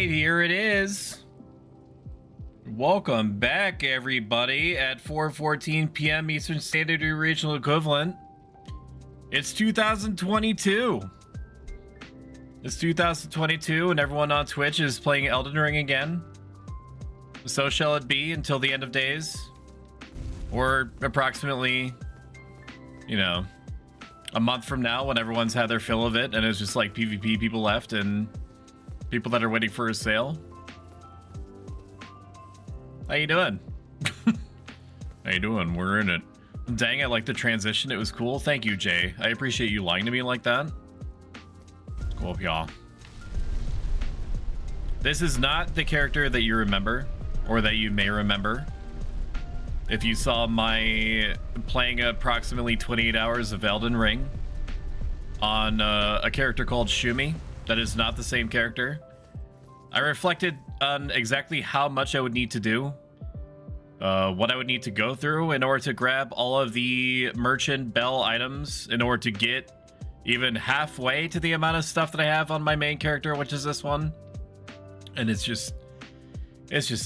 right, here it is. Welcome back, everybody, at 4:14 p.m. Eastern Standard Regional Equivalent. It's 2022. It's 2022, and everyone on Twitch is playing Elden Ring again. So shall it be until the end of days. Or approximately, you know, a month from now when everyone's had their fill of it and it's just like PvP people left and people that are waiting for a sale. How you doing? How you doing? We're in it. Dang, I like the transition. It was cool. Thank you, Jay. I appreciate you lying to me like that. Cool, y'all. This is not the character that you remember, or that you may remember. If you saw my playing approximately 28 hours of Elden Ring on a character called Shumi, that is not the same character. I reflected on exactly how much I would need to do, what I would need to go through in order to grab all of the merchant bell items in order to get even halfway to the amount of stuff that I have on my main character, which is this one. And it's just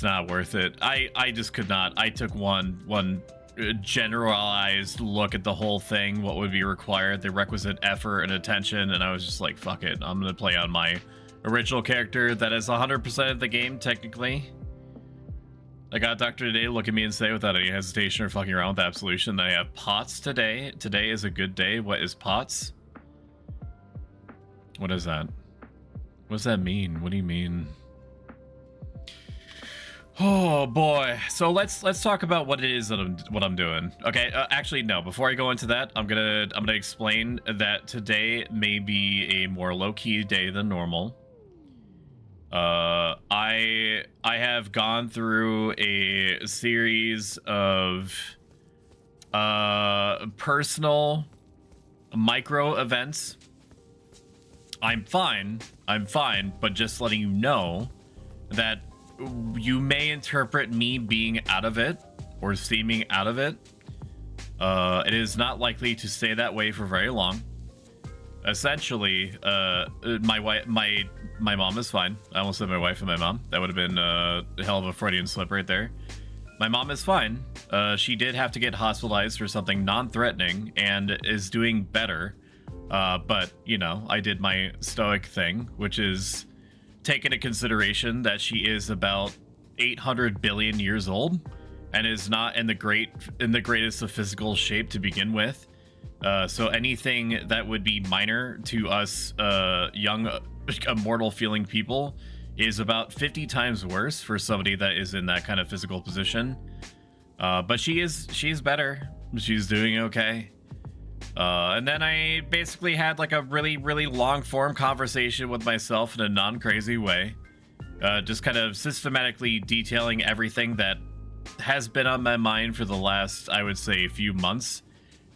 not worth it. I just could not. I took one generalized look at the whole thing, what would be required, the requisite effort and attention, and I was just like, fuck it, I'm gonna play on my original character that is 100% of the game, technically. I got Dr. Today look at me and say without any hesitation or fucking around with absolution that I have pots today. Today is a good day. What is pots? What is that? What does that mean? What do you mean? Oh boy. So let's talk about what it is that I'm doing. Okay, actually no, before I go into that, I'm going to explain that today may be a more low-key day than normal. I have gone through a series of personal micro events. I'm fine, but just letting you know that you may interpret me being out of it or seeming out of it. It is not likely to stay that way for very long. Essentially, my mom is fine. I almost said my wife and my mom. That would have been a hell of a Freudian slip right there. My mom is fine. She did have to get hospitalized for something non-threatening and is doing better. But, you know, I did my stoic thing, which is take into consideration that she is about 800 billion years old and is not in the greatest of physical shape to begin with. So anything that would be minor to us young immortal feeling people is about 50 times worse for somebody that is in that kind of physical position. But she's better. She's doing okay. And then I basically had like a really, really long form conversation with myself in a non-crazy way. Just kind of systematically detailing everything that has been on my mind for the last, I would say, few months.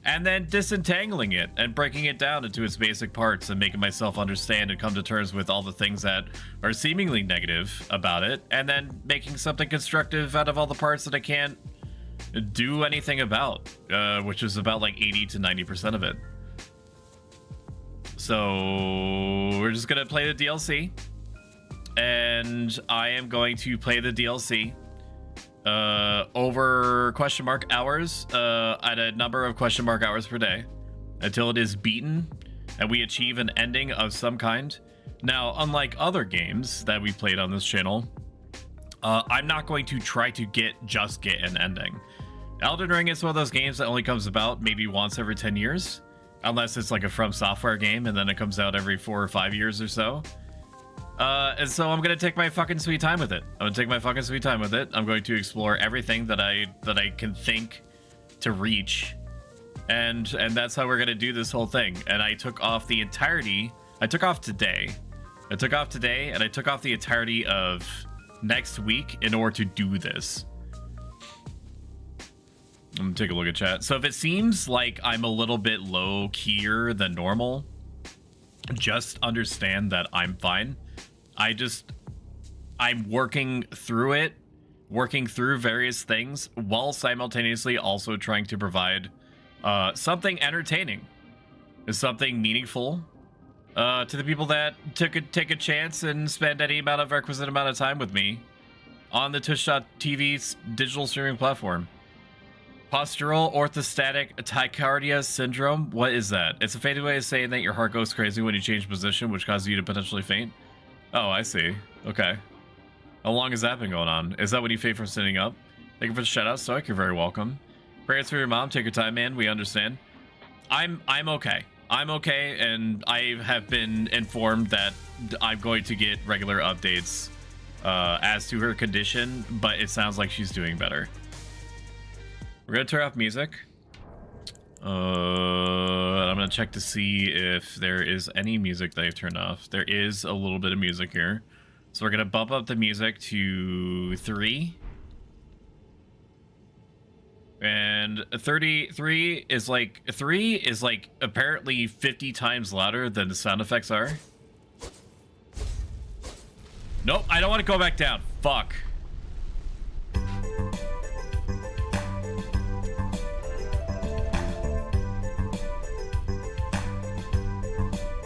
And then disentangling it and breaking it down into its basic parts and making myself understand and come to terms with all the things that are seemingly negative about it. And then making something constructive out of all the parts that I can't do anything about, which is about like 80 to 90% of it. So we're just gonna play the DLC, and I am going to play the DLC over question mark hours, at a number of question mark hours per day until it is beaten and we achieve an ending of some kind. Now, unlike other games that we played on this channel, I'm not going to try to just get an ending. Elden Ring is one of those games that only comes about maybe once every 10 years, unless it's like a From Software game and then it comes out every 4 or 5 years or so. And so I'm gonna take my fucking sweet time with it. I'm going to explore everything that I can think to reach, and that's how we're gonna do this whole thing. And I took off the entirety. I took off today, and I took off the entirety of next week in order to do this. I'm gonna take a look at chat. So if it seems like I'm a little bit low-keyer than normal, just understand that I'm fine. I'm working through it, working through various things while simultaneously also trying to provide something entertaining, something meaningful, To the people that take a chance and spend any requisite amount of time with me on the Twitch.tv's digital streaming platform. Postural orthostatic tachycardia syndrome. What is that? It's a fainting way of saying that your heart goes crazy when you change position, which causes you to potentially faint. Oh, I see. Okay. How long has that been going on? Is that when you faint from sitting up? Thank you for the shout out, Stoic. You're very welcome. Prayers for your mom. Take your time, man. We understand. I'm okay. I'm okay, and I have been informed that I'm going to get regular updates as to her condition, but it sounds like she's doing better. We're gonna turn off music. I'm gonna check to see if there is any music that I've turned off. There is a little bit of music here. So we're gonna bump up the music to 3. And 33 is like 3 is like apparently 50 times louder than the sound effects are. Nope, I don't want to go back down. Fuck.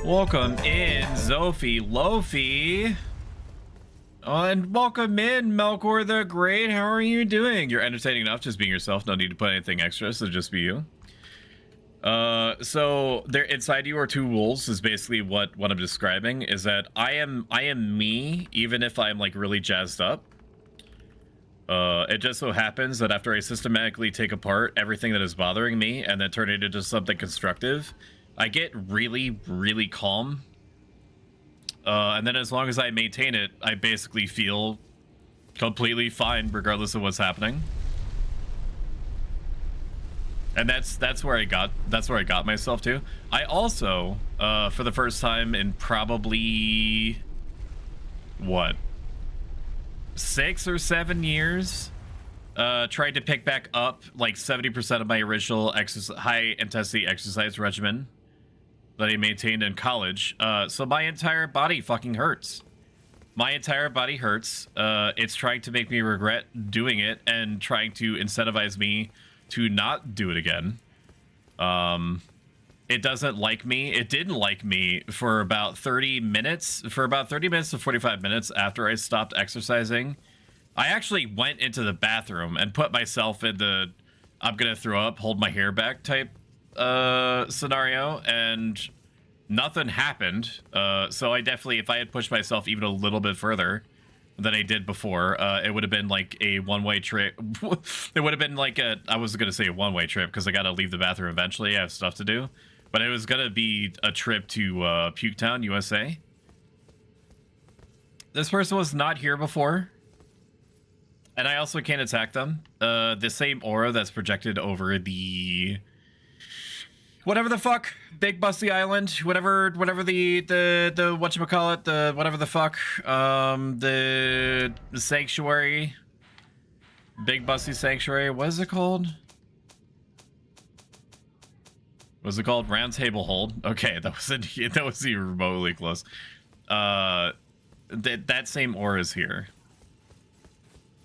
Welcome in, Zophie Lofi. And welcome in, Melkor the Great. How are you doing? You're entertaining enough, just being yourself. No need to put anything extra, so just be you. So there inside you are 2 wolves is basically what I'm describing, is that I am me, even if I'm like really jazzed up. It just so happens that after I systematically take apart everything that is bothering me and then turn it into something constructive, I get really, really calm. And then as long as I maintain it, I basically feel completely fine regardless of what's happening. And that's where I got myself to. I also, for the first time in probably what, 6 or 7 years, tried to pick back up like 70% of my original high intensity exercise regimen that I maintained in college. So my entire body fucking hurts. My entire body hurts. It's trying to make me regret doing it and trying to incentivize me to not do it again. It doesn't like me. It didn't like me for about 30 minutes. For about 30 minutes to 45 minutes after I stopped exercising, I actually went into the bathroom and put myself in the I'm gonna throw up, hold my hair back type scenario, and nothing happened. So I definitely, if I had pushed myself even a little bit further than I did before, it would have been like a one-way trip. It would have been like I was gonna say a one-way trip because I gotta leave the bathroom eventually. I have stuff to do, but it was gonna be a trip to Puketown, USA. This person was not here before, and I also can't attack them. The same aura that's projected over the whatever the fuck, Big Busty Island, whatever the whatchamacallit, the whatever the fuck, the sanctuary, Big Busty Sanctuary, what is it called? Was it called Round Table Hold? Okay, that was remotely close. That same aura is here.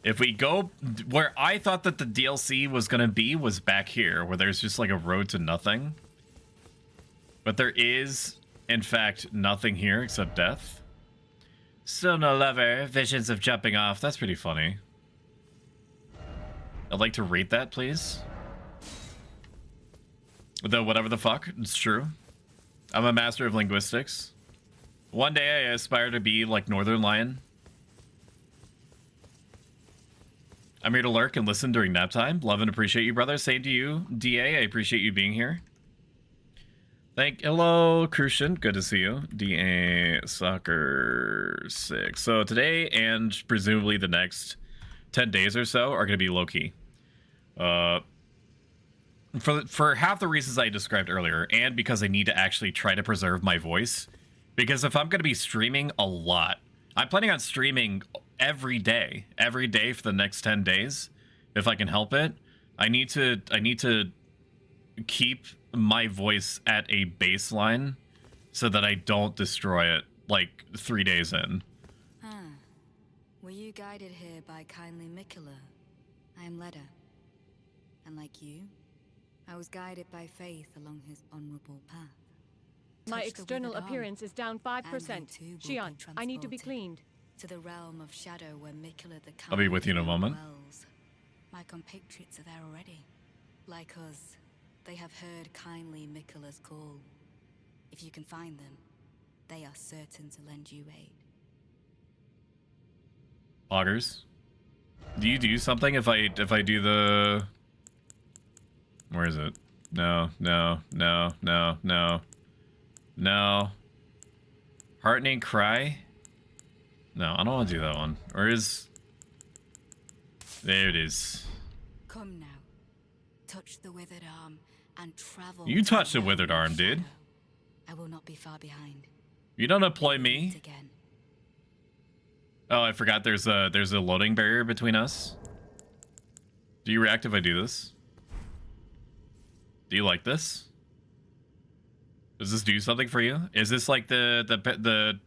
If we go where I thought that the DLC was gonna be was back here, where there's just like a road to nothing. But there is, in fact, nothing here except death. Still no lover. Visions of jumping off. That's pretty funny. I'd like to rate that, please. Though whatever the fuck, it's true. I'm a master of linguistics. One day I aspire to be like Northern Lion. I'm here to lurk and listen during nap time. Love and appreciate you, brother. Same to you, DA. I appreciate you being here. Hello, Crucian. Good to see you. DA Soccer 6. So today and presumably the next 10 days or so are going to be low-key. For half the reasons I described earlier, and because I need to actually try to preserve my voice. Because if I'm going to be streaming a lot, I'm planning on streaming every day for the next 10 days, if I can help it. I need to keep my voice at a baseline so that I don't destroy it like 3 days in. Were you guided here by kindly Mikula? I am Leda. And like you, I was guided by faith along his honorable path. My touch the external withered arm, appearance is down 5%. and you too will Shion, be I need to be transported cleaned. to the realm of shadow where Mikula the I'll be with you in a Kind moment. dwells. My compatriots are there already. Like us, they have heard kindly Mikula's call. If you can find them, they are certain to lend you aid. Poggers, do you do something if I do the... Where is it? No. Heartening cry? No, I don't want to do that one. Or is... There it is. Come now. Touch the withered arm and travel. You to touched the realm withered of arm, dude. shadow. I will not be far behind. You don't employ Meet me. again. Oh, I forgot there's a loading barrier between us. Do you react if I do this? Do you like this? Does this do something for you? Is this like the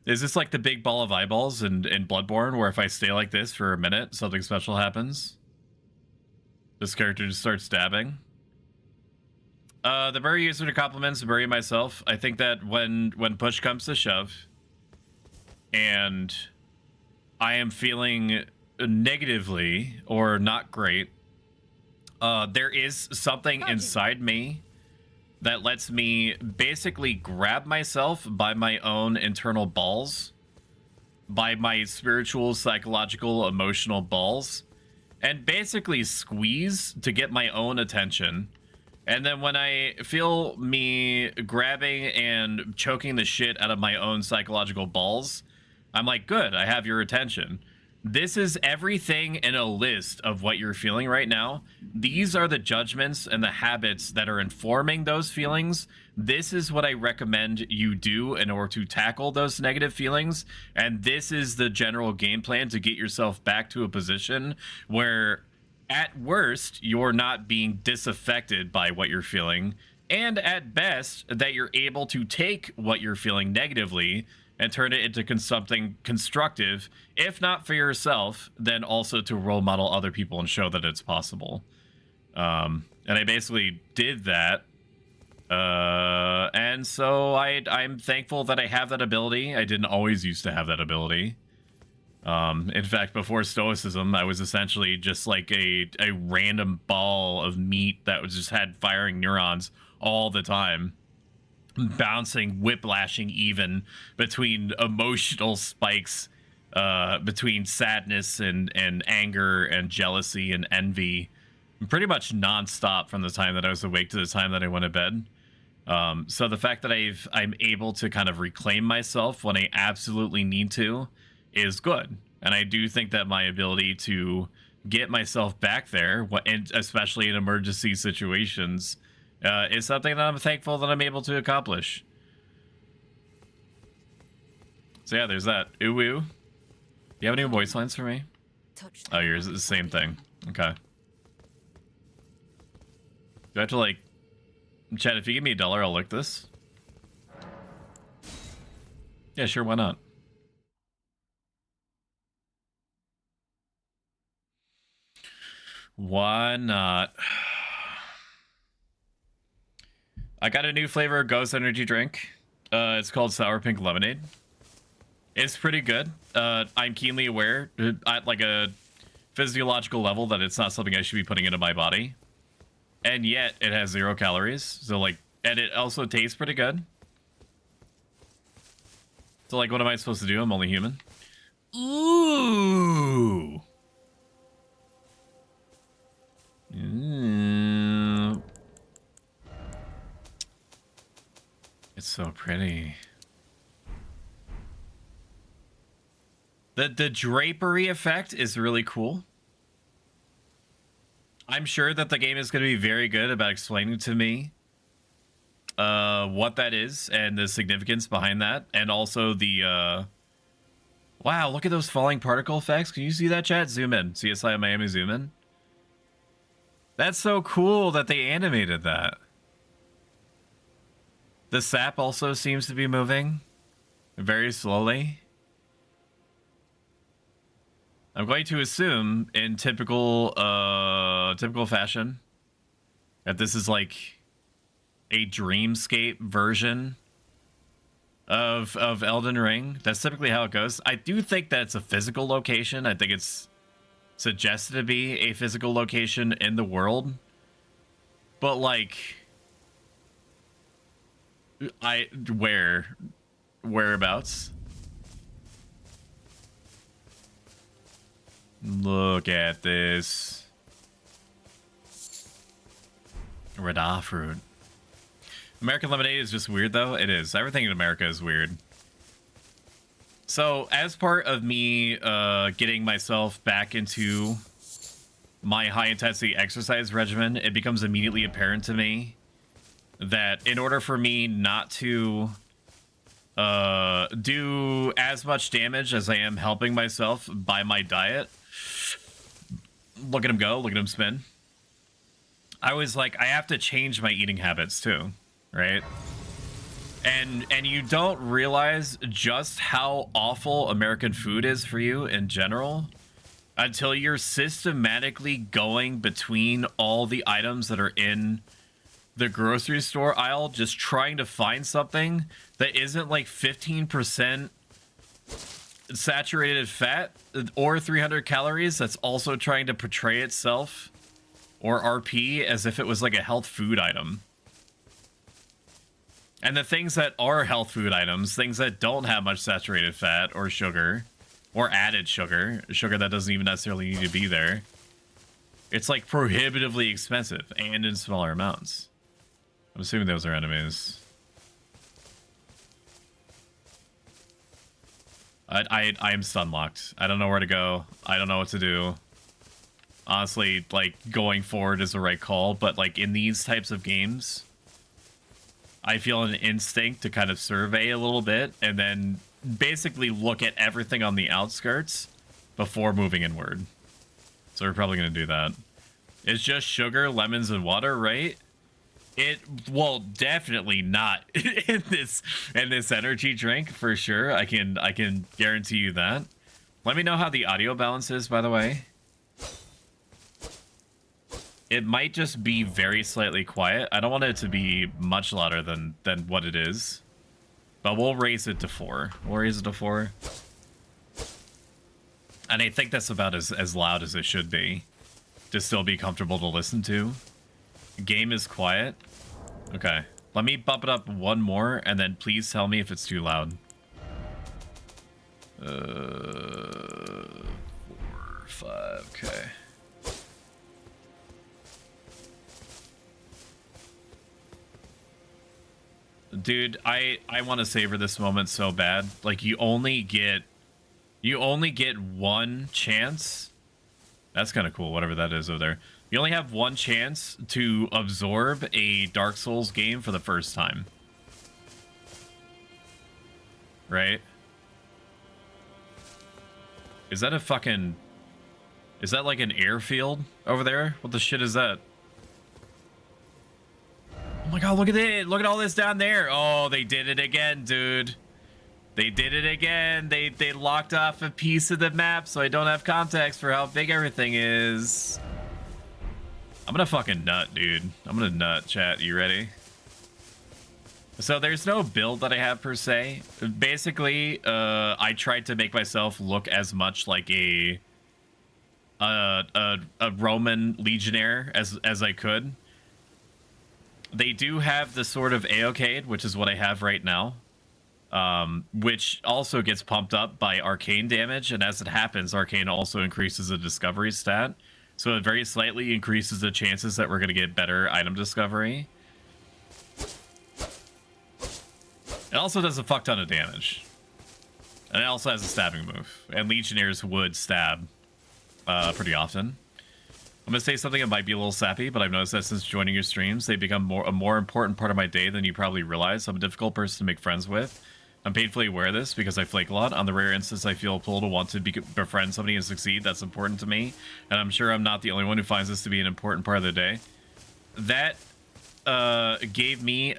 is this like the big ball of eyeballs in Bloodborne, where if I stay like this for a minute, something special happens? This character just starts stabbing. The bury user to compliments, bury myself. I think that when push comes to shove, and I am feeling negatively or not great, there is something inside me that lets me basically grab myself by my own internal balls, by my spiritual, psychological, emotional balls, and basically squeeze to get my own attention. And then when I feel me grabbing and choking the shit out of my own psychological balls, I'm like, good, I have your attention. This is everything in a list of what you're feeling right now. These are the judgments and the habits that are informing those feelings. This is what I recommend you do in order to tackle those negative feelings. And this is the general game plan to get yourself back to a position where, at worst, you're not being disaffected by what you're feeling. And at best, that you're able to take what you're feeling negatively and turn it into something constructive, if not for yourself, then also to role model other people and show that it's possible. And I basically did that. And so I'm thankful that I have that ability. I didn't always used to have that ability. In fact, before Stoicism, I was essentially just like a random ball of meat that was just had firing neurons all the time. Bouncing, whiplashing even between emotional spikes, between sadness and anger and jealousy and envy, pretty much nonstop from the time that I was awake to the time that I went to bed. So the fact that I'm able to kind of reclaim myself when I absolutely need to is good. And I do think that my ability to get myself back there, and especially in emergency situations, is something that I'm thankful that I'm able to accomplish. So yeah, there's that. Ooh, do you have any voice lines for me? Oh, yours is the same thing. Okay. Do I have to, like... Chad, if you give me $1, I'll lick this. Yeah, sure, why not? Why not? I got a new flavor of Ghost energy drink. It's called Sour Pink Lemonade. It's pretty good. I'm keenly aware at like a physiological level that it's not something I should be putting into my body. And yet it has 0 calories. So like, and it also tastes pretty good. So like, what am I supposed to do? I'm only human. Ooh. It's so pretty. The drapery effect is really cool. I'm sure that the game is going to be very good about explaining to me what that is and the significance behind that, and also the wow, look at those falling particle effects. Can you see that, chat? Zoom in. CSI Miami, zoom in. That's so cool that they animated that. The sap also seems to be moving very slowly. I'm going to assume, in typical fashion, that this is like a dreamscape version of Elden Ring. That's typically how it goes. I do think that it's a physical location. I think it's suggested to be a physical location in the world. But like whereabouts? Look at this. Radar fruit. American lemonade is just weird, though. It is. Everything in America is weird. So, as part of me getting myself back into my high-intensity exercise regimen, it becomes immediately apparent to me that in order for me not to do as much damage as I am helping myself by my diet, look at him go, look at him spin. I was like, I have to change my eating habits too, right? And you don't realize just how awful American food is for you in general until you're systematically going between all the items that are in the grocery store aisle, just trying to find something that isn't like 15% saturated fat or 300 calories that's also trying to portray itself or RP as if it was like a health food item. And the things that are health food items, things that don't have much saturated fat or sugar or added sugar that doesn't even necessarily need to be there, it's like prohibitively expensive and in smaller amounts. I'm assuming those are enemies. I am stun locked. I don't know where to go. I don't know what to do. Honestly, like, going forward is the right call, but like in these types of games, I feel an instinct to kind of survey a little bit and then basically look at everything on the outskirts before moving inward. So we're probably going to do that. It's just sugar, lemons, and water, right? It, well, definitely not in this energy drink for sure. I can guarantee you that. Let me know how the audio balance is, by the way. It might just be very slightly quiet. I don't want it to be much louder than what it is. But we'll raise it to 4. We'll raise it to 4. And I think that's about as loud as it should be to still be comfortable to listen to. Game is quiet. Okay. Let me bump it up one more, and then please tell me if it's too loud. 4, 5, okay. Dude, I want to savor this moment so bad. Like, you only get one chance. That's kind of cool, whatever that is over there. You only have one chance to absorb a Dark Souls game for the first time. Right? Is that a fucking... Is that like an airfield over there? What the shit is that? Oh my god, look at it. Look at all this down there. Oh, they did it again, dude. They did it again. They locked off a piece of the map so I don't have context for how big everything is. I'm gonna fucking nut, dude. I'm gonna nut, chat. You ready? So there's no build that I have per se. Basically, I tried to make myself look as much like a Roman legionnaire as I could. They do have the Sword of Aeocade, which is what I have right now, which also gets pumped up by arcane damage, and as it happens, arcane also increases the discovery stat, so it very slightly increases the chances that we're going to get better item discovery. It also does a fuck ton of damage, and it also has a stabbing move, and legionnaires would stab pretty often. I'm going to say something that might be a little sappy, but I've noticed that since joining your streams, they become a more important part of my day than you probably realize. I'm a difficult person to make friends with. I'm painfully aware of this because I flake a lot. On the rare instance I feel a pull to want to befriend somebody and succeed, that's important to me. And I'm sure I'm not the only one who finds this to be an important part of the day. That gave me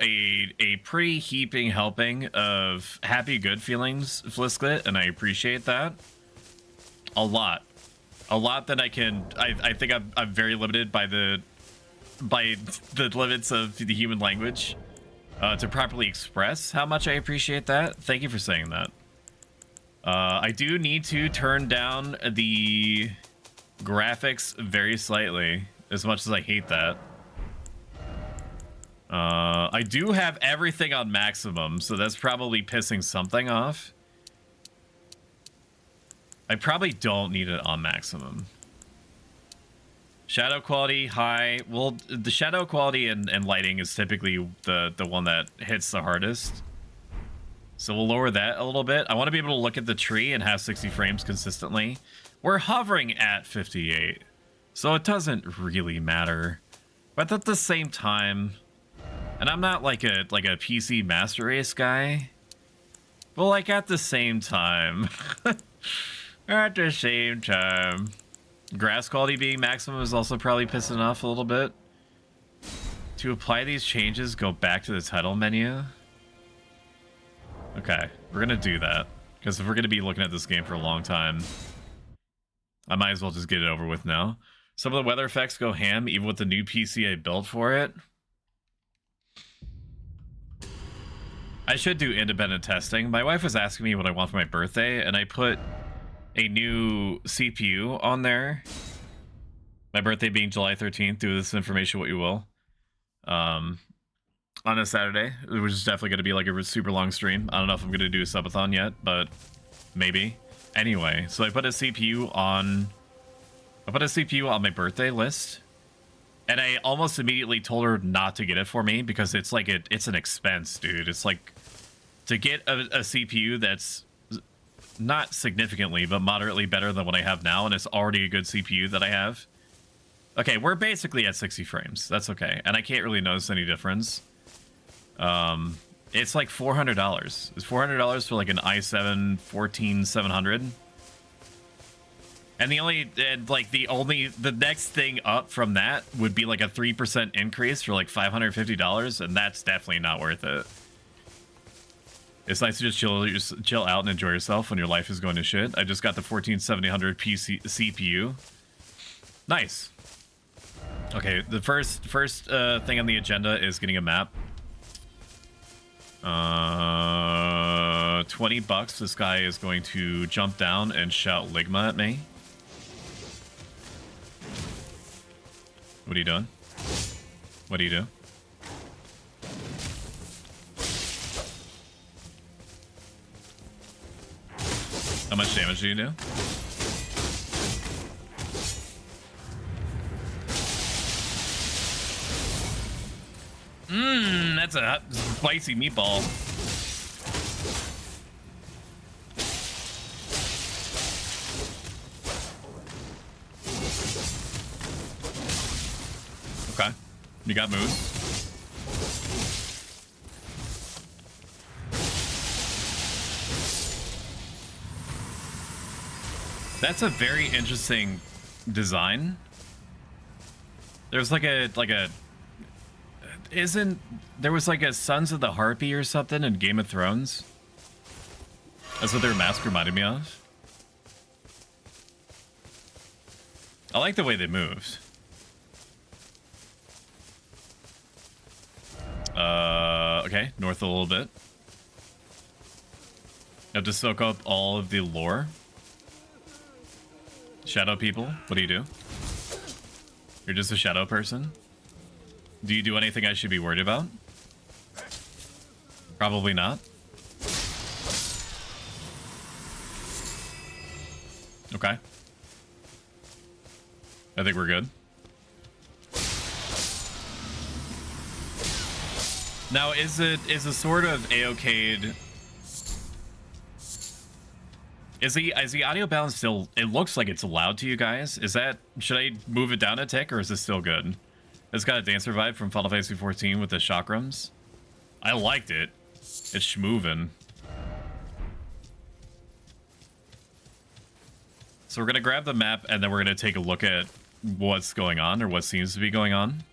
a pretty heaping helping of happy good feelings, Flisklet, and I appreciate that. A lot that I think I'm very limited by the by the limits of the human language to properly express how much I appreciate that. Thank you for saying that. I do need to turn down the graphics very slightly, as much as I hate that. I do have everything on maximum, so that's probably pissing something off. I probably don't need it on maximum. Shadow quality high. Well, the shadow quality and lighting is typically the one that hits the hardest. So we'll lower that a little bit. I want to be able to look at the tree and have 60 frames consistently. We're hovering at 58, so it doesn't really matter. But at the same time, and I'm not like a PC Master Race guy, but like at the same time, at the same time, grass quality being maximum is also probably pissing off a little bit. To apply these changes, go back to the title menu. Okay, we're gonna do that, because if we're gonna be looking at this game for a long time, I might as well just get it over with now. Some of the weather effects go ham, even with the new PC I built for it. I should do independent testing. My wife was asking me what I want for my birthday, and I put a new CPU on there. My birthday being July 13th, do this information what you will. On a Saturday, which is definitely going to be like a super long stream. I don't know if I'm going to do a subathon yet, but maybe. Anyway, so I put a CPU on my birthday list, and I almost immediately told her not to get it for me because it's like it's an expense, dude. It's like to get a CPU that's not significantly but moderately better than what I have now, and it's already a good CPU that I have. Okay, we're basically at 60 frames. That's okay, and I can't really notice any difference. It's like $400. It's $400 for like an i7-14700. And the next thing up from that would be like a 3% increase for like $550, and that's definitely not worth it. It's nice to just chill out and enjoy yourself when your life is going to shit. I just got the 14700 CPU. Nice. Okay, the first thing on the agenda is getting a map. $20. This guy is going to jump down and shout Ligma at me. What are you doing? What do you do? How much damage do you do? That's a spicy meatball. Okay. You got moves. That's a very interesting design. There's like a there was like a Sons of the Harpy or something in Game of Thrones? That's what their mask reminded me of. I like the way they moved. Okay, north a little bit. You have to soak up all of the lore. Shadow people, what do you do? You're just a shadow person? Do you do anything I should be worried about? Probably not. Okay. I think we're good. Now, is a sort of A-okay'd... Is the audio balance still... It looks like it's loud to you guys. Is that... Should I move it down a tick, or is this still good? It's got a dancer vibe from Final Fantasy XIV with the chakrams. I liked it. It's schmoovin'. So we're gonna grab the map, and then we're gonna take a look at what's going on, or what seems to be going on.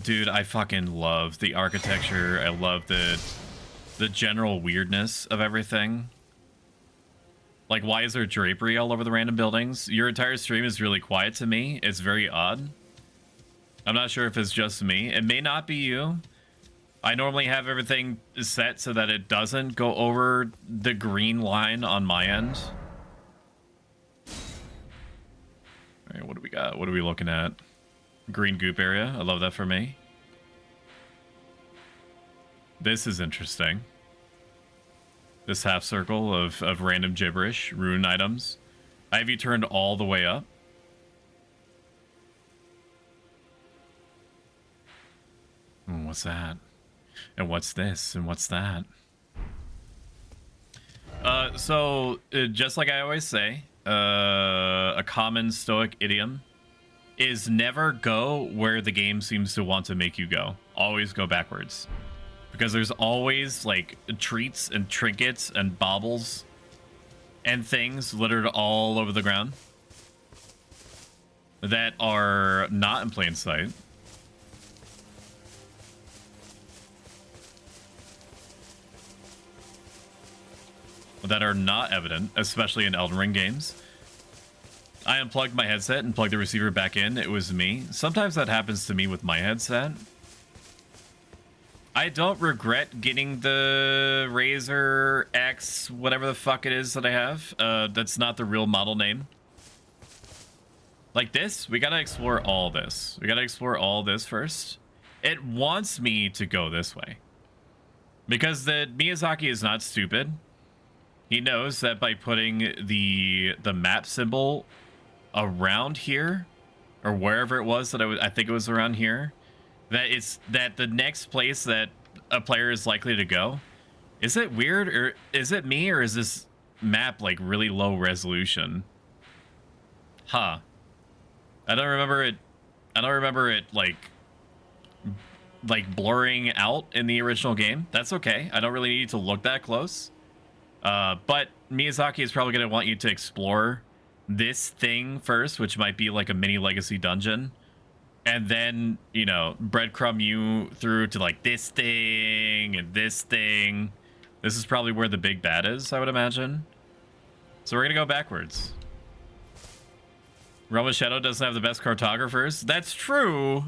Dude, I fucking love the architecture. I love the general weirdness of everything. Like, why is there drapery all over the random buildings? Your entire stream is really quiet to me. It's very odd. I'm not sure if it's just me. It may not be you. I normally have everything set so that it doesn't go over the green line on my end. All right, what do we got? What are we looking at? Green goop area. I love that for me. This is interesting. This half circle of random gibberish, rune items. I have you turned all the way up. What's that? And what's this? And what's that? Just like I always say, a common stoic idiom is never go where the game seems to want to make you go. Always go backwards. Because there's always, like, treats and trinkets and baubles and things littered all over the ground that are not in plain sight. That are not evident, especially in Elden Ring games. I unplugged my headset and plugged the receiver back in. It was me. Sometimes that happens to me with my headset. I don't regret getting the Razer X, whatever the fuck it is that I have. That's not the real model name. Like this, we gotta explore all this. We gotta explore all this first. It wants me to go this way. Because the Miyazaki is not stupid. He knows that by putting the map symbol around here, or wherever it was that I think it was around here, that the next place that a player is likely to go. Is it weird, or is it me, or is this map like really low resolution? Huh. I don't remember it like blurring out in the original game. That's okay. I don't really need to look that close. But Miyazaki is probably going to want you to explore this thing first, which might be like a mini legacy dungeon. And then, you know, breadcrumb you through to like this thing and this thing. This is probably where the big bad is, I would imagine. So we're going to go backwards. Realm of Shadow doesn't have the best cartographers. That's true.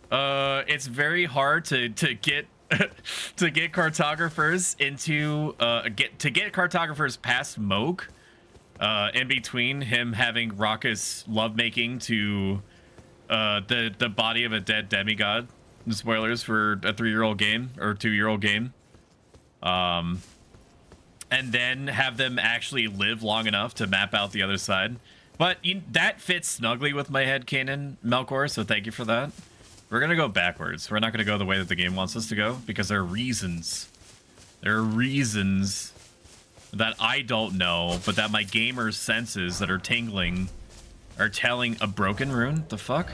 It's very hard to get to get cartographers into get cartographers past Moog. In between him having raucous lovemaking to the body of a dead demigod. Spoilers for a 3-year-old game or 2-year-old game. And then have them actually live long enough to map out the other side. But that fits snugly with my head canon, Melkor, so thank you for that. We're going to go backwards. We're not going to go the way that the game wants us to go, because there are reasons. There are reasons that I don't know, but that my gamer's senses that are tingling are telling a broken rune. The fuck?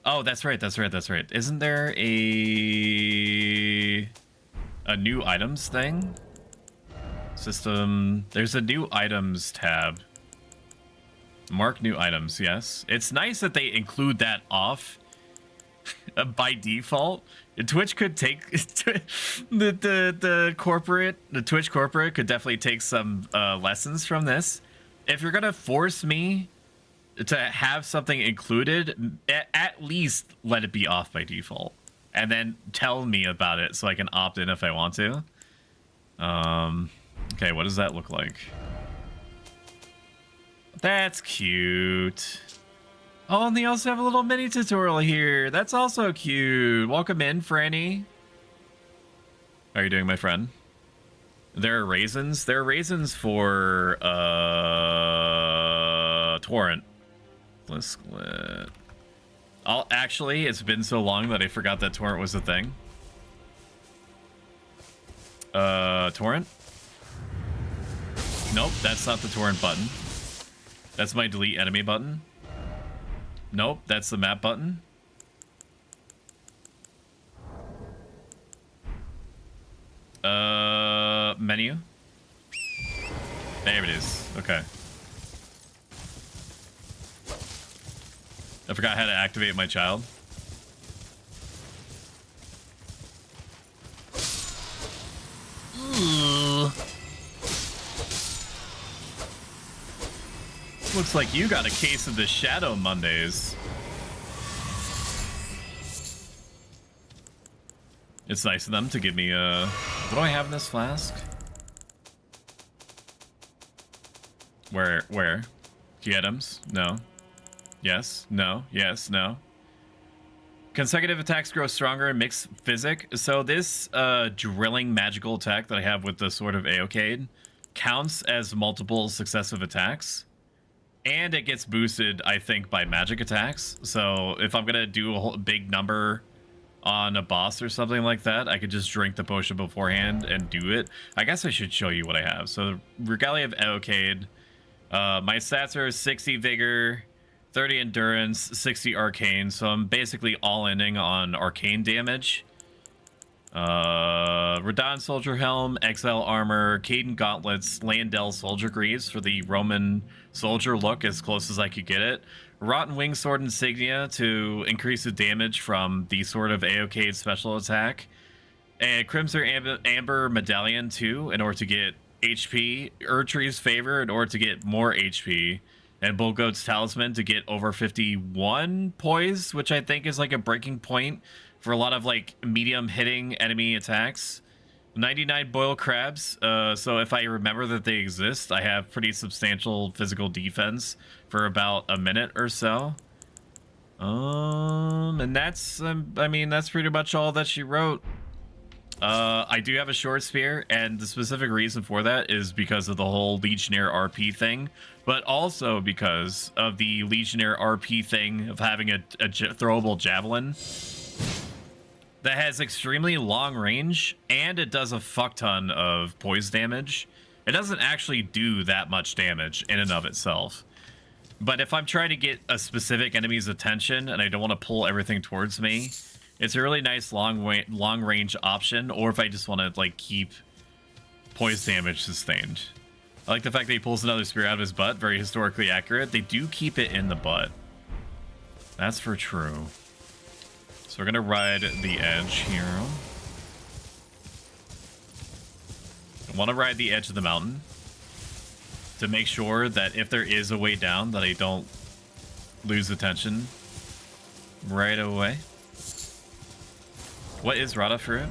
Oh, that's right, that's right, that's right. Isn't there a new items thing? System. There's a new items tab. Mark new items, yes. It's nice that they include that off by default. Twitch could take the Twitch corporate could definitely take some lessons from this. If you're gonna force me to have something included, at least let it be off by default, and then tell me about it so I can opt in if I want to. Okay, what does that look like? That's cute. Oh, and they also have a little mini tutorial here. That's also cute. Welcome in, Franny. How are you doing, my friend? There are raisins. There are raisins for torrent. Split. Actually, it's been so long that I forgot that torrent was a thing. Torrent? Nope, that's not the torrent button. That's my delete enemy button. Nope, that's the map button. Menu. There it is. Okay. I forgot how to activate my child. looks like you got a case of the Shadow Mondays. It's nice of them to give me a... What do I have in this flask? Where? Key items? No. Yes. No. Yes. No. Consecutive attacks grow stronger and mix physic. So this drilling magical attack that I have with the Sword of Aeocade counts as multiple successive attacks. And it gets boosted, I think, by magic attacks. So if I'm going to do a whole big number on a boss or something like that, I could just drink the potion beforehand and do it. I guess I should show you what I have. So Regalia of Aeocade. My stats are 60 Vigor, 30 Endurance, 60 Arcane. So I'm basically all-inning on Arcane damage. Radon Soldier Helm, Exile Armor, Caden Gauntlets, Landell Soldier Greaves for the Roman soldier look as close as I could get it. Rotten Wing Sword Insignia to increase the damage from the Sword of Aeocade special attack. And Crimson Amber Medallion too, in order to get HP. Erdtree's Favor in order to get more HP. And Bullgoat's Talisman to get over 51 poise, which I think is like a breaking point for a lot of like medium hitting enemy attacks. 99 Boil Crabs, so if I remember that they exist, I have pretty substantial physical defense for about a minute or so. And that's, I mean, that's pretty much all that she wrote. I do have a short spear, and the specific reason for that is because of the whole Legionnaire RP thing, but also because of the Legionnaire RP thing of having a throwable javelin that has extremely long range, and it does a fuck ton of poise damage. It doesn't actually do that much damage in and of itself. But if I'm trying to get a specific enemy's attention and I don't want to pull everything towards me, it's a really nice long range option. Or if I just want to like keep poise damage sustained. I like the fact that he pulls another spear out of his butt. Very historically accurate. They do keep it in the butt. That's for true. So we're gonna ride the edge here. I want to ride the edge of the mountain to make sure that if there is a way down that I don't lose attention right away. What is Rata fruit?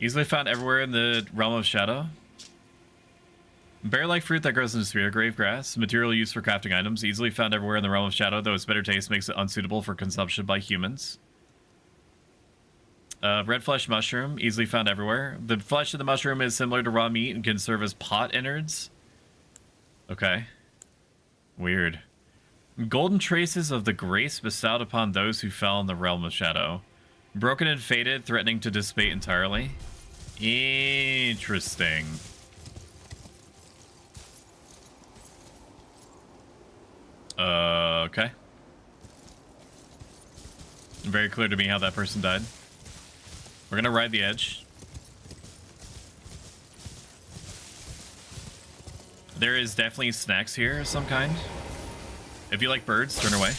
Easily found everywhere in the realm of shadow. Bear-like fruit that grows in the sphere, grave grass. Material used for crafting items. Easily found everywhere in the realm of shadow, though its bitter taste makes it unsuitable for consumption by humans. Red flesh mushroom, easily found everywhere. The flesh of the mushroom is similar to raw meat and can serve as pot innards. Okay. Weird. Golden traces of the grace bestowed upon those who fell in the realm of shadow. Broken and faded, threatening to dissipate entirely. Interesting. Okay. Very clear to me how that person died. We're gonna ride the edge. There is definitely snacks here of some kind. If you like birds, turn away.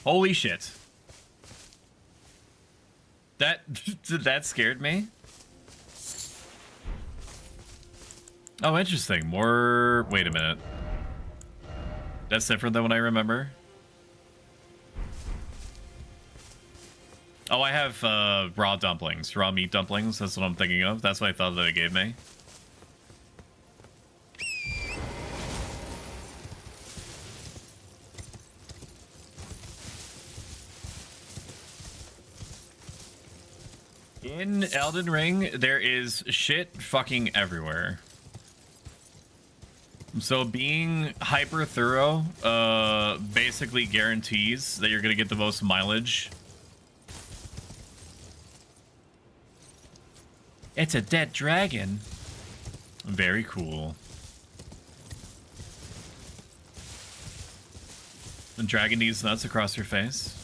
Holy shit. That scared me. Oh, interesting. More... Wait a minute. That's different than what I remember. Oh, I have raw dumplings. Raw meat dumplings. That's what I'm thinking of. That's what I thought that it gave me. In Elden Ring, there is shit fucking everywhere. So being hyper thorough basically guarantees that you're gonna get the most mileage. It's a dead dragon. Very cool. The dragon needs nuts across your face.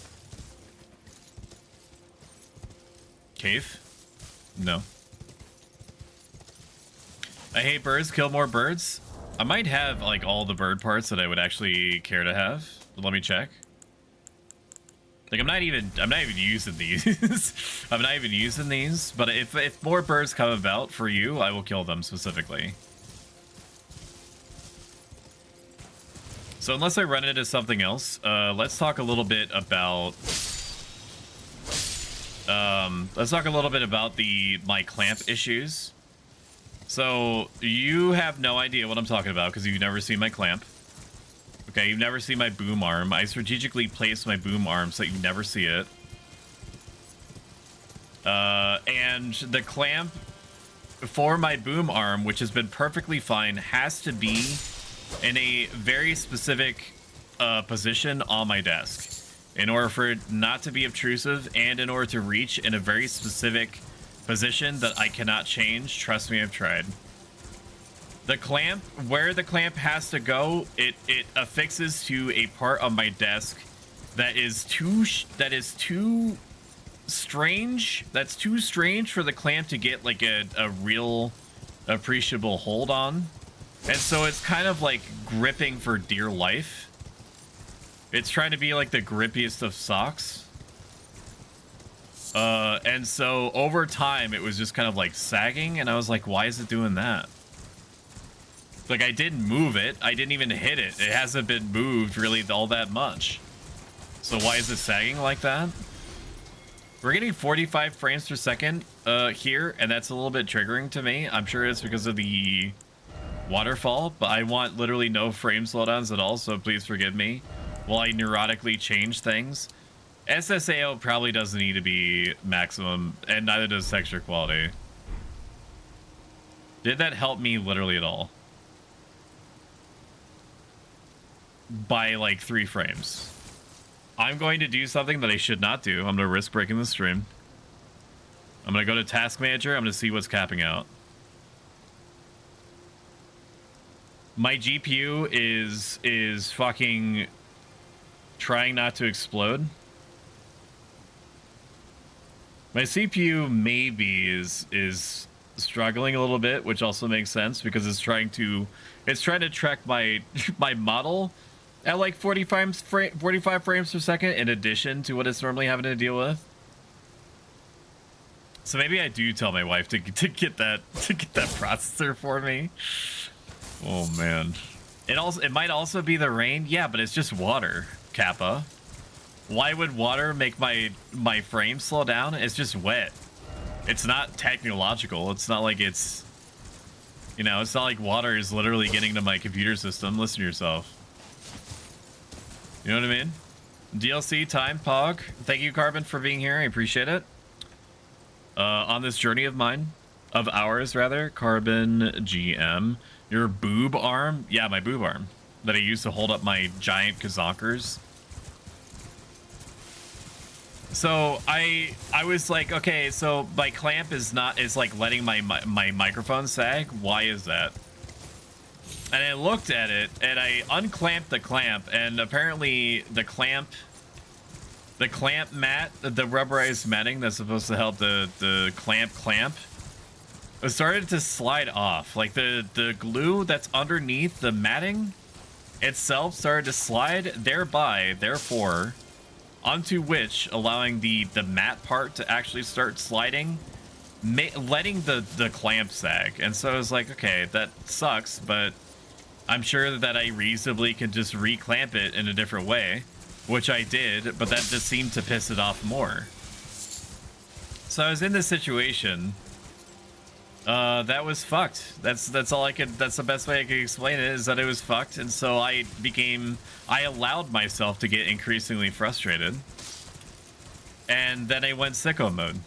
Cave? No. I hate birds. Kill more birds. I might have like all the bird parts that I would actually care to have. Let me check. Like I'm not even using these. I'm not even using these, but if more birds come about for you, I will kill them specifically. So unless I run into something else, let's talk a little bit about my clamp issues. So you have no idea what I'm talking about because you've never seen my clamp. Okay, you've never seen my boom arm. I strategically placed my boom arm so you never see it. And the clamp for my boom arm, which has been perfectly fine, has to be in a very specific position on my desk in order for it not to be obtrusive and in order to reach in a very specific position that I cannot change. Trust me, I've tried. The clamp, where the clamp has to go, it affixes to a part of my desk that is too strange. That's too strange for the clamp to get like a real appreciable hold on. And so it's kind of like gripping for dear life. It's trying to be like the grippiest of socks. And so over time it was just kind of like sagging, and I was like, why is it doing that? Like, I didn't move it. I didn't even hit it. It hasn't been moved really all that much. So why is it sagging like that? We're getting 45 frames per second here, and that's a little bit triggering to me. I'm sure it's because of the waterfall, but I want literally no frame slowdowns at all, so please forgive me while I neurotically change things. SSAO probably doesn't need to be maximum, and neither does texture quality. Did that help me literally at all? By like 3 frames. I'm going to do something that I should not do. I'm going to risk breaking the stream. I'm going to go to task manager. I'm going to see what's capping out. My GPU is fucking trying not to explode. My CPU maybe is struggling a little bit, which also makes sense because it's trying to track my model at like 45 frames per second in addition to what it's normally having to deal with. So maybe I do tell my wife to get that processor for me. Oh man. It might also be the rain. Yeah, but it's just water, Kappa. Why would water make my frame slow down? It's just wet. It's not technological. It's not like it's, you know, it's not like water is literally getting to my computer system. Listen to yourself. You know what I mean? DLC time, Pog. Thank you, Carbon, for being here. I appreciate it. On this journey of ours, Carbon GM. Your boob arm? Yeah, my boob arm that I used to hold up my giant kazonkers. So I was like, okay, so my clamp is like letting my microphone sag. Why is that? And I looked at it and I unclamped the clamp, and apparently the clamp mat, the rubberized matting that's supposed to help the clamp it started to slide off. Like the glue that's underneath the matting itself started to slide, therefore onto which allowing the matte part to actually start sliding, letting the clamp sag. And so I was like, okay, that sucks, but I'm sure that I reasonably can just reclamp it in a different way, which I did, but that just seemed to piss it off more. So I was in this situation that was fucked. That's all I could. That's the best way I could explain it, is that it was fucked. And so I allowed myself to get increasingly frustrated, and then I went sicko mode.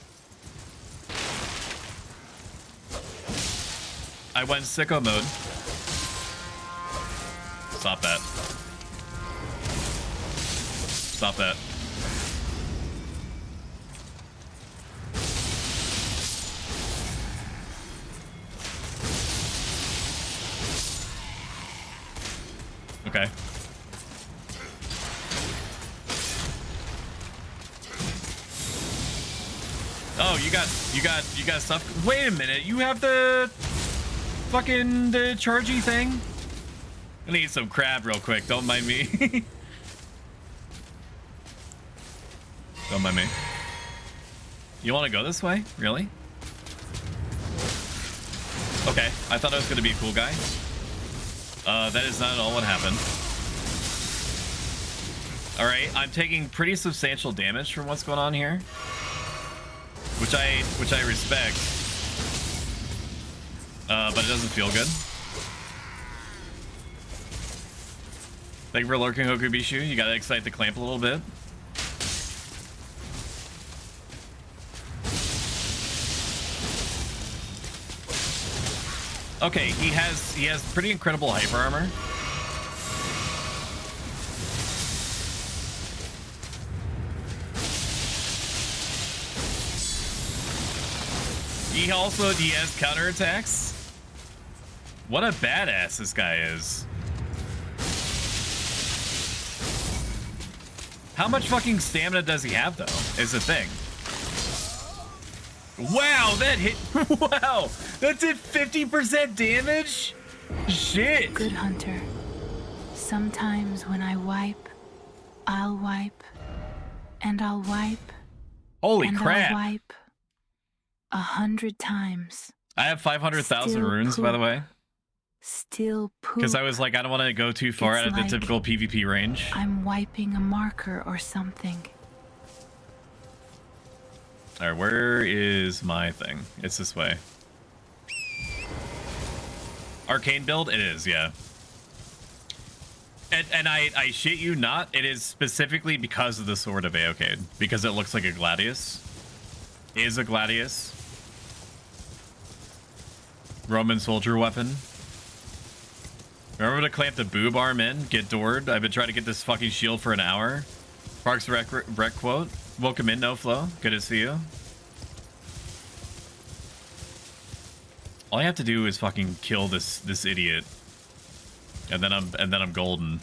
I went sicko mode. Stop that. Stop that. Okay. Oh, you got stuff. Wait a minute, you have the fucking the chargy thing? I need some crab real quick, don't mind me. Don't mind me. You want to go this way? Really? Okay, I thought I was going to be a cool guy. That is not at all what happened. All right, I'm taking pretty substantial damage from what's going on here, which I respect. But it doesn't feel good. Thank you for lurking, Hokubishu. You gotta excite the clamp a little bit. Okay, he has pretty incredible hyper armor. He has counterattacks. What a badass this guy is. How much fucking stamina does he have, though, is the thing. Wow, that hit. Wow, that did 50% damage? Shit. Good hunter. Sometimes when I wipe, I'll wipe, and I'll wipe. Holy and crap. I'll wipe 100 times. I have 500,000 runes, by the way. Still poop. Because I was like, I don't want to go too far out of the typical PvP range. I'm wiping a marker or something. All right, where is my thing? It's this way. Arcane build? It is, yeah. And I shit you not, it is specifically because of the Sword of Aokade. Because it looks like a Gladius. It is a Gladius. Roman soldier weapon. Remember to clamp the boob arm in? Get doored. I've been trying to get this fucking shield for an hour. Parks Rec quote. Welcome in, No Flow. Good to see you. All I have to do is fucking kill this idiot. And then I'm golden.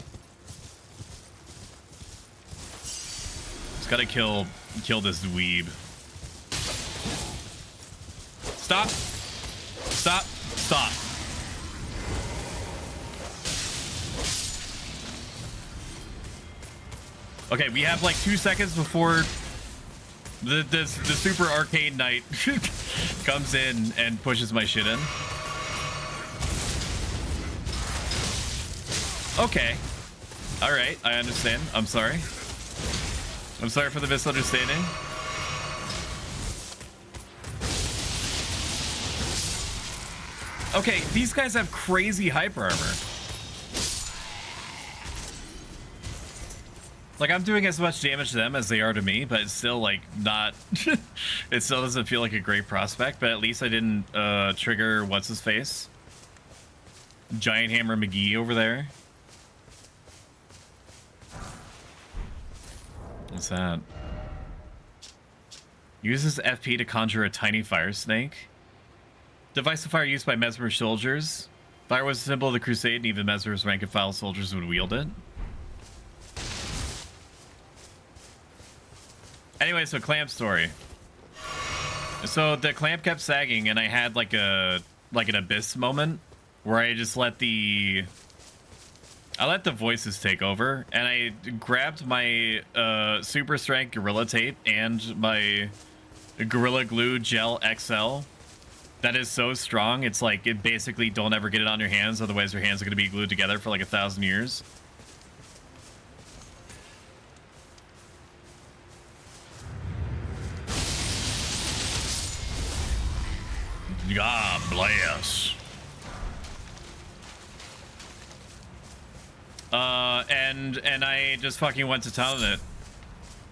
Just gotta kill this dweeb. Stop. Stop. Stop. Okay, we have like 2 seconds before the super arcade knight comes in and pushes my shit in. Okay. All right, I understand. I'm sorry. I'm sorry for the misunderstanding. Okay, these guys have crazy hyper armor. Like, I'm doing as much damage to them as they are to me, but it's still, like, not... It still doesn't feel like a great prospect, but at least I didn't trigger what's-his-face? Giant Hammer McGee over there. What's that? Uses FP to conjure a tiny fire snake. Device of fire used by Mesmer soldiers. Fire was a symbol of the crusade, and even Mesmer's rank and file soldiers would wield it. Anyway, so clamp story. So the clamp kept sagging, and I had like an abyss moment where I just let the voices take over, and I grabbed my super strength Gorilla Tape and my Gorilla Glue Gel XL. That is so strong. It's like, it basically don't ever get it on your hands, otherwise your hands are going to be glued together for like 1,000 years. God bless. And I just fucking went to town on it.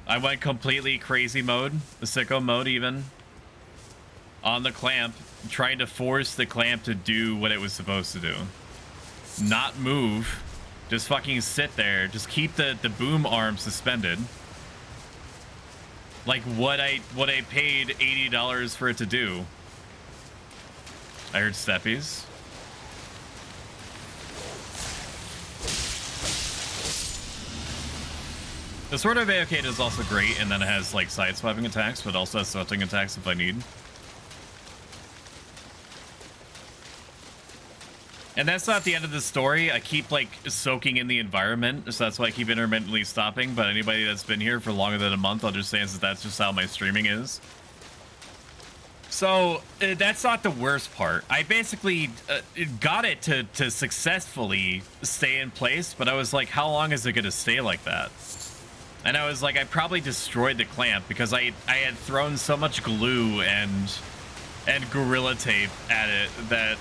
I went completely crazy mode, the sicko mode even, on the clamp, trying to force the clamp to do what it was supposed to do. Not move, just fucking sit there, just keep the boom arm suspended. Like what I paid $80 for it to do. I heard steppies. The Sword of Aokade is also great, and then it has like side-swiping attacks, but also has switching attacks if I need. And that's not the end of the story. I keep like soaking in the environment, so that's why I keep intermittently stopping. But anybody that's been here for longer than a month understands that that's just how my streaming is. So that's not the worst part. I basically got it to successfully stay in place, but I was like, how long is it going to stay like that? And I was like, I probably destroyed the clamp because I had thrown so much glue and Gorilla Tape at it that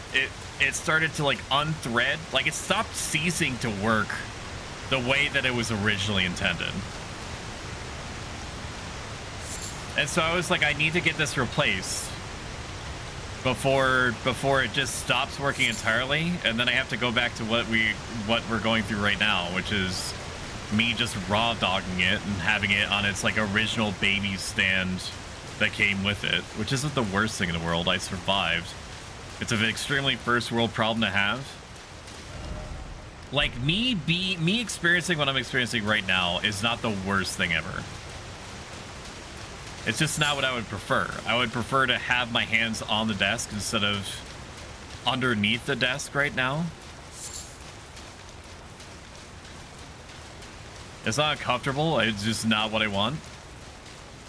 it started to like unthread. Like it stopped ceasing to work the way that it was originally intended. And so I was like, I need to get this replaced before it just stops working entirely. And then I have to go back to what we're going through right now, which is me just raw dogging it and having it on its like original baby stand that came with it, which isn't the worst thing in the world. I survived. It's an extremely first world problem to have. Like me experiencing what I'm experiencing right now is not the worst thing ever. It's just not what I would prefer. I would prefer to have my hands on the desk instead of underneath the desk right now. It's not comfortable. It's just not what I want.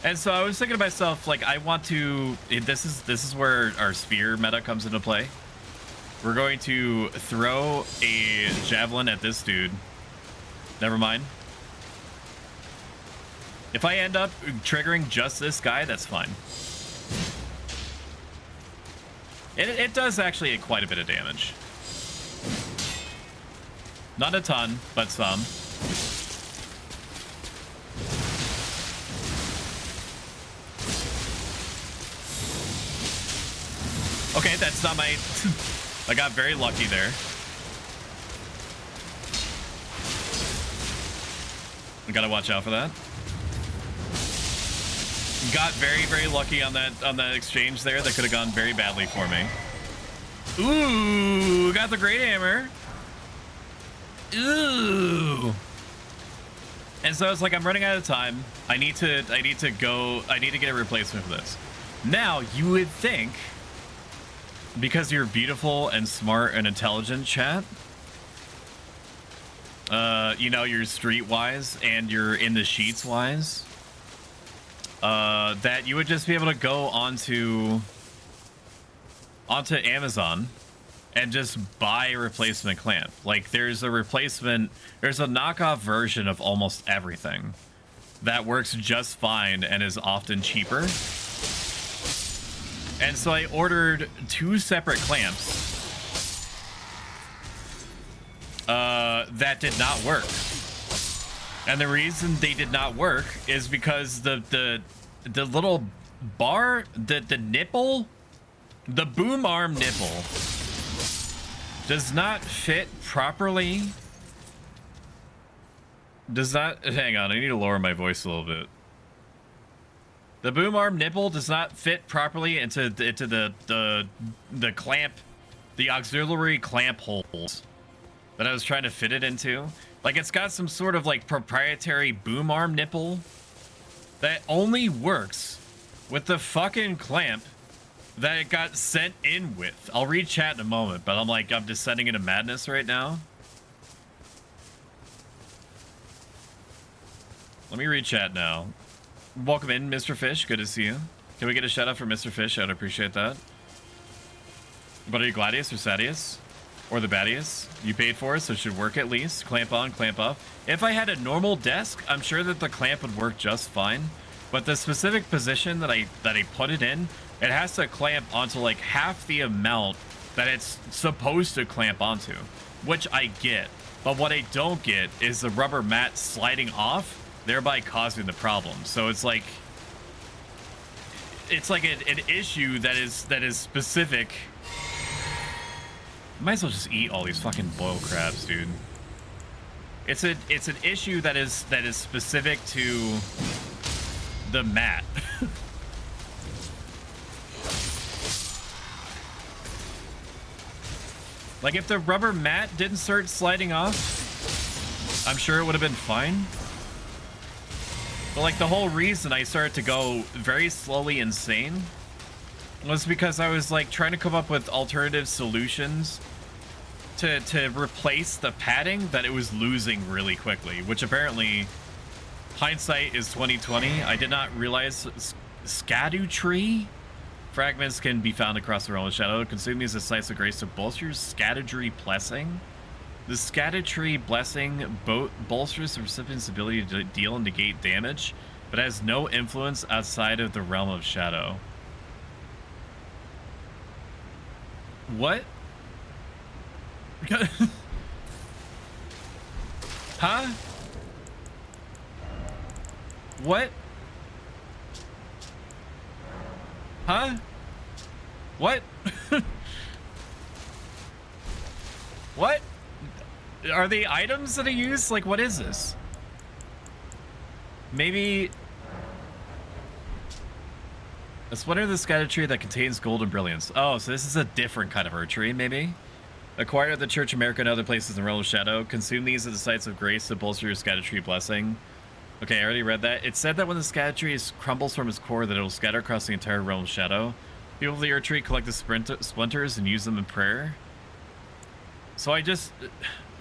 And so I was thinking to myself, like, I want to... This is where our spear meta comes into play. We're going to throw a javelin at this dude. Never mind. If I end up triggering just this guy, that's fine. It does actually quite a bit of damage. Not a ton, but some. Okay, that's not my... I got very lucky there. I gotta watch out for that. Got very, very lucky on that exchange there. That could have gone very badly for me. Ooh, got the great hammer. Ooh. And so it's like, I'm running out of time. I need to get a replacement for this. Now, you would think, because you're beautiful and smart and intelligent, chat, you know, you're streetwise and you're in the sheets wise, that you would just be able to go onto Amazon and just buy a replacement clamp. Like, there's a knockoff version of almost everything that works just fine and is often cheaper. And so I ordered 2 separate clamps that did not work. And the reason they did not work is because the little bar, the nipple, the boom arm nipple does not fit properly. Hang on, I need to lower my voice a little bit. The boom arm nipple does not fit properly into the clamp, the auxiliary clamp holes that I was trying to fit it into. Like, it's got some sort of like proprietary boom arm nipple that only works with the fucking clamp that it got sent in with. I'll read chat in a moment, but I'm descending into madness right now. Let me read chat now. Welcome in, Mr. Fish. Good to see you. Can we get a shout out for Mr. Fish? I'd appreciate that. But are you Gladius or Sadius? Or the Badius? You paid for it, so it should work at least. Clamp on, clamp off. If I had a normal desk, I'm sure that the clamp would work just fine. But the specific position that I put it in, it has to clamp onto like half the amount that it's supposed to clamp onto, which I get. But what I don't get is the rubber mat sliding off, thereby causing the problem. So it's like an issue that is specific. Might as well just eat all these fucking boiled crabs, dude. It's an issue that is specific to the mat. Like, if the rubber mat didn't start sliding off, I'm sure it would have been fine. But like, the whole reason I started to go very slowly insane was because I was like trying to come up with alternative solutions to replace the padding that it was losing really quickly, which apparently hindsight is 2020. I did not realize Scadu tree fragments can be found across the realm of shadow. Consume these as sites of grace to bolster your Scattery blessing. The Scattery blessing bolsters the recipient's ability to deal and negate damage, but has no influence outside of the realm of shadow. What? Huh? What? Huh? What? What? Are they items that I use? Like, what is this? Maybe... A splinter of the scattered tree that contains gold and brilliance. Oh, so this is a different kind of tree, maybe? Acquired at the Church of America and other places in the realm of shadow. Consume these at the sites of grace to bolster your scattered tree blessing. Okay, I already read that. It said that when the scattered tree crumbles from its core, that it will scatter across the entire realm of shadow. People of the earth tree collect the splinters and use them in prayer. So I just...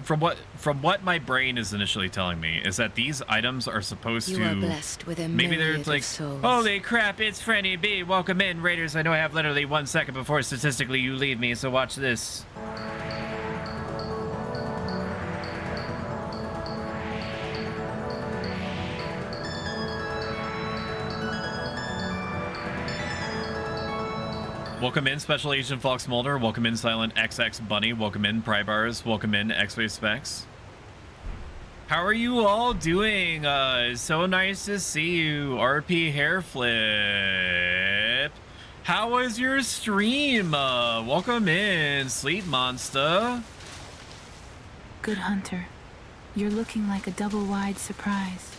From what my brain is initially telling me is that these items are supposed You to... are blessed with a Maybe they're myriad like, of souls. holy crap, it's Frenny B. Welcome in, Raiders. I know I have literally 1 second before statistically you leave me, so watch this. Welcome in, Special Agent Fox Mulder. Welcome in, Silent XX Bunny. Welcome in, Prybars. Welcome in, X-Ray Specs. How are you all doing? So nice to see you, RP Hairflip. How was your stream? Welcome in, Sleep Monster. Good hunter. You're looking like a double-wide surprise.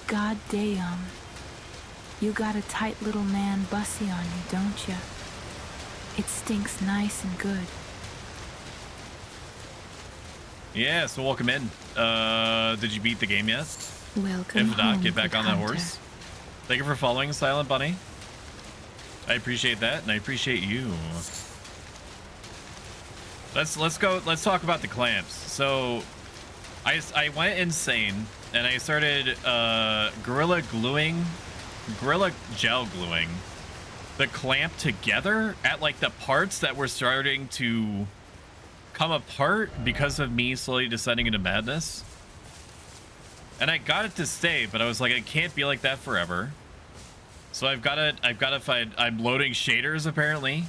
God damn. You got a tight little man bussy on you, don't ya? It stinks nice and good. Yeah, so welcome in. Did you beat the game yet? Welcome If not, home, get back good on that hunter. horse. Thank you for following, Silent Bunny. I appreciate that, and I appreciate you. Let's talk about the clamps. So I went insane and I started gorilla gel gluing the clamp together at like the parts that were starting to come apart because of me slowly descending into madness. And I got it to stay, but I was like, it can't be like that forever. So I've got to find, I'm loading shaders apparently.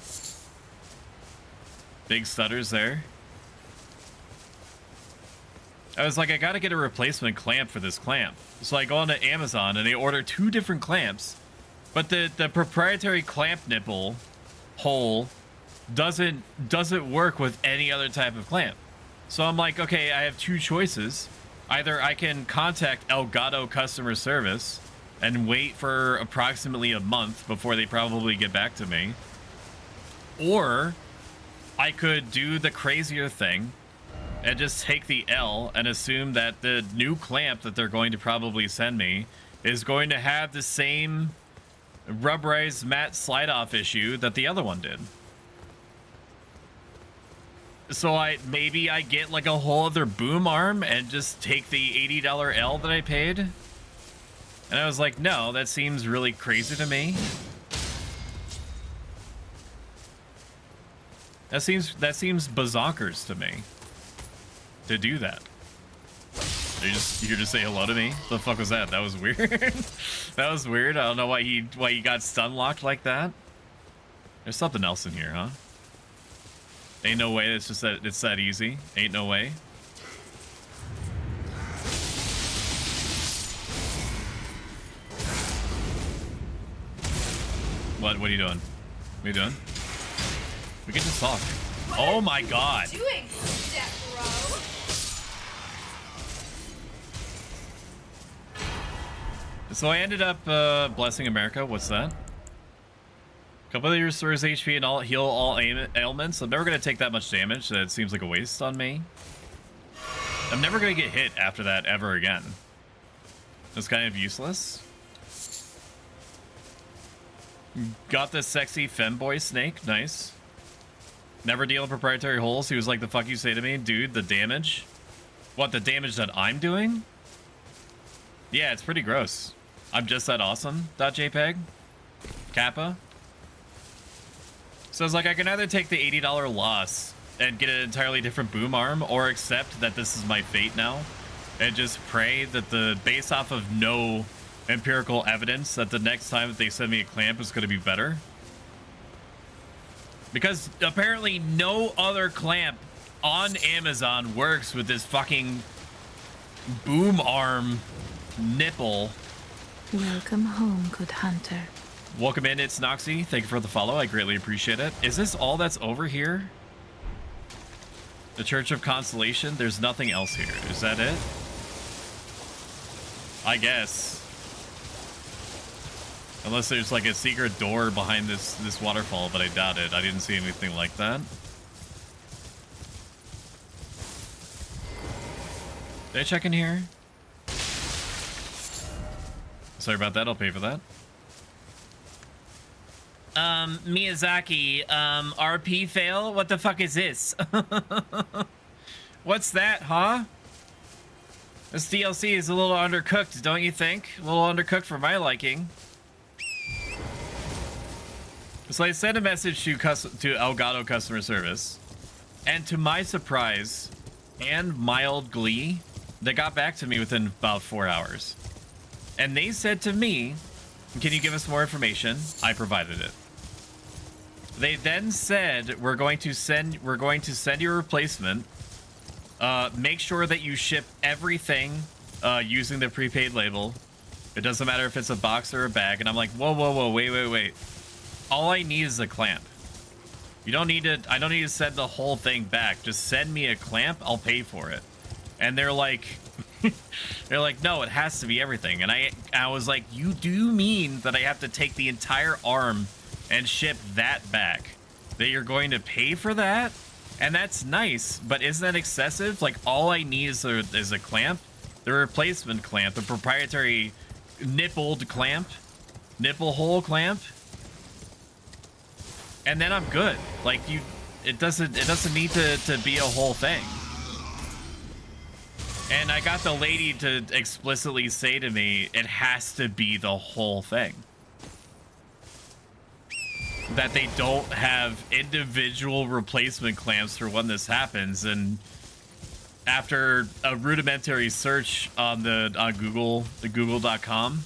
Big stutters there. I was like, I gotta get a replacement clamp for this clamp. So I go onto Amazon and they order 2 different clamps, but the proprietary clamp nipple hole doesn't work with any other type of clamp. So I'm like, okay, I have 2 choices. Either I can contact Elgato customer service and wait for approximately a month before they probably get back to me, or I could do the crazier thing and just take the L and assume that the new clamp that they're going to probably send me is going to have the same rubberized matte slide off issue that the other one did. So maybe I get like a whole other boom arm and just take the $80 L that I paid. And I was like, no, that seems really crazy to me. That seems bazonkers to me to do that. You're just say hello to me? The fuck was that? That was weird. That was weird. I don't know why he got stun locked like that. There's something else in here, huh? Ain't no way. It's just that it's that easy. Ain't no way. What are you doing? What are you doing? We can just talk. Oh my god. Doing step bro. So I ended up blessing America. What's that? Couple of restores HP and heal all ailments. I'm never gonna take that much damage. That seems like a waste on me. I'm never gonna get hit after that ever again. It's kind of useless. Got the sexy femboy snake. Nice. Never deal in proprietary holes. He was like, the fuck you say to me? Dude, the damage? What, the damage that I'm doing? Yeah, it's pretty gross. I'm just that awesome. .jpg. Kappa. So it's like, I can either take the $80 loss and get an entirely different boom arm, or accept that this is my fate now, and just pray that based off of no empirical evidence, that the next time that they send me a clamp is going to be better. Because apparently no other clamp on Amazon works with this fucking boom arm nipple. Welcome home, good hunter. Welcome in, it's Noxy. Thank you for the follow. I greatly appreciate it. Is this all that's over here? The Church of Constellation? There's nothing else here. Is that it? I guess. Unless there's like a secret door behind this waterfall, but I doubt it. I didn't see anything like that. Did I check in here? Sorry about that. I'll pay for that. Miyazaki, RP fail? What the fuck is this? What's that, huh? This DLC is a little undercooked, don't you think? A little undercooked for my liking. So I sent a message to Elgato customer service, and to my surprise and mild glee, they got back to me within about 4 hours. And they said to me, can you give us more information? I provided it. They then said, we're going to send you a replacement. Make sure that you ship everything using the prepaid label. It doesn't matter if it's a box or a bag. And I'm like, whoa, wait. All I need is a clamp. I don't need to send the whole thing back. Just send me a clamp. I'll pay for it. And they're like, no, it has to be everything. And I was like, you do mean that I have to take the entire arm and ship that back? That you're going to pay for that? And that's nice, but isn't that excessive? Like, all I need is a clamp, the replacement clamp, the proprietary nippled clamp, nipple hole clamp, and then I'm good. Like, it doesn't need to be a whole thing. And I got the lady to explicitly say to me, it has to be the whole thing. That they don't have individual replacement clamps for when this happens. And after a rudimentary search on Google, the google.com,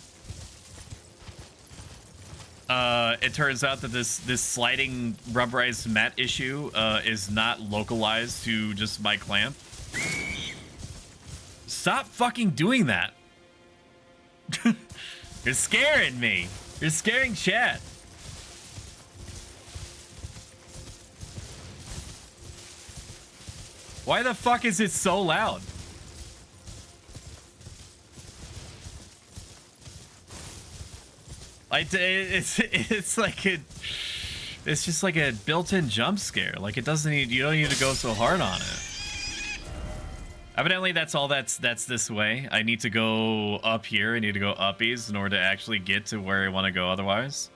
it turns out that this sliding rubberized mat issue is not localized to just my clamp. Stop fucking doing that. You're scaring me. You're scaring chat. Why the fuck is it so loud? It's like it's just like a built-in jump scare. Like, it doesn't need, you don't need to go so hard on it. Evidently that's all that's this way. I need to go up here. I need to go uppies in order to actually get to where I want to go otherwise.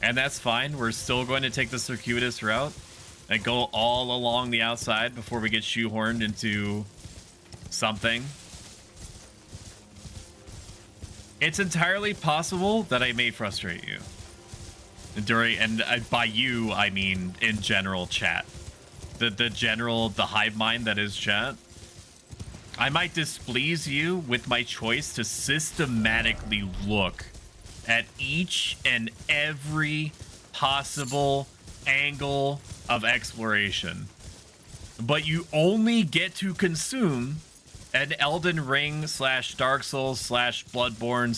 And that's fine. We're still going to take the circuitous route and go all along the outside before we get shoehorned into something. It's entirely possible that I may frustrate you. By you, I mean in general chat. The hive mind that is chat. I might displease you with my choice to systematically look at each and every possible angle of exploration, but you only get to consume an Elden Ring / Dark Souls / Bloodborne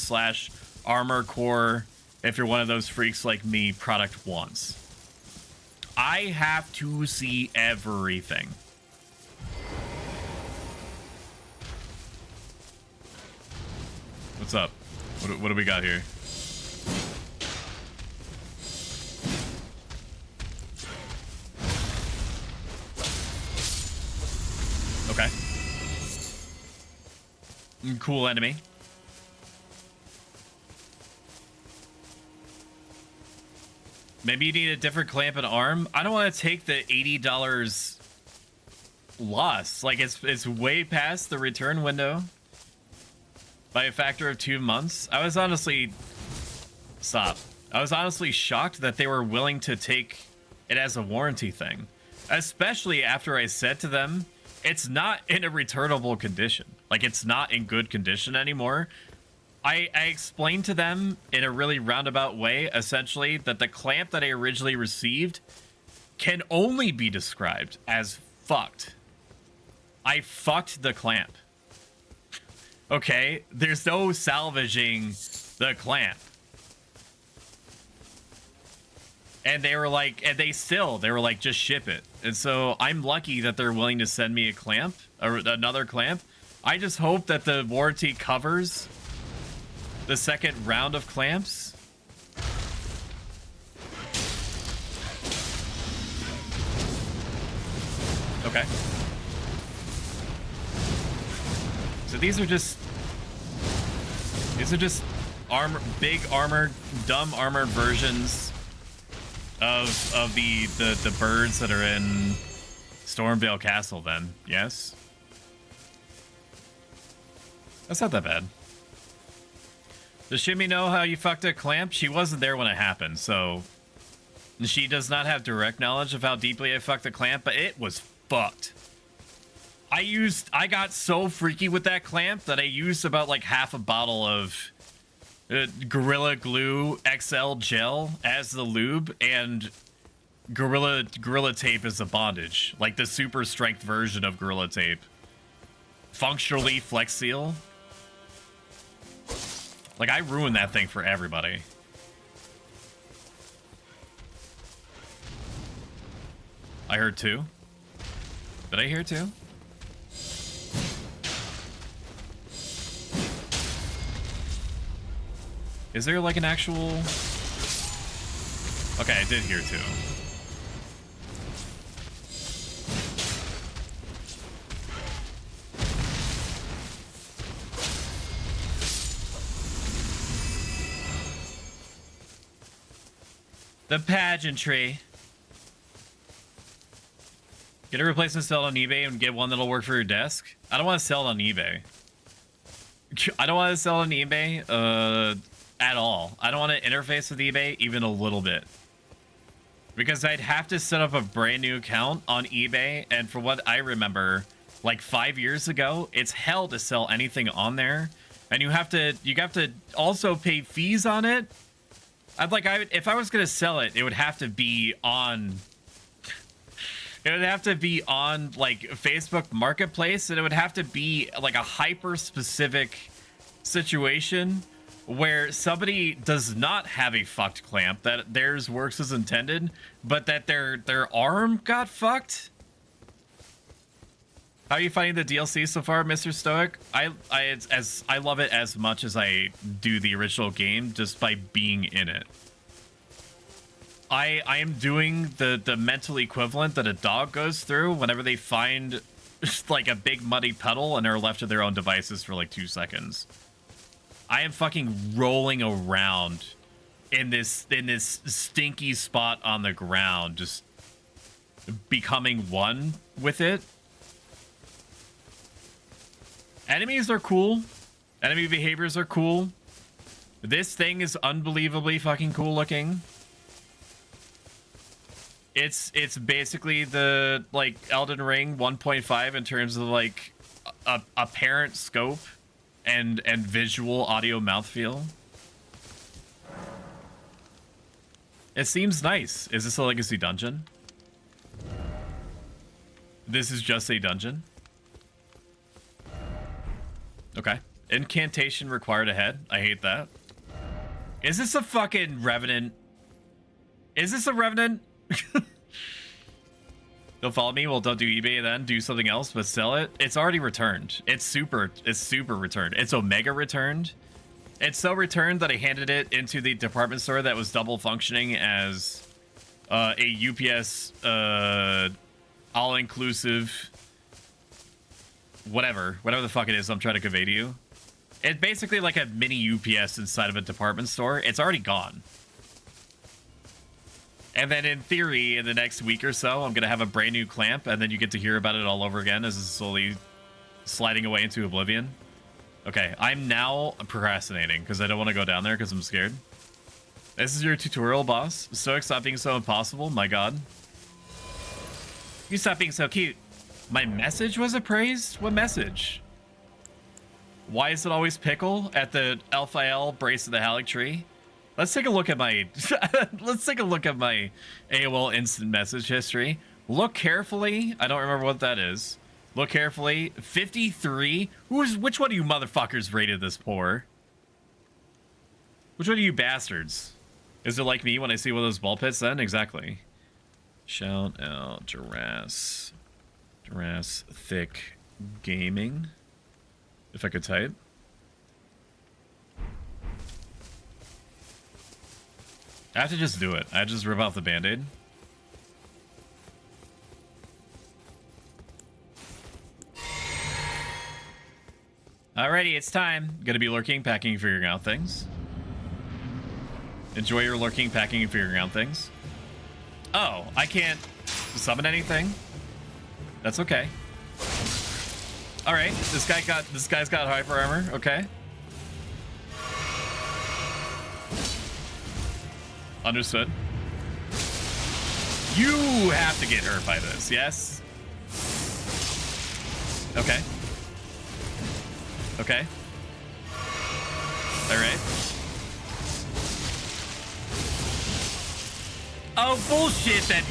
/ Armor Core, if you're one of those freaks like me, product once. I have to see everything. What's up? What do we got here? Okay. Cool enemy. Maybe you need a different clamp and arm. I don't want to take the $80 loss. Like, it's way past the return window by a factor of 2 months. I was honestly... Stop. I was honestly shocked that they were willing to take it as a warranty thing. Especially after I said to them, it's not in a returnable condition. Like, it's not in good condition anymore. I explained to them in a really roundabout way, essentially, that the clamp that I originally received can only be described as fucked. I fucked the clamp. Okay? There's no salvaging the clamp. And they were like, they were like, just ship it. And so I'm lucky that they're willing to send me a clamp, or another clamp. I just hope that the warranty covers the second round of clamps. Okay. So these are just armor, big armored, dumb armored versions of the birds that are in Stormvale Castle then. Yes. That's not that bad. Does Shimmy know how you fucked a clamp? She wasn't there when it happened, so she does not have direct knowledge of how deeply I fucked the clamp, but it was fucked. I got so freaky with that clamp that I used about like half a bottle of Gorilla Glue XL gel as the lube and Gorilla Tape as the bondage, like the super strength version of Gorilla Tape. Functionally Flex Seal. Like, I ruined that thing for everybody. I heard two. Did I hear two? Is there like an actual... Okay, I did hear two. The pageantry. Get a replacement, sell it on eBay, and get one that'll work for your desk. I don't want to sell it on eBay. I don't want to sell it on eBay at all. I don't want to interface with eBay even a little bit. Because I'd have to set up a brand new account on eBay, and for what I remember, like 5 years ago, it's hell to sell anything on there. And you have to also pay fees on it. If I was gonna sell it, it would have to be on. It would have to be on like Facebook Marketplace, and it would have to be like a hyper specific situation where somebody does not have a fucked clamp, that theirs works as intended, but that their arm got fucked. How are you finding the DLC so far, Mr. Stoic? I love it as much as I do the original game, just by being in it. I am doing the mental equivalent that a dog goes through whenever they find like a big muddy puddle and are left to their own devices for like 2 seconds. I am fucking rolling around in this stinky spot on the ground, just becoming one with it. Enemies are cool. Enemy behaviors are cool. This thing is unbelievably fucking cool looking. It's basically the like Elden Ring 1.5 in terms of like apparent scope and visual audio mouthfeel. It seems nice. Is this a legacy dungeon? This is just a dungeon. Okay. Incantation required ahead. I hate that. Is this a fucking Revenant? Is this a Revenant? Don't follow me? Well, don't do eBay then. Do something else, but sell it. It's already returned. It's super returned. It's Omega returned. It's so returned that I handed it into the department store that was double functioning as a UPS all-inclusive whatever the fuck it is I'm trying to convey to you. It's basically like a mini UPS inside of a department store. It's already gone. And then in theory, in the next week or so, I'm going to have a brand new clamp, and then you get to hear about it all over again as it's slowly sliding away into oblivion. Okay, I'm now procrastinating because I don't want to go down there because I'm scared. This is your tutorial, boss. Stoic, stop being so impossible. My god. You stop being so cute. My message was appraised? What message? Why is it always pickle at the Alpha L brace of the Halleck tree? Let's take a look at my let's take a look at my AOL instant message history. Look carefully. I don't remember what that is. Look carefully. 53. Which one of you motherfuckers rated this poor? Which one of you bastards? Is it like me when I see one of those ball pits then? Exactly. Shout out Jurass Thick Gaming. If I could type. I have to just do it. I just rip off the band-aid. Alrighty, it's time. Gonna be lurking, packing, figuring out things. Enjoy your lurking, packing, and figuring out things. Oh, I can't summon anything? That's okay. Alright, this guy's got hyper armor, okay. Understood. You have to get hurt by this, yes? Okay. Okay. Alright. Oh, bullshit then.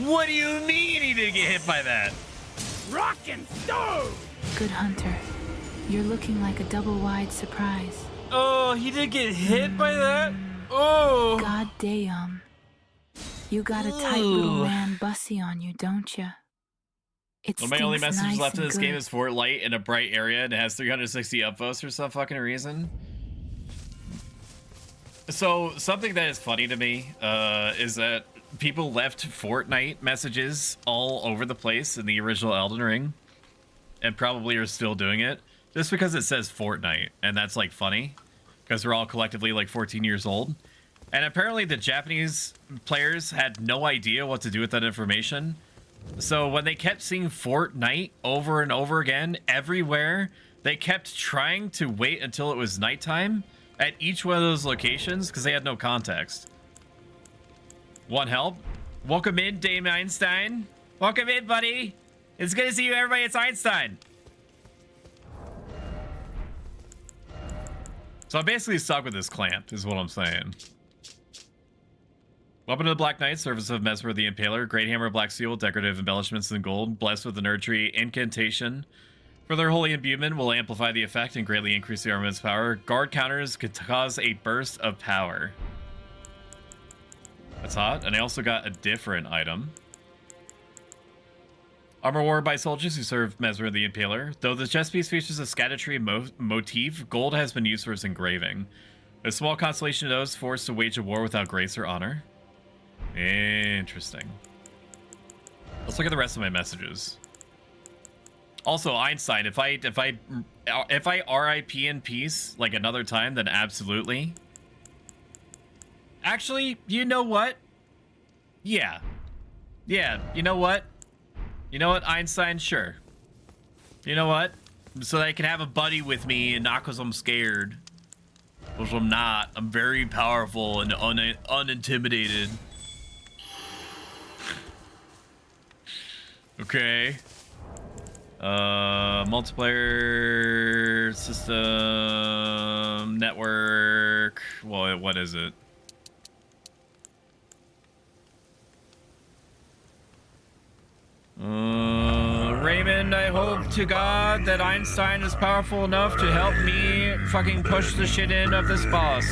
What do you mean he didn't get hit by that? Rock and stone! Good hunter. You're looking like a double-wide surprise. Oh, he did get hit by that? Oh. God damn. You got a tight little man bussy on you, don't you? Well, my only message left in this game is Fort Light in a bright area and it has 360 upvotes for some fucking reason. So, something that is funny to me is that people left Fortnite messages all over the place in the original Elden Ring and probably are still doing it just because it says Fortnite, and that's like funny because they're all collectively like 14 years old. And apparently the Japanese players had no idea what to do with that information. So when they kept seeing Fortnite over and over again everywhere, they kept trying to wait until it was nighttime at each one of those locations because they had no context. Want help? Welcome in, Dame Einstein. Welcome in, buddy. It's good to see you, everybody. It's Einstein. So I'm basically stuck with this clamp, is what I'm saying. Weapon of the Black Knight, Service of Mesmer the Impaler, Great Hammer of Black Seal, decorative embellishments in gold, blessed with the Nerd Tree, incantation. Further holy imbuement will amplify the effect and greatly increase the armament's power. Guard counters could cause a burst of power. That's hot. And I also got a different item. Armor worn by soldiers who serve Mesmer the Impaler. Though the chest piece features a scattertree motif, gold has been used for its engraving. A small constellation of those forced to wage a war without grace or honor. Interesting. Let's look at the rest of my messages. Also, Einstein, if I RIP in peace like another time, then absolutely. Actually, you know what? Yeah. Yeah, you know what? You know what, Einstein? Sure. You know what? So that I can have a buddy with me and not because I'm scared. Because I'm not. I'm very powerful and unintimidated. Okay. Multiplayer system network. Well, what is it? Raymond, I hope to God that Einstein is powerful enough to help me fucking push the shit in of this boss.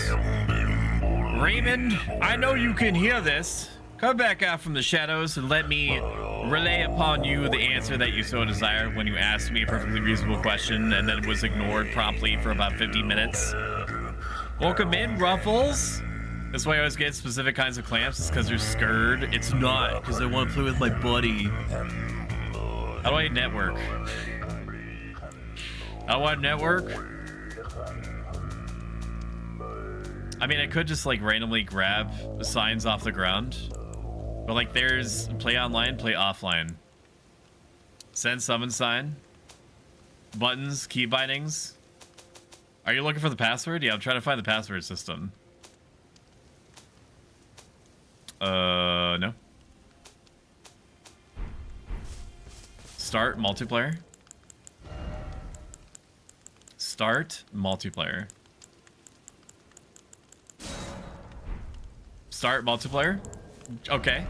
Raymond, I know you can hear this. Come back out from the shadows and let me relay upon you the answer that you so desired when you asked me a perfectly reasonable question and then was ignored promptly for about 50 minutes. Welcome in, Ruffles. That's why I always get specific kinds of clamps. It's because they're scared. It's not because I want to play with my buddy. How do I network? How do I network? I mean, I could just like randomly grab signs off the ground, but like there's play online, play offline, send summon sign, buttons, key bindings. Are you looking for the password? Yeah, I'm trying to find the password system. No. Start multiplayer. Start multiplayer. Start multiplayer. Okay.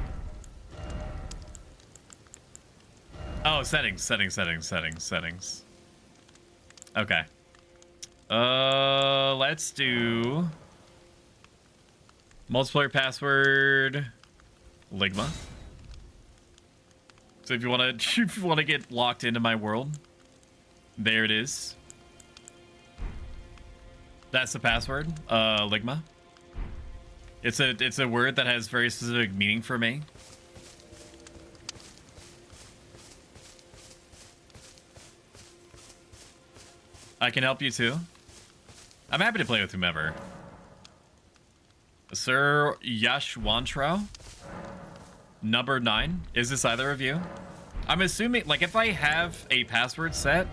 Oh, settings. Okay. Let's do multiplayer password Ligma. So if you want to get locked into my world, there it is. That's the password, Ligma. It's a word that has very specific meaning for me. I can help you too. I'm happy to play with whomever. Sir Yashwantro, number 9. Is this either of you? I'm assuming, like, if I have a password set,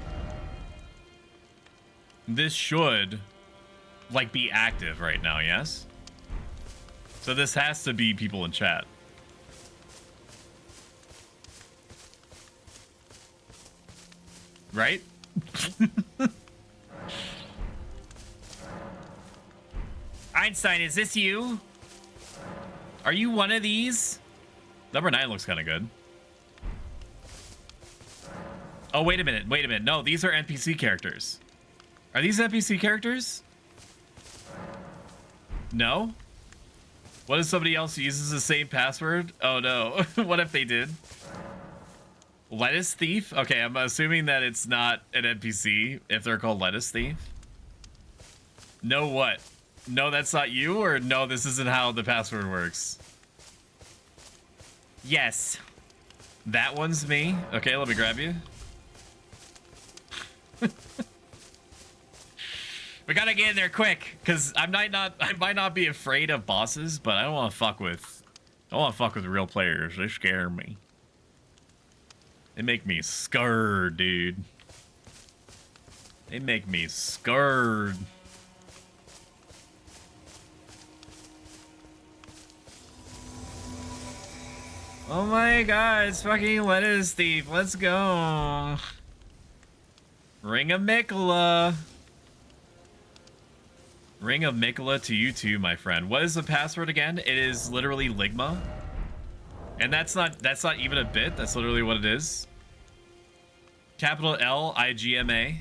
this should, like, be active right now, yes? So this has to be people in chat. Right? Einstein, is this you? Are you one of these? Number 9 looks kind of good. Oh, wait a minute. No, these are NPC characters. Are these NPC characters? No? What if somebody else uses the same password? Oh no. What if they did? Lettuce Thief? Okay, I'm assuming that it's not an NPC if they're called Lettuce Thief. No what? No, that's not you? Or no, this isn't how the password works? Yes. That one's me. Okay, let me grab you. We gotta get in there quick, because I might not be afraid of bosses, but I don't want to fuck with real players. They scare me. They make me scared, dude. They make me scared. Oh my god, it's fucking Lettuce Thief. Let's go. Ring of Mikola. Ring of Mikola to you too, my friend. What is the password again? It is literally Ligma. And that's not even a bit. That's literally what it is. Capital L-I-G-M-A.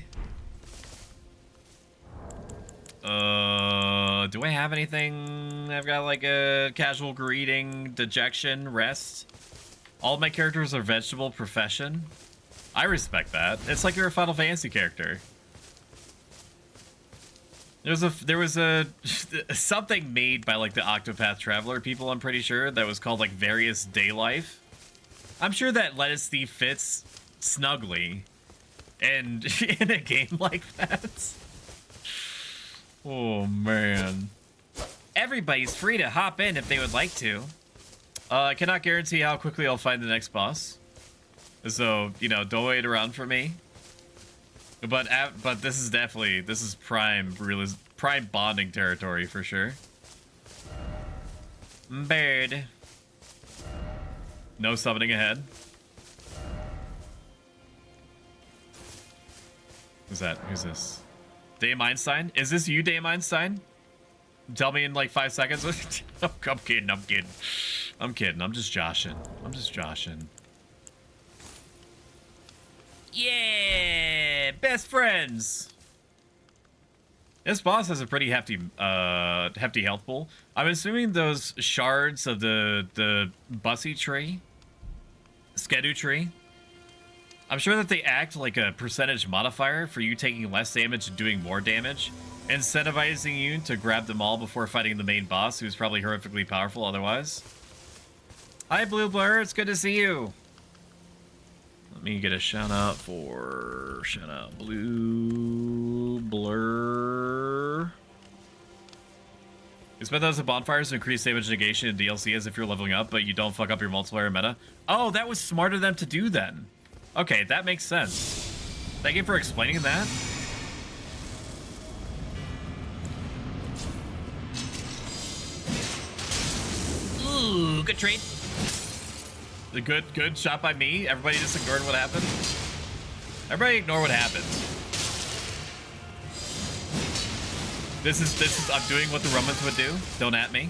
Do I have anything? I've got like a casual greeting, dejection, rest. All of my characters are vegetable profession. I respect that. It's like you're a Final Fantasy character. There was a something made by like the Octopath Traveler people, I'm pretty sure, that was called like Various Day Life. I'm sure that Lettuce Thief fits snugly and in a game like that. Oh man. Everybody's free to hop in if they would like to. I cannot guarantee how quickly I'll find the next boss. So, you know, don't wait around for me. But this is prime bonding territory for sure. Bird. No summoning ahead. Who's that? Who's this? Dame Einstein? Is this you, Dame Einstein? Tell me in like 5 seconds. I'm kidding. I'm just joshing. Yeah, best friends. This boss has a pretty hefty health pool. I'm assuming those shards of the Bussy tree, Skedu tree. I'm sure that they act like a percentage modifier for you taking less damage and doing more damage, incentivizing you to grab them all before fighting the main boss, who's probably horrifically powerful otherwise. Hi, Blue Blur. It's good to see you. Let me get a shout out Blue Blur. You spend those at bonfires to increase damage negation in DLC as if you're leveling up, but you don't fuck up your multiplayer meta. Oh, that was smart of them to do then. Okay, that makes sense. Thank you for explaining that. Ooh, good trade. The good shot by me. Everybody just ignored what happened. Everybody ignore what happened. This is I'm doing what the Romans would do. Don't at me.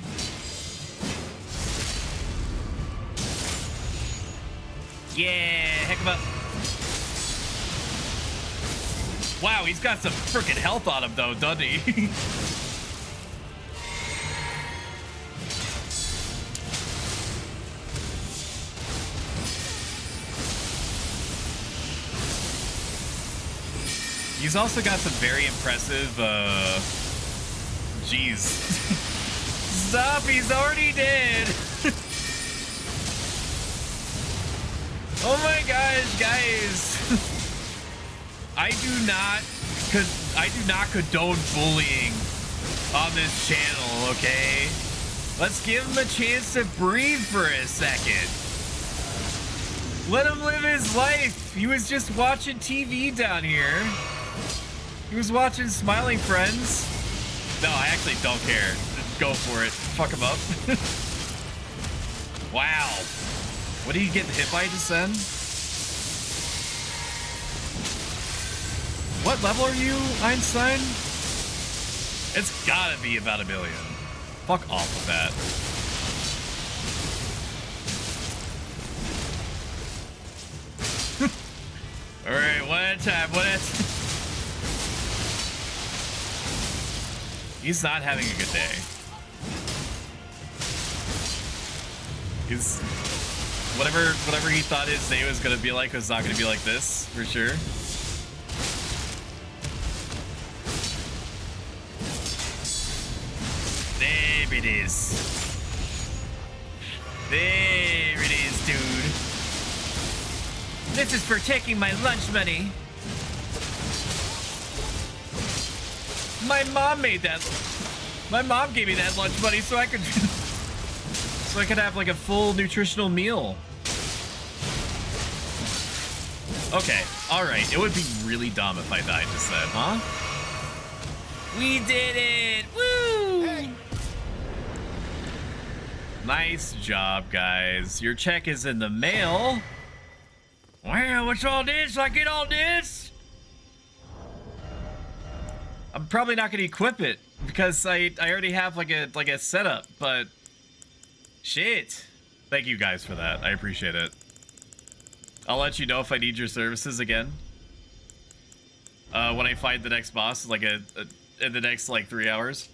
Yeah, heck of a. Wow, he's got some freaking health on him though, doesn't he? He's also got some very impressive, jeez. Stop, he's already dead. Oh my gosh, guys. I do not condone bullying on this channel, okay? Let's give him a chance to breathe for a second. Let him live his life. He was just watching TV down here. He was watching Smiling Friends. No, I actually don't care. Go for it. Fuck him up. Wow. What did he get hit by just then? What level are you, Einstein? It's gotta be about 1 million. Fuck off with that. Alright, one at a time, one at a time. He's not having a good day. He's whatever he thought his day was gonna be like was not gonna be like this, for sure. There it is. There it is, dude. This is for taking my lunch money. My mom made that. My mom gave me that lunch money so I could have like a full nutritional meal. Okay, all right. It would be really dumb if I died just then, huh? We did it! Woo! Hey. Nice job, guys. Your check is in the mail. Wow, what's all this? I get all this? I'm probably not going to equip it because I already have like a setup, but shit. Thank you guys for that. I appreciate it. I'll let you know if I need your services again. When I fight the next boss, like in the next like 3 hours.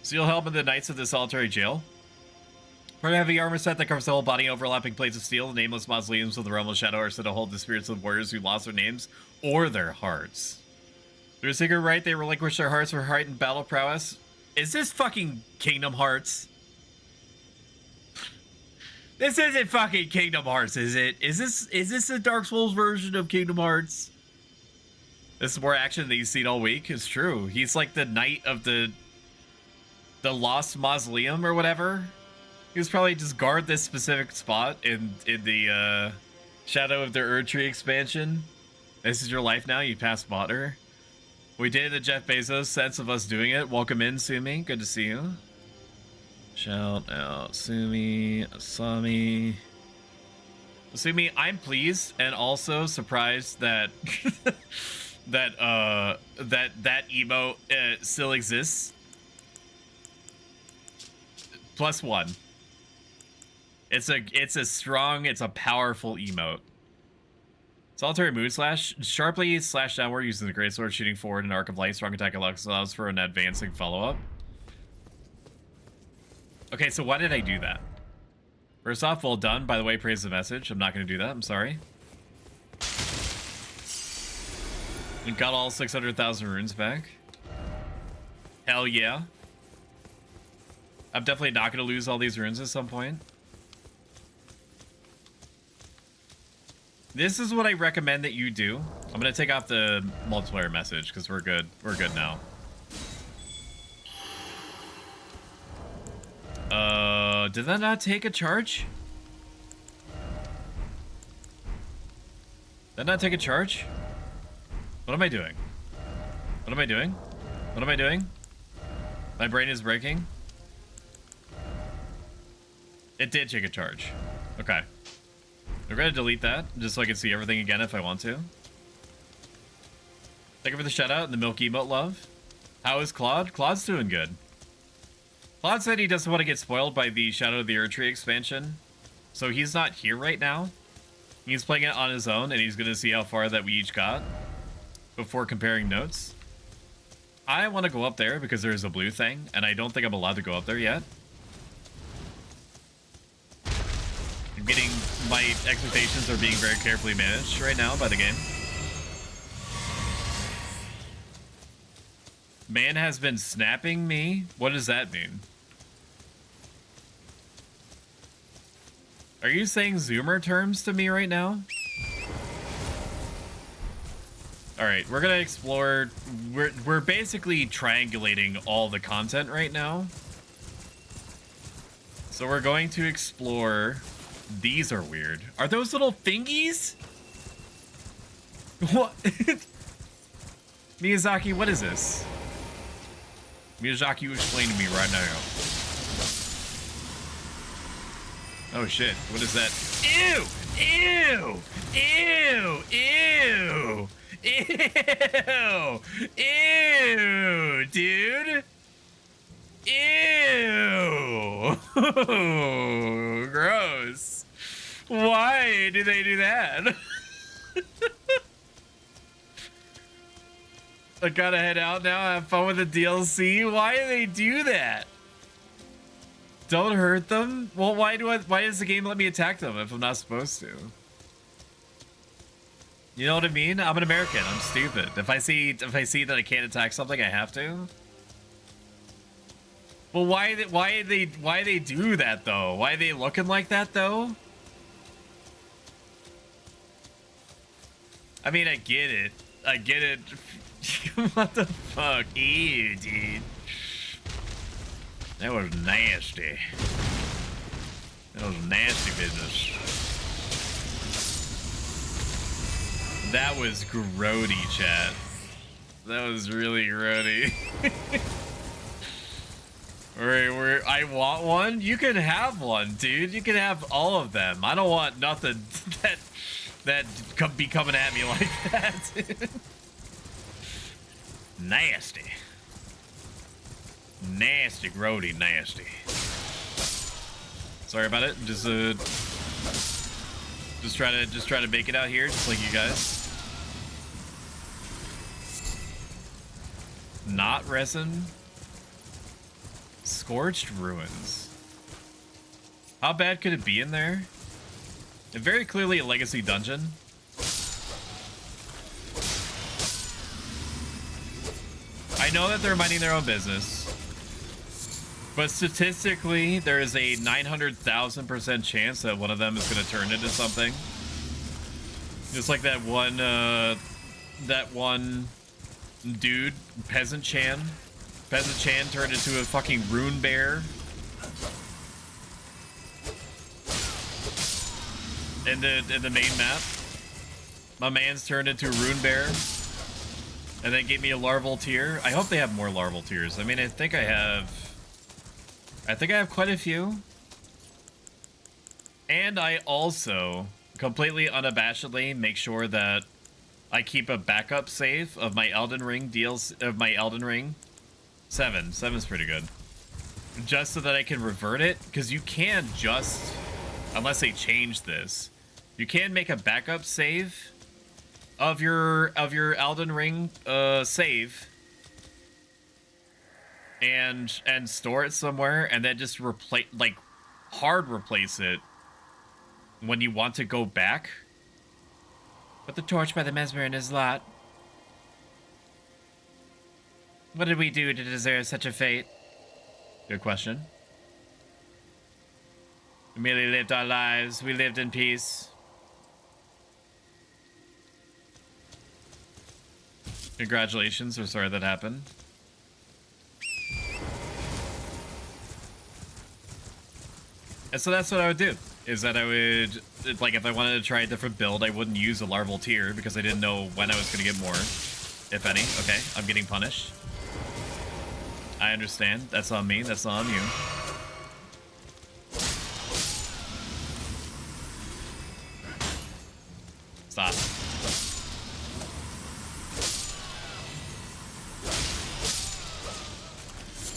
So you'll help in the Knights of the Solitary Jail. Part of a heavy armor set that covers the whole body, overlapping plates of steel. The nameless mausoleums of the realm of shadow are said to hold the spirits of warriors who lost their names or their hearts. Through a secret right, they relinquish their hearts for heightened battle prowess. Is this fucking Kingdom Hearts? This isn't fucking Kingdom Hearts, is it? Is this a Dark Souls version of Kingdom Hearts? This is more action than you've seen all week. It's true. He's like the knight of the Lost Mausoleum or whatever. He was probably just guard this specific spot in the Shadow of the Erdtree expansion. This is your life now. You passed Potter. We did the Jeff Bezos sense of us doing it. Welcome in, Sumi. Good to see you. Shout out, Sumi, Asami. Sumi, I'm pleased and also surprised that that emote still exists. +1. It's a powerful emote. Solitary Mood Slash. Sharply slash downward using the greatsword, shooting forward an arc of light. Strong attack allows for an advancing follow-up. Okay, so why did I do that? First off, well done. By the way, praise the message. I'm not going to do that. I'm sorry. We got all 600,000 runes back. Hell yeah. I'm definitely not going to lose all these runes at some point. This is what I recommend that you do. I'm going to take off the multiplayer message because we're good. We're good now. Did that not take a charge? Did that not take a charge? What am I doing? What am I doing? What am I doing? My brain is breaking. It did take a charge. Okay. We're gonna delete that, just so I can see everything again if I want to. Thank you for the shout out and the milk emote love. How is Claude? Claude's doing good. Claude said he doesn't want to get spoiled by the Shadow of the Erdtree expansion, so he's not here right now. He's playing it on his own, and he's gonna see how far that we each got before comparing notes. I want to go up there because there's a blue thing, and I don't think I'm allowed to go up there yet. I'm getting, my expectations are being very carefully managed right now by the game. Man has been snapping me? What does that mean? Are you saying Zoomer terms to me right now? Alright, we're gonna explore... We're basically triangulating all the content right now. So we're going to explore... These are weird. Are those little thingies? What? Miyazaki, what is this? Miyazaki, you explain to me right now. Oh shit, what is that? Ew! Ew! Ew! Ew! Ew! Ew! Dude! Ew! Gross. Why do they do that? I gotta head out now, have fun with the DLC. Why do they do that? Don't hurt them? Well, why does the game let me attack them if I'm not supposed to? You know what I mean? I'm an American. I'm stupid. If I see that I can't attack something, I have to. Well, why they do that though? Why are they looking like that though? I mean, I get it. I get it. What the fuck? Ew, dude. That was nasty. That was nasty business. That was grody, chat. That was really grody. I want one? You can have one, dude. You can have all of them. I don't want nothing that be coming at me like that. Nasty. Nasty, grody, nasty. Sorry about it. Just try to make it out here, just like you guys. Not resin. Scorched ruins. How bad could it be in there? And very clearly a legacy dungeon. I know that they're minding their own business, but statistically, there is a 900,000% chance that one of them is going to turn into something. Just like that one dude, Peasant Chan. Peasant Chan turned into a fucking rune bear. In the main map. My man's turned into a rune bear. And then gave me a larval tier. I hope they have more larval tiers. I mean, I think I have quite a few. And I also completely unabashedly make sure that I keep a backup save of my Elden Ring deals of my Elden Ring. 7's pretty good. Just so that I can revert it, because you can just, unless they change this, you can make a backup save of your Elden Ring save and store it somewhere, and then just hard replace it when you want to go back. Put the torch by the mesmer in his lot. What did we do to deserve such a fate? Good question. We merely lived our lives. We lived in peace. Congratulations. We're sorry that happened. And so that's what I would do, is that I would, like, if I wanted to try a different build, I wouldn't use a larval tier because I didn't know when I was going to get more, if any. Okay, I'm getting punished. I understand. That's on me. That's not on you. Stop.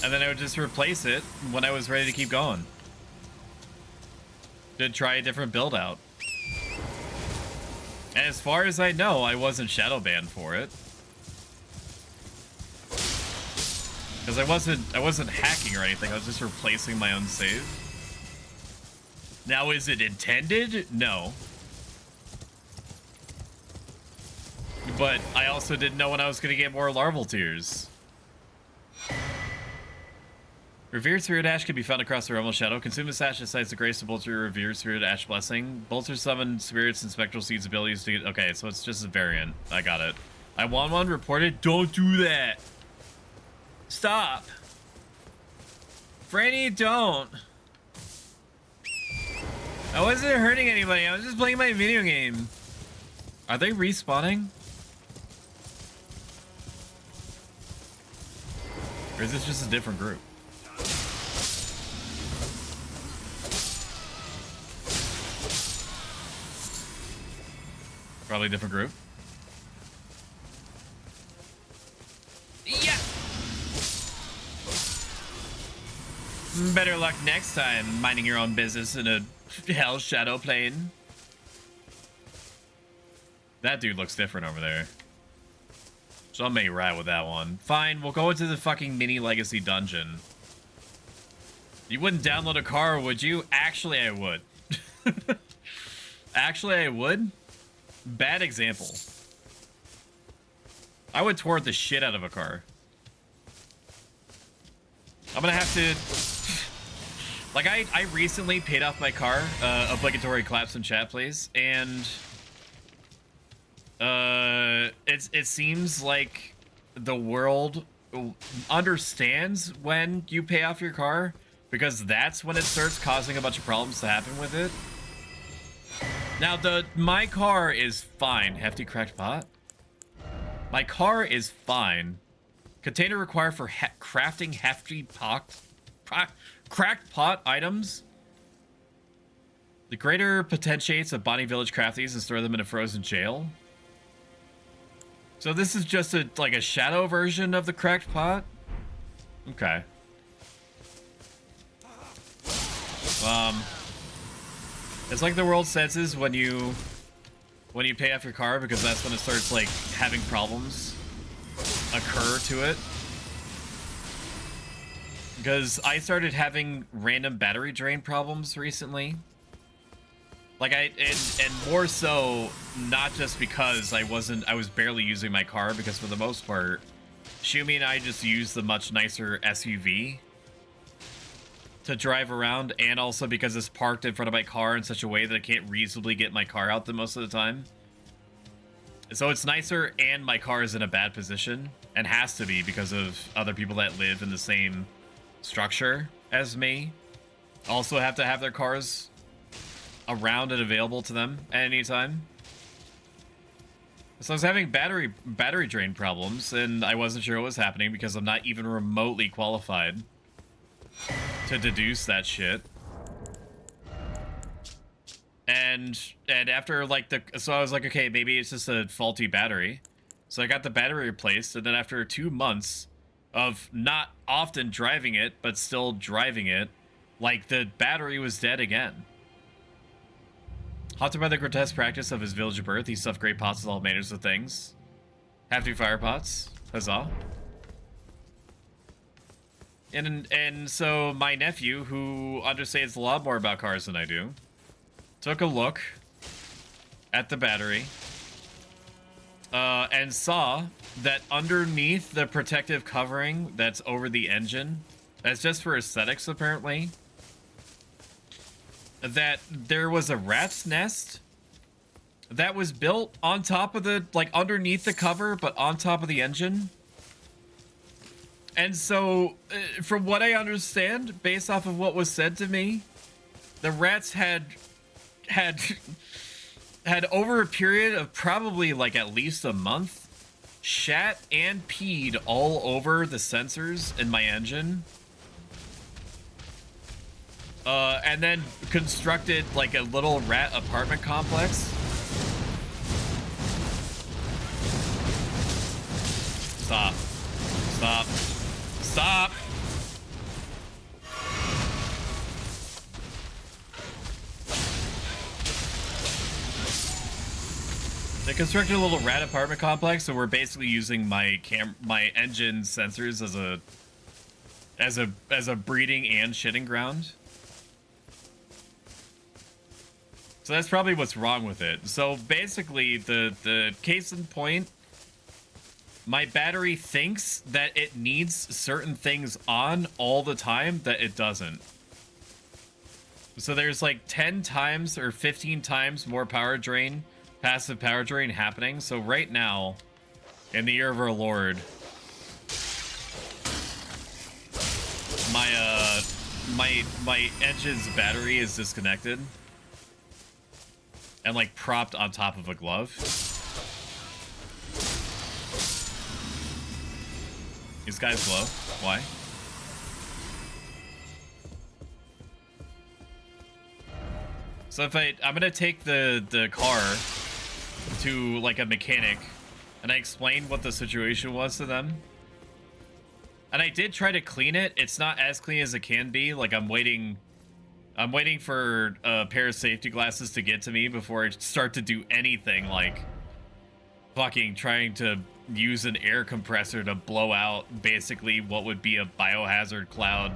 And then I would just replace it when I was ready to keep going. To try a different build out. And as far as I know, I wasn't shadow banned for it. Because I wasn't hacking or anything, I was just replacing my own save. Now, is it intended? No. But I also didn't know when I was going to get more larval tiers. Revered Spirit Ash can be found across the realm of shadow. Consume this ash decides the grace to bolster your Revered Spirit Ash blessing. Bolster summon spirits and spectral seeds abilities to get... Okay, so it's just a variant. I got it. I want one reported. Don't do that. Stop. Franny, don't. I wasn't hurting anybody. I was just playing my video game. Are they respawning? Or is this just a different group? Probably a different group. Yeah. Better luck next time minding your own business in a hell shadow plane. That dude looks different over there. So I may ride with that one. Fine, we'll go into the fucking mini legacy dungeon. You wouldn't download a car, would you? Actually, I would. Actually, I would. Bad example. I would tort the shit out of a car. I'm gonna have to... Like, I recently paid off my car. Obligatory claps in chat, please. And... it seems like the world understands when you pay off your car, because that's when it starts causing a bunch of problems to happen with it. Now, my car is fine. Hefty cracked pot? My car is fine. Container required for crafting hefty pot... cracked pot items. The greater potentiates of Bonnie Village crafties and store them in a frozen jail. So this is just like a shadow version of the cracked pot? Okay. It's like the world senses when you pay off your car, because that's when it starts like having problems occur to it. Because I started having random battery drain problems recently. Like and more so, not just because I was barely using my car, because for the most part, Shumi and I just use the much nicer SUV to drive around, and also because it's parked in front of my car in such a way that I can't reasonably get my car out the most of the time. So it's nicer, and my car is in a bad position, and has to be because of other people that live in the same structure as me. Also have to have their cars around and available to them at any time. So I was having battery drain problems, and I wasn't sure what was happening because I'm not even remotely qualified to deduce that shit. And after like so I was like, okay, maybe it's just a faulty battery. So I got the battery replaced, and then after 2 months of not often driving it, but still driving it, like, the battery was dead again. Haunted by the grotesque practice of his village of birth, he stuffed great pots with all manners of things. Have 2 fire pots. Huzzah. And so my nephew, who understands a lot more about cars than I do, took a look at the battery and saw that underneath the protective covering that's over the engine, that's just for aesthetics apparently, that there was a rat's nest that was built on top of the, like, underneath the cover, but on top of the engine. And so, from what I understand, based off of what was said to me, the rats had over a period of probably like at least a month shat and peed all over the sensors in my engine. And then constructed like a little rat apartment complex. Stop. Stop. Stop. They constructed a little rat apartment complex, so we're basically using my engine sensors as a breeding and shitting ground. So that's probably what's wrong with it. So basically, the case in point, my battery thinks that it needs certain things on all the time that it doesn't. So there's like 10 times or 15 times more power drain, passive power drain happening. So right now, in the year of our Lord, my engine's battery is disconnected and like propped on top of a glove. These guys low. Why? So if I'm gonna take the car to like a mechanic and I explain what the situation was to them. And I did try to clean it. It's not as clean as it can be. Like I'm waiting for a pair of safety glasses to get to me before I start to do anything like fucking trying to use an air compressor to blow out basically what would be a biohazard cloud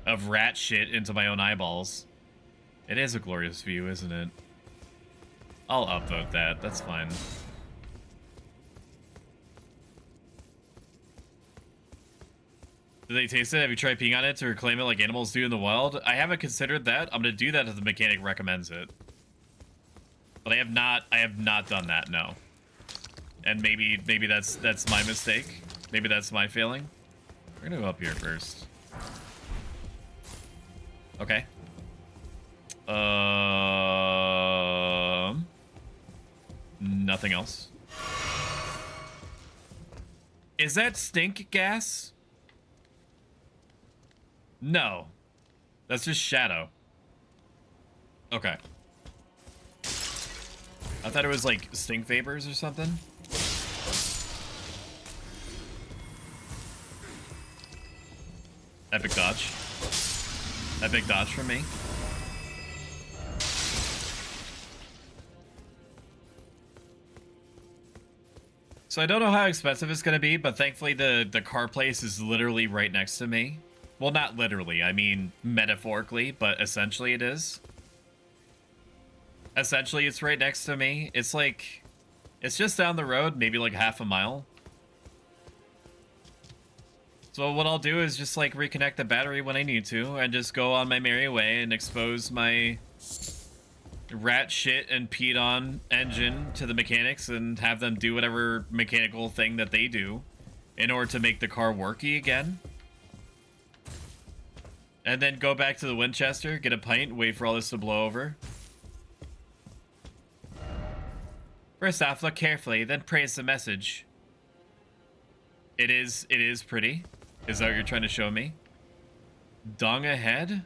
of rat shit into my own eyeballs. It is a glorious view, isn't it? I'll upvote that. That's fine. Do they taste it? Have you tried peeing on it to reclaim it like animals do in the wild? I haven't considered that. I'm gonna do that if the mechanic recommends it. But I have not done that, no. And maybe that's my mistake. Maybe that's my failing. We're gonna go up here first. Okay. Nothing else. Is that stink gas? No. That's just shadow. Okay. I thought it was like stink vapors or something. Epic dodge. Epic dodge from me. So I don't know how expensive it's going to be, but thankfully the car place is literally right next to me. Well, not literally, I mean metaphorically, but essentially it is. Essentially, it's right next to me. It's like, it's just down the road, maybe like half a mile. So what I'll do is just like reconnect the battery when I need to and just go on my merry way and expose my rat shit and peed on engine to the mechanics and have them do whatever mechanical thing that they do in order to make the car worky again. And then go back to the Winchester, get a pint, wait for all this to blow over. First off, look carefully, then praise the message. It is pretty. Is that what you're trying to show me? Dung ahead?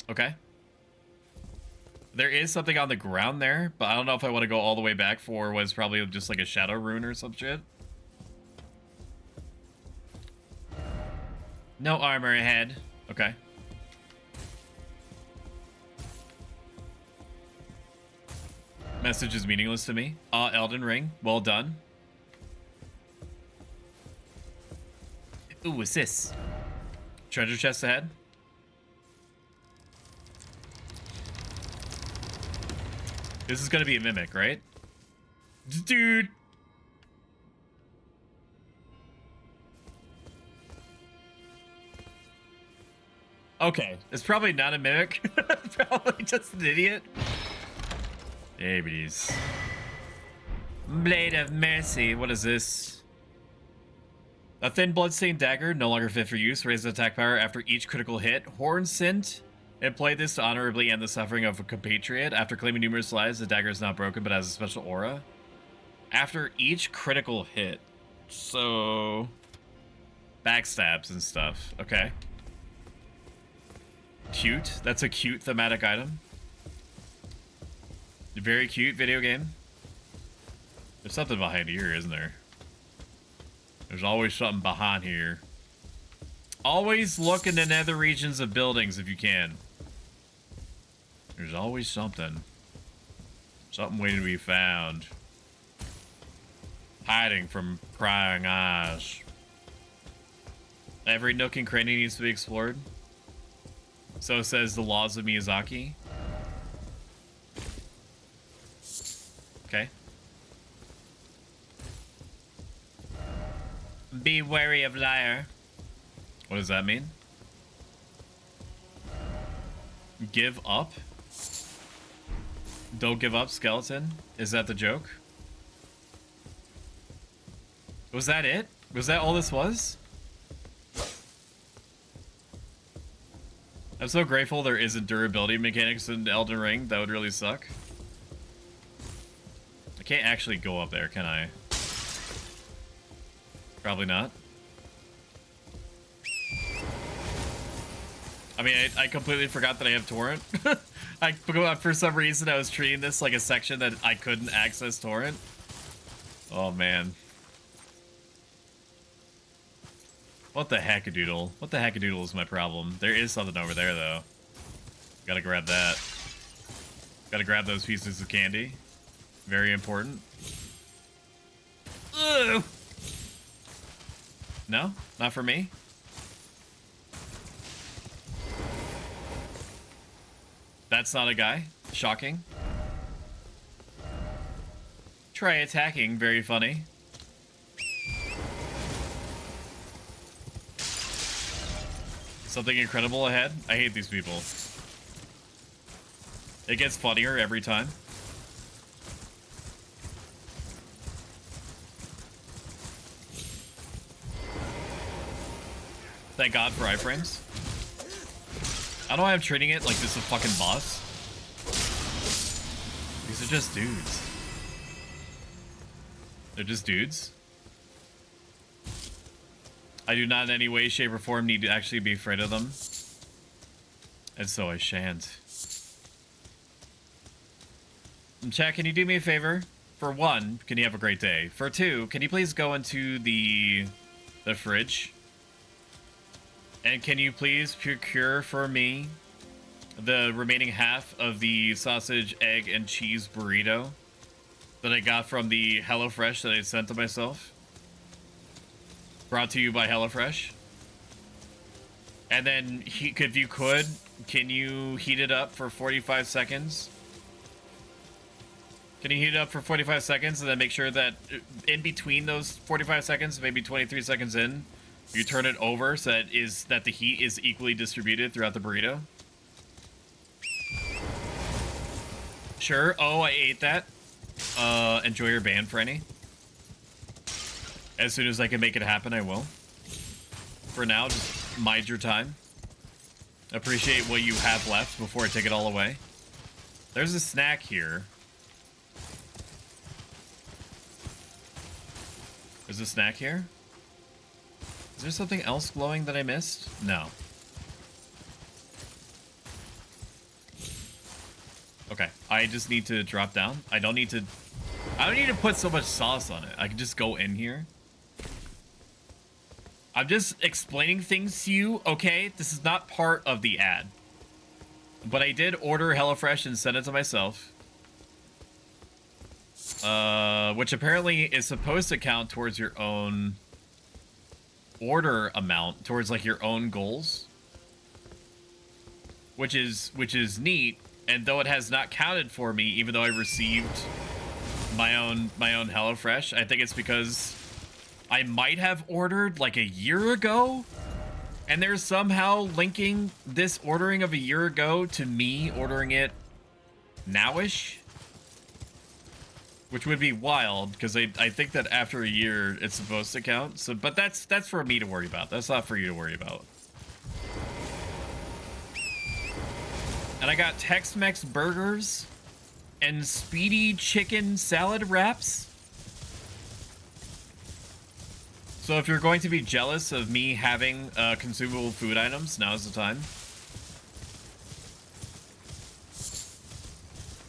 Okay. There is something on the ground there, but I don't know if I want to go all the way back for what's probably just like a shadow rune or some shit. No armor ahead. Okay. Message is meaningless to me. Elden Ring. Well done. Ooh, what's this? Treasure chest ahead. This is gonna be a mimic, right? Dude. Okay, it's probably not a mimic. Probably just an idiot. There it is. Blade of Mercy. What is this? A thin bloodstained dagger, no longer fit for use, raises attack power after each critical hit. Horn Sint employed this to honorably end the suffering of a compatriot. After claiming numerous lives, the dagger is not broken but has a special aura. After each critical hit. So... backstabs and stuff. Okay. Cute. That's a cute thematic item. Very cute video game. There's something behind here, isn't there? There's always something behind here. Always look in the nether regions of buildings if you can. There's always something. Something waiting to be found. Hiding from prying eyes. Every nook and cranny needs to be explored. So says the laws of Miyazaki. Okay. Be wary of liar. What does that mean? Give up? Don't give up, skeleton? Is that the joke? Was that it? Was that all this was? I'm so grateful there isn't durability mechanics in Elden Ring. That would really suck. I can't actually go up there, can I? Probably not. I mean, I completely forgot that I have torrent. For some reason, I was treating this like a section that I couldn't access torrent. Oh, man. What the hackadoodle? What the hackadoodle is my problem? There is something over there, though. Gotta grab that. Gotta grab those pieces of candy. Very important. Ugh. No? Not for me? That's not a guy. Shocking. Try attacking. Very funny. Something incredible ahead? I hate these people. It gets funnier every time. Thank God for iframes. I don't know why I'm treating it like this is a fucking boss. These are just dudes. They're just dudes. I do not in any way, shape, or form need to actually be afraid of them. And so I shan't. Chat, can you do me a favor? For one, can you have a great day? For two, can you please go into the fridge? And can you please procure for me the remaining half of the sausage, egg, and cheese burrito that I got from the HelloFresh that I sent to myself? Brought to you by HelloFresh. And then, if you could, can you heat it up for 45 seconds? Can you heat it up for 45 seconds and then make sure that in between those 45 seconds, maybe 23 seconds in, you turn it over so that the heat is equally distributed throughout the burrito? Sure. Oh, I ate that. Enjoy your ban, Franny. As soon as I can make it happen, I will. For now, just mind your time. Appreciate what you have left before I take it all away. There's a snack here. There's a snack here? Is there something else glowing that I missed? No. Okay, I just need to drop down. I don't need to put so much sauce on it. I can just go in here. I'm just explaining things to you, okay? This is not part of the ad. But I did order HelloFresh and send it to myself. Which apparently is supposed to count towards your own order amount, towards like your own goals. Which is neat, and though it has not counted for me, even though I received my own HelloFresh, I think it's because I might have ordered like a year ago, and they're somehow linking this ordering of a year ago to me ordering it nowish. which would be wild because I think that after a year it's supposed to count. So, but that's for me to worry about. That's not for you to worry about. And I got Tex-Mex burgers and speedy chicken salad wraps. So if you're going to be jealous of me having consumable food items, now's the time.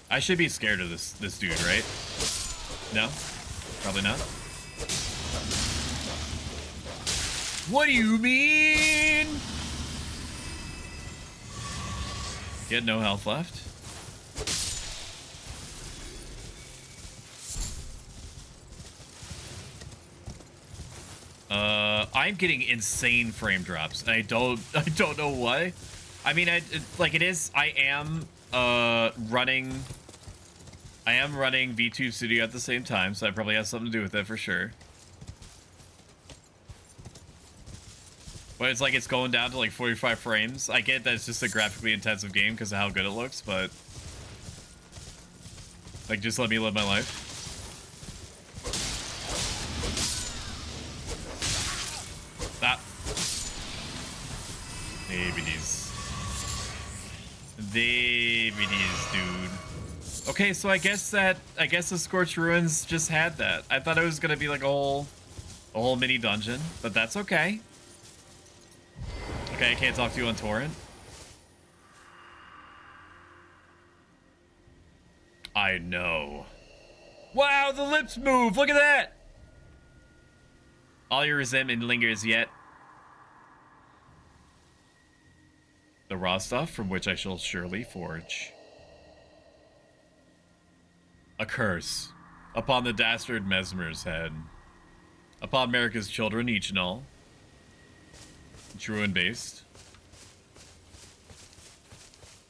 I should be scared of this dude, right? No? Probably not. What do you mean? He had no health left. I'm getting insane frame drops, and I don't know why. I mean, I am running VTube Studio at the same time, so that probably has something to do with it for sure. But it's like it's going down to like 45 frames. I get that it's just a graphically intensive game because of how good it looks, but like, just let me live my life. That. DVDs, dude. Okay, so I guess the Scorched Ruins just had that. I thought it was gonna be like a whole mini dungeon, but that's okay. Okay, I can't talk to you on torrent. I know. Wow, the lips move. Look at that. All your resentment lingers yet. The raw stuff from which I shall surely forge. A curse upon the dastard Mesmer's head. Upon America's children, each and all. True and based.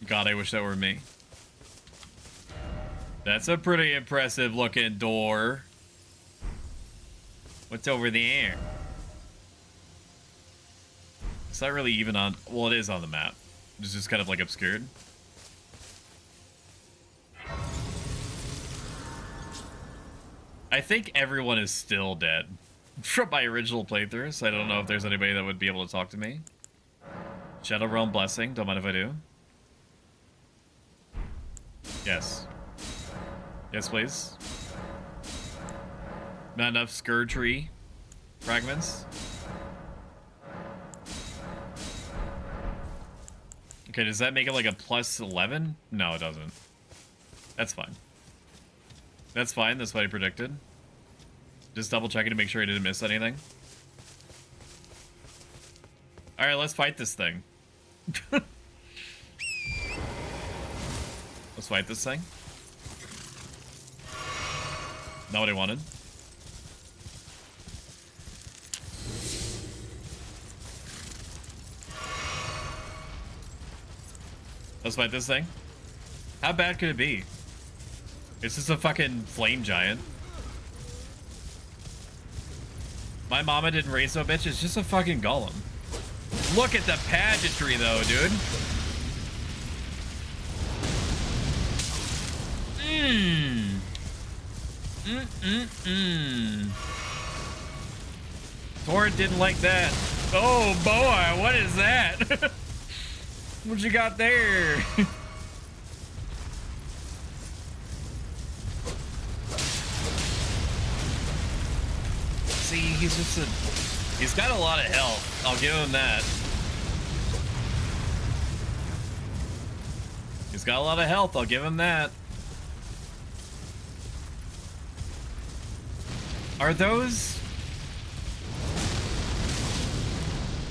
God, I wish that were me. That's a pretty impressive looking door. What's over there? It's not really even on... Well, it is on the map. It's just kind of like obscured. I think everyone is still dead from my original playthrough, so I don't know if there's anybody that would be able to talk to me. Shadow Realm Blessing, don't mind if I do. Yes. Yes, please. Not enough Scourge Tree fragments. Okay, does that make it like a plus 11? No, it doesn't. That's fine. That's fine, that's what I predicted. Just double checking to make sure I didn't miss anything. Alright, let's fight this thing. Let's fight this thing. Not what I wanted. Let's fight this thing. How bad could it be? It's just a fucking flame giant. My mama didn't raise no bitch. It's just a fucking golem. Look at the pageantry though, dude. Torrent didn't like that. Oh boy, what is that? What you got there? See, he's got a lot of health. I'll give him that. He's got a lot of health. I'll give him that. Are those...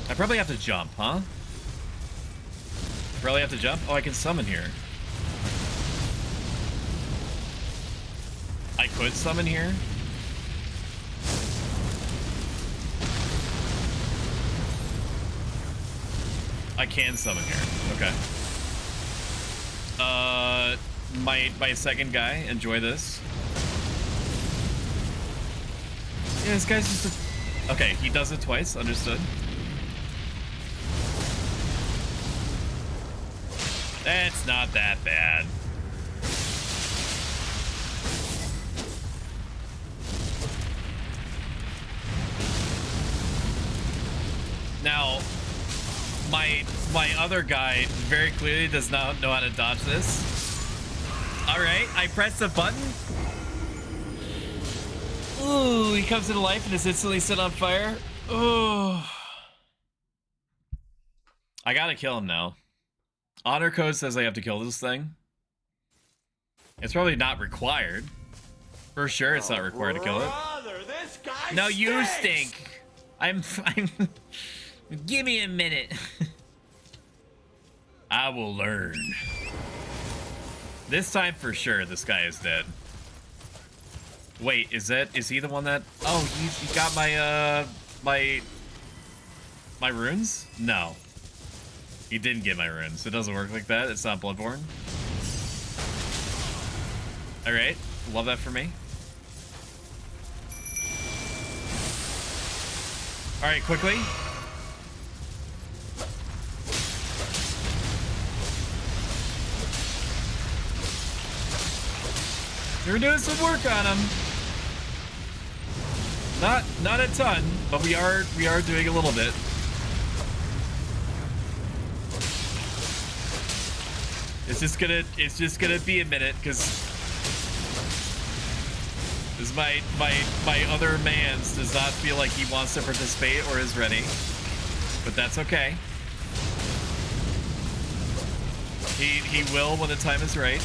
I probably have to jump, huh? Probably have to jump? Oh, I can summon here. I could summon here. I can summon here. Okay. My second guy, enjoy this. Yeah, this guy's just a... Okay, he does it twice, understood. That's not that bad. my other guy very clearly does not know how to dodge this. All right, I press the button. Ooh, he comes into life and is instantly set on fire. Oh, I gotta kill him now. Honor code says I have to kill this thing. It's probably not required. For sure, it's not required to kill it. No, you stink. I'm. Give me a minute. I will learn. This time for sure, this guy is dead. Wait, is he the one that? Oh, you got my my runes? No, he didn't get my runes. It doesn't work like that. It's not Bloodborne. All right, love that for me. All right, quickly. We're doing some work on him. Not a ton, but we are doing a little bit. It's just gonna be a minute because my other mans does not feel like he wants to participate or is ready, but that's okay. He will when the time is right.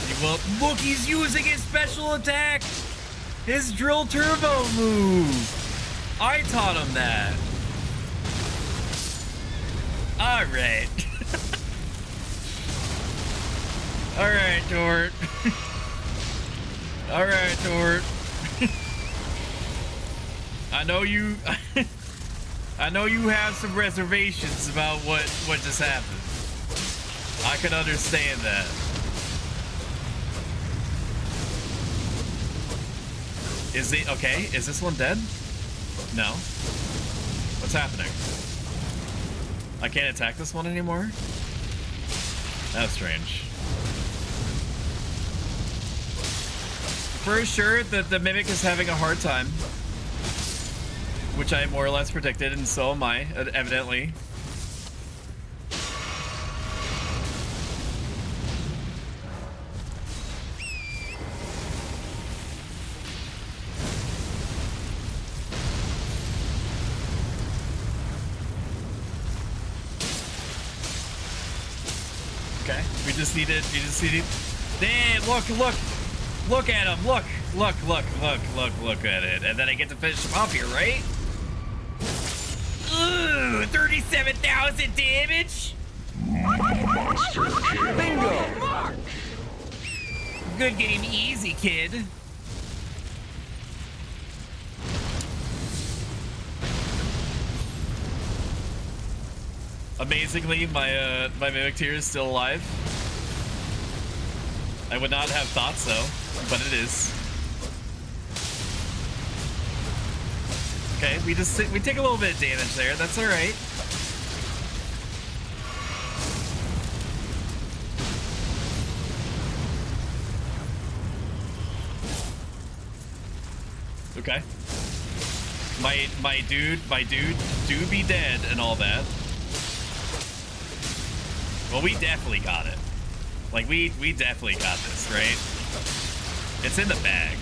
He will. Look, he's using his special attack, his drill turbo move. I taught him that. All right. All right, Tort. All right, Tort. I know you. I know you have some reservations about what just happened. I can understand that. Is he okay? Is this one dead? No. What's happening? I can't attack this one anymore? That's strange. For sure, the Mimic is having a hard time. Which I more or less predicted, and so am I, evidently. Okay, we just need it. Damn, look at him. Look at it. And then I get to finish him off here, right? Ooh, 37,000 damage. Bingo. Good game, easy, kid. Amazingly, my Mimic tier is still alive. I would not have thought so, but it is. Okay, we take a little bit of damage there. That's all right. Okay. My dude do be dead and all that. Well, we definitely got it. Like, we definitely got this, right? It's in the bag.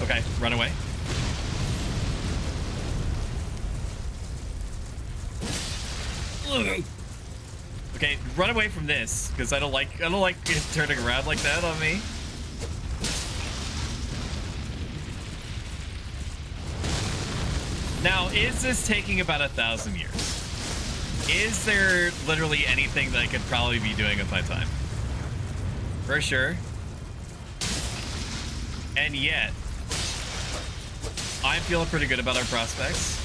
Okay, run away. Okay, run away from this, because I don't like it turning around like that on me. Now, is this taking about 1,000 years? Is there literally anything that I could probably be doing with my time? For sure. And yet, I'm feeling pretty good about our prospects.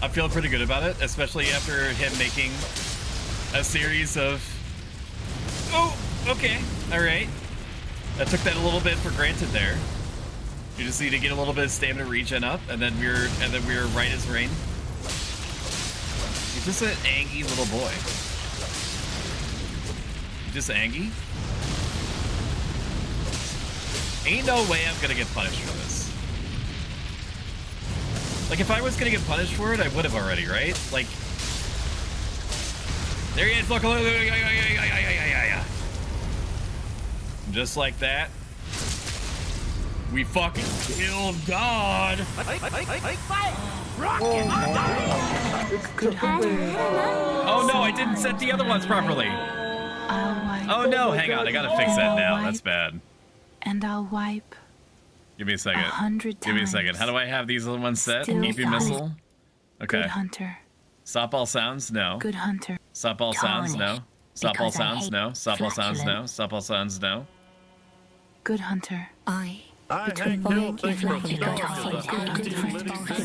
I'm feeling pretty good about it, especially after him making a series of... Oh, okay, all right. I took that a little bit for granted there. You just need to get a little bit of stamina regen up, and then we're right as rain. Just an angry little boy. Just angry? Ain't no way I'm gonna get punished for this. Like, if I was gonna get punished for it, I would have already, right? Like, there he is, look, just like that. We fucking killed God. Good hunter. Oh no, I didn't set the other ones properly. Oh no, hang on, I gotta fix that now. That's bad. And I'll wipe. Give me a second. 100 Give me a second. times. How do I have these other ones set? Still EP missile. Okay. Good hunter. Stop all sounds? No. Good hunter. Stop all sounds? No. Stop all sounds? No. Stop all sounds? No. Stop all sounds? No. Good hunter. Between you and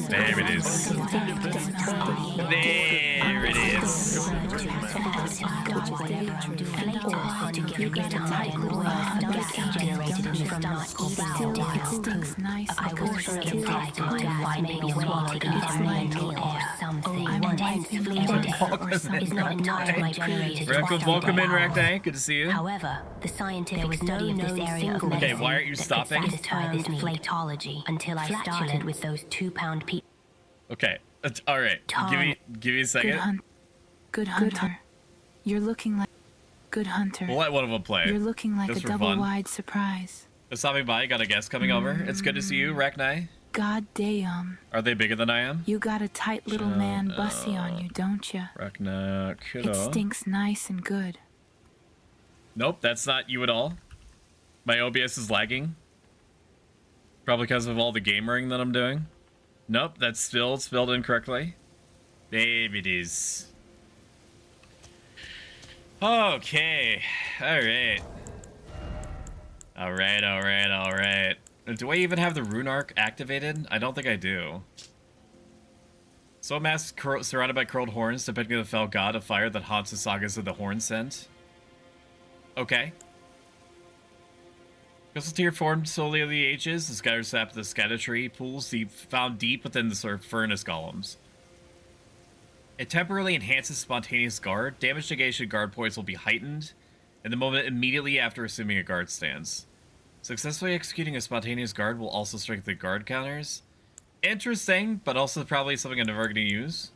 There it is. There it is. Welcome in, Ragnar. Good to see you. However, the scientific study of this area of medicine Okay, why aren't you stopping? this flatology until I started with those 2-pound people. Okay. All right. Give me a second. Good hunter. You're looking like good hunter. We'll let one of them play. You're looking like just a for fun. double-wide surprise. Stopping by. Got a guest coming over. It's good to see you, Ragnar. God damn. Are they bigger than I am? You got a tight little man bussy on you, don't you? Ragnar, It stinks nice and good. Nope, that's not you at all. My OBS is lagging. Probably because of all the gamering that I'm doing. Nope, that's still spelled incorrectly. Maybe it is. Okay. Alright. Alright. Do I even have the rune arc activated? I don't think I do. So mask surrounded by curled horns, depicting the fell god of fire that haunts the sagas of the Horn Scent. Okay. Crystal tear formed solely of the ages. The scatter sap of the scatter tree pools found deep within the sort of furnace golems. It temporarily enhances spontaneous guard. Damage negation guard points will be heightened in the moment immediately after assuming a guard stance. Successfully executing a spontaneous guard will also strengthen guard counters. Interesting, but also probably something I'm never going to use.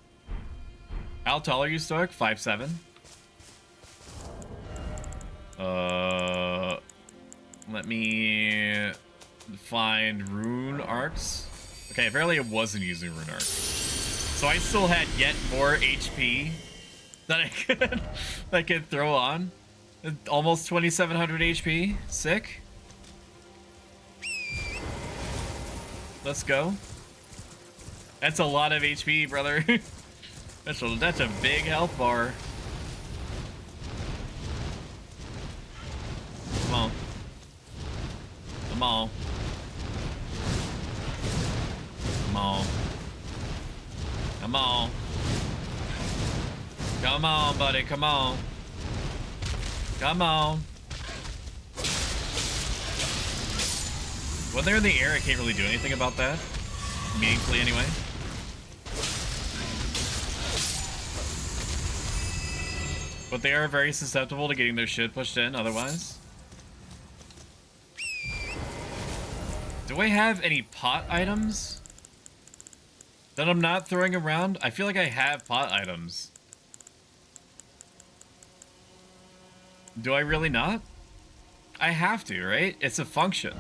How tall are you, Stoic? 5'7". Let me find rune arcs. Okay, apparently it wasn't using rune arcs. So I still had yet more HP that I could throw on. Almost 2,700 HP. Sick. Let's go. That's a lot of HP, brother. that's a big health bar. Come on. Come on. Come on. Come on. Come on, buddy. Come on. Come on. When they're in the air, I can't really do anything about that. Meaningfully, anyway. But they are very susceptible to getting their shit pushed in otherwise. Do I have any pot items that I'm not throwing around? I feel like I have pot items. Do I really not? I have to, right? It's a function.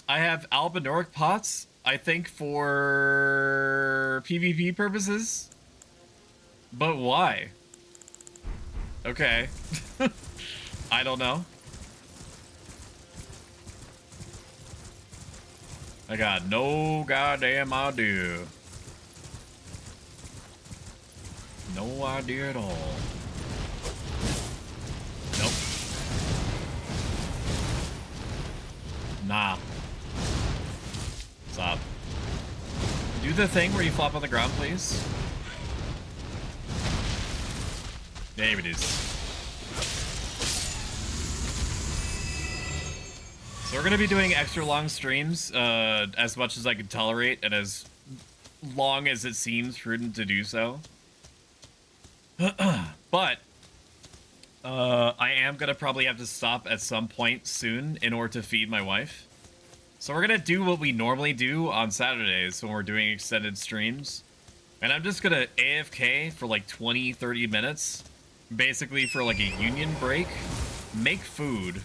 I have albinoric pots, I think, for PvP purposes. But why? Okay. I don't know. I got no goddamn idea. No idea at all. Nope. Nah. Stop. Do the thing where you flop on the ground, please. There it is. So we're gonna be doing extra long streams, as much as I can tolerate, and as long as it seems prudent to do so. But I am gonna probably have to stop at some point soon in order to feed my wife. So we're gonna do what we normally do on Saturdays when we're doing extended streams. And I'm just gonna AFK for like 20-30 minutes, basically for like a union break, make food,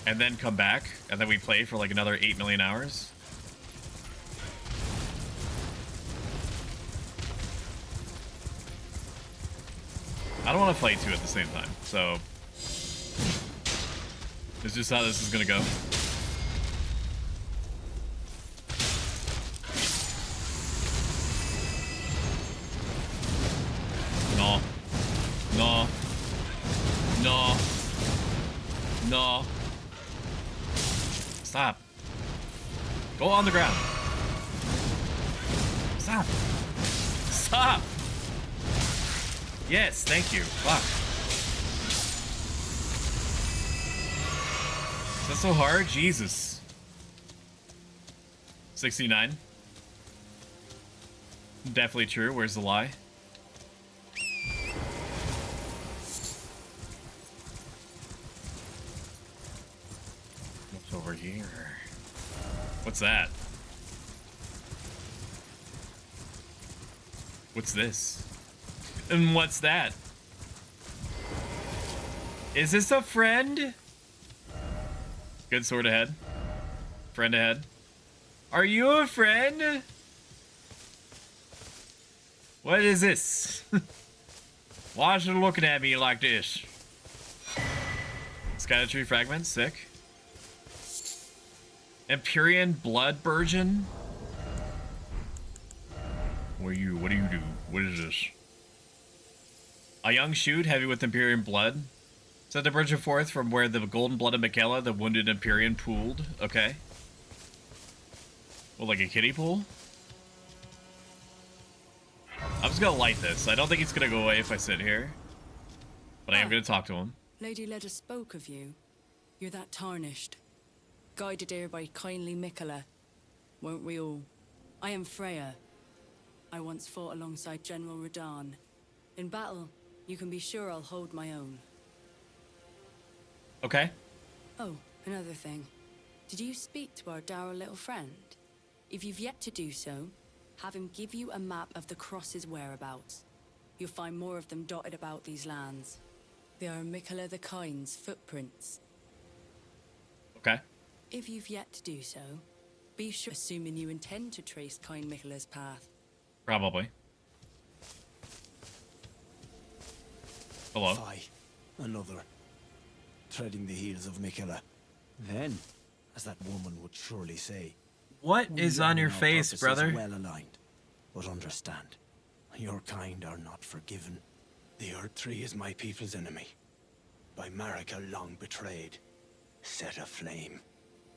and then come back, and then we play for like another 8 million hours. I don't want to play two at the same time, so it's just how this is gonna go. No. No. No. No. Stop. Go on the ground. Stop. Stop. Yes, thank you. Fuck. Is that so hard? Jesus. 69. Definitely true. Where's the lie? What's over here? What's that? What's this? And what's that? Is this a friend? Good sword ahead. Friend ahead. Are you a friend? What is this? Why is it looking at me like this? Scatter tree fragment, sick. Empyrean blood burgeon. What do you do? What is this? A young shoot, heavy with Empyrean blood. Set the burgeon forth from where the golden blood of Michaela, the wounded Empyrean, pooled. Okay. Well, like a kiddie pool? I'm just gonna light this. I don't think it's gonna go away if I sit here. But I am gonna talk to him. Lady Leda spoke of you. You're that tarnished. Guided here by kindly Michaela. Won't we all? I am Freya. I once fought alongside General Radahn. In battle, you can be sure I'll hold my own. Okay. Oh, another thing. Did you speak to our dour little friend? If you've yet to do so, have him give you a map of the Cross's whereabouts. You'll find more of them dotted about these lands. They are Michaela the Kind's footprints. Okay. If you've yet to do so, be sure, assuming you intend to trace kind Michaela's path. Probably. Hello. Fie, another. Treading the heels of Michaela. Then, as that woman would surely say, What is on your face, brother? Well aligned, but understand, your kind are not forgiven. The Earth Tree is my people's enemy. By Marika long betrayed, set aflame.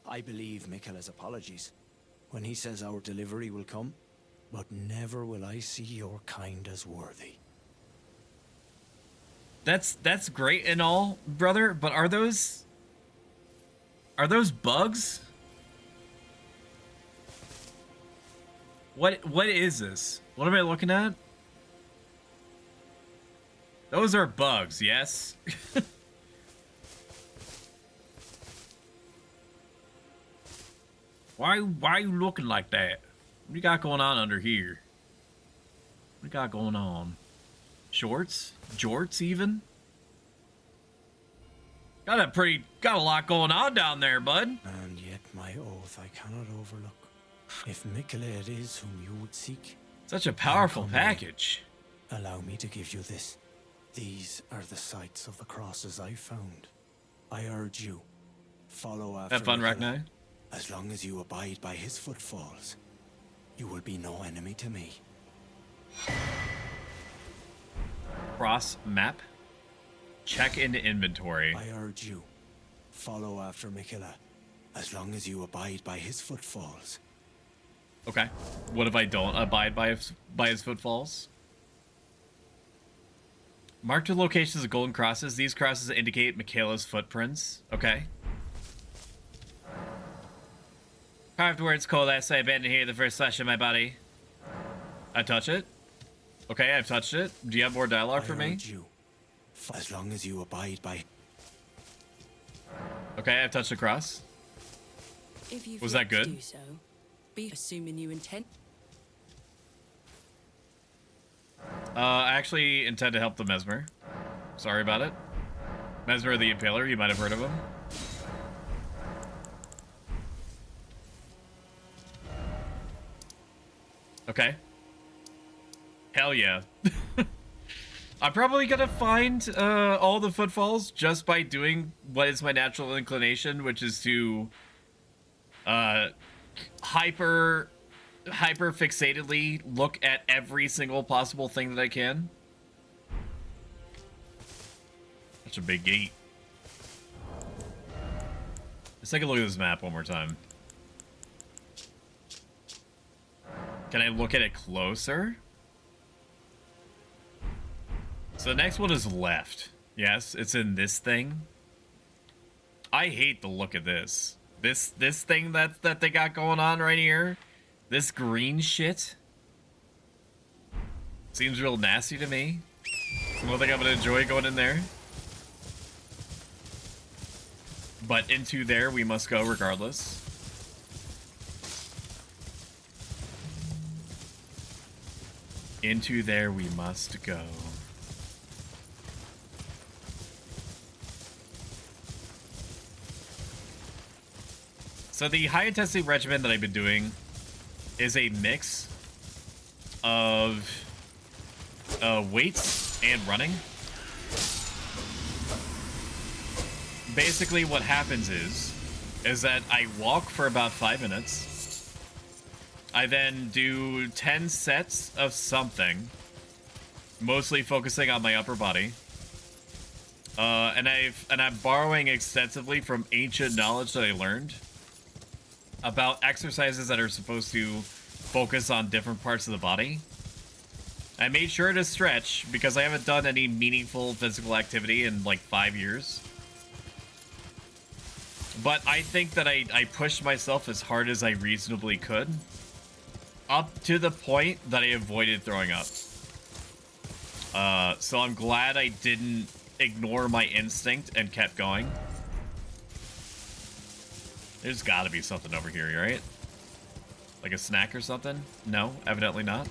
I believe Michaela's apologies when he says our delivery will come, but never will I see your kind as worthy. That's great and all, brother, but are those bugs? What is this? What am I looking at? Those are bugs, yes. Why are you looking like that? What do you got going on under here? What do you got going on? Shorts? Jorts even? Got a lot going on down there, bud. And yet my oath I cannot overlook. If Michaela it is whom you would seek, Such a powerful package. allow me to give you this. These are the sites of the crosses I found. I urge you, follow after Have fun, Michaela. Ragnar. As long as you abide by his footfalls, you will be no enemy to me. Cross map. Check into inventory. I urge you, follow after Michaela. As long as you abide by his footfalls. Okay. What if I don't abide by his footfalls? Mark the locations of golden crosses. These crosses indicate Michaela's footprints. Okay. Carved words coalesce. I abandoned here the first flesh of my body. I touch it. Okay, I've touched it. Do you have more dialogue for I me? urge you, as long as you abide by. Okay, I've touched the cross. If you've Was yet that good? to do so, be assuming you intend. I actually intend to help the Mesmer. Sorry about it. Mesmer the Impaler, you might have heard of him. Okay. Hell yeah. I'm probably gonna find all the footfalls just by doing what is my natural inclination, which is to hyper fixatedly look at every single possible thing that I can. That's a big gate. Let's take a look at this map one more time. Can I look at it closer? So the next one is left. Yes, it's in this thing. I hate the look of this. This thing that they got going on right here. This green shit. Seems real nasty to me. I don't think I'm gonna enjoy going in there. But into there we must go regardless. Into there we must go. So the high intensity regimen that I've been doing is a mix of weights and running. Basically what happens is that I walk for about 5 minutes. I then do 10 sets of something, mostly focusing on my upper body. And I'm borrowing extensively from ancient knowledge that I learned about exercises that are supposed to focus on different parts of the body. I made sure to stretch because I haven't done any meaningful physical activity in like 5 years. But I think that I pushed myself as hard as I reasonably could, up to the point that I avoided throwing up. So I'm glad I didn't ignore my instinct and kept going. There's gotta be something over here, right? Like a snack or something? No, evidently not.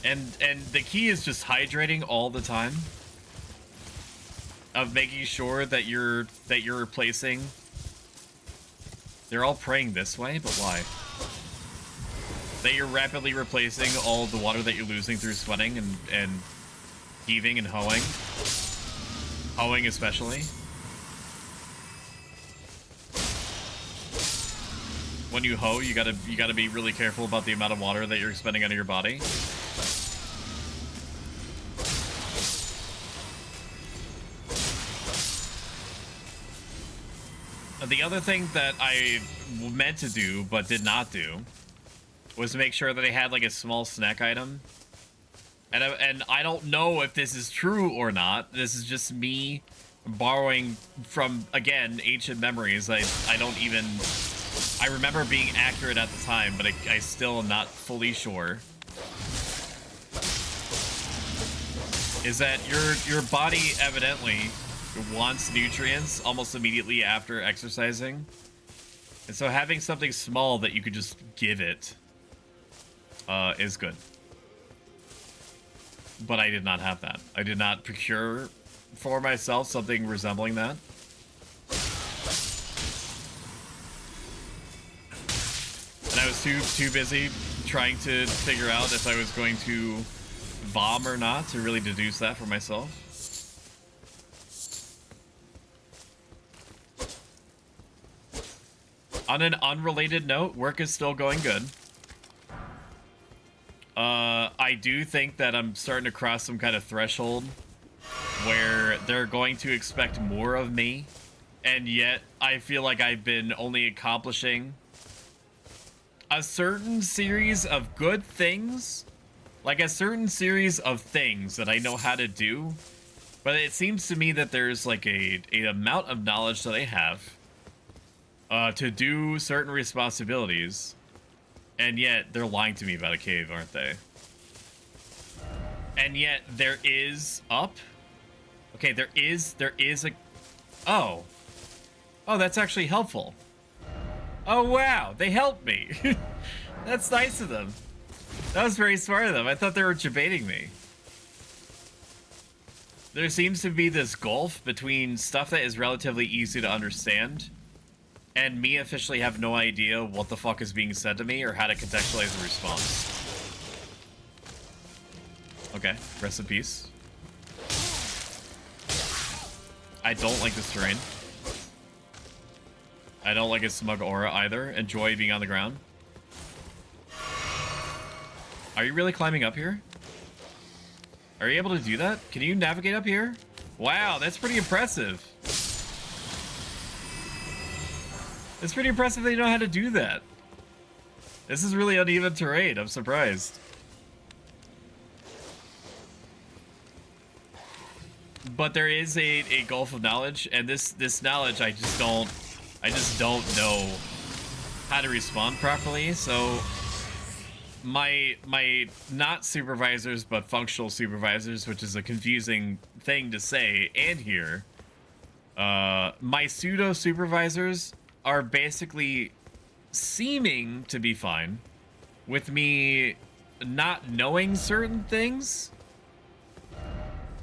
And the key is just hydrating all the time. Of making sure that you're replacing. They're all praying this way, but why? That you're rapidly replacing all of the water that you're losing through sweating and heaving and hoeing. Hoeing especially. When you hoe, you gotta be really careful about the amount of water that you're expending out of your body. The other thing that I meant to do, but did not do, was to make sure that I had like a small snack item. And I don't know if this is true or not. This is just me borrowing from, again, ancient memories. I don't even... I remember being accurate at the time, but I still am not fully sure. Is that your body evidently wants nutrients almost immediately after exercising. And so having something small that you could just give it is good. But I did not have that. I did not procure for myself something resembling that. And I was too busy trying to figure out if I was going to vom or not to really deduce that for myself. On an unrelated note, work is still going good. I do think that I'm starting to cross some kind of threshold where they're going to expect more of me, and yet I feel like I've been only accomplishing a certain series of good things, like a certain series of things that I know how to do, but it seems to me that there's like an amount of knowledge that I have to do certain responsibilities And yet, they're lying to me about a cave, aren't they? And yet, there is up. Okay, there is a... Oh. Oh, that's actually helpful. Oh, wow. They helped me. That's nice of them. That was very smart of them. I thought they were debating me. There seems to be this gulf between stuff that is relatively easy to understand and me officially have no idea what the fuck is being said to me or how to contextualize a response. Okay, rest in peace. I don't like this terrain. I don't like its smug aura either. Enjoy being on the ground. Are you really climbing up here? Are you able to do that? Can you navigate up here? Wow, that's pretty impressive. It's pretty impressive that you know how to do that. This is really uneven terrain. I'm surprised. But there is a gulf of knowledge, and this knowledge I just don't know how to respond properly. So my not supervisors but functional supervisors, which is a confusing thing to say and hear, my pseudo supervisors are basically seeming to be fine with me not knowing certain things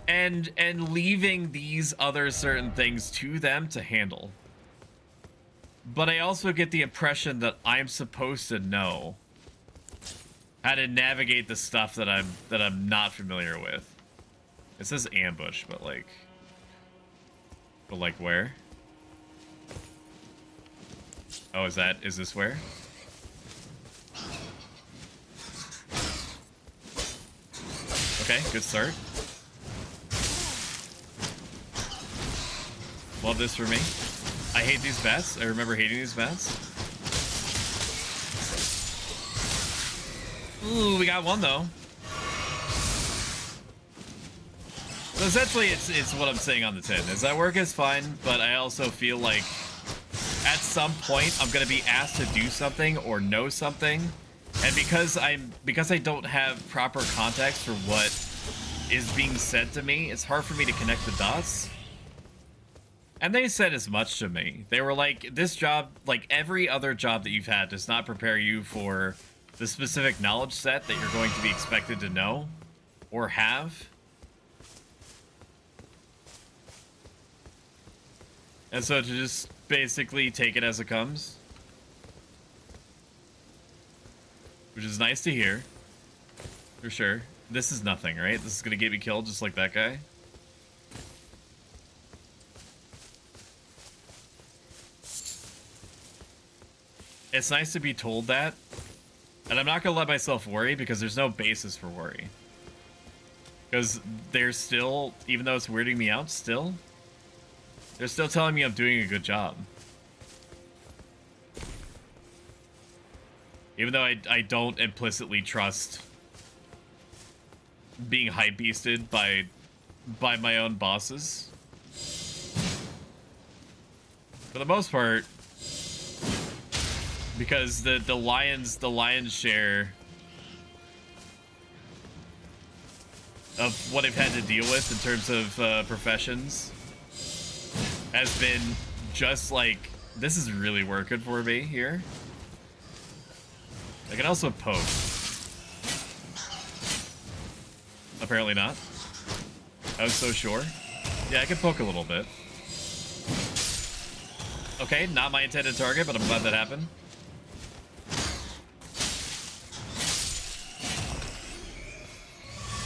and leaving these other certain things to them to handle. But I also get the impression that I'm supposed to know how to navigate the stuff that I'm not familiar with. It says ambush, but like where? Oh, is this where? Okay, good start. Love this for me. I hate these bats. I remember hating these bats. Ooh, we got one though. So essentially, it's what I'm saying on the tin. Is that work is fine, but I also feel like at some point I'm gonna be asked to do something or know something, and because I don't have proper context for what is being said to me, it's hard for me to connect the dots. And they said as much to me. They were like, this job, like every other job that you've had, does not prepare you for the specific knowledge set that you're going to be expected to know or have. And so to just basically take it as it comes, which is nice to hear, for sure. This is nothing, right? This is gonna get me killed just like that guy. It's nice to be told that, and I'm not gonna let myself worry because there's no basis for worry. Because they're still, even though it's weirding me out still, they're still telling me I'm doing a good job. Even though I don't implicitly trust being hype-beasted by my own bosses. For the most part, because the lion's share of what I've had to deal with in terms of professions has been just like, this is really working for me here. I can also poke. Apparently not. I was so sure. Yeah, I can poke a little bit. Okay, not my intended target, but I'm glad that happened.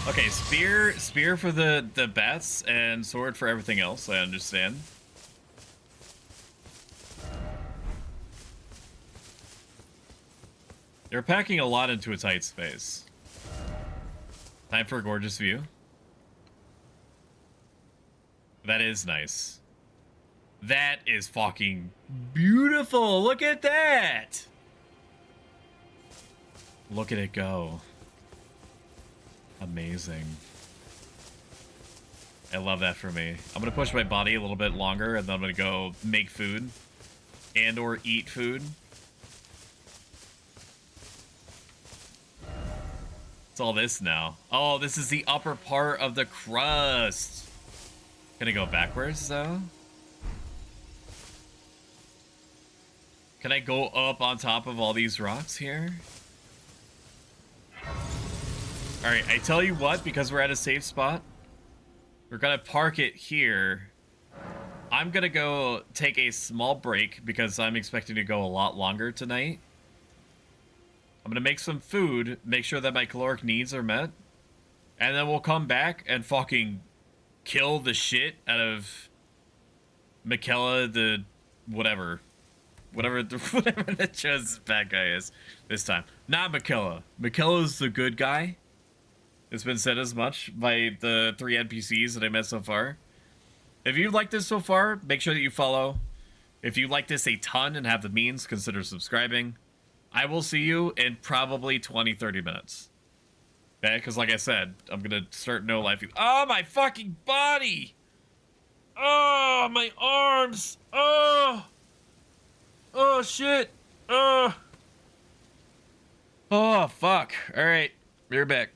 Okay, spear for the bats and sword for everything else, I understand. They're packing a lot into a tight space. Time for a gorgeous view. That is nice. That is fucking beautiful. Look at that. Look at it go. Amazing. I love that for me. I'm gonna push my body a little bit longer and then I'm gonna go make food and or eat food. It's all this now. Oh, this is the upper part of the crust. Can I go backwards, though? Can I go up on top of all these rocks here? Alright, I tell you what, because we're at a safe spot, we're gonna park it here. I'm gonna go take a small break because I'm expecting to go a lot longer tonight. I'm gonna make some food, make sure that my caloric needs are met, and then we'll come back and fucking kill the shit out of Michaela the whatever the chosen bad guy is this time. Not Michaela. Michaela's the good guy. It's been said as much by the 3 NPCs that I met so far. If you like this so far, make sure that you follow. If you like this a ton and have the means, consider subscribing. I will see you in probably 20-30 minutes. Okay, because like I said, I'm gonna start no life. Oh, my fucking body! Oh, my arms! Oh! Oh, shit! Oh! Oh, fuck. Alright, we're back.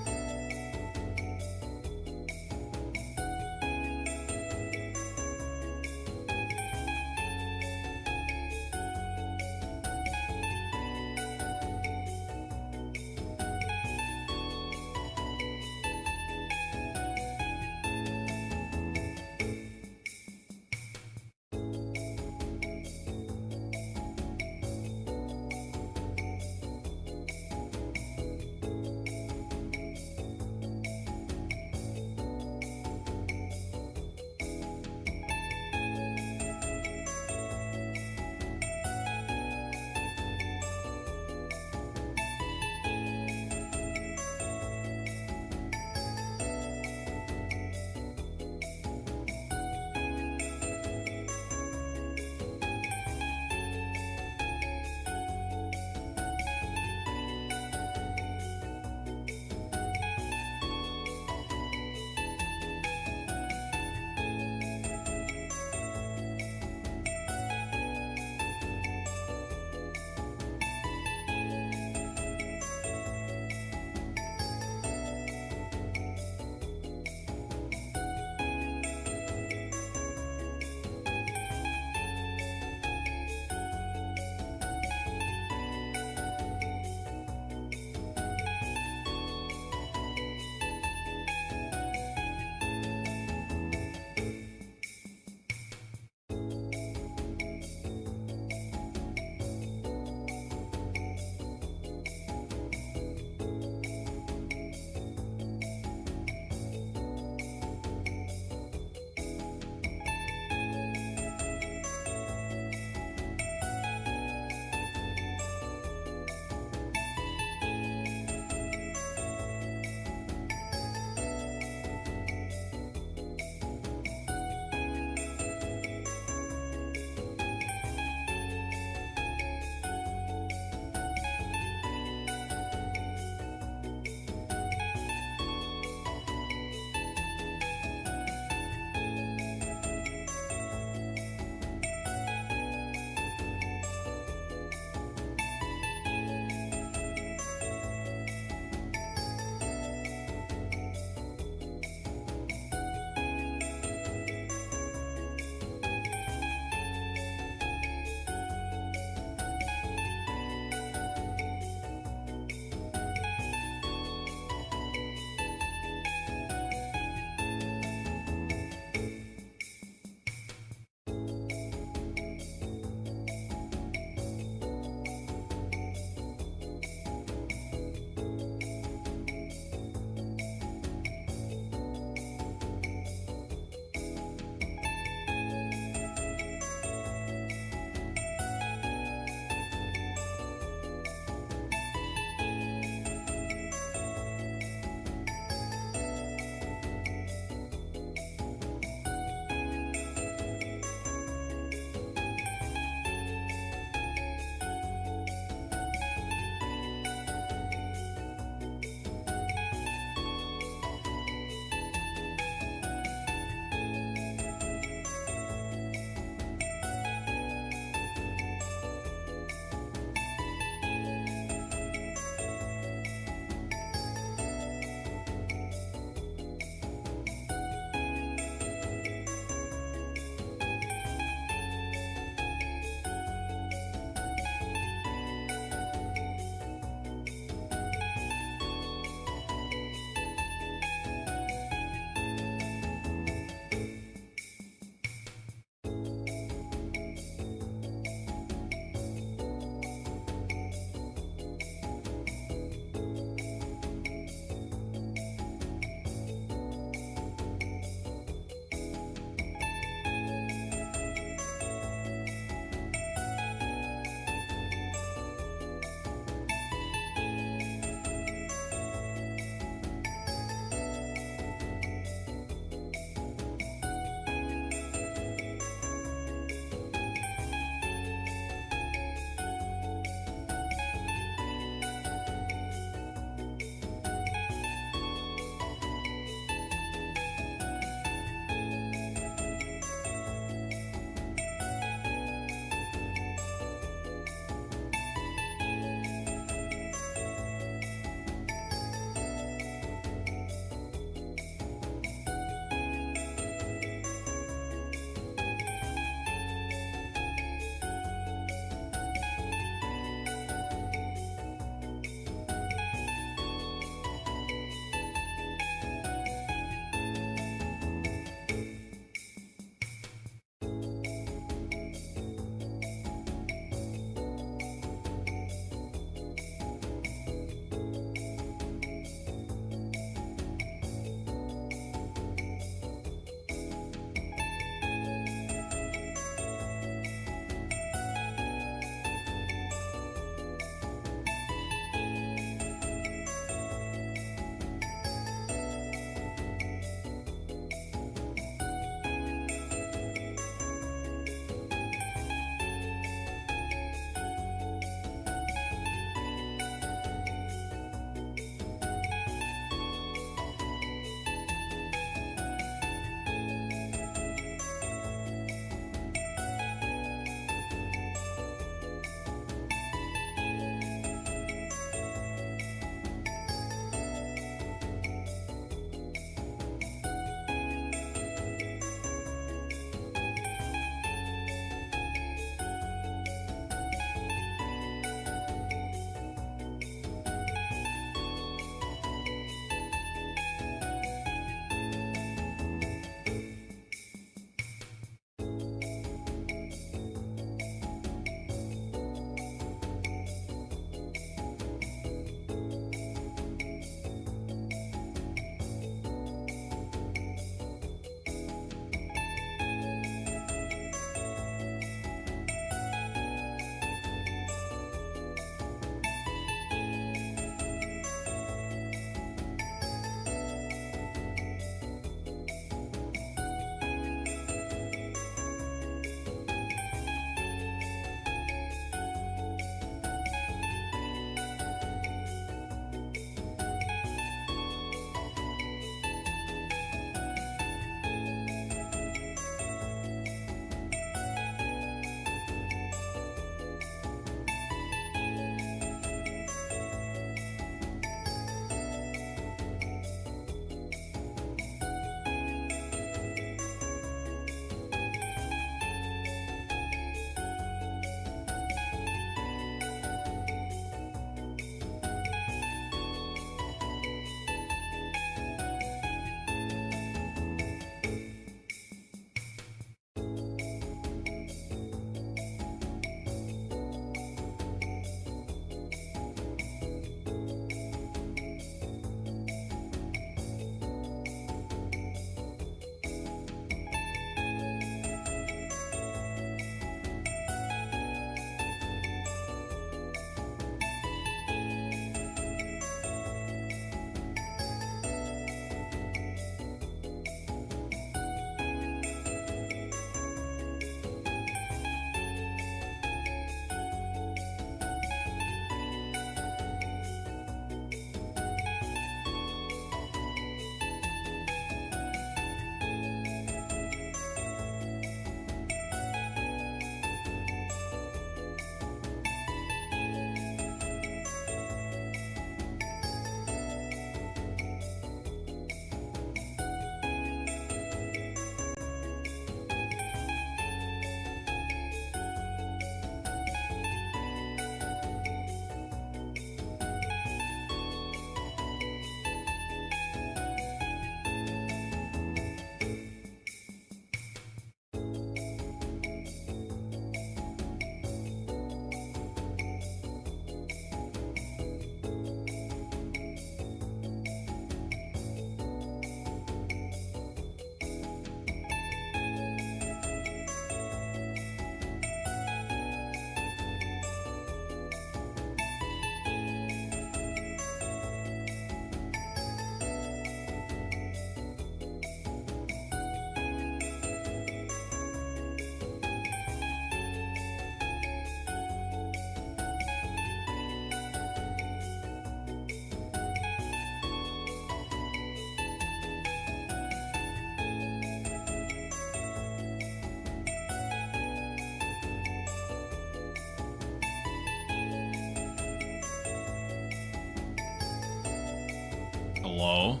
Hello?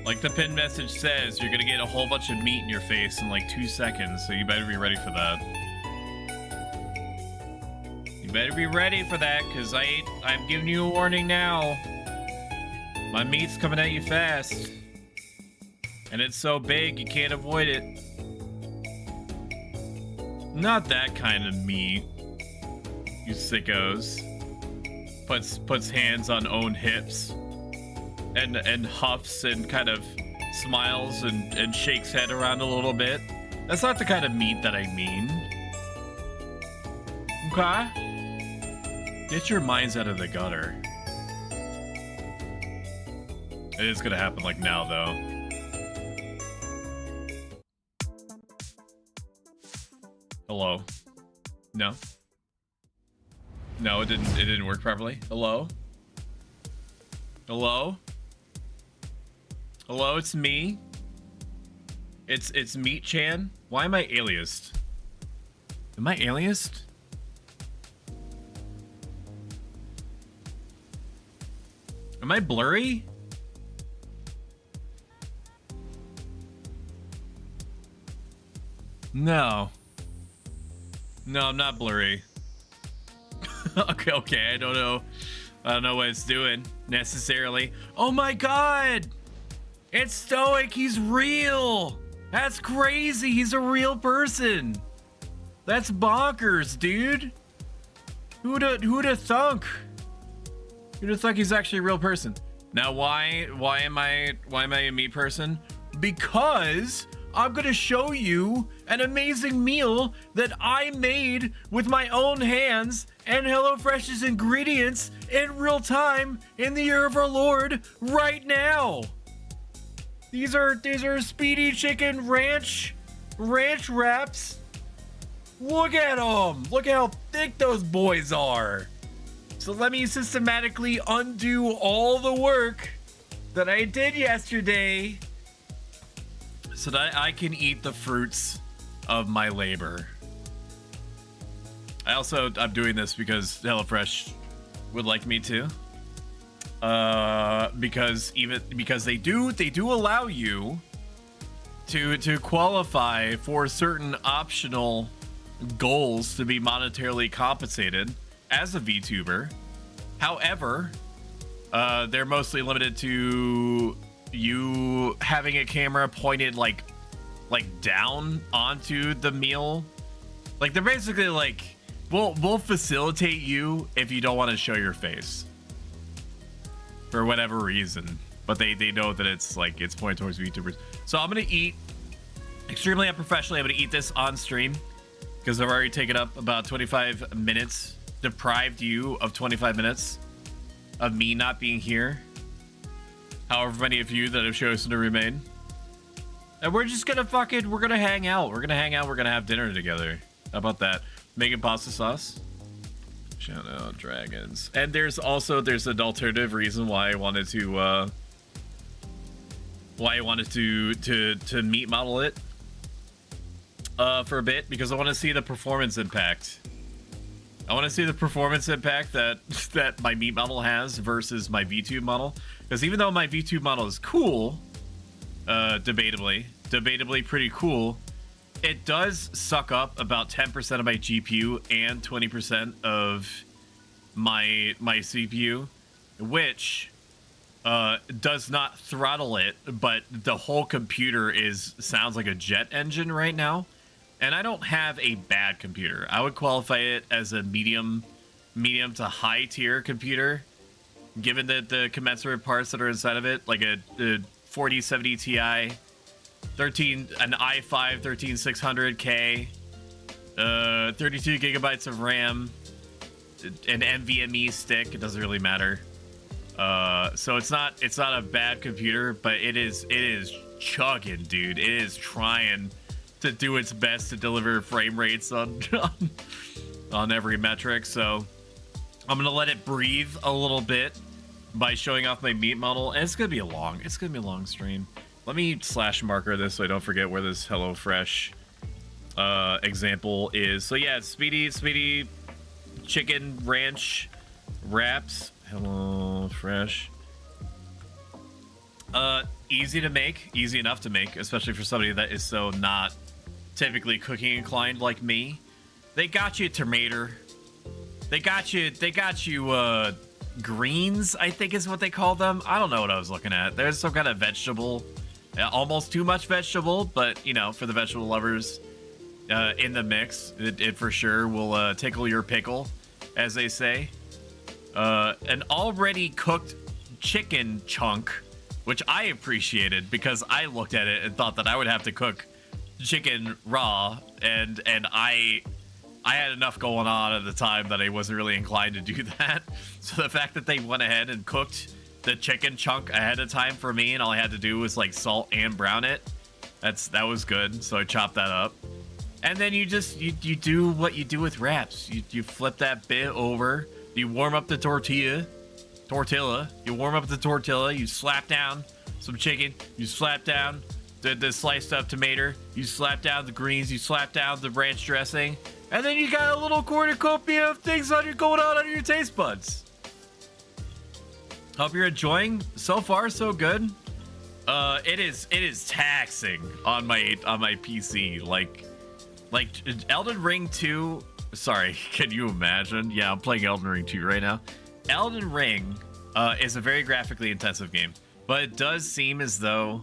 Like the pinned message says, you're gonna get a whole bunch of meat in your face in like 2 seconds, so you better be ready for that. You better be ready for that, because I'm giving you a warning now. My meat's coming at you fast. And it's so big, you can't avoid it. Not that kind of meat. You sickos. Puts hands on own hips. And huffs and kind of smiles and shakes head around a little bit. That's not the kind of meat that I mean. Okay? Get your minds out of the gutter. It is gonna happen like now, though. Hello? No? No, it didn't work properly. Hello? Hello? Hello, it's me. It's Meat Chan. Why am I aliased? Am I aliased? Am I blurry? No. No, I'm not blurry. Okay, I don't know what it's doing necessarily. Oh my god! It's Stoic, he's real! That's crazy, he's a real person! That's bonkers, dude! Who'da thunk? Who'da thunk he's actually a real person? Now why am I a me person? Because I'm gonna show you an amazing meal that I made with my own hands and HelloFresh's ingredients in real time in the year of our Lord right now. These are Speedy Chicken Ranch wraps. Look at them. Look how thick those boys are. So let me systematically undo all the work that I did yesterday so that I can eat the fruits of my labor. I'm doing this because HelloFresh would like me to. Because they do allow you to qualify for certain optional goals to be monetarily compensated as a VTuber. However, they're mostly limited to you having a camera pointed like down onto the meal. Like they're basically like, we'll facilitate you if you don't want to show your face for whatever reason, but they know that it's pointed towards VTubers. So I'm gonna eat extremely unprofessionally. I'm gonna eat this on stream because I've already taken up about 25 minutes, deprived you of 25 minutes of me not being here. However many of you that have chosen to remain. And we're just gonna we're gonna hang out. We're gonna have dinner together. How about that? Making pasta sauce. Shout out dragons. And there's an alternative reason why I wanted to meat model it for a bit, because I want to see the performance impact. I want to see the performance impact that my meat model has versus my VTube model. Because even though my VTube model is cool, debatably pretty cool, it does suck up about 10% of my GPU and 20% of my CPU, which does not throttle it, but the whole computer sounds like a jet engine right now. And I don't have a bad computer. I would qualify it as a medium to high tier computer, given that the commensurate parts that are inside of it, like a 4070 Ti, an i5 13600K, 32 gigabytes of RAM, an NVMe stick. It doesn't really matter. So it's not a bad computer, but it is chugging, dude. It is trying to do its best to deliver frame rates on every metric. So I'm gonna let it breathe a little bit by showing off my meat model, and it's gonna be a long stream. Let me slash marker this so I don't forget where this HelloFresh example is. So yeah, it's Speedy Chicken Ranch wraps. HelloFresh HelloFresh. Easy to make, easy enough to make, especially for somebody that is so not typically cooking inclined like me. They got you tomato. They got you greens, I think is what they call them. I don't know what I was looking at. There's some kind of vegetable, almost too much vegetable, but you know, for the vegetable lovers in the mix, it for sure will tickle your pickle, as they say. An already cooked chicken chunk, which I appreciated because I looked at it and thought that I would have to cook chicken raw, and I had enough going on at the time that I wasn't really inclined to do that. So the fact that they went ahead and cooked the chicken chunk ahead of time for me, and all I had to do was like salt and brown it, that was good. So I chopped that up, and then you do what you do with wraps. You flip that bit over, you warm up the tortilla. You warm up the tortilla, you slap down some chicken, you slap down the sliced up tomato, you slap down the greens, you slap down the ranch dressing, and then you got a little cornucopia of things going on under your taste buds. Hope you're enjoying. So far, so good. It is taxing on my PC. Like Elden Ring 2. Sorry, can you imagine? Yeah, I'm playing Elden Ring 2 right now. Elden Ring is a very graphically intensive game, but it does seem as though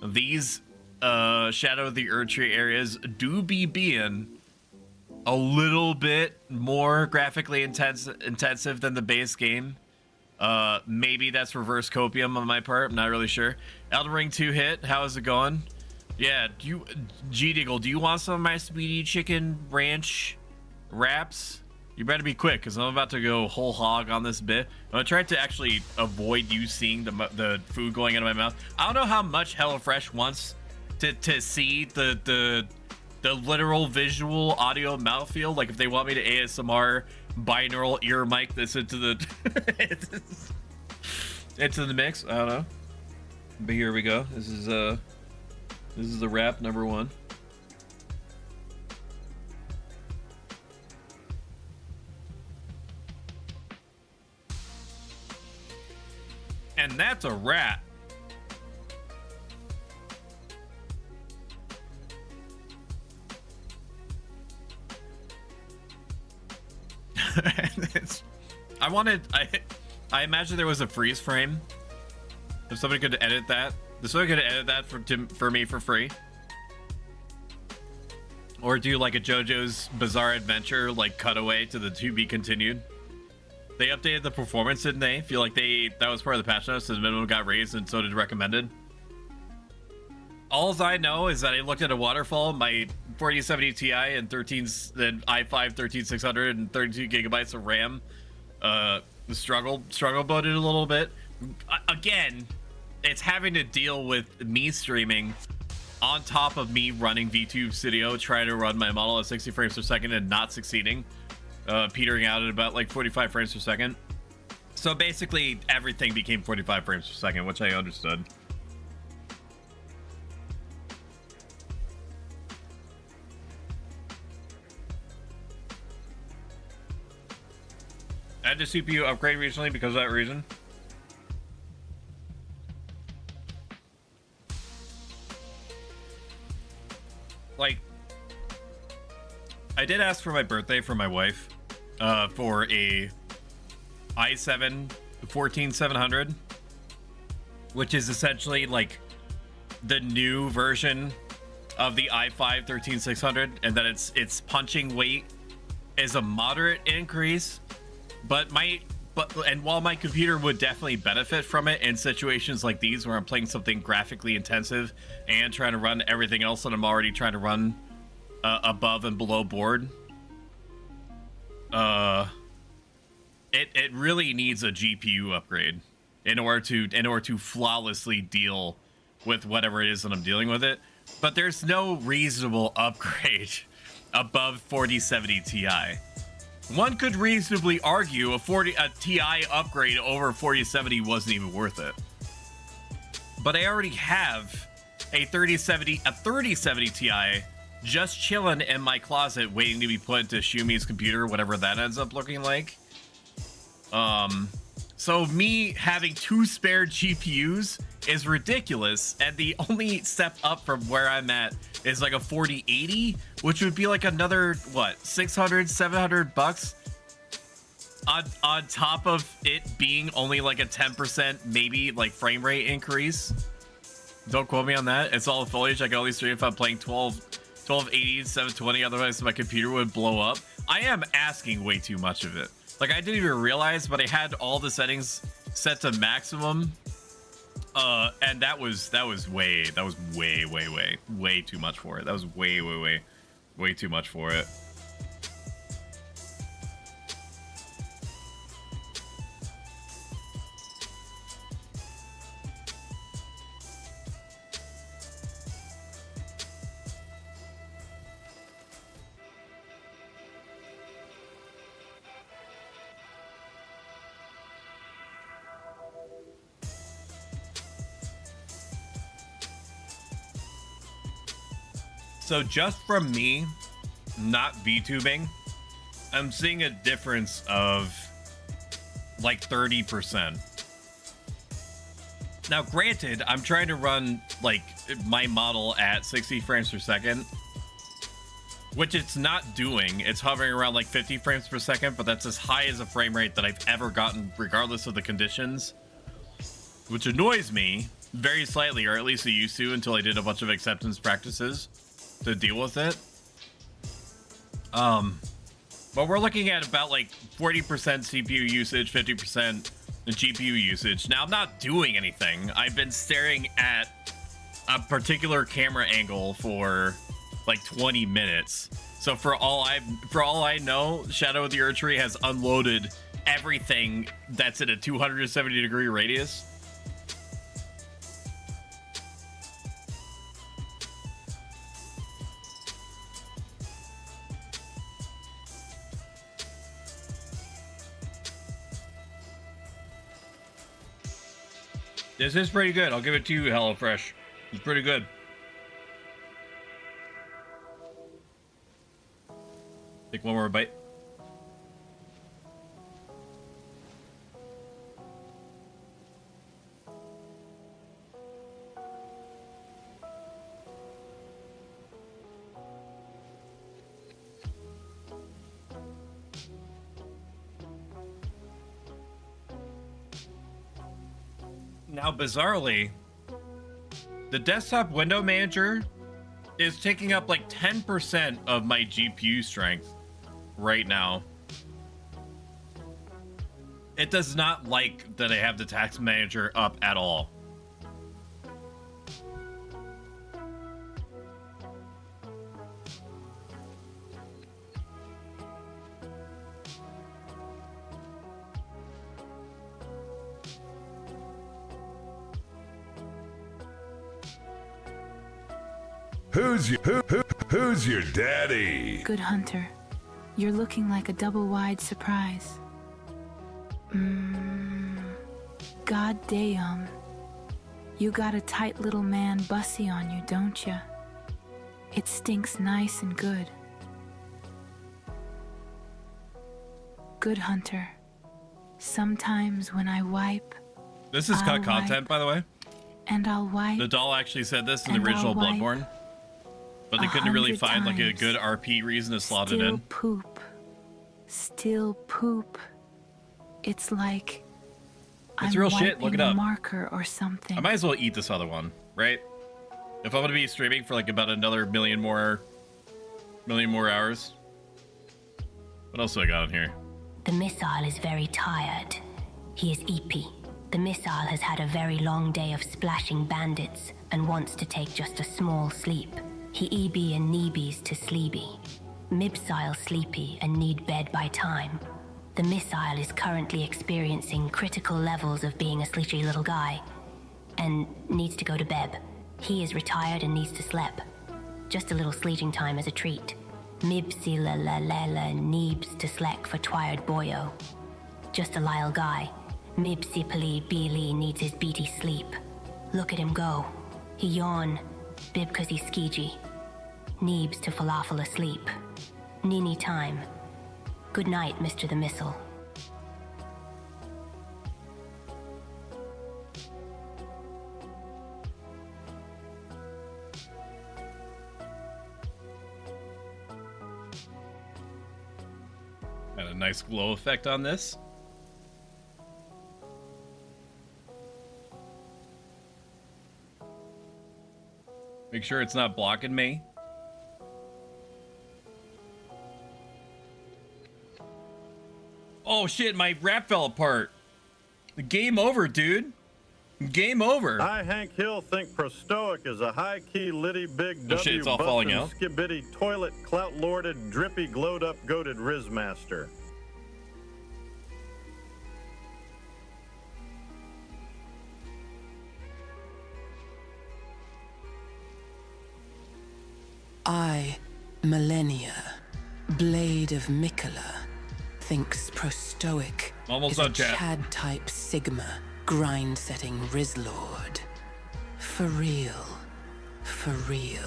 these Shadow of the Erdtree areas do be being a little bit more graphically intensive than the base game. Maybe that's reverse copium on my part. I'm not really sure. Elden Ring 2 hit. How is it going? Yeah, G-Diggle, do you want some of my Sweetie Chicken Ranch wraps? You better be quick, because I'm about to go whole hog on this bit. I'm going to try to actually avoid you seeing the food going into my mouth. I don't know how much HelloFresh wants to see the literal visual audio mouthfeel. Like if they want me to ASMR binaural ear mic this into the into the mix. I don't know. But here we go. This is the wrap number 1. And that's a wrap. I imagine there was a freeze frame. If somebody could edit that. If somebody could edit that for me for free. Or do like a JoJo's Bizarre Adventure like cutaway to the to be continued. They updated the performance, didn't they? Feel like that was part of the patch notes. The minimum got raised and so did recommended. Alls I know is that I looked at a waterfall, my 4070 Ti and i5 13600 and 32 gigabytes of RAM. Struggle boated a little bit. Again, it's having to deal with me streaming on top of me running VTube Studio, trying to run my model at 60 frames per second and not succeeding. Petering out at about like 45 frames per second. So basically everything became 45 frames per second, which I understood. I had the CPU upgrade recently because of that reason. Like, I did ask for my birthday for my wife for a i7 14700, which is essentially like the new version of the i5 13600, and that its punching weight is a moderate increase, but while my computer would definitely benefit from it in situations like these where I'm playing something graphically intensive and trying to run everything else that I'm already trying to run above and below board, it really needs a GPU upgrade in order to flawlessly deal with whatever it is that I'm dealing with it. But there's no reasonable upgrade above 4070 Ti. One could reasonably argue a Ti upgrade over 4070 wasn't even worth it. But I already have a 3070 Ti just chilling in my closet waiting to be put into Shumi's computer, whatever that ends up looking like. So me having 2 spare GPUs is ridiculous, and the only step up from where I'm at is like a 4080, which would be like another, what, 600, 700 bucks on top of it being only like a 10% maybe like frame rate increase. Don't quote me on that. It's all foliage. I can only stream if I'm playing 1280, 720, otherwise my computer would blow up. I am asking way too much of it. Like, I didn't even realize, but I had all the settings set to maximum. And that was way too much for it. That was way too much for it. So just from me not VTubing, I'm seeing a difference of like 30%. Now, granted, I'm trying to run like my model at 60 frames per second, which it's not doing. It's hovering around like 50 frames per second, but that's as high as a frame rate that I've ever gotten, regardless of the conditions, which annoys me very slightly, or at least it used to until I did a bunch of acceptance practices to deal with it. But we're looking at about like 40% CPU usage, 50% GPU usage. Now, I'm not doing anything. I've been staring at a particular camera angle for like 20 minutes. So for all I know, Shadow of the Erdtree has unloaded everything that's in a 270-degree radius. This is pretty good. I'll give it to you, HelloFresh. It's pretty good. Take one more bite. Now, bizarrely, the desktop window manager is taking up like 10% of my GPU strength right now. It does not like that I have the task manager up at all. Who's your daddy? Good hunter. You're looking like a double-wide surprise. God damn. You got a tight little man bussy on you, don't ya? It stinks nice and good. Good hunter. Sometimes when I wipe... This is cut content, by the way. And I'll wipe. The doll actually said this in the original Bloodborne. But they couldn't really find like a good RP reason to slot it in. Still poop. It's like it's real shit. Look it up. Marker or something. I might as well eat this other one, right? If I'm gonna be streaming for like about another million more hours. What else do I got in here? The missile is very tired. He is eepy. The missile has had a very long day of splashing bandits and wants to take just a small sleep. He EB and Neebies to sleepy. Mibsile sleepy and need bed by time. The missile is currently experiencing critical levels of being a sleepy little guy and needs to go to bed. He is retired and needs to sleep. Just a little sleeping time as a treat. Mibsi la la la la neebs to slack for twired boyo. Just a lyle guy. Mibsi pali beely needs his beaty sleep. Look at him go. He yawn. Bib cause he's skeegee. Neebs to falafel asleep. Nini time. Good night, Mr. the Missile. Got a nice glow effect on this. Make sure it's not blocking me. Oh shit, my wrap fell apart. Game over, dude. Game over. I, Hank Hill, think Prostoic is a high-key, litty, big, Oh shit, it's all falling out. skibidi, toilet, clout-lorded, drippy, glowed-up, goated Rizmaster. I, Millennia, Blade of Mikola, thinks Prostoic Almost is done, a chat. Chad-type Sigma, grind-setting Rizlord. For real. For real.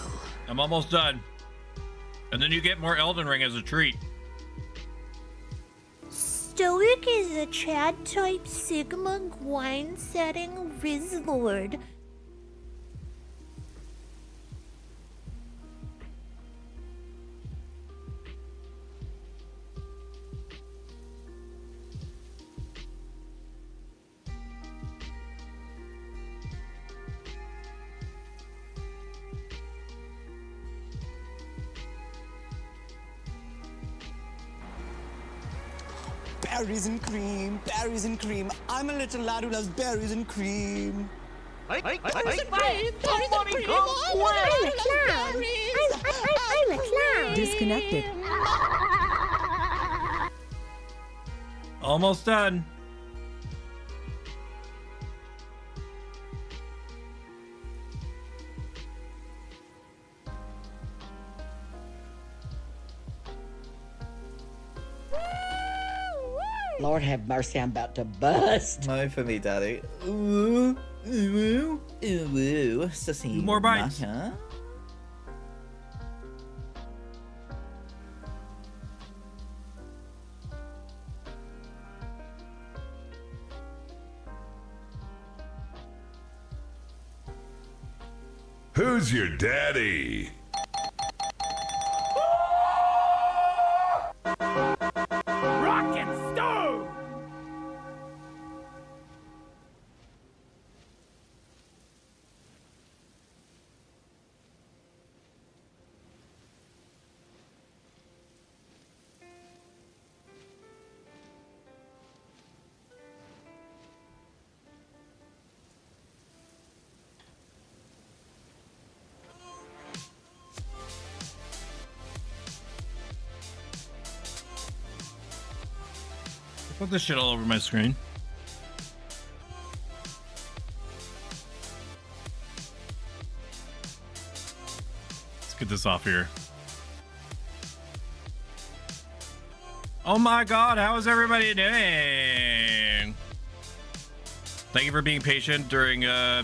I'm almost done. And then you get more Elden Ring as a treat. Stoic is a Chad-type Sigma grind-setting Rizlord. Berries and cream, berries and cream. I'm a little lad who loves berries and cream. I'm a clown. I'm a clown. Disconnected. Almost done. Lord have mercy, I'm about to bust. No for me, Daddy. Ooh, ooh, ooh, ooh. Sussy More bites. Huh? Who's your daddy? Rock and stone! Put this shit all over my screen. Let's get this off here. Oh my god, how is everybody doing? Thank you for being patient during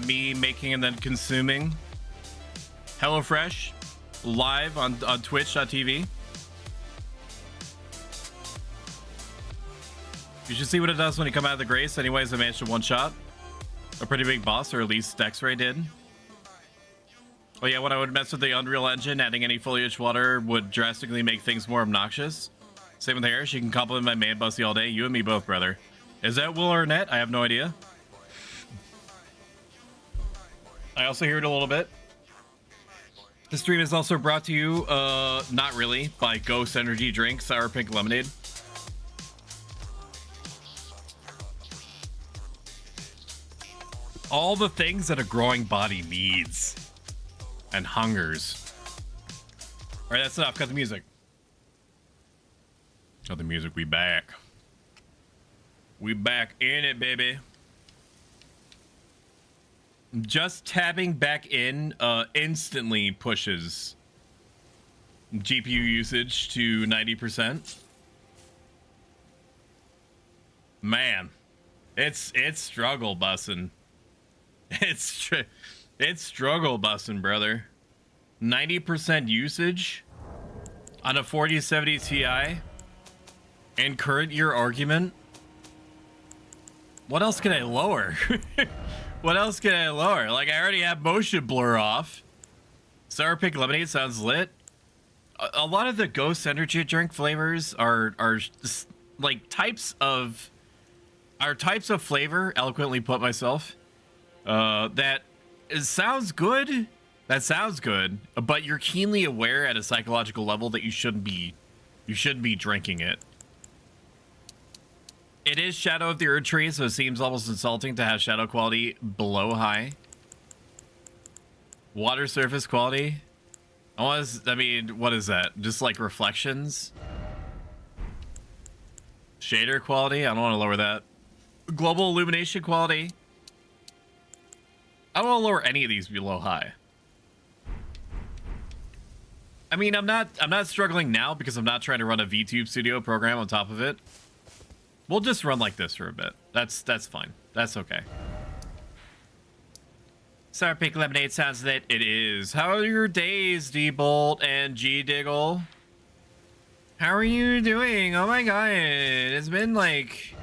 me making and then consuming HelloFresh live on twitch.tv. You should see what it does when you come out of the grace. Anyways, I managed to one-shot a pretty big boss, or at least X-Ray did. Oh yeah, when I would mess with the Unreal Engine, adding any foliage water would drastically make things more obnoxious. Same with hair. She can compliment my man Bussy all day. You and me both, brother. Is that Will Arnett? I have no idea. I also hear it a little bit. The stream is also brought to you, not really, by Ghost Energy Drink Sour Pink Lemonade. All the things that a growing body needs and hungers. All right, that's enough. Cut the music. Cut the music. We back. We back in it, baby. Just tabbing back in instantly pushes GPU usage to 90%. Man, it's struggle bussin'. It's struggle bussin', brother. 90% usage on a 4070 Ti and current year argument. What else can I lower? What else can I lower? Like, I already have motion blur off. Sour Pink Lemonade sounds lit. A lot of the Ghost Energy drink flavors are like types of flavor, eloquently put myself. That sounds good. That sounds good, but you're keenly aware at a psychological level that you shouldn't be drinking it. It is Shadow of the Erd Tree, so it seems almost insulting to have shadow quality below high. Water surface quality. I mean, what is that? Just like reflections? Shader quality? I don't want to lower that. Global illumination quality. I don't want to lower any of these below high. I mean, I'm not struggling now because I'm not trying to run a VTube Studio program on top of it. We'll just run like this for a bit. That's fine. That's okay. Sour Pink Lemonade sounds that it is. How are your days, D-Bolt and G-Diggle? How are you doing? Oh my god. It's been like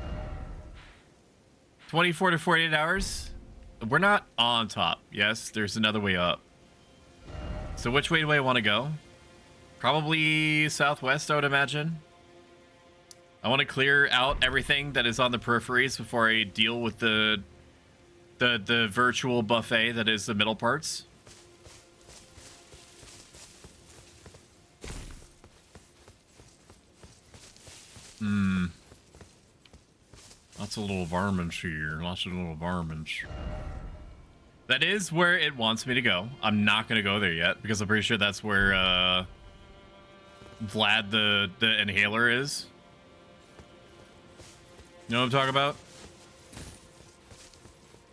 24 to 48 hours. We're not on top. Yes, there's another way up. So which way do I want to go? Probably southwest, I would imagine. I want to clear out everything that is on the peripheries before I deal with the virtual buffet that is the middle parts. Lots of little varmints here. Lots of little varmints. That is where it wants me to go. I'm not going to go there yet because I'm pretty sure that's where Vlad the inhaler is. You know what I'm talking about?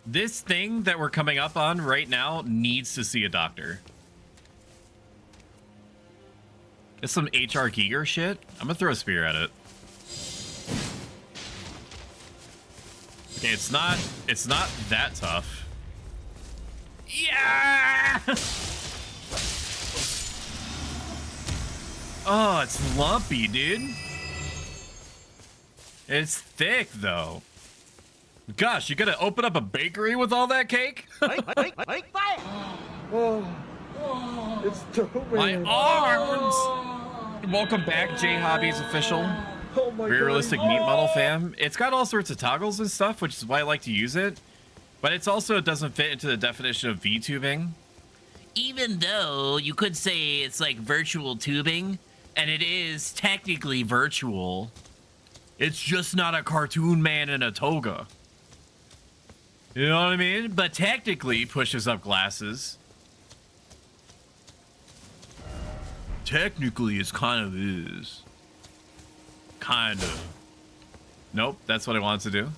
This thing that we're coming up on right now needs to see a doctor. It's some HR Giger shit. I'm gonna throw a spear at it. Okay, it's not that tough. Yeah! Oh, it's lumpy, dude. It's thick, though. Gosh, you gotta open up a bakery with all that cake? Oh, it's dope, man. My arms! Welcome back, J Hobbies official. Oh my Very realistic meat model fam. It's got all sorts of toggles and stuff, which is why I like to use it. But it's also, it doesn't fit into the definition of VTubing. Even though you could say it's like virtual tubing, and it is technically virtual. It's just not a cartoon man in a toga. You know what I mean? But technically pushes up glasses. Technically, it kind of is. Kind of. Nope, that's what I wanted to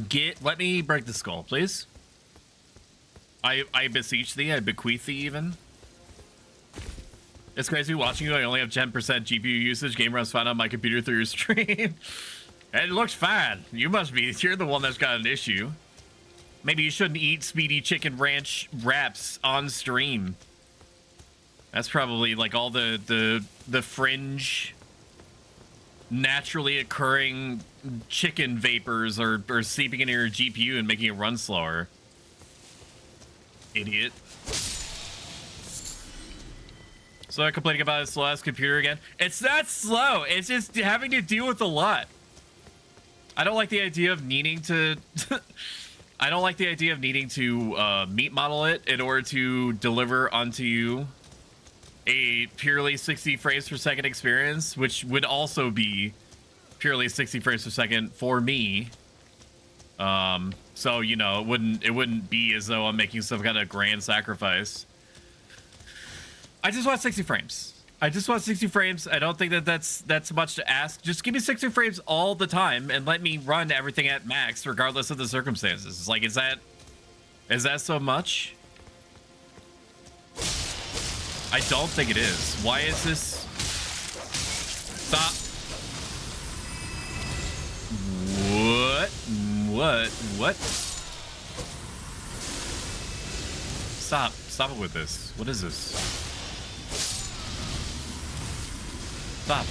do. Let me break the skull, please. I beseech thee, I bequeath thee even. It's crazy watching you. I only have 10% GPU usage. Game runs fine on my computer through your stream. It looks fine. You're the one that's got an issue. Maybe you shouldn't eat Speedy Chicken Ranch wraps on stream. That's probably like all the fringe, naturally occurring chicken vapors are seeping into your GPU and making it run slower. Idiot. So I'm complaining about a slow ass computer again. It's not slow. It's just having to deal with a lot. I don't like the idea of needing to. I don't like the idea of needing to meat model it in order to deliver onto you a purely 60 frames per second experience, which would also be purely 60 frames per second for me. So you know, it wouldn't be as though I'm making some kind of grand sacrifice. I just want 60 frames. I just want 60 frames. I don't think that's much to ask. Just give me 60 frames all the time and let me run everything at max regardless of the circumstances. It's like, is that so much? I don't think it is. Why is this? Stop. What? Stop it with this. What is this? Stop.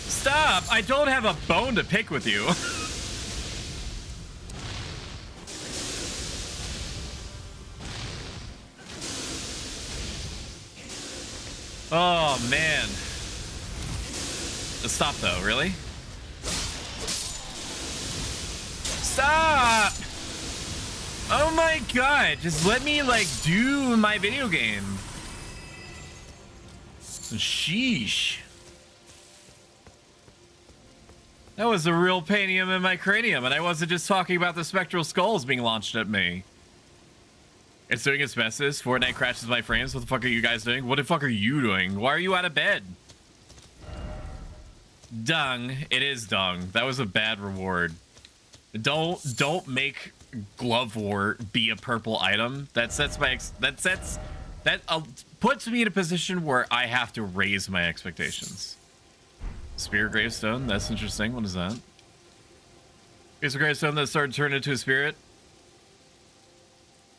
Stop! I don't have a bone to pick with you. Oh, man. Stop, though. Really? Stop! Oh, my God. Just let me, like, do my video game. Sheesh. That was a real painium in my cranium, and I wasn't just talking about the spectral skulls being launched at me. It's doing its bestest. Fortnite crashes my frames. What the fuck are you guys doing? What the fuck are you doing? Why are you out of bed? Dung. It is dung. That was a bad reward. Don't make glove war be a purple item. That puts me in a position where I have to raise my expectations. Spear gravestone. That's interesting. What is that? It's a gravestone that started to turn into a spirit.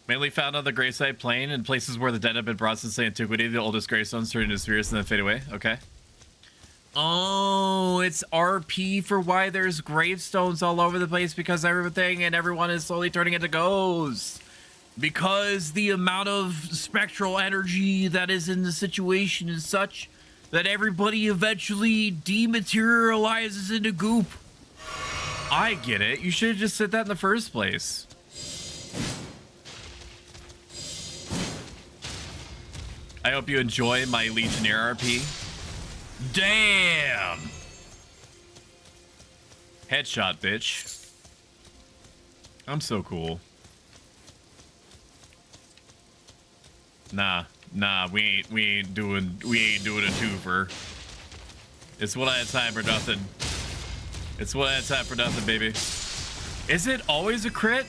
Mainly found on the gravesite plane in places where the dead have been brought since antiquity. The oldest gravestones turn into spirits and then fade away. Okay. Oh, it's RP for why there's gravestones all over the place, because everything and everyone is slowly turning into ghosts. Because the amount of spectral energy that is in the situation is such that everybody eventually dematerializes into goop. I get it. You should have just said that in the first place. I hope you enjoy my Legionnaire RP. Damn! Headshot, bitch. I'm so cool. Nah, we ain't doing a twofer. It's what I had time for nothing. It's what I had time for nothing, baby. Is it always a crit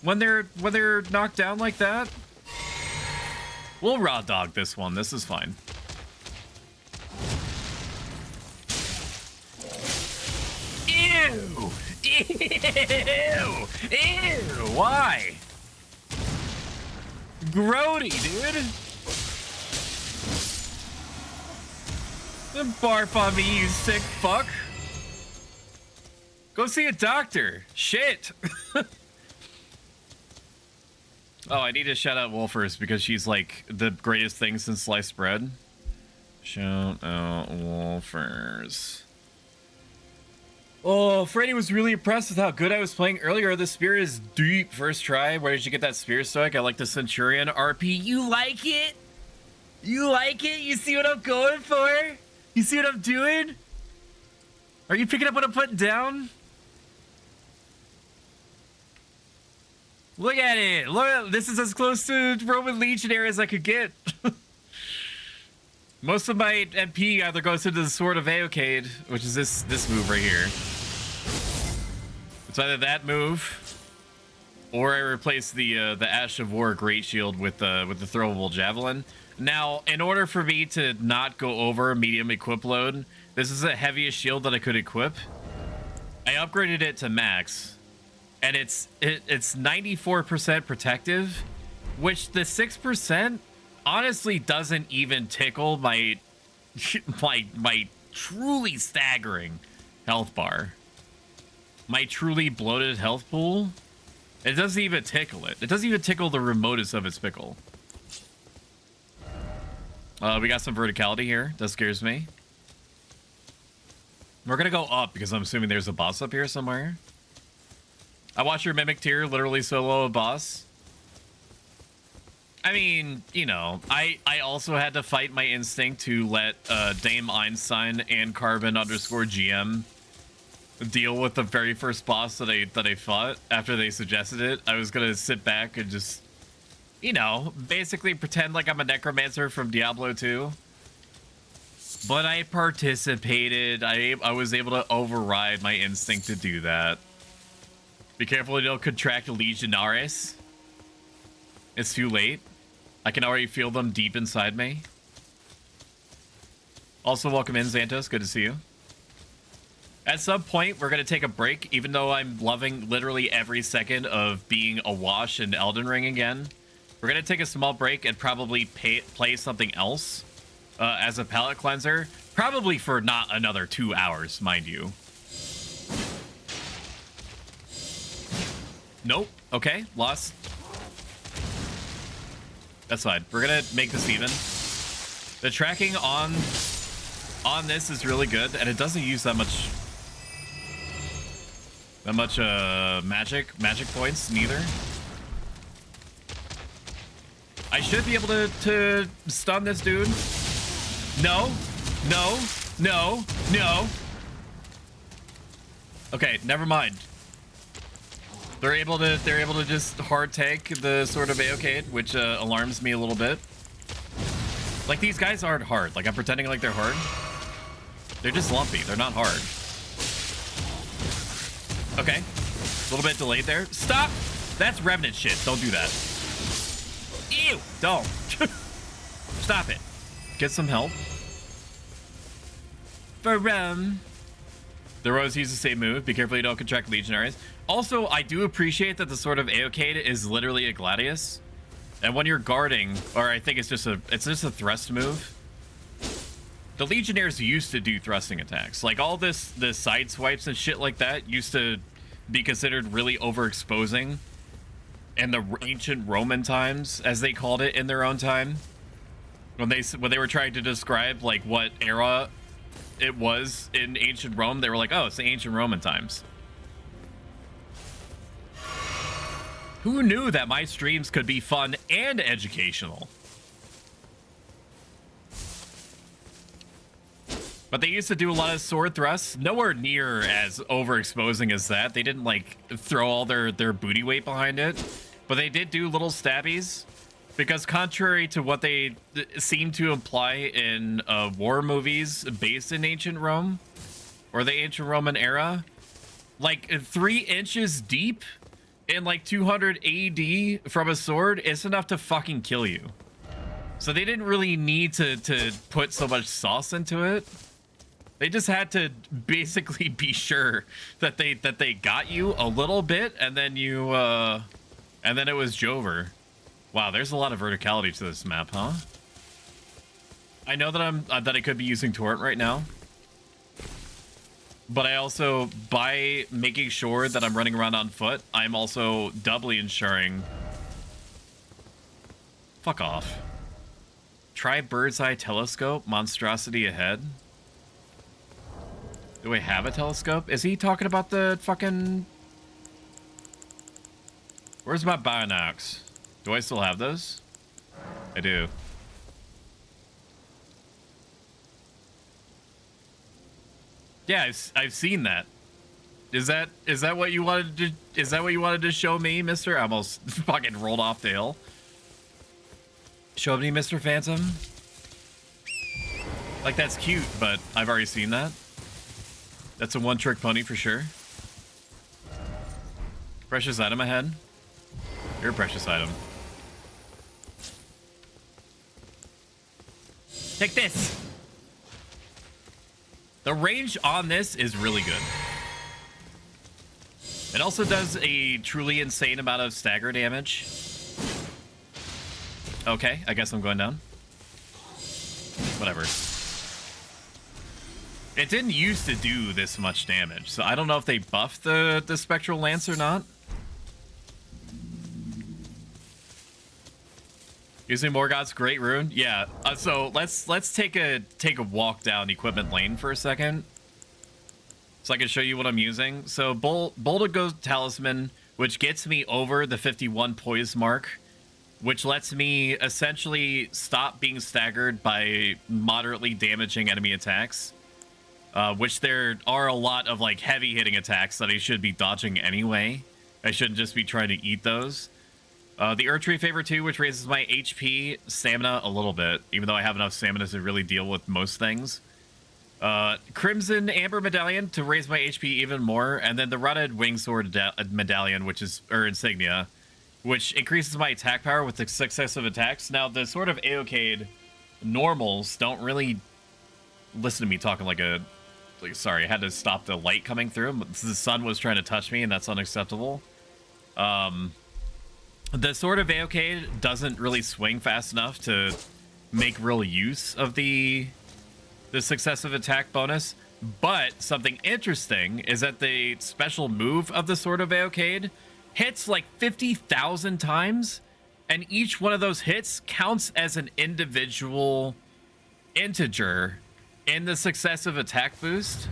when they're knocked down like that? We'll raw dog this one. This is fine. Ew! Ew! Ew! Why? Grody, dude! Don't barf on me, you sick fuck! Go see a doctor! Shit! Oh, I need to shout out Wolfers because she's like the greatest thing since sliced bread. Shout out Wolfers. Oh, Freddy was really impressed with how good I was playing earlier. The spear is deep. First try. Where did you get that spear stoic? I like the Centurion RP. You like it? You like it? You see what I'm going for? You see what I'm doing? Are you picking up what I'm putting down? Look at it. Look, this is as close to Roman Legionnaire as I could get. Most of my MP either goes into the Sword of Aocade, which is this move right here. It's either that move, or I replace the Ash of War Great Shield with the throwable javelin. Now, in order for me to not go over medium equip load, this is the heaviest shield that I could equip. I upgraded it to max, and it's 94% protective, which the 6% honestly doesn't even tickle my my truly staggering health bar. My truly bloated health pool. It doesn't even tickle it. It doesn't even tickle the remotest of its pickle. We got some verticality here. That scares me. We're gonna go up because I'm assuming there's a boss up here somewhere. I watched your Mimic tier literally solo a boss. I mean, you know, I also had to fight my instinct to let Dame Einstein and Carbon_GM deal with the very first boss that I fought after they suggested it. I was gonna sit back and just, you know, basically pretend like I'm a necromancer from Diablo 2. But I participated. I was able to override my instinct to do that. Be careful you don't contract Legionaris. It's too late. I can already feel them deep inside me. Also, welcome in, Xantos. Good to see you. At some point, we're going to take a break, even though I'm loving literally every second of being awash in Elden Ring again. We're going to take a small break and probably play something else as a palate cleanser. Probably for not another 2 hours, mind you. Nope. Okay, lost. That's fine. We're gonna make this even. The tracking on this is really good, and it doesn't use that much magic points neither. I should be able to stun this dude. No. Okay, never mind. They're able to just hard tank the sort of AOK, which alarms me a little bit. Like, these guys aren't hard. Like, I'm pretending like they're hard. They're just lumpy. They're not hard. Okay. A little bit delayed there. Stop! That's Revenant shit. Don't do that. Ew! Don't. Stop it. Get some help. The Rose uses the same move. Be careful you don't contract Legionaries. Also, I do appreciate that the sort of AOK is literally a Gladius. And when you're guarding, or I think it's just a thrust move. The Legionnaires used to do thrusting attacks. Like, all the side swipes and shit like that used to be considered really overexposing in the ancient Roman times, as they called it in their own time. When they were trying to describe, like, what era it was in ancient Rome, they were like, oh, it's the ancient Roman times. Who knew that my streams could be fun and educational? But they used to do a lot of sword thrusts, nowhere near as overexposing as that. They didn't, like, throw all their booty weight behind it, but they did do little stabbies, because contrary to what they seem to imply in war movies based in ancient Rome or the ancient Roman era, like 3 inches deep in like 200 AD from a sword is enough to fucking kill you. So they didn't really need to put so much sauce into it. They just had to basically be sure that they got you a little bit, and then and then it was Jover. Wow, there's a lot of verticality to this map, huh? I know that that I could be using Torrent right now, but I also, by making sure that I'm running around on foot, I'm also doubly ensuring. Fuck off. Try bird's eye telescope. Monstrosity ahead. Do I have a telescope? Is he talking about the fucking? Where's my binocs? Do I still have those? I do. Yeah, I've seen that. Is that what you wanted to? Is that what you wanted to show me, Mister? I almost fucking rolled off the hill. Show me, Mr. Phantom. Like, that's cute, but I've already seen that. That's a one-trick pony for sure. Precious item ahead. You're a precious item. Take this. The range on this is really good. It also does a truly insane amount of stagger damage. Okay, I guess I'm going down. Whatever. It didn't used to do this much damage, so I don't know if they buffed the Spectral Lance or not. Using Morgoth's Great Rune? Yeah, so let's take a walk down Equipment Lane for a second, so I can show you what I'm using. So Boldago Talisman, which gets me over the 51 poise mark, which lets me essentially stop being staggered by moderately damaging enemy attacks, which there are a lot of like heavy hitting attacks that I should be dodging anyway. I shouldn't just be trying to eat those. The Earth Tree Favor 2, which raises my HP, stamina a little bit, even though I have enough stamina to really deal with most things. Crimson Amber Medallion to raise my HP even more, and then the Rotted Wingsword Medallion, which is, or Insignia, which increases my attack power with the successive attacks. Now, the sort of AOK'd normals don't really listen to me talking like a... sorry, I had to stop the light coming through. The sun was trying to touch me, and that's unacceptable. The sort of AOK doesn't really swing fast enough to make real use of the successive attack bonus, but something interesting is that the special move of the sort of AOK hits like 50,000 times, and each one of those hits counts as an individual integer in the successive attack boost.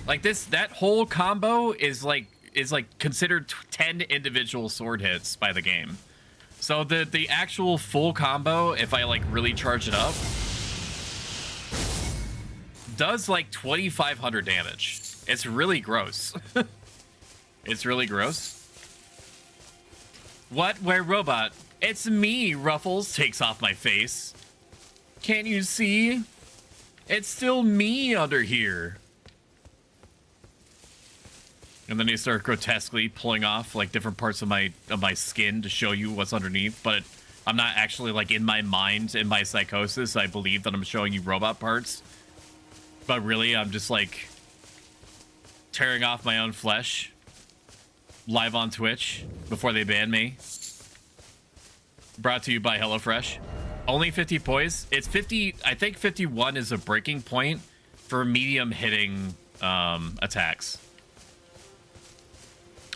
Like that whole combo is like considered 10 individual sword hits by the game. So the actual full combo, if I like really charge it up, does like 2,500 damage. It's really gross. It's really gross. What? Where robot? It's me, Ruffles takes off my face. Can't you see? It's still me under here. And then you start grotesquely pulling off like different parts of my skin to show you what's underneath, but I'm not actually like in my mind, in my psychosis. I believe that I'm showing you robot parts, but really I'm just like tearing off my own flesh live on Twitch before they ban me. Brought to you by HelloFresh. Only 50 poise. It's 50. I think 51 is a breaking point for medium hitting attacks.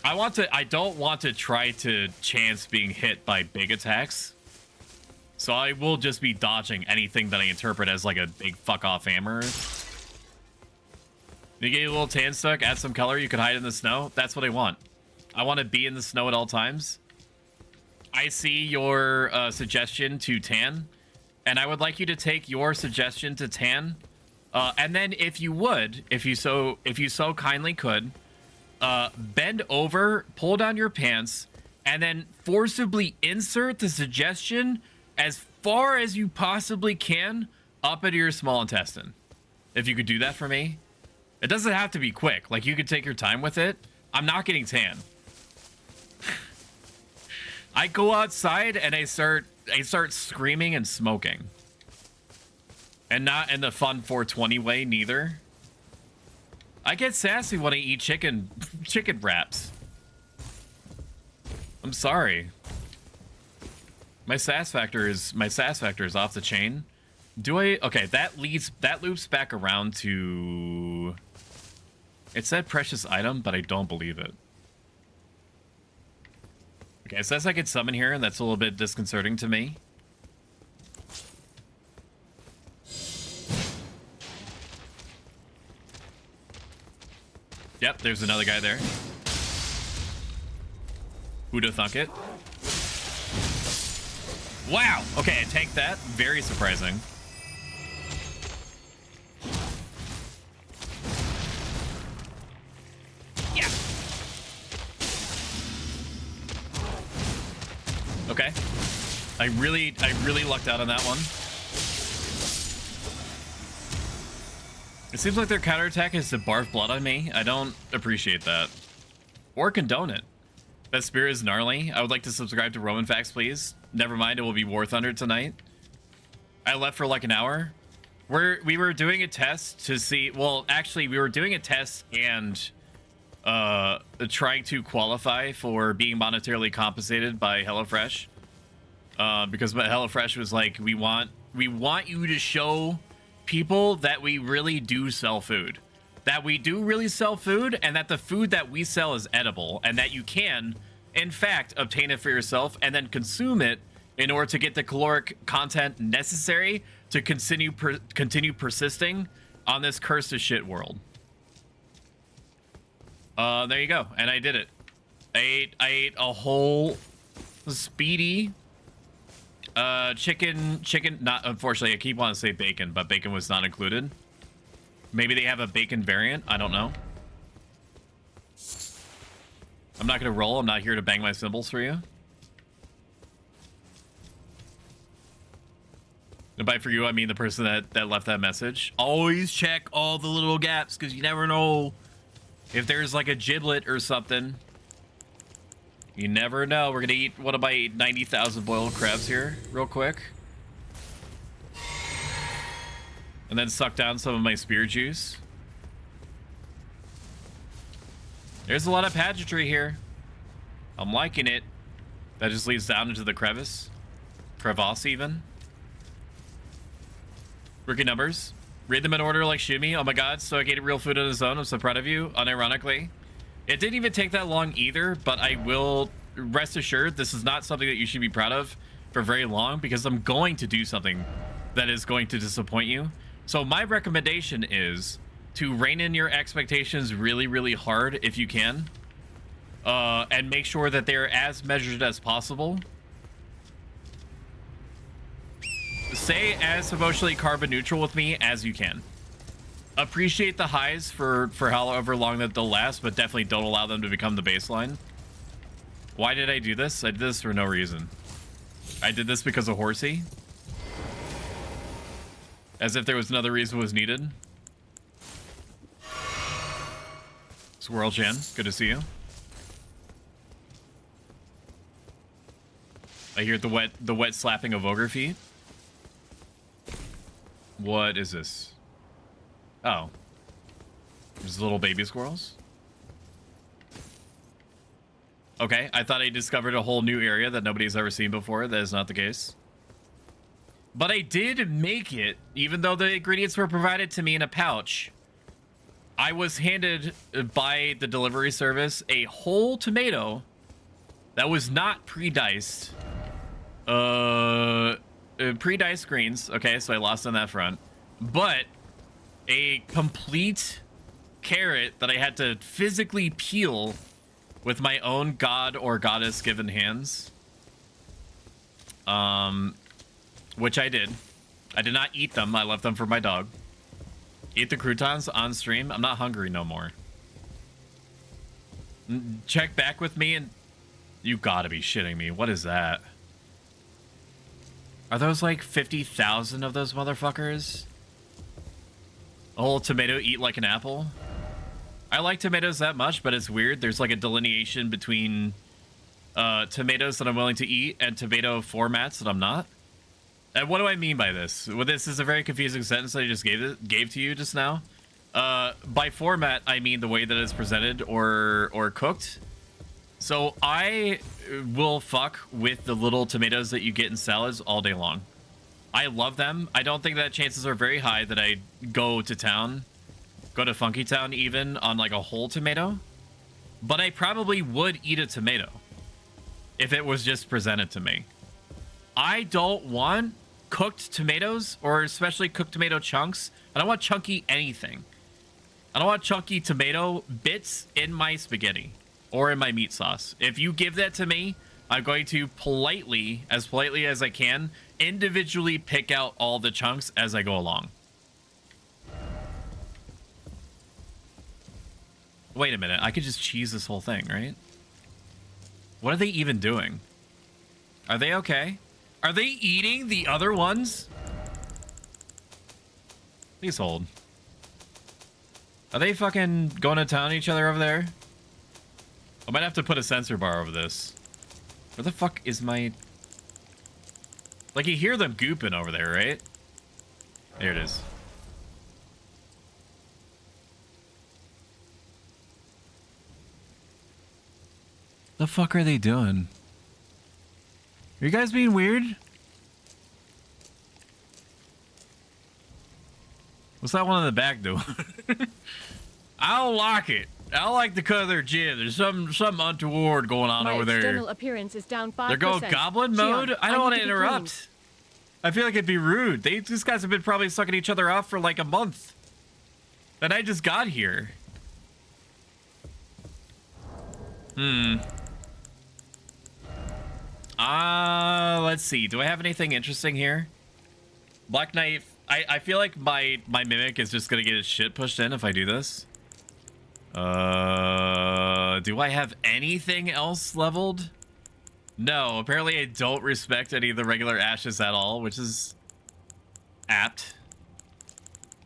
I don't want to try to chance being hit by big attacks. So I will just be dodging anything that I interpret as like a big fuck off hammer. You get a little tan stuck, add some color, you can hide in the snow. That's what I want. I want to be in the snow at all times. I see your suggestion to tan, and I would like you to take your suggestion to tan. And then if you so kindly could, bend over, pull down your pants, and then forcibly insert the suggestion as far as you possibly can up into your small intestine. If you could do that for me. It doesn't have to be quick. Like, you could take your time with it. I'm not getting tan. I go outside and I start screaming and smoking. And not in the fun 420 way, neither. I get sassy when I eat chicken wraps. I'm sorry. My sass factor is off the chain. Do I? Okay, that loops back around to. It said precious item, but I don't believe it. Okay, it says I could summon here, and that's a little bit disconcerting to me. Yep, there's another guy there. Who'da thunk it? Wow! Okay, I tanked that. Very surprising. Yeah. Okay. I really lucked out on that one. It seems like their counterattack is to barf blood on me. I don't appreciate that. Or condone it. That spear is gnarly. I would like to subscribe to Roman Facts, please. Never mind, it will be War Thunder tonight. I left for like an hour. We were doing a test to see... Well, actually, we were doing a test and trying to qualify for being monetarily compensated by HelloFresh. Because HelloFresh was like, we want you to show people that we really do sell food. That we do really sell food, and that the food that we sell is edible, and that you can, in fact, obtain it for yourself and then consume it in order to get the caloric content necessary to continue persisting on this cursed as shit world. There you go, and I did it. I ate a whole speedy chicken, not, unfortunately, I keep wanting to say bacon, but bacon was not included. Maybe they have a bacon variant. I don't know. I'm not going to roll. I'm not here to bang my cymbals for you. And by for you, I mean the person that left that message. Always check all the little gaps, because you never know if there's like a giblet or something. You never know. We're going to eat, what about 90,000 boiled crabs here real quick. And then suck down some of my spear juice. There's a lot of pageantry here. I'm liking it. That just leads down into the crevice. Crevasse even. Rookie numbers. Read them in order like Shumi. Oh my god, so I ate real food on his own. I'm so proud of you, unironically. It didn't even take that long either, but I will rest assured this is not something that you should be proud of. for very long because I'm going to do something that is going to disappoint you. So my recommendation is to rein in your expectations really, really hard if you can, and make sure that they're as measured as possible. Stay as emotionally carbon neutral with me as you can. Appreciate the highs for however long that they'll last, but definitely don't allow them to become the baseline. Why did I do this? I did this for no reason. I did this because of Horsey. As if there was another reason was needed. Squirrel Chan, good to see you. I hear the wet slapping of ogre feet. What is this? Oh. There's little baby squirrels. Okay, I thought I discovered a whole new area that nobody's ever seen before. That is not the case. But I did make it, even though the ingredients were provided to me in a pouch. I was handed by the delivery service a whole tomato that was not pre-diced. Pre-diced greens. Okay, so I lost on that front. But a complete carrot that I had to physically peel with my own god or goddess given hands. Which I did. I did not eat them. I left them for my dog. Eat the croutons on stream. I'm not hungry no more. Check back with me and... You gotta be shitting me. What is that? Are those like 50,000 of those motherfuckers? A whole tomato eat like an apple? I like tomatoes that much, but it's weird. There's like a delineation between tomatoes that I'm willing to eat and tomato formats that I'm not. And what do I mean by this? Well, this is a very confusing sentence that I just gave to you just now. By format, I mean the way that it's presented or cooked. So I will fuck with the little tomatoes that you get in salads all day long. I love them. I don't think that chances are very high that I go to town, go to Funky Town even on like a whole tomato. But I probably would eat a tomato if it was just presented to me. I don't want cooked tomatoes, or especially cooked tomato chunks. I don't want chunky anything. I don't want chunky tomato bits in my spaghetti or in my meat sauce. If you give that to me, I'm going to politely as I can, individually pick out all the chunks as I go along. Wait a minute, I could just cheese this whole thing, right? What are they even doing? Are they okay? Are they eating the other ones? Please hold. Are they fucking going to town on each other over there? I might have to put a sensor bar over this. Where the fuck is my... Like, you hear them gooping over there, right? There it is. The fuck are they doing? Are you guys being weird? What's that one in the back doing? I don't like it. I don't like the color of their jib. There's something untoward going on over there. My external appearance is down 5%. They're going goblin mode? I don't want to interrupt. I feel like it'd be rude. These guys have been probably sucking each other off for like a month. And I just got here. Let's see. Do I have anything interesting here? Black Knight. I feel like my mimic is just gonna get his shit pushed in if I do this. Do I have anything else leveled? No, apparently I don't respect any of the regular ashes at all, which is apt.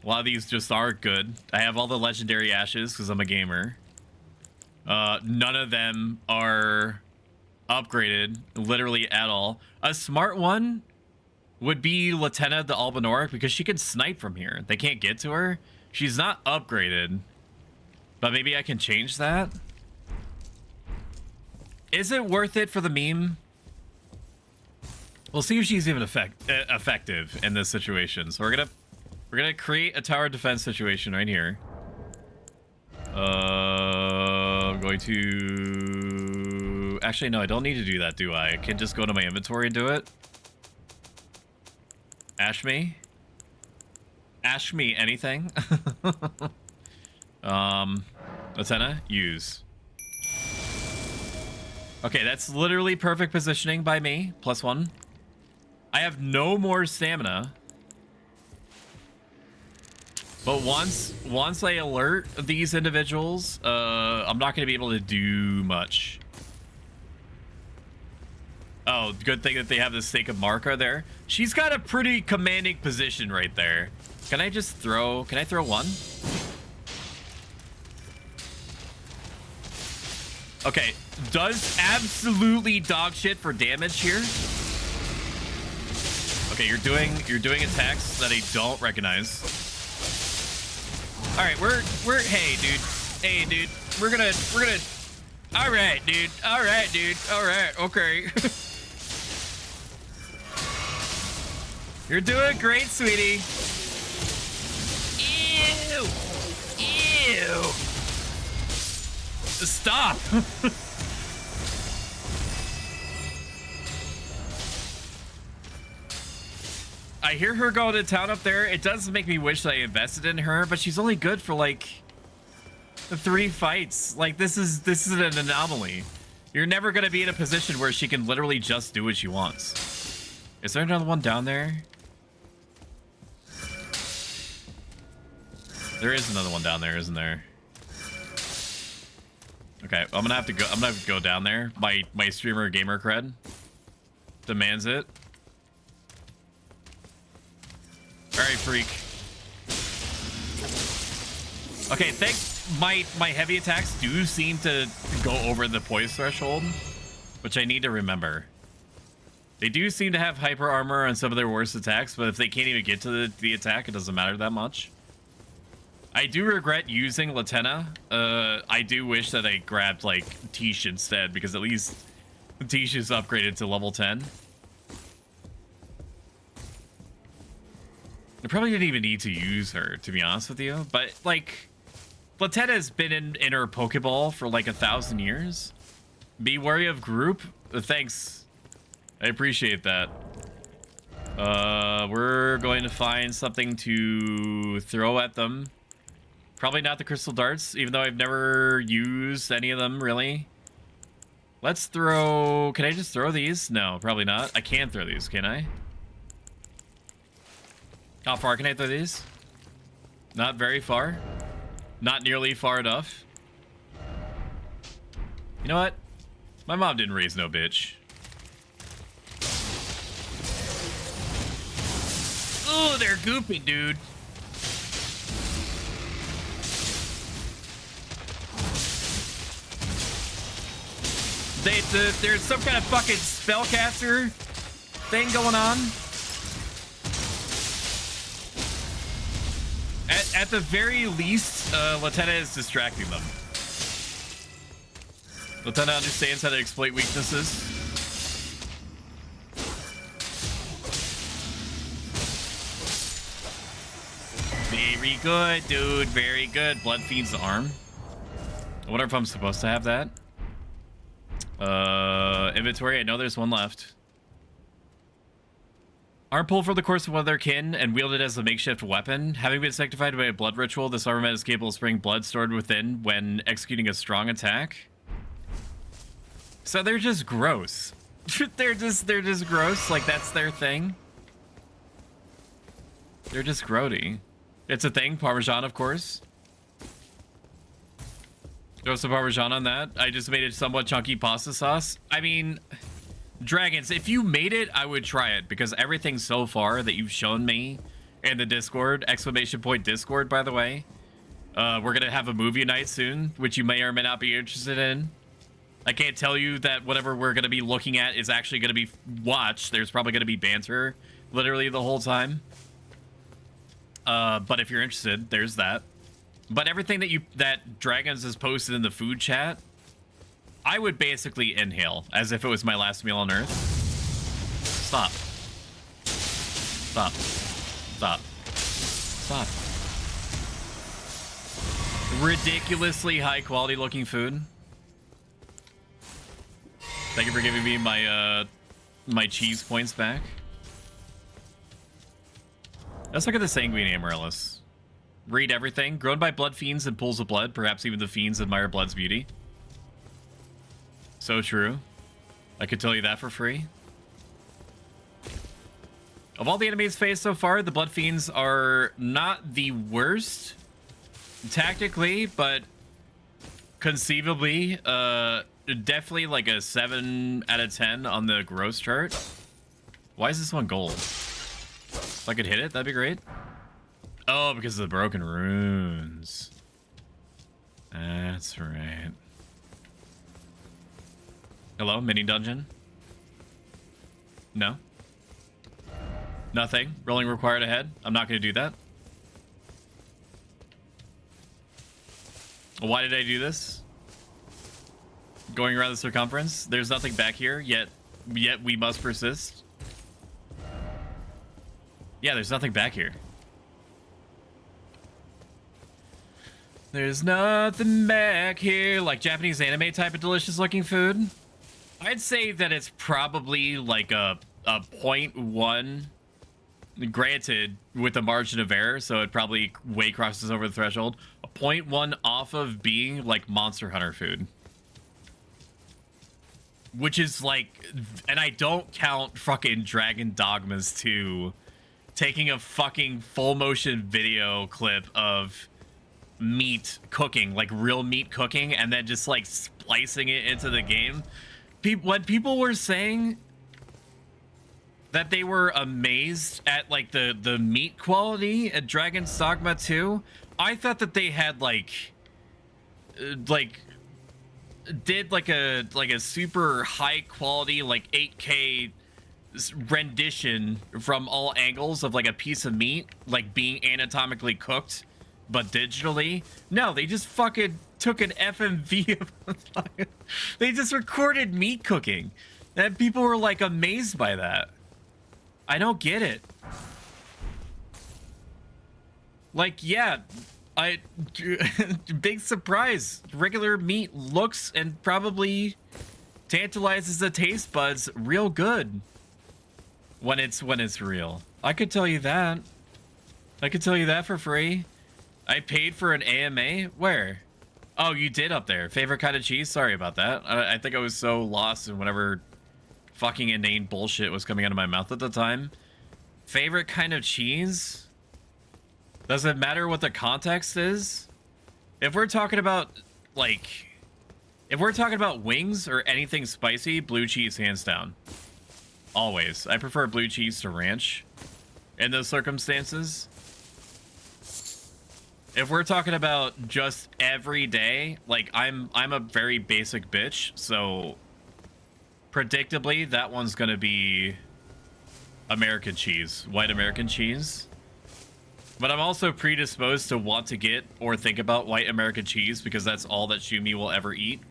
A lot of these just aren't good. I have all the legendary ashes because I'm a gamer. None of them are upgraded literally at all. A smart one would be Latenna the Albinoric because she can snipe from here. They can't get to her. She's not upgraded, but maybe I can change that. Is it worth it for the meme? We'll see if she's even effective in this situation. So we're gonna create a tower defense situation right here. I'm going to... Actually, no, I don't need to do that, do I? I can just go to my inventory and do it. Ash me. Ash me anything. Latenna, use. Okay, that's literally perfect positioning by me. +1. I have no more stamina. But once I alert these individuals, I'm not going to be able to do much. Oh, good thing that they have the stake of Marka there. She's got a pretty commanding position right there. Can I just throw... Can I throw one? Okay, does absolutely dog shit for damage here. Okay, you're doing attacks that I don't recognize. All right, we're hey dude, we're gonna all right dude, all right, okay. You're doing great, sweetie. Ew. Stop. I hear her going to town up there. It does make me wish that I invested in her, but she's only good for like 3 fights. Like this is an anomaly. You're never gonna be in a position where she can literally just do what she wants. Is there another one down there? There is another one down there, isn't there? Okay, I'm gonna have to go down there. My streamer gamer cred demands it. All right, freak. Okay, my heavy attacks do seem to go over the poise threshold, which I need to remember. They do seem to have hyper armor on some of their worst attacks, but if they can't even get to the attack, it doesn't matter that much. I do regret using Latenna. I do wish that I grabbed like Tish instead, because at least Tish is upgraded to level 10. I probably didn't even need to use her, to be honest with you. But, like, Latenna has been in her Pokeball for, like, 1,000 years. Be wary of group. Thanks. I appreciate that. We're going to find something to throw at them. Probably not the crystal darts, even though I've never used any of them, really. Let's throw... Can I just throw these? No, probably not. I can throw these, can I? How far can I throw these? Not very far. Not nearly far enough. You know what? My mom didn't raise no bitch. Ooh, they're goopy, dude. There's some kind of fucking spellcaster thing going on. At the very least, Latenna is distracting them. Latenna understands how to exploit weaknesses. Very good, dude. Very good. Blood Fiend's arm. I wonder if I'm supposed to have that. Inventory. I know there's one left. Arm pulled for the course of one of their kin and wielded as a makeshift weapon. Having been sanctified by a blood ritual, this armament is capable of spraying blood stored within when executing a strong attack. So they're just gross. they're just gross. Like that's their thing. They're just grody. It's a thing. Parmesan, of course. Throw some Parmesan on that. I just made it somewhat chunky pasta sauce. I mean... Dragons, if you made it, I would try it, because everything so far that you've shown me in the Discord, !Discord, by the way, we're gonna have a movie night soon, which you may or may not be interested in. I can't tell you that whatever we're gonna be looking at is actually gonna be watched. There's probably gonna be banter literally the whole time. But if you're interested, there's that. But everything that Dragons has posted in the food chat, I would basically inhale as if it was my last meal on Earth. Stop. Stop. Stop. Stop. Ridiculously high quality looking food. Thank you for giving me my my cheese points back. Let's look at the Sanguine Amaryllis. Read everything. Grown by blood fiends and pools of blood. Perhaps even the fiends admire blood's beauty. So true. I could tell you that for free. Of all the enemies faced so far, the blood fiends are not the worst tactically, but conceivably, definitely like a 7 out of 10 on the gross chart. Why is this one gold? If I could hit it, that'd be great. Oh, because of the broken runes. That's right. Hello, mini dungeon? No? Nothing. Rolling required ahead. I'm not going to do that. Why did I do this? Going around the circumference. There's nothing back here, yet we must persist. Yeah, there's nothing back here. There's nothing back here. Like Japanese anime type of delicious looking food. I'd say that it's probably like a 0.1, granted with a margin of error, so it probably way crosses over the threshold. A 0.1 off of being like Monster Hunter food. Which is like, and I don't count fucking Dragon Dogmas 2 taking a fucking full motion video clip of meat cooking, like real meat cooking, and then just like splicing it into the game. When people were saying that they were amazed at like the meat quality at Dragon's Dogma 2, I thought that they had did like a super high quality like 8K rendition from all angles of like a piece of meat like being anatomically cooked but digitally. No, they just fucking took an FMV of they just recorded meat cooking, and people were like amazed by that. I don't get it. Like, yeah, big surprise. Regular meat looks and probably tantalizes the taste buds real good when it's real. I could tell you that. I could tell you that for free. I paid for an AMA. Where? Oh, you did up there. Favorite kind of cheese? Sorry about that. I think I was so lost in whatever fucking inane bullshit was coming out of my mouth at the time. Favorite kind of cheese? Does it matter what the context is? If we're talking about, like, if we're talking about wings or anything spicy, blue cheese hands down. Always. I prefer blue cheese to ranch in those circumstances. If we're talking about just every day, like I'm a very basic bitch, so predictably that one's gonna be American cheese, white American cheese. But I'm also predisposed to want to get or think about white American cheese because that's all that Shumi will ever eat.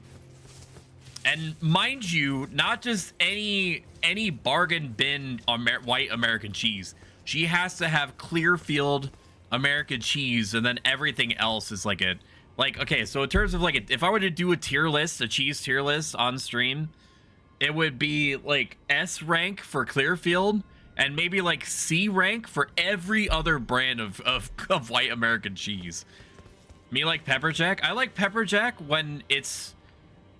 And mind you, not just any bargain bin white American cheese. She has to have Clearfield American cheese, and then everything else is like a, like, okay, so in terms of like, if I were to do a tier list, a cheese tier list on stream, it would be like S rank for Clearfield and maybe like C rank for every other brand of white American cheese. Me like pepper jack. I like pepper jack when it's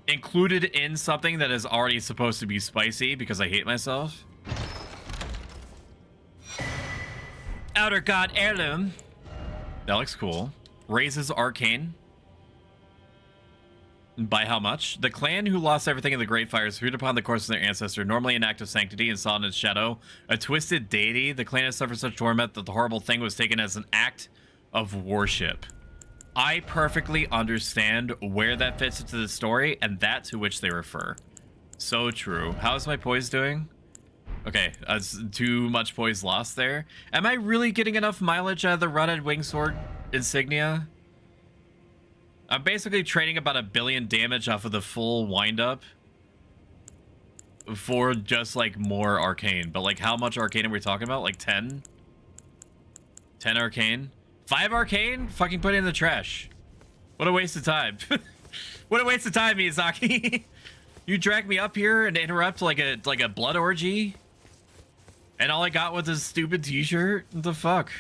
included in something that is already supposed to be spicy because I hate myself. Outer God Heirloom. That looks cool. Raises Arcane. By how much? The clan who lost everything in the Great Fires feared upon the corpse of their ancestor, normally an act of sanctity, and saw in its shadow a twisted deity. The clan has suffered such torment that the horrible thing was taken as an act of worship. I perfectly understand where that fits into the story and that to which they refer. So true. How's my poise doing? Okay, that's too much poise lost there. Am I really getting enough mileage out of the Rotted Wingsword insignia? I'm basically trading about 1 billion damage off of the full windup for just like more arcane. But like, how much arcane are we talking about? Like 10? 10 arcane? 5 arcane? Fucking put it in the trash. What a waste of time. What a waste of time, Miyazaki. You drag me up here and interrupt like a blood orgy, and all I got was this stupid t-shirt. What the fuck?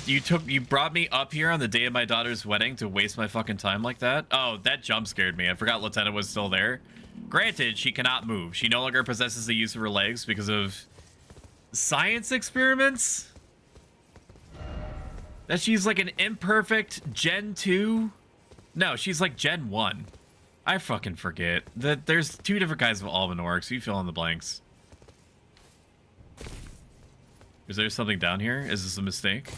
You brought me up here on the day of my daughter's wedding to waste my fucking time like that? Oh, that jump scared me. I forgot Lieutenant was still there. Granted, she cannot move. She no longer possesses the use of her legs because of science experiments? That she's like an imperfect Gen 2? No, she's like Gen 1. I fucking forget. That there's two different kinds of almond orcs. You fill in the blanks. Is there something down here? Is this a mistake?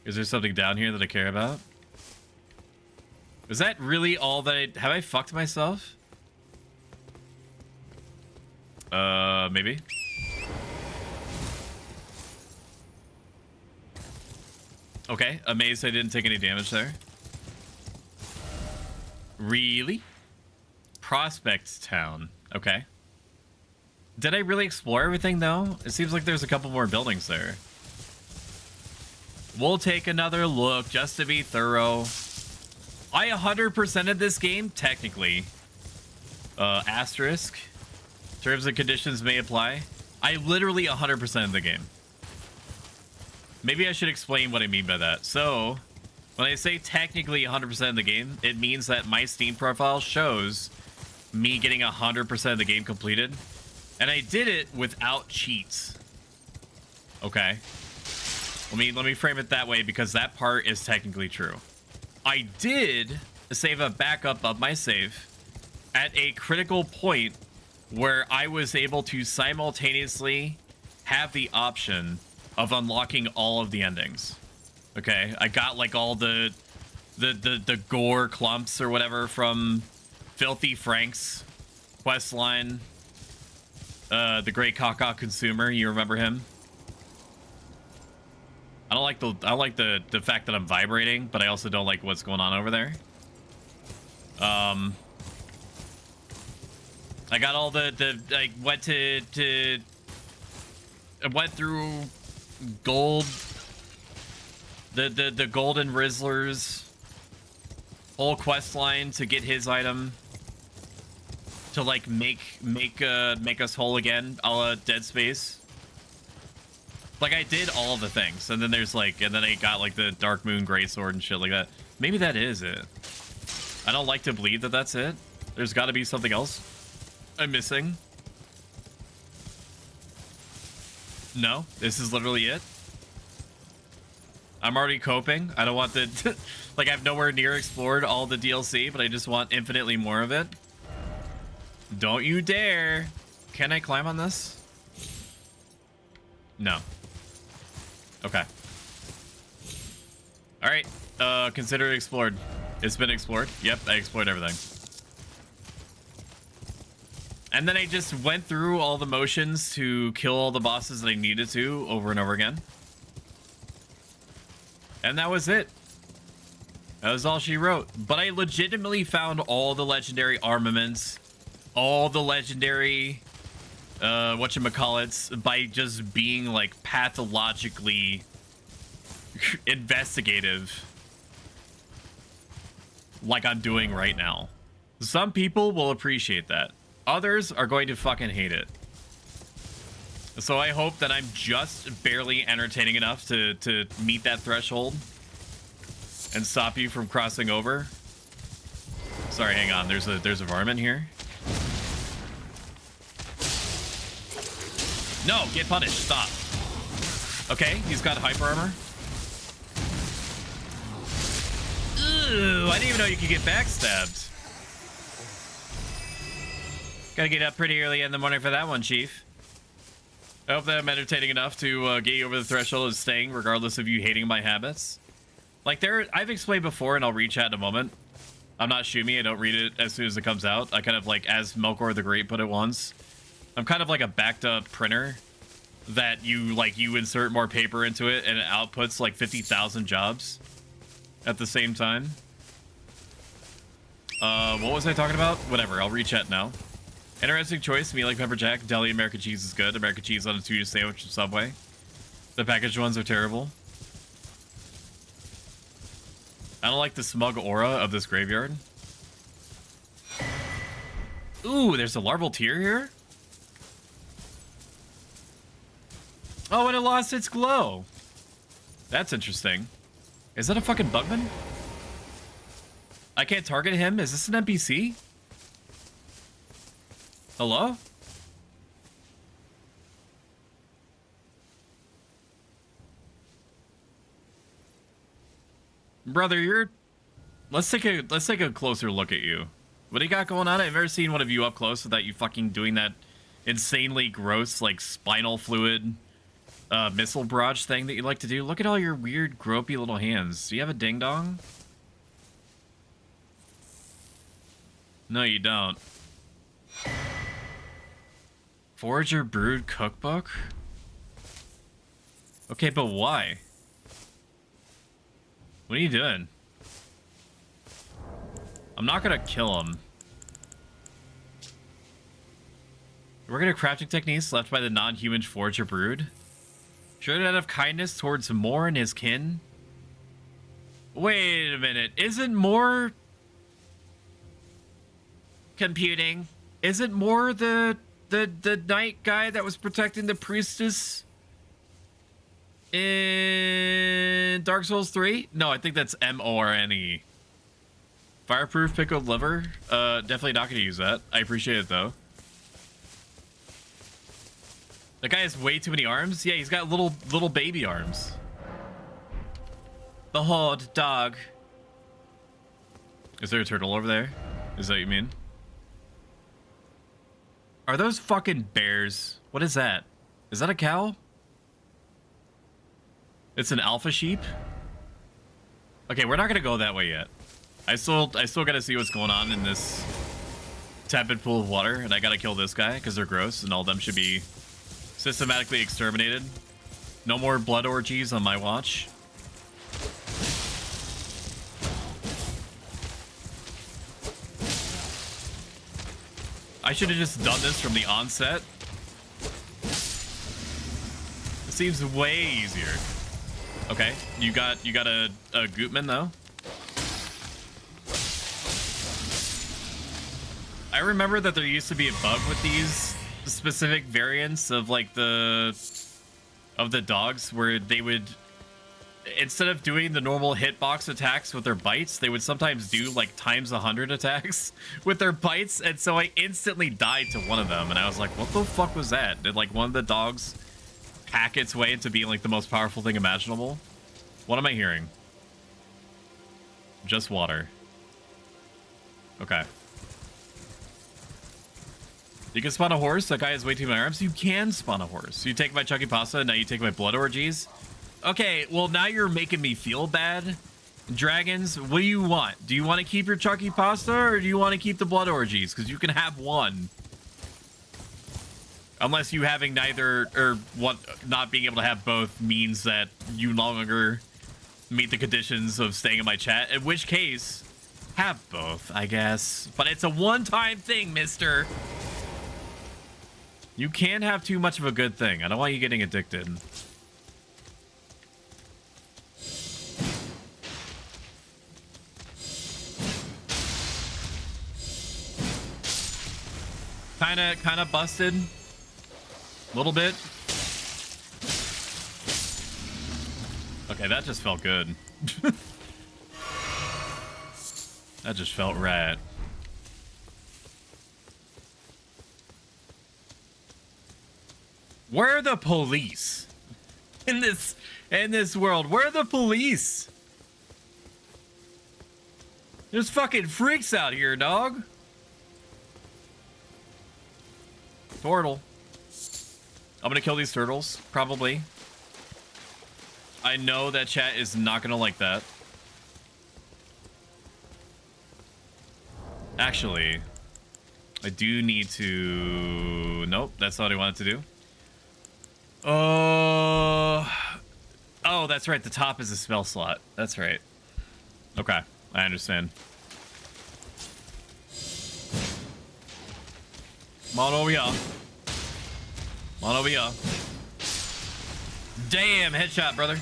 Is there something down here that I care about? Is that really all that have I fucked myself? Maybe. Okay, amazed I didn't take any damage there. Really? Prospect Town. Okay. Did I really explore everything, though? It seems like there's a couple more buildings there. We'll take another look just to be thorough. I 100%ed this game, technically. Asterisk. Terms and conditions may apply. I literally 100%ed the game. Maybe I should explain what I mean by that. So, when I say technically 100% of the game, it means that my Steam profile shows me getting 100% of the game completed. And I did it without cheats. Okay. Let me frame it that way because that part is technically true. I did save a backup of my save at a critical point where I was able to simultaneously have the option of unlocking all of the endings. Okay, I got like all the gore clumps or whatever from Filthy Frank's quest line. The Great Caca Consumer, you remember him? I don't like the fact that I'm vibrating, but I also don't like what's going on over there. I got all I went through gold, the golden Rizzler's whole quest line to get his item to like make us whole again, a la Dead Space. Like I did all the things, and then there's like, and then I got like the Dark Moon Greatsword and shit like that. Maybe that is it. I don't like to believe that that's it. There's got to be something else I'm missing. No, this is literally it. I'm already coping. I don't want the like I've nowhere near explored all the DLC, but I just want infinitely more of it. Don't you dare. Can I climb on this? No. Okay. All right. Consider it explored. It's been explored. Yep, I explored everything. And then I just went through all the motions to kill all the bosses that I needed to over and over again. And that was it. That was all she wrote. But I legitimately found all the legendary armaments, all the legendary whatchamacallits, by just being like pathologically investigative like I'm doing right now. Some people will appreciate that. Others are going to fucking hate it. So I hope that I'm just barely entertaining enough to meet that threshold and stop you from crossing over. Sorry, hang on. There's a varmint here. No, get punished. Stop. Okay, he's got hyper armor. Ooh, I didn't even know you could get backstabbed. Gotta get up pretty early in the morning for that one, Chief. I hope that I'm entertaining enough to get you over the threshold of staying, regardless of you hating my habits. Like I've explained before, and I'll read chat in a moment. I'm not Shumi. I don't read it as soon as it comes out. I kind of like, as Melkor the Great put it once, I'm kind of like a backed up printer that you insert more paper into it and it outputs like 50,000 jobs at the same time. What was I talking about? Whatever, I'll read chat now. Interesting choice. Me like pepper jack. Deli American cheese is good. American cheese on a 2 sandwich from Subway. The packaged ones are terrible. I don't like the smug aura of this graveyard. Ooh, there's a larval tier here? Oh, Oh, and it lost its glow. That's interesting. Is that a fucking bugman? I can't target him? Is this an NPC? Hello? Brother, you're... Let's take a closer look at you. What do you got going on? I've never seen one of you up close without you fucking doing that insanely gross, like, spinal fluid missile barrage thing that you like to do. Look at all your weird, gropey little hands. Do you have a ding-dong? No, you don't. Forager Brood Cookbook? Okay, but why? What are you doing? I'm not gonna kill him. We're gonna crafting techniques left by the non-human Forager Brood. Should out of kindness towards Moore and his kin. Wait a minute. Isn't Moore... Computing. Isn't Moore the knight guy that was protecting the priestess in Dark Souls 3? No, I think that's M-O-R-N-E. Fireproof pickled liver? Definitely not gonna use that. I appreciate it though. That guy has way too many arms. Yeah, he's got little baby arms. The Horde dog. Is there a turtle over there? Is that what you mean? Are those fucking bears? What is that? Is that a cow? It's an alpha sheep? Okay, we're not gonna go that way yet. I still gotta see what's going on in this tepid pool of water, and I gotta kill this guy because they're gross and all of them should be systematically exterminated. No more blood orgies on my watch. I should have just done this from the onset. It seems way easier. Okay, you got a Gootman though. I remember that there used to be a bug with these specific variants of like the dogs where they would, instead of doing the normal hitbox attacks with their bites, they would sometimes do like times 100 attacks with their bites, and so I instantly died to one of them and I was like, what the fuck was that? Did like one of the dogs hack its way into being like the most powerful thing imaginable? What am I hearing? Just water. Okay. You can spawn a horse? That guy has way too many arms. You can spawn a horse. You take my chunky pasta, now you take my blood orgies. Okay, well now you're making me feel bad. Dragons, what do you want? Do you want to keep your chunky pasta or do you want to keep the blood orgies? Because you can have one. Unless you having neither, or what, not being able to have both means that you no longer meet the conditions of staying in my chat. In which case, have both, I guess. But it's a one-time thing, mister. You can't have too much of a good thing. I don't want you getting addicted. Kinda busted. A little bit. Okay, that just felt good. That just felt right. Where are the police? In this world, where are the police? There's fucking freaks out here, dog. Turtle. I'm gonna kill these turtles, probably. I know that chat is not gonna like that. Actually, I do need to... Nope, that's not what I wanted to do. Oh, that's right. The top is a spell slot. That's right. Okay, I understand. Come on over here. Come on over here. Damn, headshot, brother.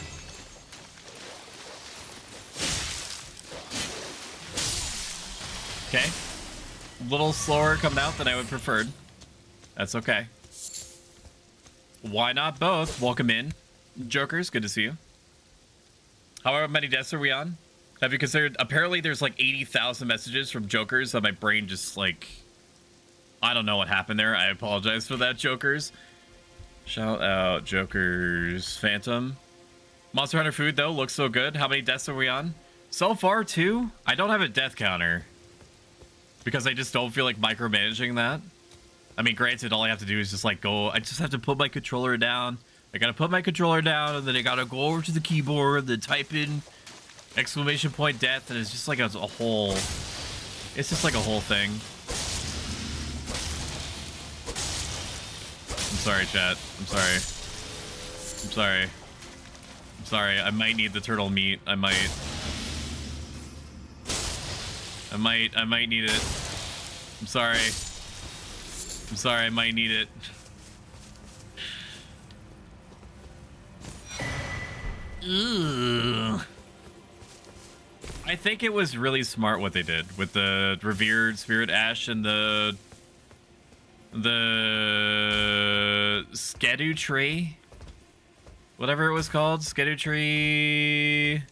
Okay. A little slower coming out than I would preferred. That's okay. Why not both? Welcome in. Jokers, good to see you. However many deaths are we on? Have you considered? Apparently there's like 80,000 messages from Jokers that my brain just like... I don't know what happened there. I apologize for that, Jokers. Shout out, Jokers. Phantom. Monster Hunter food, though, looks so good. How many deaths are we on? So far, 2. I don't have a death counter. Because I just don't feel like micromanaging that. I mean, granted, all I have to do is just like go... I just have to put my controller down. I gotta put my controller down, and then I gotta go over to the keyboard, then type in exclamation point death, and it's just like a whole... It's just like a whole thing. I'm sorry, chat. I'm sorry. I'm sorry. I'm sorry. I might need the turtle meat. I might need it. I'm sorry. I'm sorry, I might need it. Ugh. I think it was really smart what they did with the revered spirit ash and the Skedu tree, whatever it was called. Skedu tree.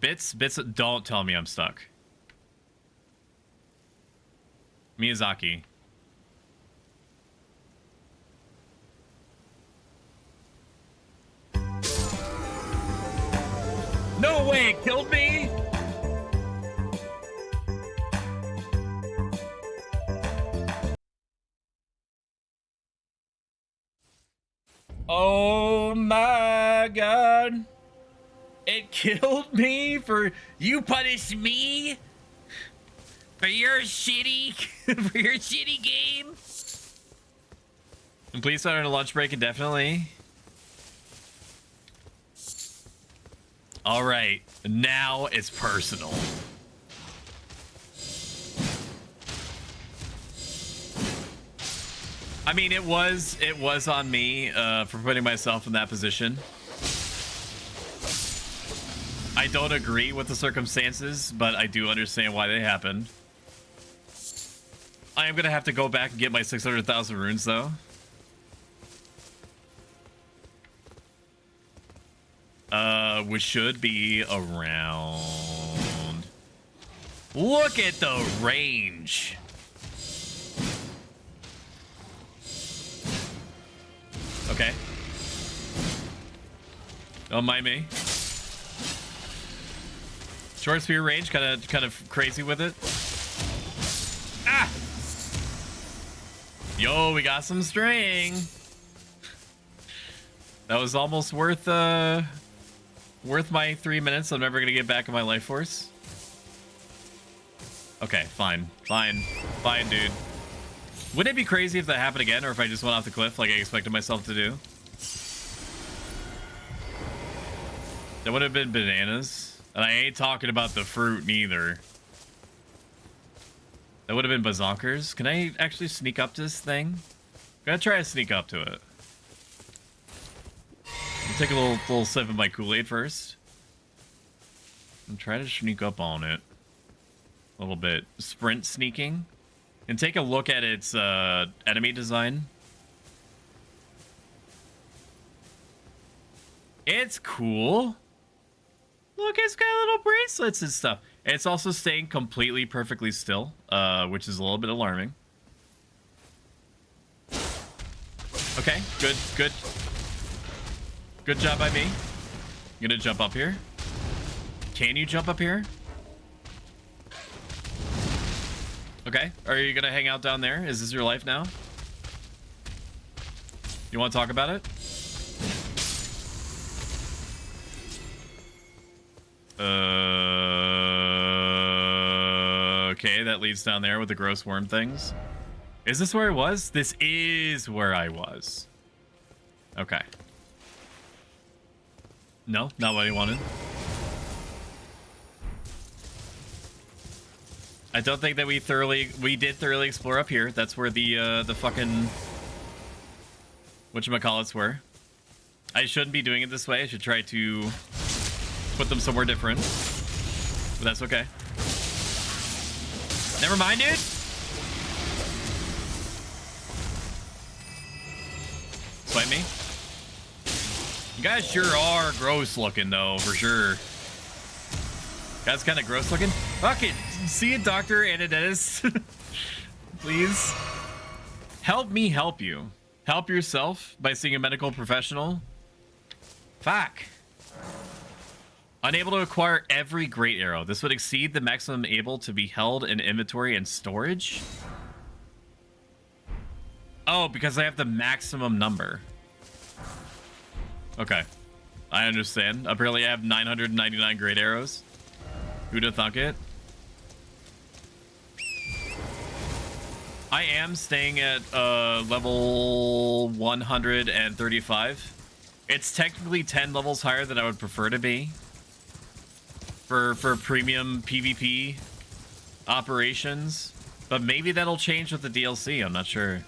Bits. Don't tell me I'm stuck. Miyazaki. No way, it killed me. Oh my god. It killed me for... You punish me? For your shitty... for your shitty game? And please start on a lunch break indefinitely. Alright, now it's personal. I mean, it was on me for putting myself in that position. I don't agree with the circumstances, but I do understand why they happened. I am gonna have to go back and get my 600,000 runes, though. Which should be around... Look at the range! Okay. Don't mind me. Short spear range, kind of crazy with it. Ah! Yo, we got some string. That was almost worth my 3 minutes. I'm never gonna get back in my life force. Okay, fine, dude. Wouldn't it be crazy if that happened again, or if I just went off the cliff like I expected myself to do? That would have been bananas. And I ain't talking about the fruit neither. That would have been bazonkers. Can I actually sneak up to this thing? I'm gonna try to sneak up to it. I'll take a little sip of my Kool-Aid first. And try to sneak up on it. A little bit. Sprint sneaking. And take a look at its enemy design. It's cool. Look, it's got little bracelets and stuff. It's also staying completely perfectly still, which is a little bit alarming. Okay, good. Good job by me. I'm gonna jump up here. Can you jump up here? Okay, are you gonna hang out down there? Is this your life now? You want to talk about it? Okay, that leads down there with the gross worm things. Is this where I was? This is where I was. Okay. No, not what I wanted. I don't think that we did thoroughly explore up here. That's where the fucking whatchamacallits were. I shouldn't be doing it this way. I should try to put them somewhere different. But that's okay. Never mind, dude. fight me? You guys sure are gross looking though, for sure. Guys kind of gross looking. Fuck it. See a doctor and a dentist. Please. Help me help you. Help yourself by seeing a medical professional. Fuck. Unable to acquire every great arrow. This would exceed the maximum able to be held in inventory and storage. Oh, because I have the maximum number. Okay. I understand. Apparently I have 999 great arrows. Who'd have thunk it? I am staying at level 135. It's technically 10 levels higher than I would prefer to be. For premium PvP operations. But maybe that'll change with the DLC. I'm not sure.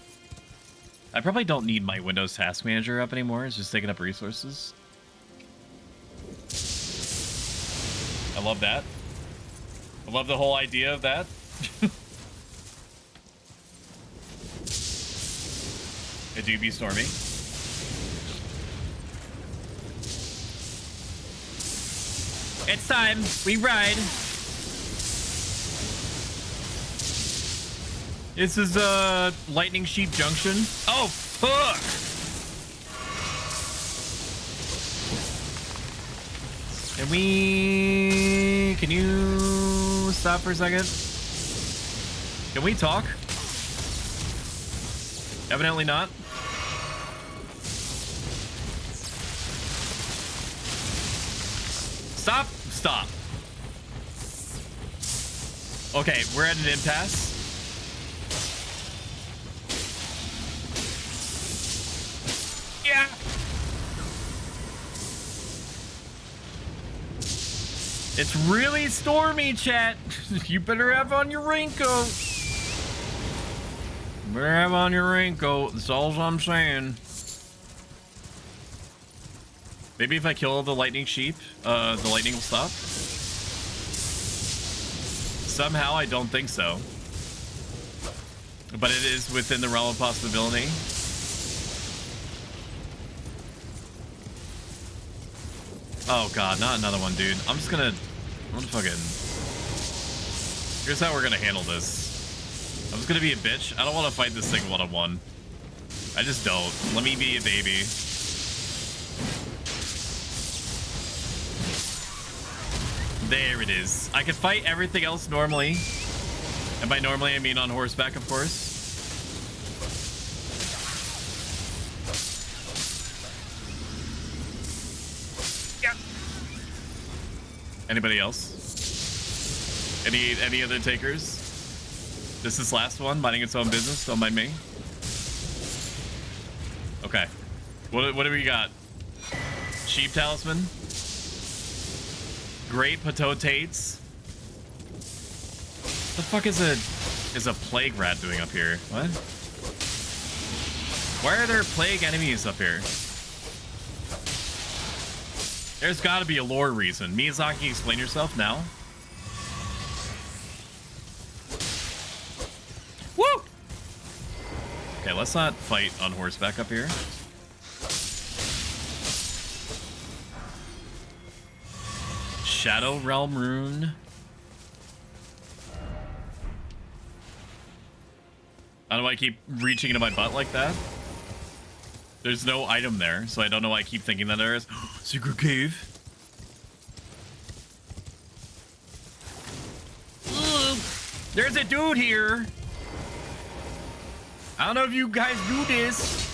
I probably don't need my Windows Task Manager up anymore. It's just taking up resources. I love that. I love the whole idea of that. It do be stormy. It's time. We ride. This is Lightning Sheep Junction. Oh, fuck! Can you stop for a second? Can we talk? Evidently not. Stop! Stop. Okay, we're at an impasse. Yeah. It's really stormy, chat. You better have on your raincoat. You better have on your raincoat. That's all I'm saying. Maybe if I kill the lightning sheep, the lightning will stop. Somehow, I don't think so. But it is within the realm of possibility. Oh god, not another one, dude. I'm gonna fucking... Here's how we're gonna handle this. I'm just gonna be a bitch. I don't want to fight this thing one-on-one. I just don't. Let me be a baby. There it is. I can fight everything else normally. And by normally, I mean on horseback, of course. Yeah. Anybody else? Any other takers? This is last one, minding its own business. Don't mind me. Okay. What do we got? Sheep talisman. Great potatoes. The fuck is a plague rat doing up here? What? Why are there plague enemies up here? There's got to be a lore reason. Miyazaki, explain yourself now. Woo! Okay, let's not fight on horseback up here. Shadow Realm rune. How do I keep reaching into my butt like that? There's no item there, so I don't know why I keep thinking that there is. Secret cave. There's a dude here. I don't know if you guys do this.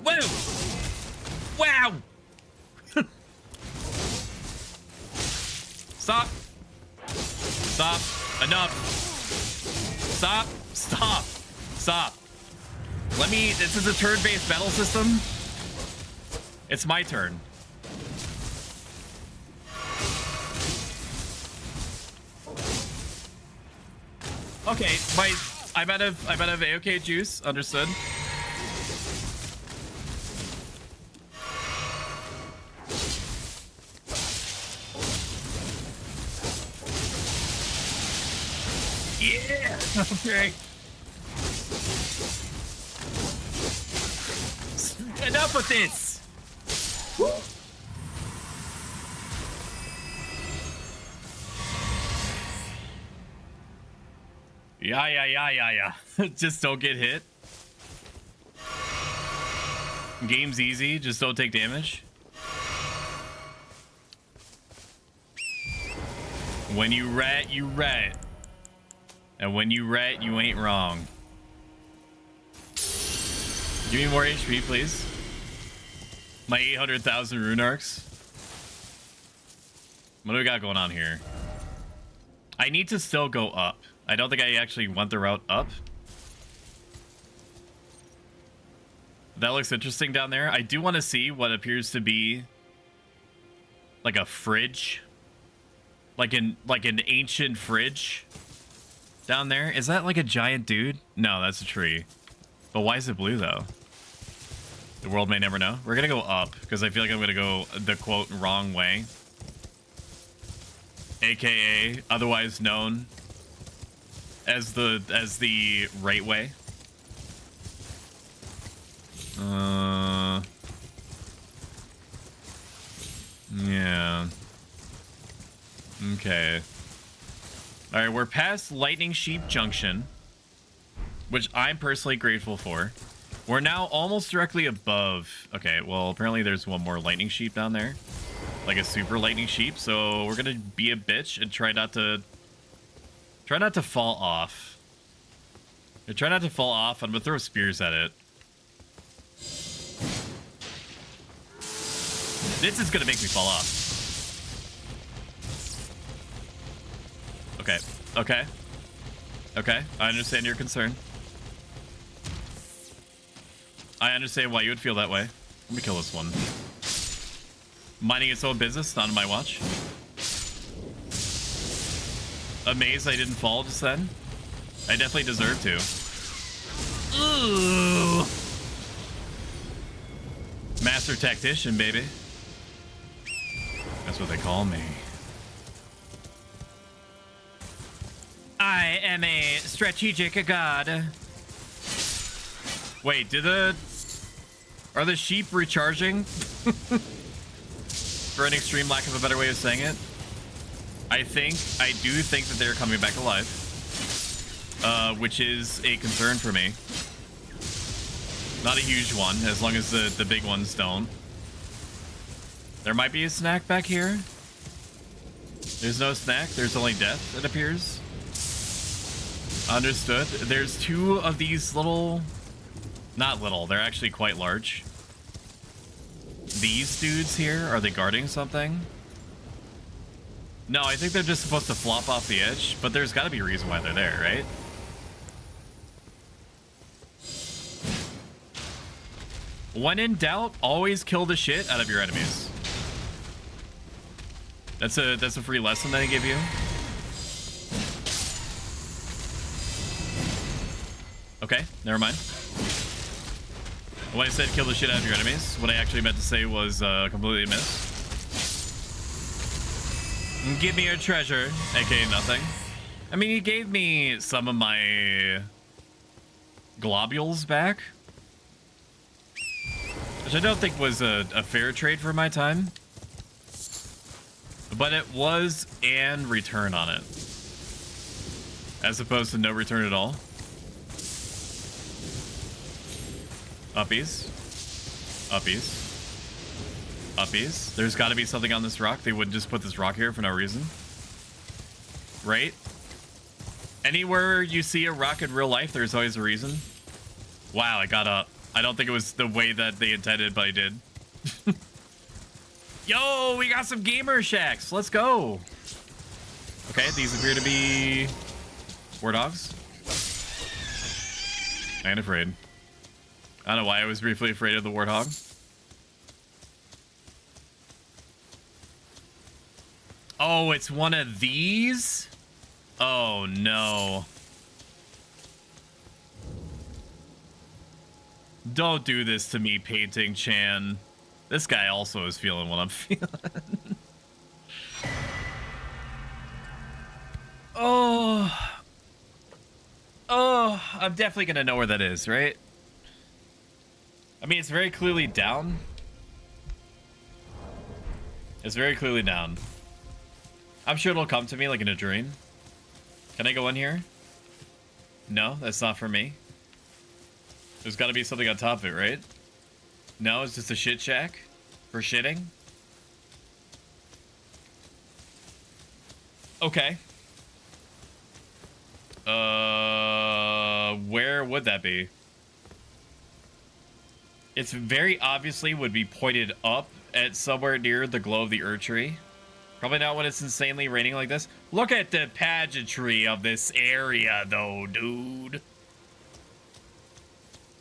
Whoa! Wow! Stop! Stop! Enough! Stop! Stop! Stop! Let me... This is a turn-based battle system. It's my turn. Okay, I'm out of AOK juice. Understood. Yeah. Okay. enough with this. Yeah. Just don't get hit. Game's easy. Just don't take damage. When you rat, you rat. And when you rat, you ain't wrong. Give me more HP, please. My 800,000 rune arcs. What do we got going on here? I need to still go up. I don't think I actually went the route up. That looks interesting down there. I do want to see what appears to be like a fridge. Like an ancient fridge down there. Is that like a giant dude? No, that's a tree. But why is it blue though? The world may never know. We're gonna go up because I feel like I'm gonna go the quote wrong way. AKA otherwise known as the right way. Yeah. Okay. All right, we're past Lightning Sheep Junction, which I'm personally grateful for. We're now almost directly above. Okay, well, apparently there's one more Lightning Sheep down there, like a super Lightning Sheep. So we're gonna be a bitch and try not to fall off. Try not to fall off. I'm gonna throw spears at it. This is gonna make me fall off. Okay. I understand your concern. I understand why you would feel that way. Let me kill this one. Minding its own business, not on my watch. Amazed I didn't fall just then. I definitely deserve to. Ooh. Master Tactician, baby. That's what they call me. I am a strategic god. Wait, are the sheep recharging? For an extreme lack of a better way of saying it. I do think that they're coming back alive. Which is a concern for me. Not a huge one, as long as the big ones don't. There might be a snack back here. There's no snack, there's only death, it appears. Understood. There's two of these little... Not little, they're actually quite large. These dudes here, are they guarding something? No, I think they're just supposed to flop off the edge, but there's got to be a reason why they're there, right? When in doubt, always kill the shit out of your enemies. That's a free lesson that I give you. Okay, never mind. When I said kill the shit out of your enemies, what I actually meant to say was completely missed. Give me your treasure, aka nothing. I mean, he gave me some of my globules back, which I don't think was a fair trade for my time. But it was an return on it, as opposed to no return at all. Uppies. Uppies. Uppies. There's got to be something on this rock. They wouldn't just put this rock here for no reason. Right? Anywhere you see a rock in real life, there's always a reason. Wow, I got up. I don't think it was the way that they intended, but I did. Yo, we got some gamer shacks. Let's go. Okay, these appear to be war dogs. I ain't afraid. I don't know why I was briefly afraid of the warthog. Oh, it's one of these? Oh, no. Don't do this to me, Painting Chan. This guy also is feeling what I'm feeling. Oh, I'm definitely gonna know where that is, right? I mean, it's very clearly down. It's very clearly down. I'm sure it'll come to me like in a dream. Can I go in here? No, that's not for me. There's got to be something on top of it, right? No, it's just a shit shack for shitting. Okay. Where would that be? It's very obviously would be pointed up at somewhere near the glow of the Earth tree. Probably not when it's insanely raining like this. Look at the pageantry of this area, though, dude.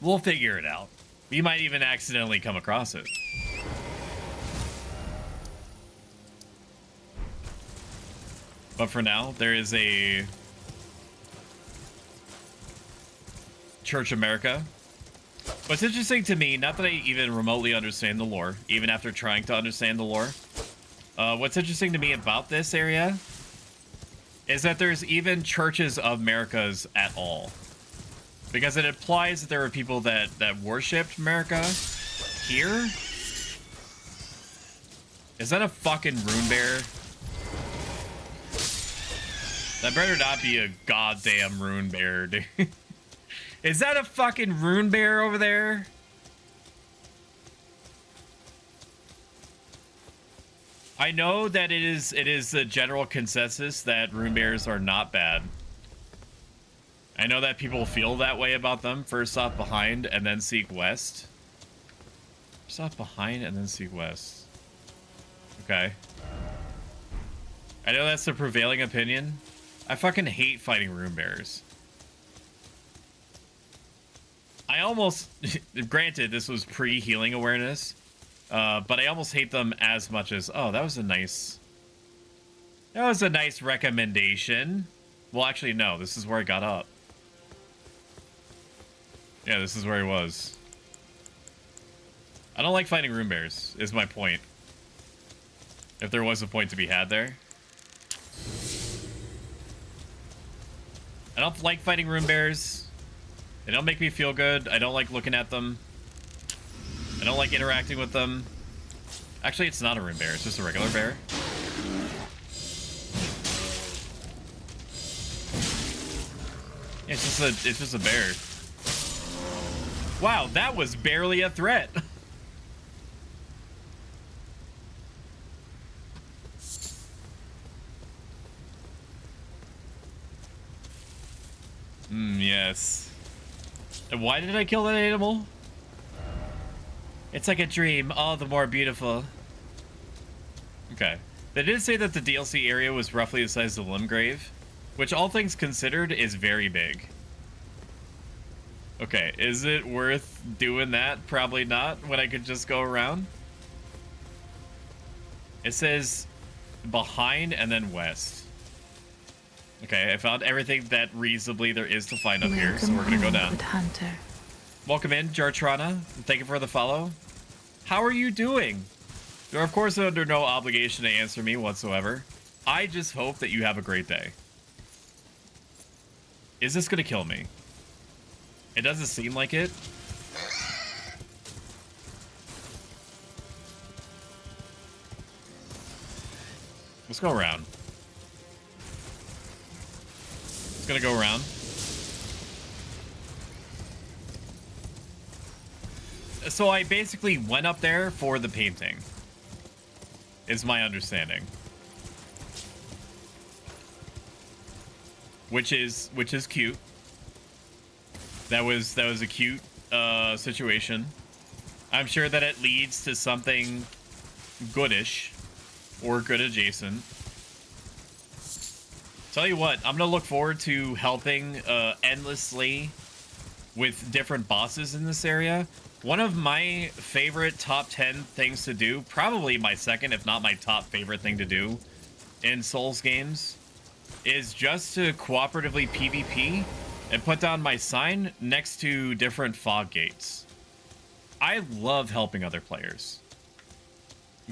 We'll figure it out. We might even accidentally come across it. But for now, there is a Church America. What's interesting to me, not that I even remotely understand the lore, even after trying to understand the lore, what's interesting to me about this area is that there's even churches of Americas at all. Because it implies that there were people that worshipped America here. Is that a fucking rune bear? That better not be a goddamn rune bear, dude. Is that a fucking rune bear over there? I know that it is the general consensus that rune bears are not bad. I know that people feel that way about them. First off behind and then seek west. First off behind and then seek west. Okay. I know that's the prevailing opinion. I fucking hate fighting rune bears. I almost, granted, this was pre-healing awareness, but I almost hate them as much as, oh, that was a nice recommendation. Well, actually, no, this is where I got up. Yeah, this is where he was. I don't like fighting rune bears, is my point. If there was a point to be had there. I don't like fighting rune bears. They don't make me feel good. I don't like looking at them. I don't like interacting with them. Actually, it's not a rune bear. It's just a regular bear. Yeah, it's just a bear. Wow, that was barely a threat. Yes. And why did I kill that animal? It's like a dream, all the more beautiful. Okay. They did say that the DLC area was roughly the size of Limgrave, which all things considered is very big. Okay, is it worth doing that? Probably not, when I could just go around. It says behind and then west. Okay, I found everything that reasonably there is to find up here, so we're gonna go down. Hunter. Welcome in, Jartrana. Thank you for the follow. How are you doing? You're of course under no obligation to answer me whatsoever. I just hope that you have a great day. Is this gonna kill me? It doesn't seem like it. Let's go around. It's gonna go around. So I basically went up there for the painting, is my understanding. Which is cute. That was a cute situation. I'm sure that it leads to something goodish or good adjacent. Tell you what, I'm gonna look forward to helping endlessly with different bosses in this area. One of my favorite top 10 things to do, probably my second, if not my top favorite thing to do in Souls games, is just to cooperatively PvP and put down my sign next to different fog gates. I love helping other players.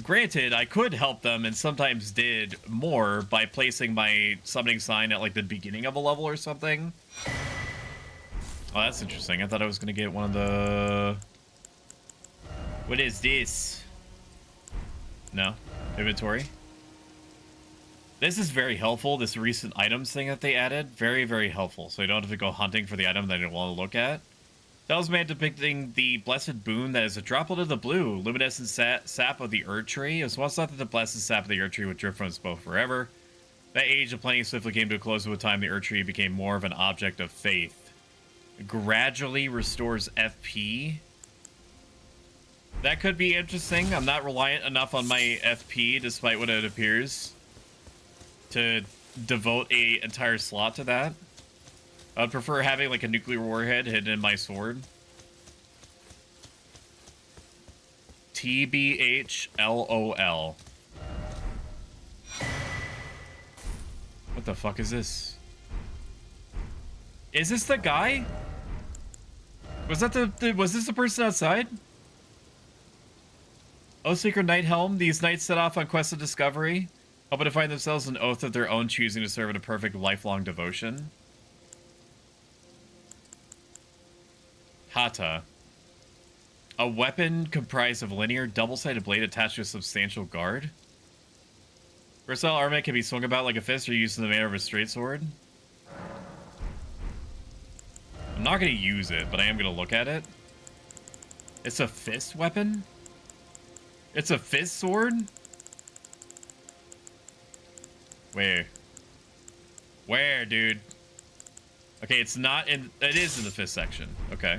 Granted, I could help them and sometimes did more by placing my summoning sign at like the beginning of a level or something. Oh, that's interesting. I thought I was gonna get one of the What is this? No. Inventory. This is very helpful, this recent items thing that they added. Very, very helpful. So you don't have to go hunting for the item that you want to look at. Talisman depicting the blessed boon that is a droplet of the blue, luminescent sap of the Erd Tree. It was once thought that the blessed sap of the Erd Tree would drip from its bow forever. That age of plenty swiftly came to a close with time the Erd Tree became more of an object of faith. Gradually restores FP. That could be interesting. I'm not reliant enough on my FP, despite what it appears, to devote a entire slot to that. I would prefer having like a nuclear warhead hidden in my sword. TBHLOL. What the fuck is this? Is this the guy? Was that was this the person outside? Oh, Secret Knight Helm. These knights set off on quests of discovery, hoping to find themselves an oath of their own choosing to serve in a perfect lifelong devotion. Hata. A weapon comprised of linear, double-sided blade attached to a substantial guard. Versatile armament can be swung about like a fist or used in the manner of a straight sword. I'm not going to use it, but I am going to look at it. It's a fist weapon? It's a fist sword? Where? Where, dude? Okay, it's not in... It is in the fist section. Okay.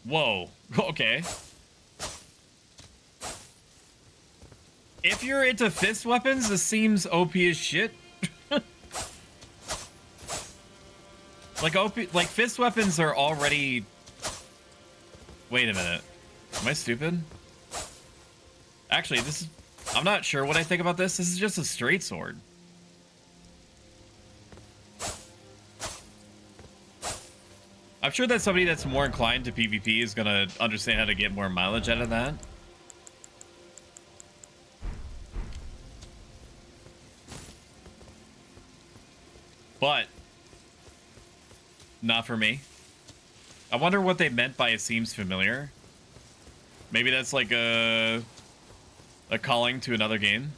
Whoa. Okay. If you're into fist weapons, this seems OP as shit. Like fist weapons are already... Wait a minute. Am I stupid? Actually, this is... I'm not sure what I think about this. This is just a straight sword. I'm sure that somebody that's more inclined to PvP is gonna understand how to get more mileage out of that. But not for me. I wonder what they meant by it seems familiar. Maybe that's like a calling to another game.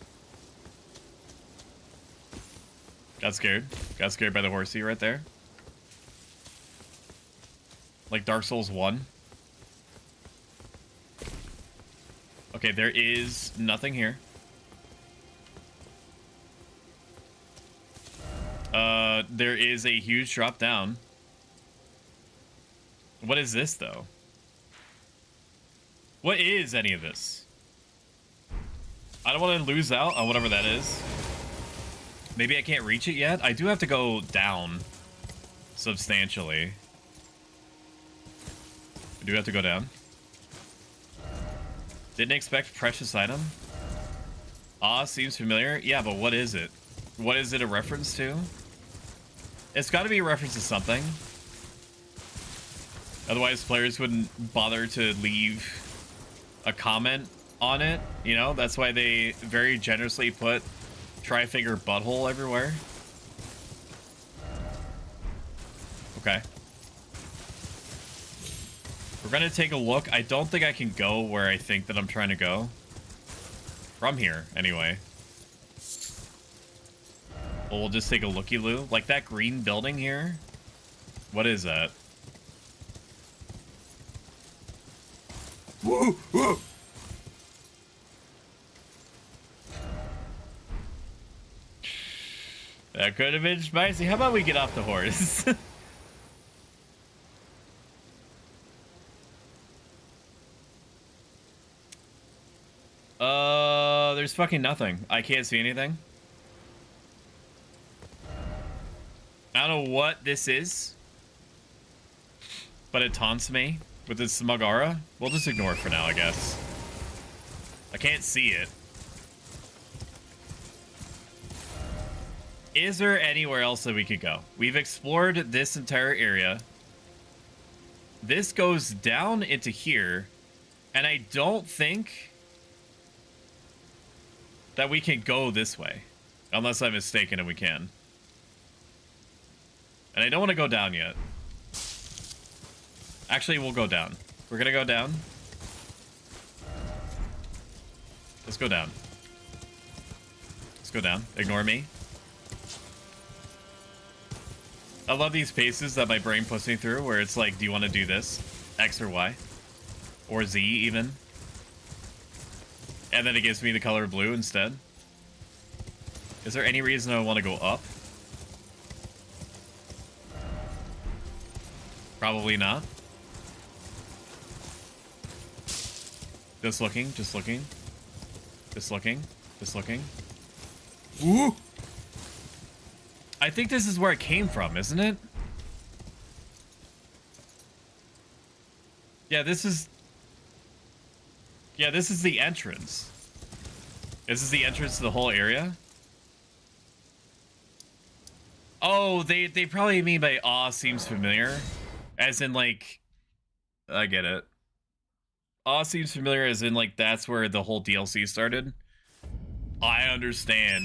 Got scared. Got scared by the horsey right there. Like Dark Souls 1. Okay, there is nothing here. There is a huge drop down. What is this, though? What is any of this? I don't want to lose out on whatever that is. Maybe I can't reach it yet. I do have to go down substantially. I do have to go down. Didn't expect precious item. Ah, seems familiar. Yeah, but what is it? What is it a reference to? It's got to be a reference to something. Otherwise, players wouldn't bother to leave a comment on it. You know, that's why they very generously put tri-finger butthole everywhere. Okay. We're going to take a look. I don't think I can go where I think that I'm trying to go. From here, anyway. Well, we'll just take a looky-loo. Like that green building here? What is that? Whoa, whoa. That could have been spicy. How about we get off the horse? There's fucking nothing. I can't see anything. I don't know what this is, but it taunts me with its smug aura. We'll just ignore it for now, I guess. I can't see it. Is there anywhere else that we could go? We've explored this entire area. This goes down into here, and I don't think that we can go this way. Unless I'm mistaken and we can. And I don't want to go down yet. Actually, we'll go down. We're gonna go down. Let's go down. Let's go down. Ignore me. I love these paces that my brain puts me through where it's like, do you want to do this? X or Y? Or Z even? And then it gives me the color blue instead. Is there any reason I want to go up? Probably not. Just looking, just looking. Just looking, just looking. Ooh! I think this is where it came from, isn't it? Yeah, this is... Yeah, this is the entrance. This is the entrance to the whole area. Oh, they probably mean by awe seems familiar. As in, like... I get it. Awe seems familiar as in, like, that's where the whole DLC started. I understand.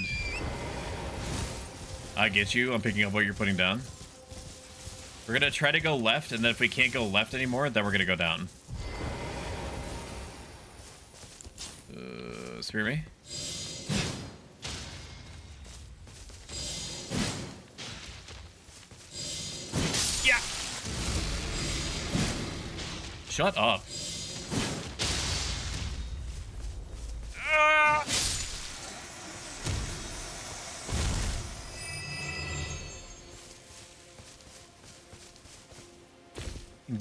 I get you. I'm picking up what you're putting down. We're gonna try to go left, and then if we can't go left anymore, then we're gonna go down. Spear me. Yeah! Shut up. Ah!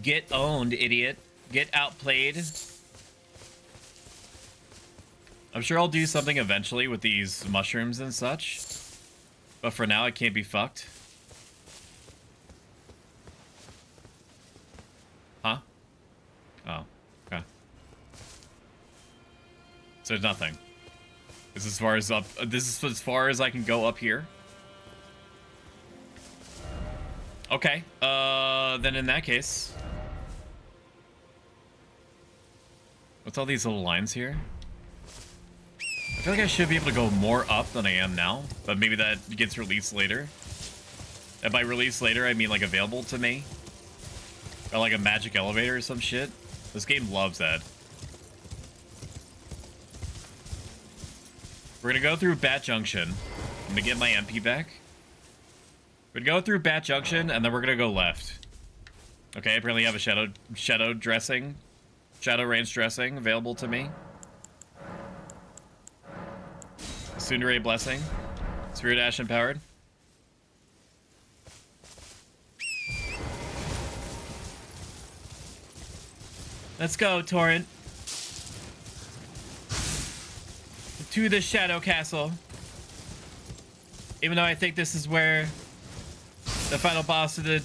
Get owned, idiot. Get outplayed. I'm sure I'll do something eventually with these mushrooms and such. But for now, I can't be fucked. Huh? Oh, okay. So there's nothing. This is as far as up. This is as far as I can go up here. Okay. Then in that case, what's all these little lines here? I feel like I should be able to go more up than I am now, but maybe that gets released later. And by released later, I mean like available to me. Or like a magic elevator or some shit. This game loves that. We're gonna go through Bat Junction. I'm gonna get my MP back. We're gonna go through Bat Junction, and then we're gonna go left. Okay, apparently I have a shadow range dressing available to me. Tsundere Blessing. Spirit Ash empowered. Let's go, Torrent. To the Shadow Castle. Even though I think this is where the final boss of the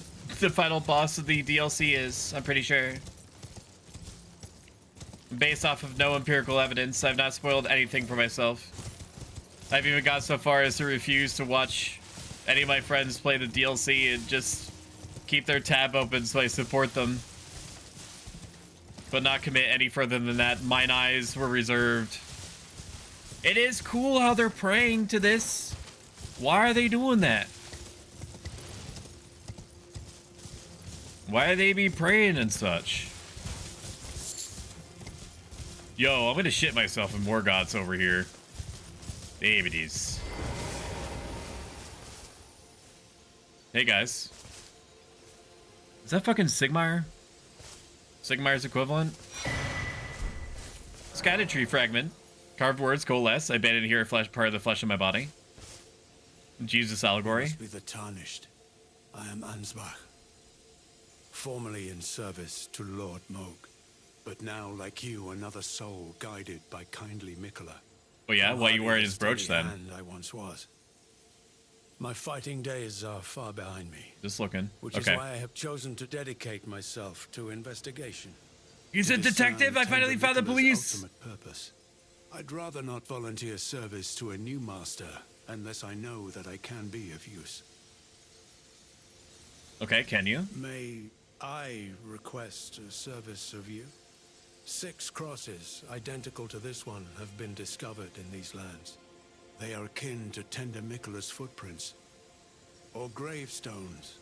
DLC is, I'm pretty sure. Based off of no empirical evidence, I've not spoiled anything for myself. I've even got so far as to refuse to watch any of my friends play the DLC and just keep their tab open so I support them. But not commit any further than that. Mine eyes were reserved. It is cool how they're praying to this. Why are they doing that? Why they be praying and such? Yo, I'm gonna shit myself in Morgoth's over here. Babies. Hey guys. Is that fucking Sigmar? Sigmar's equivalent? Scattered tree fragment. Carved words coalesce. I abandoned here a part of the flesh of my body. Jesus allegory. Must be the tarnished. I am Ansbach. Formerly in service to Lord Moog, but now, like you, another soul guided by kindly Mikola. Oh yeah? Why you wearing his brooch then? I once was. My fighting days are far behind me. Just looking. Which is why I have chosen to dedicate myself to investigation. He's a detective? I finally found the police! Ultimate purpose. I'd rather not volunteer service to a new master unless I know that I can be of use. Okay, can you? May I request a service of you? 6 crosses, identical to this one, have been discovered in these lands. They are akin to tender Mikola's footprints, or gravestones,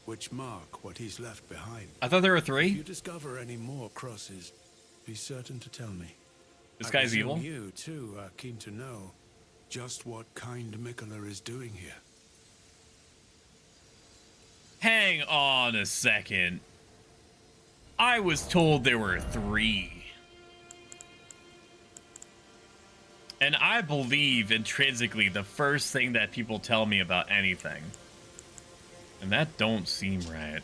which mark what he's left behind. I thought there were If 3. you discover any more crosses, be certain to tell me. This I guy's presume evil. You, too, are keen to know just what kind Mikkeller is doing here. Hang on a second. I was told there were 3. And I believe intrinsically the first thing that people tell me about anything. And that don't seem right.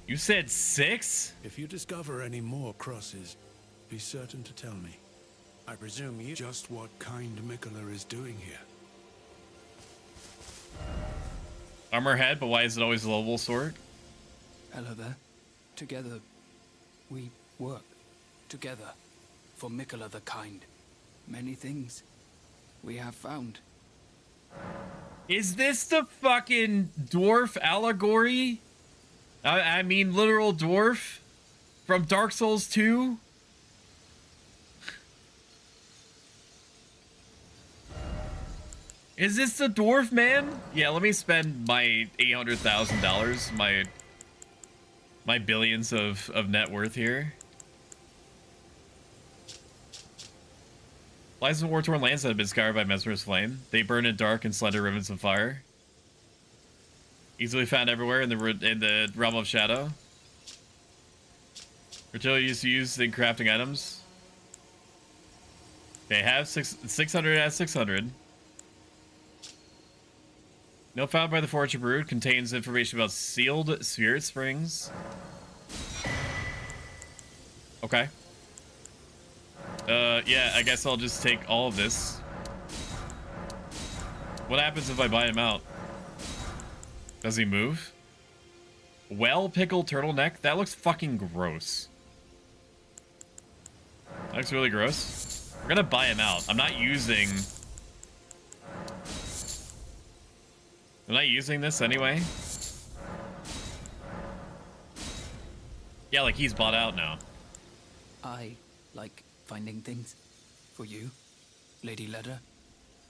You said 6? If you discover any more crosses, be certain to tell me. I presume you just what kind Mikkeller is doing here. Armor head, but why is it always a level sword? Hello there. Together, we work. Together, for Mikkeller the Kind. Many things we have found. Is this the fucking dwarf allegory? I mean literal dwarf from Dark Souls 2? Is this the dwarf man? Yeah, let me spend my $800,000, my billions of net worth here. Lies of war-torn lands that have been scoured by Mesmer's flame. They burn in dark and slender ribbons of fire. Easily found everywhere in the realm of shadow. Fertility is used in crafting items. They have 600 out of 600. No found by the Fortune Brood contains information about sealed spirit springs. Okay. Yeah, I guess I'll just take all of this. What happens if I buy him out? Does he move? Well-pickled turtleneck? That looks fucking gross. That looks really gross. We're gonna buy him out. I'm not using this anyway. Yeah, like he's bought out now. I like finding things for you, Lady Leda,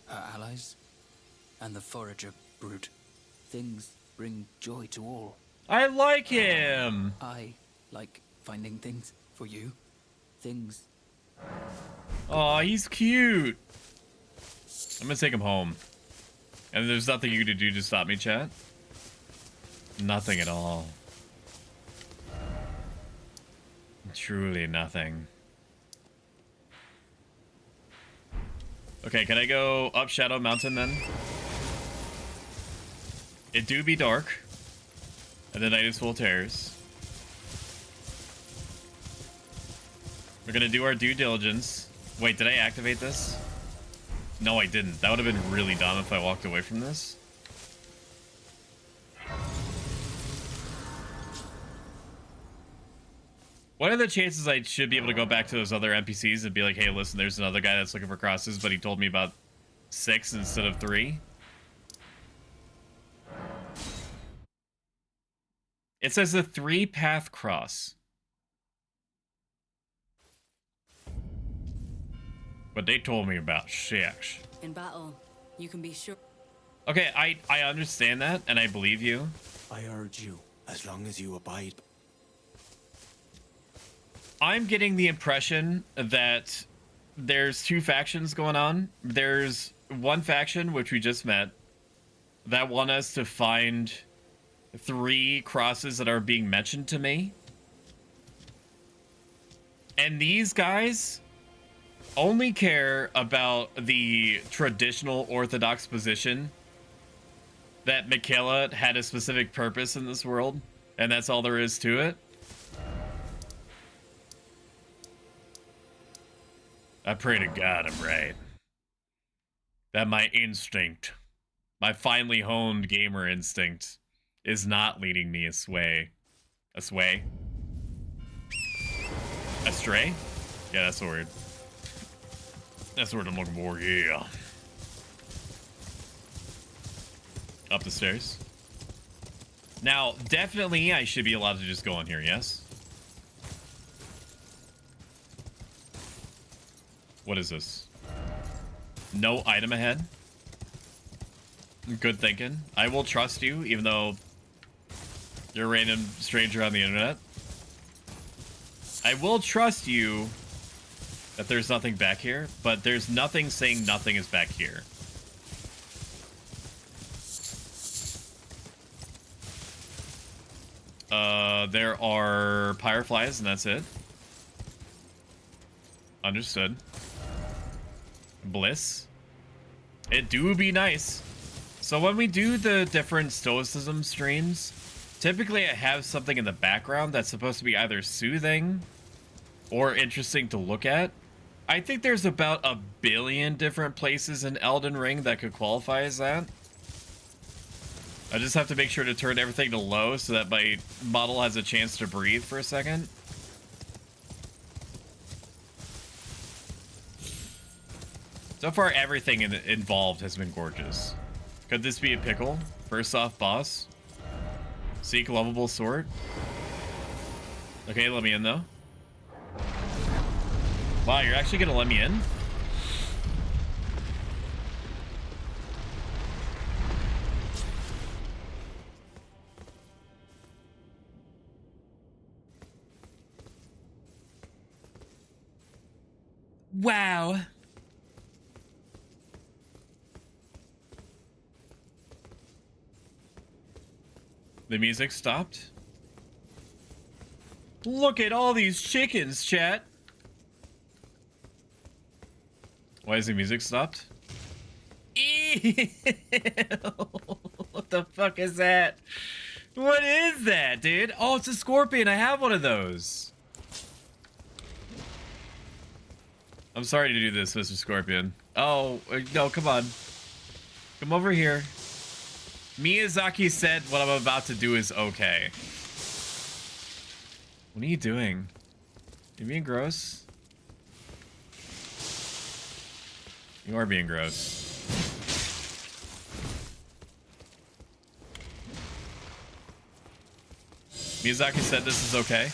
her allies, and the Forager Brood. Things bring joy to all. I like him. I like finding things for you. Things. Oh, he's cute. I'm gonna take him home. And there's nothing you can do to stop me, chat? Nothing at all. Truly nothing. Okay, can I go up Shadow Mountain then? It do be dark. And the night is full of terrors. We're gonna do our due diligence. Wait, did I activate this? No, I didn't. That would have been really dumb if I walked away from this. What are the chances I should be able to go back to those other NPCs and be like, hey, listen, there's another guy that's looking for crosses, but he told me about 6 instead of 3? It says a 3-path cross. But they told me about 6. In battle, you can be sure. Okay, I understand that, and I believe you. I urge you, as long as you abide. I'm getting the impression that there's 2 factions going on. There's one faction, which we just met, that want us to find 3 crosses that are being mentioned to me. And these guys only care about the traditional Orthodox position that Michaela had a specific purpose in this world, and that's all there is to it. I pray to God I'm right. That my instinct, my finely honed gamer instinct, is not leading me astray. Astray? Astray? Yeah, that's the word. That's the word I'm looking for, yeah. Up the stairs. Now, definitely I should be allowed to just go on here, yes? What is this? No item ahead? Good thinking. I will trust you, even though you're a random stranger on the internet. I will trust you that there's nothing back here, but there's nothing saying nothing is back here. There are fireflies, and that's it. Understood. Bliss. It do be nice. So when we do the different stoicism streams, typically I have something in the background that's supposed to be either soothing or interesting to look at. I think there's about 1 billion different places in Elden Ring that could qualify as that. I just have to make sure to turn everything to low so that my model has a chance to breathe for a second. So far, everything involved has been gorgeous. Could this be a pickle? First off, boss. Seek lovable sword. Okay, let me in though. Wow, you're actually gonna let me in? Wow. The music stopped. Look at all these chickens, chat. Why is the music stopped? Ew. What the fuck is that? What is that, dude? Oh, it's a scorpion. I have one of those. I'm sorry to do this, Mr. Scorpion. Oh, no, come on. Come over here. Miyazaki said what I'm about to do is okay. What are you doing? You being gross? You are being gross. Miyazaki said this is okay.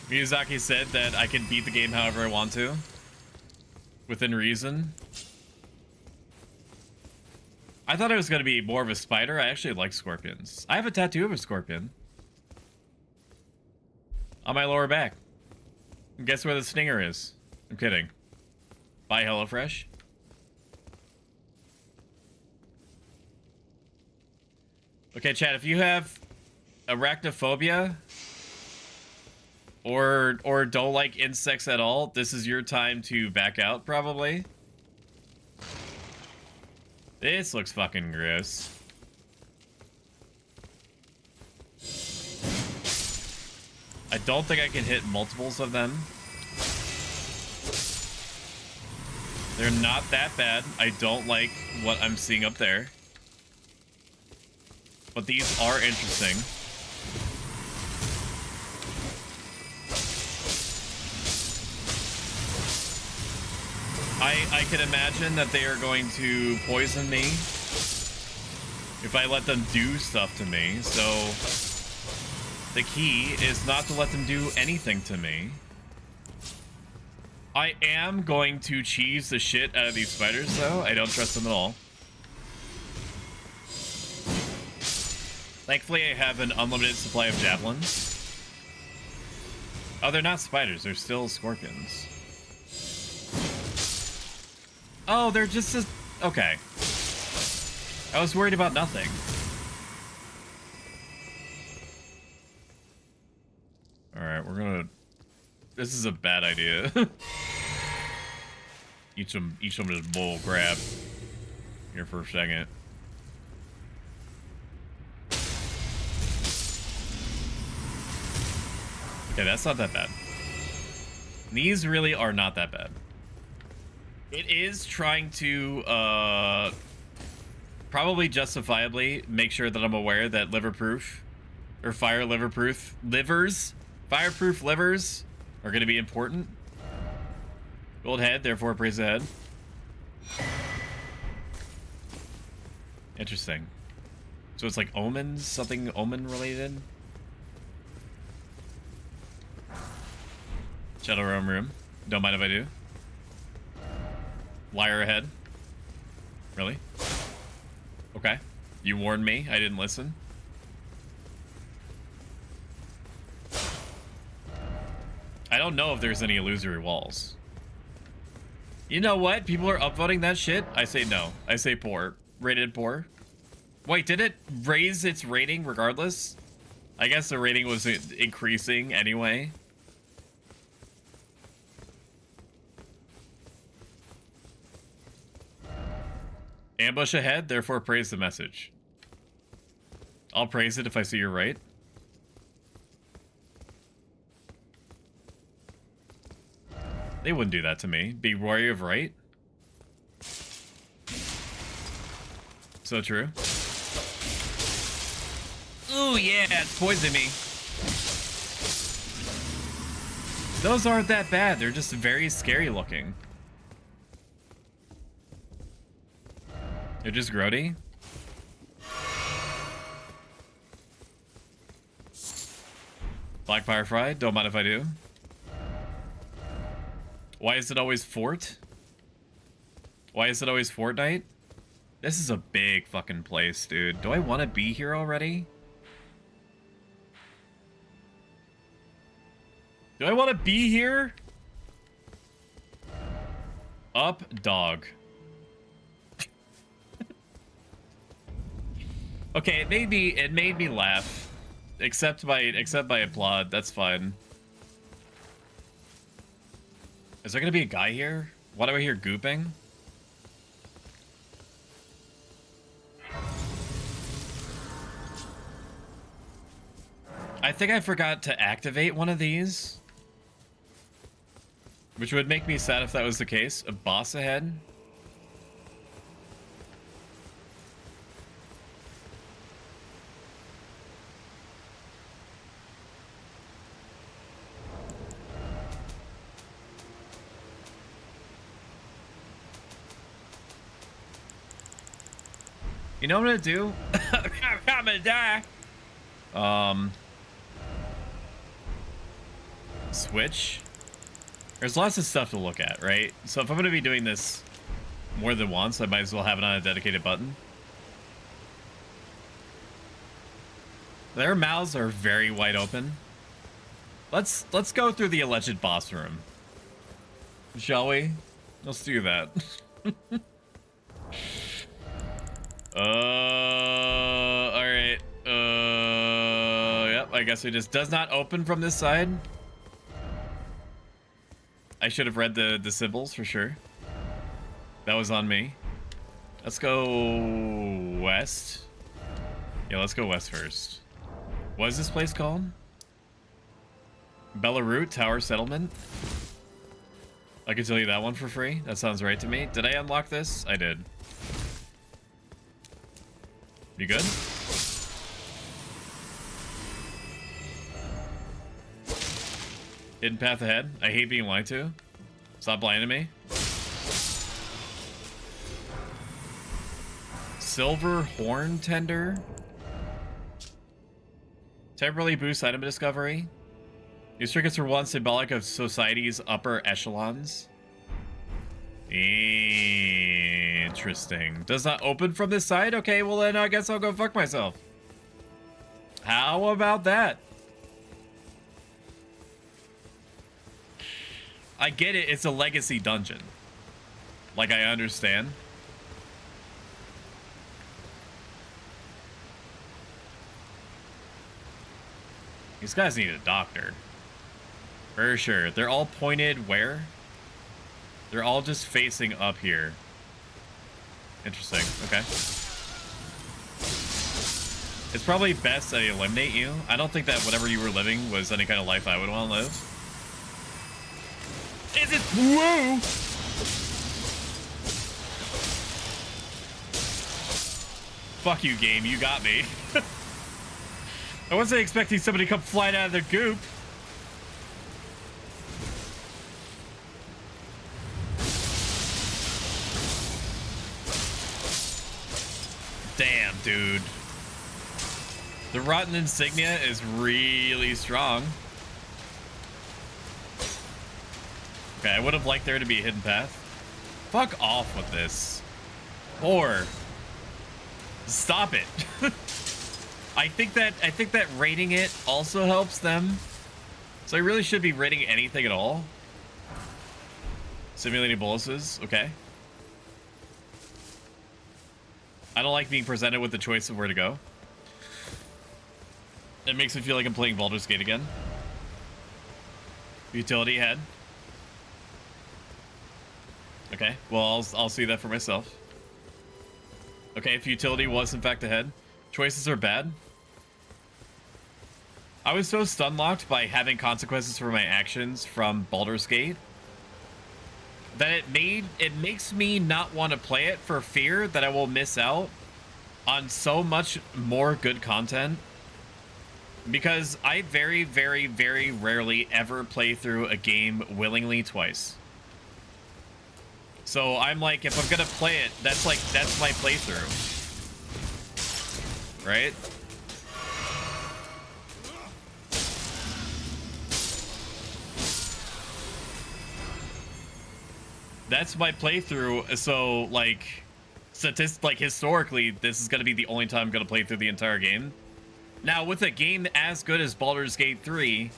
Miyazaki said that I can beat the game however I want to. Within reason. I thought it was going to be more of a spider. I actually like scorpions. I have a tattoo of a scorpion. On my lower back. And guess where the stinger is? I'm kidding. Bye, HelloFresh. Okay, chat, if you have arachnophobia or don't like insects at all, this is your time to back out, probably. This looks fucking gross. I don't think I can hit multiples of them. They're not that bad. I don't like what I'm seeing up there. But these are interesting. I can imagine that they are going to poison me if I let them do stuff to me. So the key is not to let them do anything to me. I am going to cheese the shit out of these spiders, though. I don't trust them at all. Thankfully, I have an unlimited supply of javelins. Oh, they're not spiders. They're still scorpions. Oh, they're just as... Okay. I was worried about nothing. Alright, we're gonna... This is a bad idea. each of them just bull crap. Here for a second. Okay, that's not that bad. These really are not that bad. It is trying to, probably justifiably make sure that I'm aware that fireproof livers are going to be important. Gold head, therefore praise the head. Interesting. So it's like omens, something omen related. Shadow Realm room. Don't mind if I do. Liar ahead. Really? Okay. You warned me. I didn't listen. I don't know if there's any illusory walls. You know what? People are upvoting that shit. I say no. I say poor. Rated poor. Wait, did it raise its rating regardless? I guess the rating was increasing anyway. Ambush ahead, therefore praise the message. I'll praise it if I see you're right. They wouldn't do that to me. Be wary of right. So true. Ooh, yeah, it's poisoning me. Those aren't that bad. They're just very scary looking. They're just grody. Black Firefly, don't mind if I do. Why is it always Fort? Why is it always Fortnite? This is a big fucking place, dude. Do I want to be here already? Do I want to be here? Up, dog. Okay, it made me laugh. Except by applaud. That's fine. Is there gonna be a guy here? Why do I hear gooping? I think I forgot to activate one of these. Which would make me sad if that was the case. A boss ahead. You know what I'm gonna do? I'm gonna die. Switch. There's lots of stuff to look at, right? So if I'm gonna be doing this more than once, I might as well have it on a dedicated button. Their mouths are very wide open. Let's go through the alleged boss room. Shall we? Let's do that. Alright. Yep, I guess it just does not open from this side. I should have read the symbols for sure. That was on me. Let's go west. Yeah, let's go west first. What is this place called? Belarus Tower Settlement. I can tell you that one for free. That sounds right to me. Did I unlock this? I did. You good? Hidden path ahead. I hate being lied to. Stop blinding me. Silver horn tender. Temporarily boosts item discovery. These trinkets are once symbolic of society's upper echelons. Interesting. Does not open from this side? Okay, well then I guess I'll go fuck myself. How about that? I get it, it's a legacy dungeon. Like, I understand. These guys need a doctor. For sure. They're all pointed where? They're all just facing up here. Interesting. Okay. It's probably best that I eliminate you. I don't think that whatever you were living was any kind of life I would want to live. Is it? Whoa! Fuck you, game. You got me. I wasn't expecting somebody to come flying out of their goop. Damn, dude. The rotten insignia is really strong. Okay, I would have liked there to be a hidden path. Fuck off with this. 4. Stop it. I think that rating it also helps them. So I really should be rating anything at all. Simulating boluses, okay. I don't like being presented with the choice of where to go. It makes me feel like I'm playing Baldur's Gate again. Utility head. Okay, well, I'll see that for myself. Okay, if utility was in fact ahead. Choices are bad. I was so stun locked by having consequences for my actions from Baldur's Gate that it makes me not want to play it for fear that I will miss out on so much more good content. Because I very, very, very rarely ever play through a game willingly twice. So I'm like, if I'm gonna play it, that's my playthrough. Right? That's my playthrough, so like historically, this is gonna be the only time I'm gonna play through the entire game. Now, with a game as good as Baldur's Gate 3,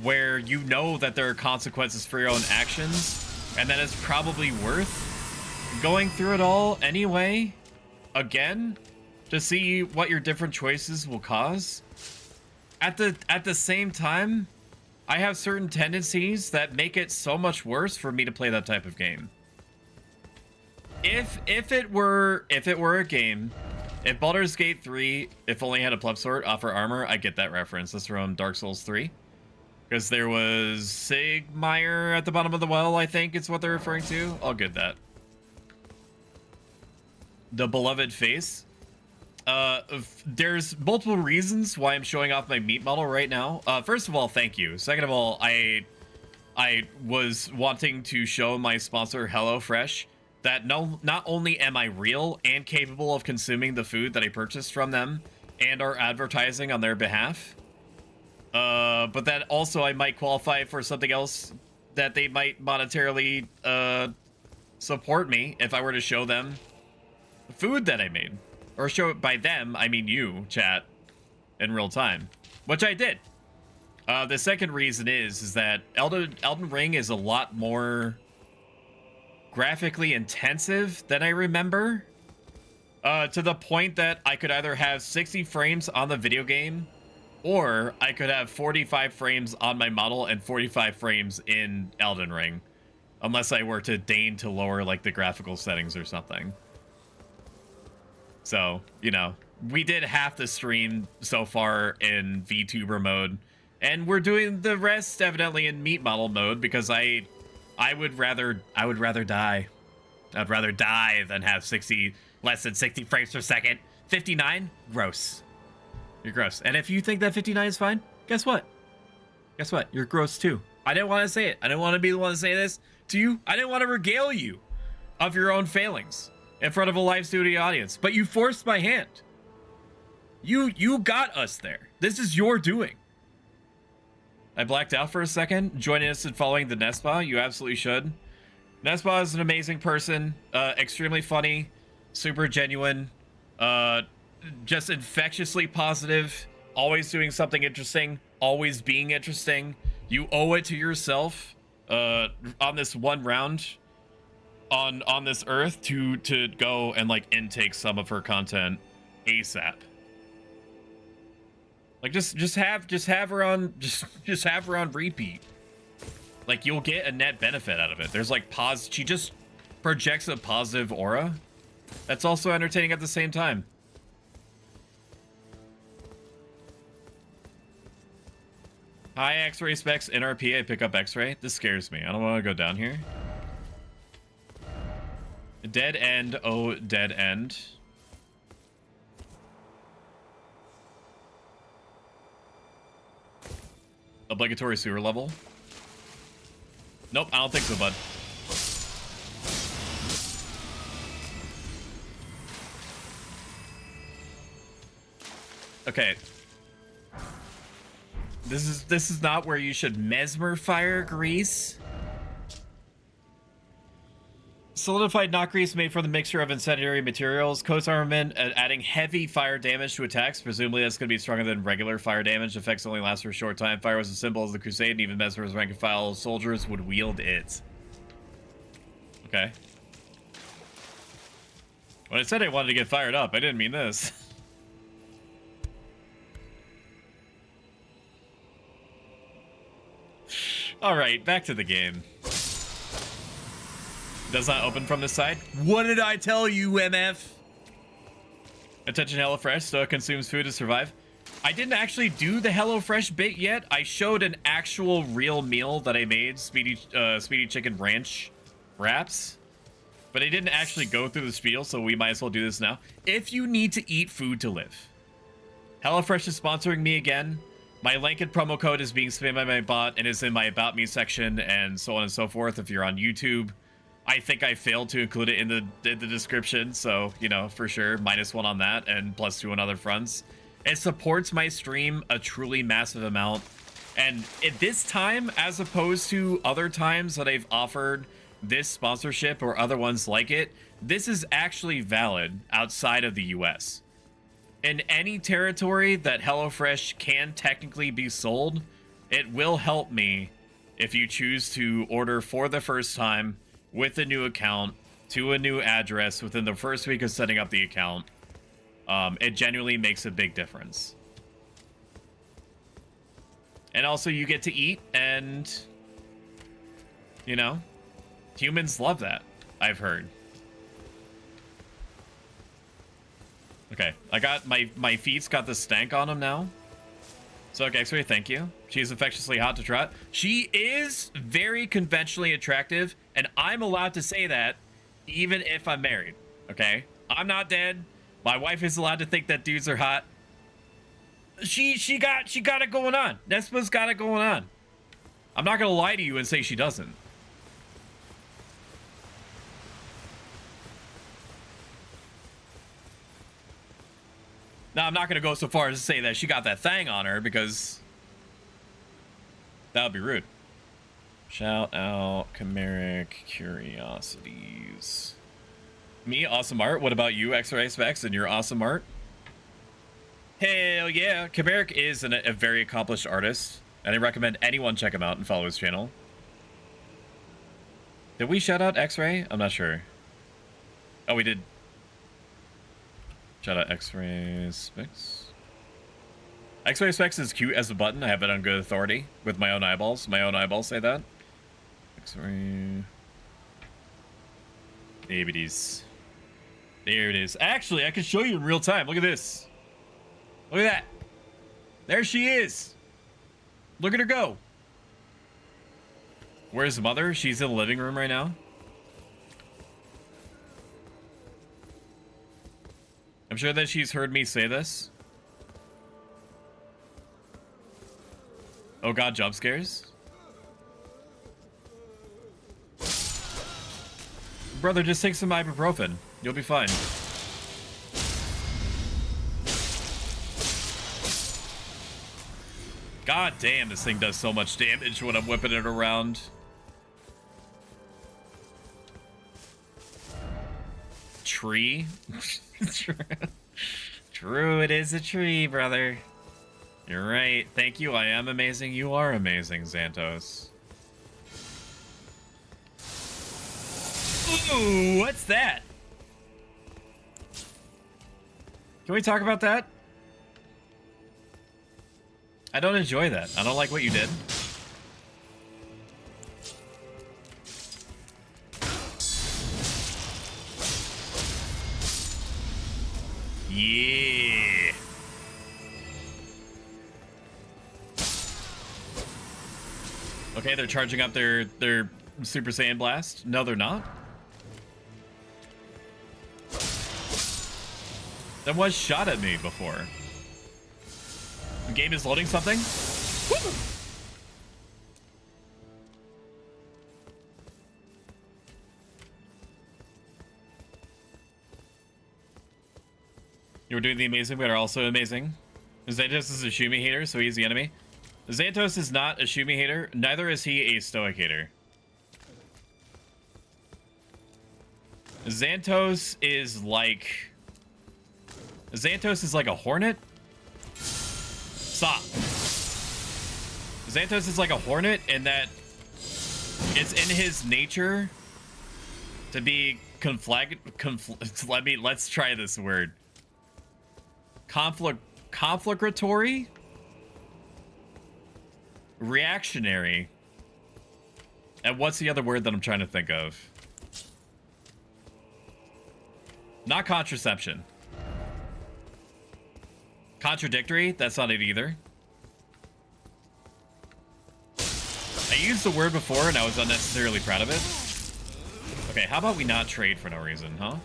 where you know that there are consequences for your own actions, and that it's probably worth going through it all anyway, again, to see what your different choices will cause. At the same time, I have certain tendencies that make it so much worse for me to play that type of game. If it were a game, if Baldur's Gate 3, if only had a pleb sword offer armor, I get that reference. That's from Dark Souls 3. Because there was Sigmire at the bottom of the well, I think it's what they're referring to. I'll get that. The beloved face. There's multiple reasons why I'm showing off my meat model right now. First of all, thank you. Second of all, I was wanting to show my sponsor HelloFresh that not only am I real and capable of consuming the food that I purchased from them and are advertising on their behalf, but that also I might qualify for something else that they might monetarily support me if I were to show them the food that I made. Or show it by them, I mean you, chat, in real time, which I did. The second reason is that Elden Ring is a lot more graphically intensive than I remember, to the point that I could either have 60 frames on the video game, or I could have 45 frames on my model and 45 frames in Elden Ring, unless I were to deign to lower like the graphical settings or something. So, you know, we did half the stream so far in VTuber mode, and we're doing the rest evidently in meat model mode because I would rather die. I'd rather die than have less than 60 frames per second. 59? Gross. You're gross. And if you think that 59 is fine, guess what? Guess what? You're gross too. I didn't want to say it. I didn't want to be the one to say this to you. I didn't want to regale you of your own failings in front of a live studio audience, but you forced my hand. You got us there. This is your doing. I blacked out for a second. Joining us and following the Nespa, you absolutely should. Nespa is an amazing person, extremely funny, super genuine, just infectiously positive, always doing something interesting, always being interesting. You owe it to yourself on this one round on this earth to go and like intake some of her content ASAP. Like just have her on just have her on repeat. Like you'll get a net benefit out of it. There's like she just projects a positive aura that's also entertaining at the same time. Hi, X-ray specs, NRP, I pick up X-ray. This scares me. I don't want to go down here. Dead end, oh, dead end. Obligatory sewer level. Nope, I don't think so, bud. Okay. This is not where you should mesmer fire grease. solidified knot grease made from the mixture of incendiary materials. Coats armament, adding heavy fire damage to attacks. Presumably that's going to be stronger than regular fire damage. Effects only last for a short time. Fire was a symbol of the crusade, and even Mesmer's rank and file soldiers would wield it. Okay. When I said I wanted to get fired up, I didn't mean this. Alright, back to the game. Does not open from this side. What did I tell you, MF? Attention HelloFresh, so it consumes food to survive. I didn't actually do the HelloFresh bit yet. I showed an actual real meal that I made, Speedy Chicken Ranch wraps. But I didn't actually go through the spiel, so we might as well do this now. If you need to eat food to live, HelloFresh is sponsoring me again. My link and promo code is being spammed by my bot and is in my About Me section and so on and so forth. If you're on YouTube, I think I failed to include it in the description, so, you know, for sure, -1 on that and +2 on other fronts. It supports my stream a truly massive amount. And at this time, as opposed to other times that I've offered this sponsorship or other ones like it, this is actually valid outside of the US. In any territory that HelloFresh can technically be sold, it will help me if you choose to order for the first time with a new account to a new address within the first week of setting up the account. It genuinely makes a big difference. And also you get to eat, and, you know, humans love that, I've heard. Okay, I got my feet's got the stank on them now. So, okay, X-Ray, thank you. She's infectiously hot to trot. She is very conventionally attractive, and I'm allowed to say that even if I'm married, okay? I'm not dead. My wife is allowed to think that dudes are hot. She got it going on. Nespa's got it going on. I'm not gonna lie to you and say she doesn't. Now, I'm not going to go so far as to say that she got that thing on her, because that would be rude. Shout out Chimeric Curiosities. Me, awesome art. What about you, X-Ray Specs, and your awesome art? Hell yeah. Chimeric is a very accomplished artist, and I recommend anyone check him out and follow his channel. Did we shout out X-Ray? I'm not sure. Oh, we did. Shout out X-Ray Specs. X-Ray Specs is cute as a button. I have it on good authority with my own eyeballs. My own eyeballs say that. X-Ray. ABDs. There it is. Actually, I can show you in real time. Look at this. Look at that. There she is. Look at her go. Where's Mother? She's in the living room right now. I'm sure that she's heard me say this. Oh god, jump scares? Brother, just take some ibuprofen. You'll be fine. God damn, this thing does so much damage when I'm whipping it around. Tree? True, it is a tree, brother. You're right. Thank you. I am amazing. You are amazing, Xantos. Ooh, what's that? Can we talk about that? I don't enjoy that. I don't like what you did. Yeah. Okay, they're charging up their Super Saiyan Blast. No, they're not. That was shot at me before. The game is loading something. Woo! You were doing the amazing, but are also amazing. Xantos is a Shumi hater, so he's the enemy. Xantos is not a Shumi hater, neither is he a Stoic hater. Xantos is like a hornet. Stop. Xantos is like a hornet in that it's in his nature to be let's try this word. Conflictory, reactionary, and what's the other word that I'm trying to think of? Not contraception. Contradictory, that's not it either. I used the word before and I was unnecessarily proud of it. Okay, how about we not trade for no reason, huh?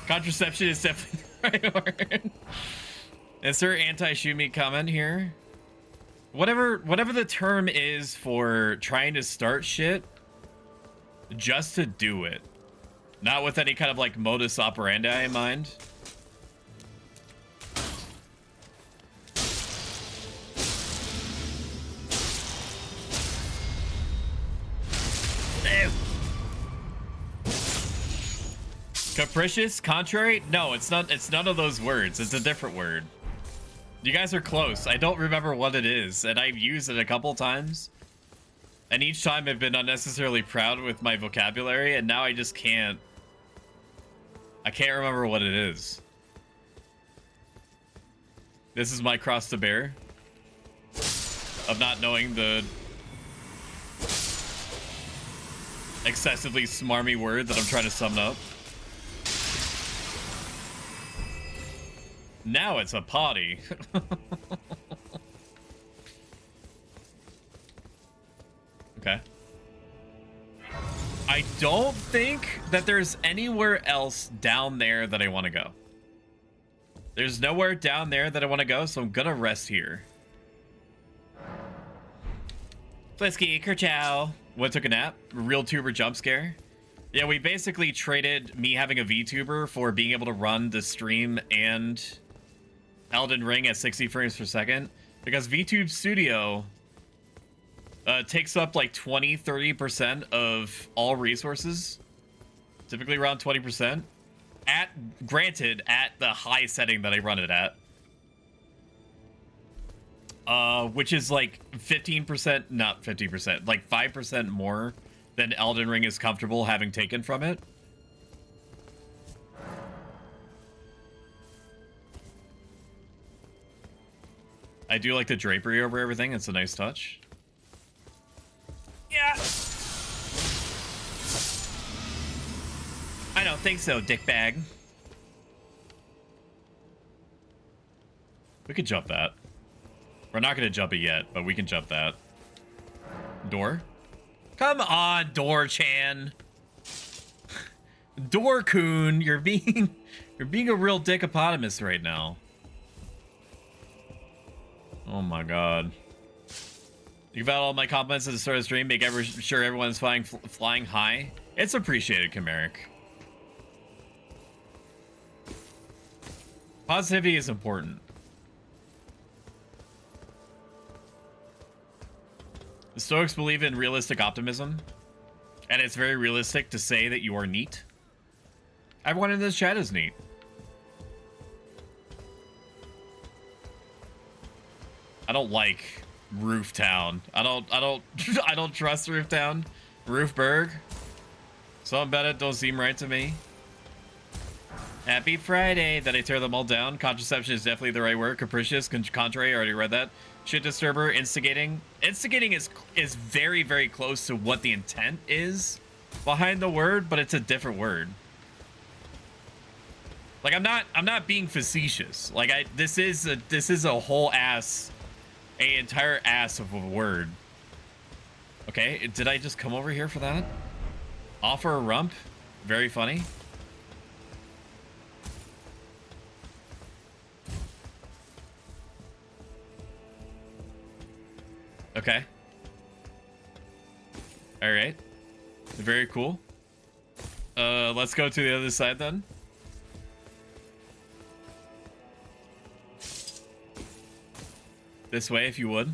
Contraception is definitely the right word. Is there anti-shoot me comment here? Whatever the term is for trying to start shit, just to do it. Not with any kind of like modus operandi in mind. Capricious? Contrary? No, it's not. It's none of those words. It's a different word. You guys are close. I don't remember what it is, and I've used it a couple times. And each time I've been unnecessarily proud with my vocabulary, and now I just can't. I can't remember what it is. This is my cross to bear. Of not knowing the excessively smarmy word that I'm trying to sum up. Now it's a potty. Okay. I don't think that there's anywhere else down there that I want to go. There's nowhere down there that I want to go, so I'm gonna rest here. Flisky, kerchow. What took a nap? Real tuber jump scare. Yeah, we basically traded me having a VTuber for being able to run the stream and Elden Ring at 60 frames per second, because VTube Studio takes up like 20-30% of all resources, typically around 20%, granted at the high setting that I run it at, which is like 15%, not 50%, like 5% more than Elden Ring is comfortable having taken from it. I do like the drapery over everything. It's a nice touch. Yeah. I don't think so, dickbag. We could jump that. We're not going to jump it yet, but we can jump that. Door? Come on, Door-chan. Door-kun, you're being a real dickopotamus right now. Oh my god. You got all my compliments at the start of the stream. Make sure everyone's flying high. It's appreciated, Chimeric. Positivity is important. The Stoics believe in realistic optimism, and it's very realistic to say that you are neat. Everyone in this chat is neat. I don't like Roof Town. I don't trust Roof Town. Roofberg. Something about it don't seem right to me. Happy Friday. That I tear them all down. Contraception is definitely the right word. Capricious. Contrary. I already read that. Shit disturber. Instigating. Instigating is very, very close to what the intent is behind the word, but it's a different word. Like I'm not being facetious. Like this is a whole ass. An entire ass of a word. Okay, did I just come over here for that? Offer a rump? Very funny. Okay. All right. Very cool. Let's go to the other side then. This way, if you would.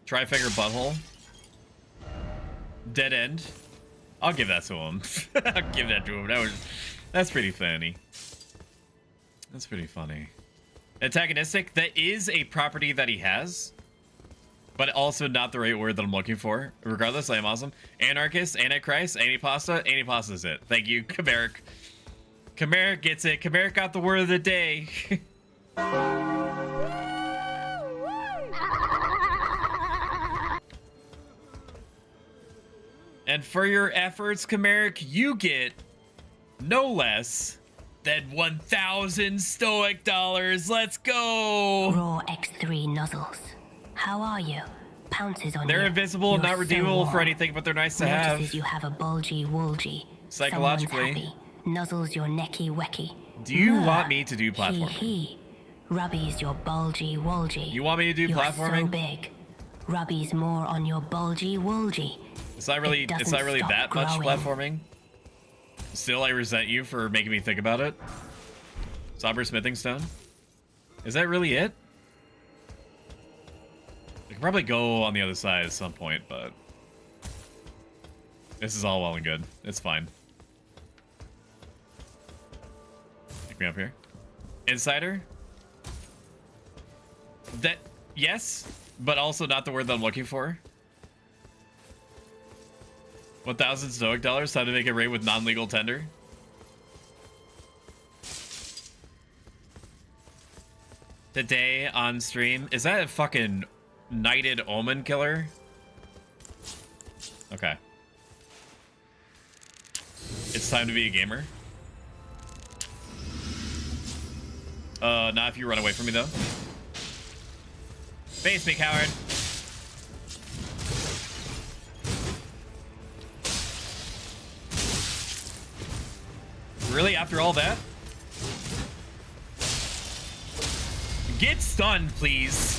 Tri-finger butthole. Dead end. I'll give that to him. I'll give that to him. That's pretty funny. That's pretty funny. Antagonistic, that is a property that he has, but also not the right word that I'm looking for. Regardless, I am awesome. Anarchist, Antichrist, Antipasta. Antipasta is it. Thank you, Kameric. Kameric gets it. Kameric got the word of the day. And for your efforts, Kameric, you get no less than 1,000 stoic dollars. Let's go. Raw X3 nozzles. How are you? Pounces on you. They're invisible and not redeemable for anything, but they're nice to have. Notices you have a bulgy woolgy. Psychologically. Someone's happy. Nuzzles your necky wecky. Do you want me to do platforming? He. Rubbies your bulgy woolgy. You want me to do platforming? You're so big. Rubbies more on your bulgy woolgy. It's not really that much platforming. Still, I resent you for making me think about it. Somber Smithing Stone. Is that really it? I could probably go on the other side at some point, but this is all well and good. It's fine. Pick me up here. Insider? That, yes, but also not the word that I'm looking for. 1,000 stoic dollars, how to make a raid with non-legal tender. Today on stream, is that a fucking knighted omen killer? Okay. It's time to be a gamer. Not if you run away from me though. Face me, coward. Really? After all that? Get stunned, please.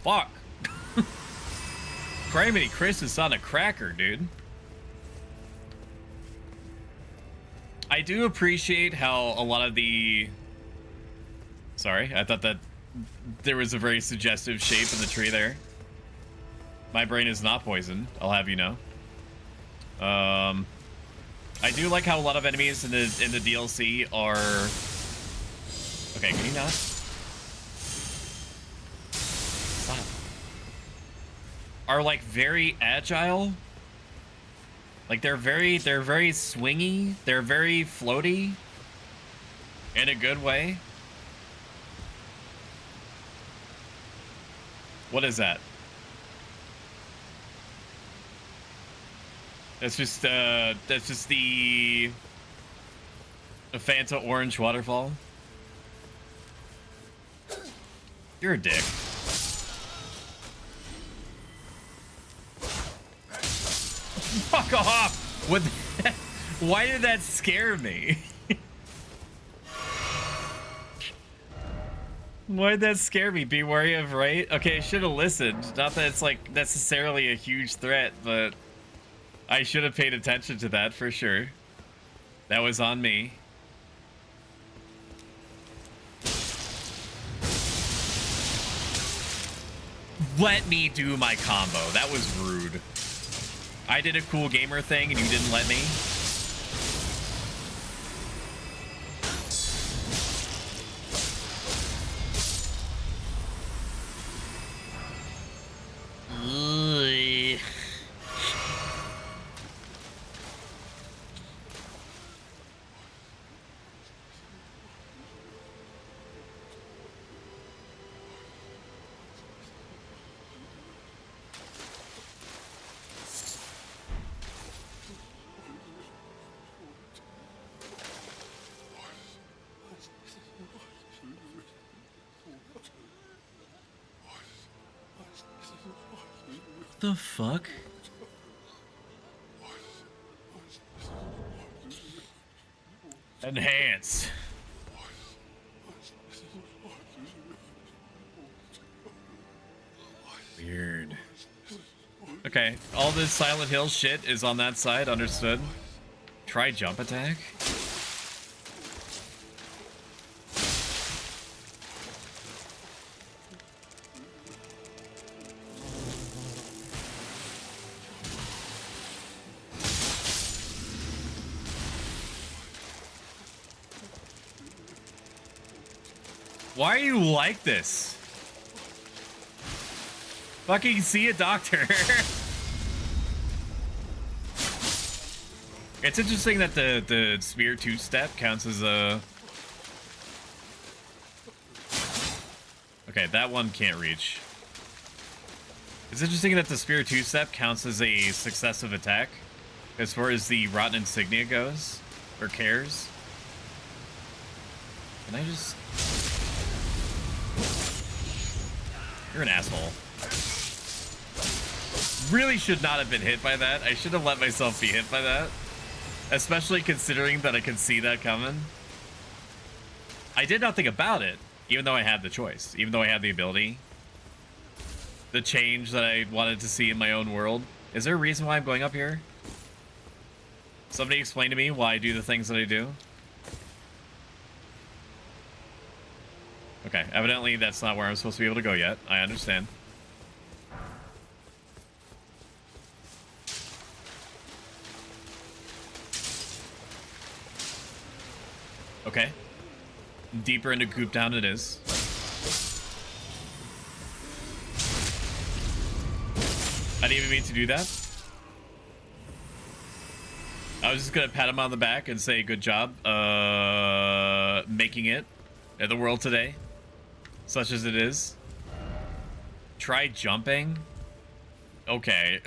Fuck. Criminy Chris is on a cracker, dude. I do appreciate how a lot of the... Sorry, I thought that there was a very suggestive shape in the tree there. My brain is not poisoned, I'll have you know. I do like how a lot of enemies in the DLC are... Okay, can you not? Stop. Are like very agile. Like they're very swingy. They're very floaty. In a good way. What is that? That's just the Fanta orange waterfall. You're a dick. Fuck off! What? Why did that scare me? Why did that scare me? Be wary of, right? Okay, I should have listened. Not that it's like necessarily a huge threat, but I should have paid attention to that for sure. That was on me. Let me do my combo. That was rude. I did a cool gamer thing and you didn't let me. The fuck? Enhance. Weird. Okay, all this Silent Hill shit is on that side, understood. Try jump attack? Why are you like this? Fucking see a doctor. It's interesting that the spear two-step counts as a... Okay, that one can't reach. It's interesting that the spear two-step counts as a successive attack as far as the rotten insignia goes, or cares. Can I just... You're an asshole. Really should not have been hit by that. I should have let myself be hit by that. Especially considering that I could see that coming. I did nothing about it, even though I had the choice. Even though I had the ability. The change that I wanted to see in my own world. Is there a reason why I'm going up here? Somebody explain to me why I do the things that I do. Okay, evidently that's not where I'm supposed to be able to go yet. I understand. Okay. Deeper into Coop Town it is. I didn't even mean to do that. I was just gonna pat him on the back and say good job making it in the world today, such as it is. Try jumping. Okay.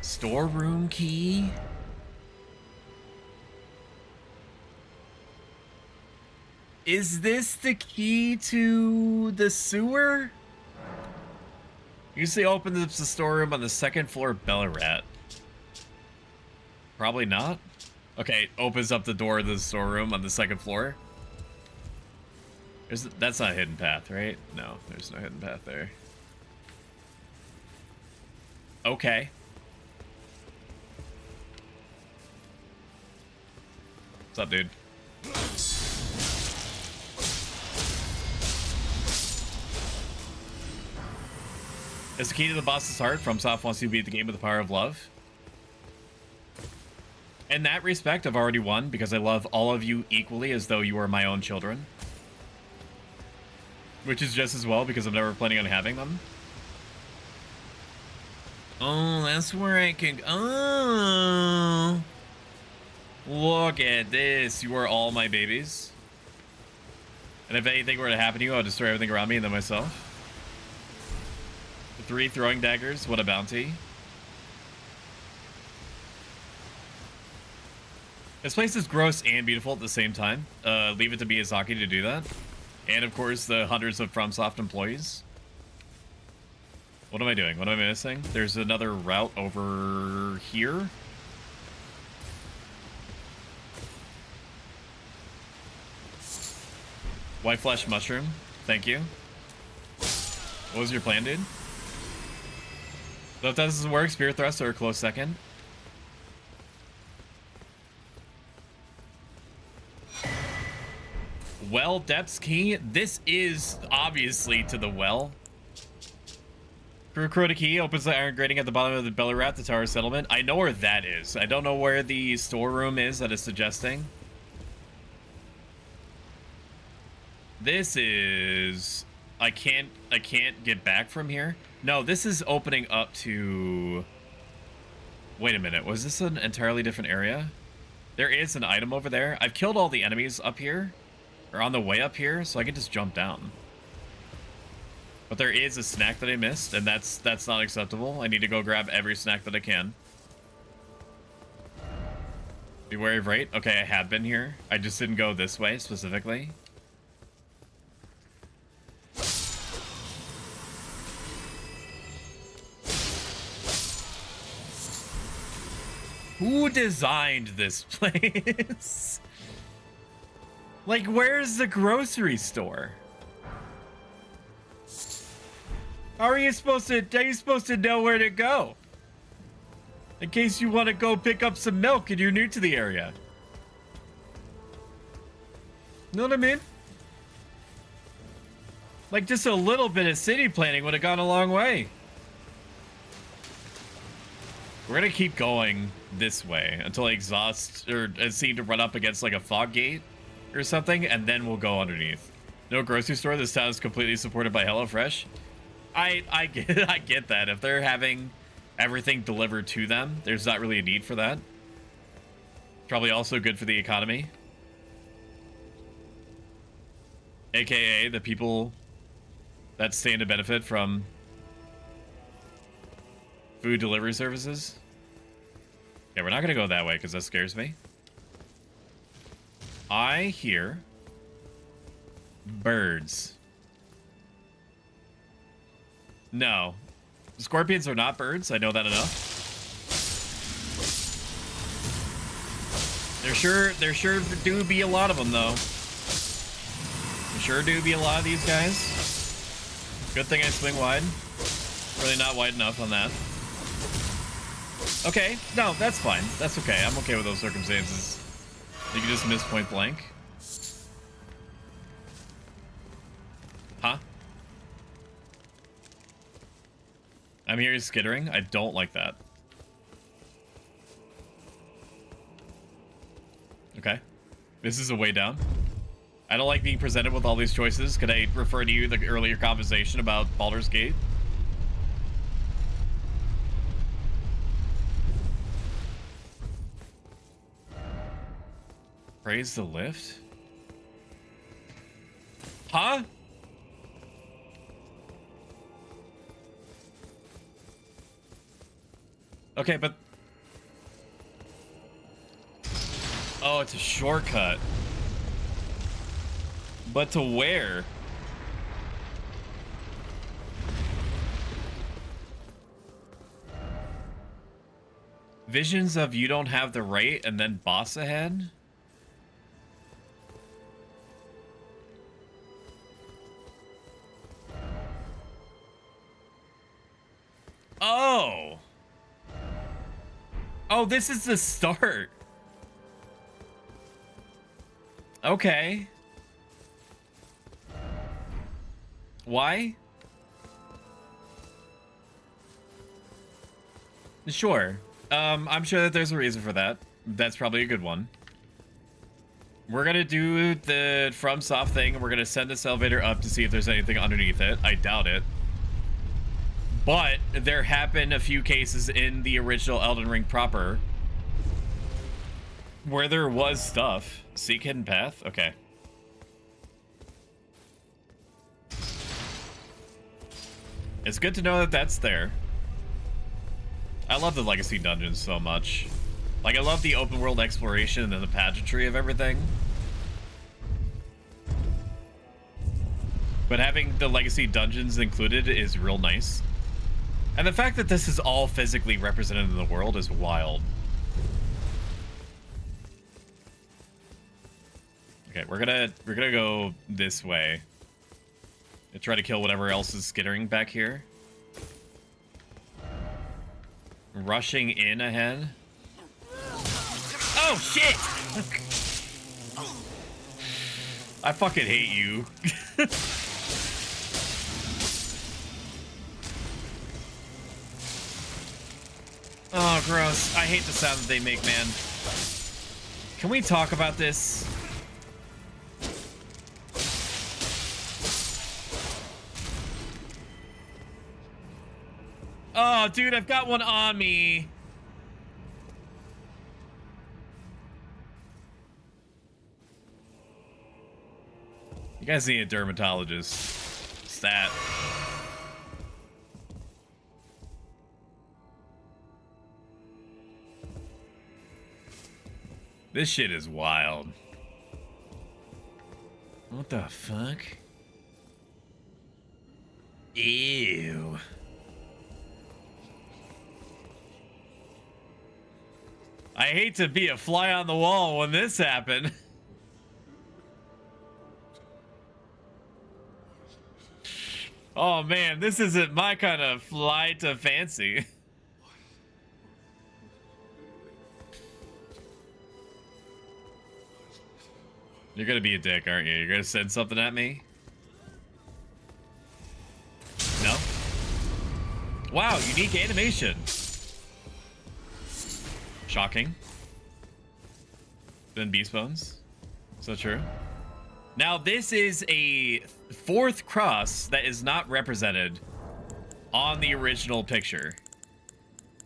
Storeroom key. Is this the key to the sewer? Usually opens the storeroom on the second floor of Bellarat. Probably not. Okay, opens up the door to the storeroom on the second floor. That's not a hidden path, right? No, there's no hidden path there. Okay. What's up, dude? It's the key to the boss's heart. FromSoft wants you to beat the game with the power of love. In that respect, I've already won because I love all of you equally as though you are my own children. Which is just as well because I'm never planning on having them. Oh, that's where I can... Oh! Look at this. You are all my babies. And if anything were to happen to you, I'll destroy everything around me and then myself. 3 throwing daggers. What a bounty. This place is gross and beautiful at the same time. Leave it to Miyazaki to do that. And of course, the hundreds of FromSoft employees. What am I doing? What am I missing? There's another route over here. White flesh mushroom. Thank you. What was your plan, dude? So if that doesn't work, Spirit Thrust or a close second. Well, depths key. This is obviously to the well. Crota key opens the iron grating at the bottom of the Bellarat, the tower settlement. I know where that is. I don't know where the storeroom is that is suggesting. This is... I can't get back from here. No, this is opening up to... Wait a minute. Was this an entirely different area? There is an item over there. I've killed all the enemies up here. Or on the way up here, so I can just jump down. But there is a snack that I missed, and that's not acceptable. I need to go grab every snack that I can. Beware of right. Okay, I have been here. I just didn't go this way specifically. Who designed this place? Like, where's the grocery store? How are you supposed to know where to go? In case you want to go pick up some milk and you're new to the area. Know what I mean? Like, just a little bit of city planning would have gone a long way. We're gonna keep going this way until I exhaust or seem to run up against like a fog gate. or something, and then we'll go underneath. No grocery store. This town is completely supported by HelloFresh. I get that. If they're having everything delivered to them, there's not really a need for that. Probably also good for the economy. AKA the people that stand to benefit from food delivery services. Yeah, we're not gonna go that way because that scares me. I hear birds. No. Scorpions are not birds. I know that enough. There sure do be a lot of them, though. There sure do be a lot of these guys. Good thing I swing wide. Really not wide enough on that. Okay, no, that's fine. That's okay. I'm okay with those circumstances. You can just miss point blank. Huh? I'm hearing skittering. I don't like that. Okay. This is a way down. I don't like being presented with all these choices. Could I refer to you the earlier conversation about Baldur's Gate? Praise the lift? Huh? Okay, but... Oh, it's a shortcut. But to where? Visions of you don't have the right and then boss ahead? Oh! Oh, this is the start. Okay. Why? Sure. I'm sure that there's a reason for that. That's probably a good one. We're gonna do the FromSoft thing, and we're gonna send this elevator up to see if there's anything underneath it. I doubt it. But there have been a few cases in the original Elden Ring proper where there was stuff. Seek hidden path? Okay. It's good to know that that's there. I love the Legacy dungeons so much. Like, I love the open world exploration and the pageantry of everything. But having the Legacy dungeons included is real nice. And the fact that this is all physically represented in the world is wild. Okay, we're gonna go this way. And try to kill whatever else is skittering back here. Rushing in ahead. Oh shit! I fucking hate you. Oh, gross. I hate the sound that they make, man. Can we talk about this? Oh, dude, I've got one on me. You guys need a dermatologist. Stat. This shit is wild. What the fuck? Ew. I hate to be a fly on the wall when this happened. Oh man, this isn't my kind of fly to fancy. You're gonna be a dick, aren't you? You're gonna send something at me? No? Wow, unique animation. Shocking. Then Beast Bones. So true. Now, this is a fourth cross that is not represented on the original picture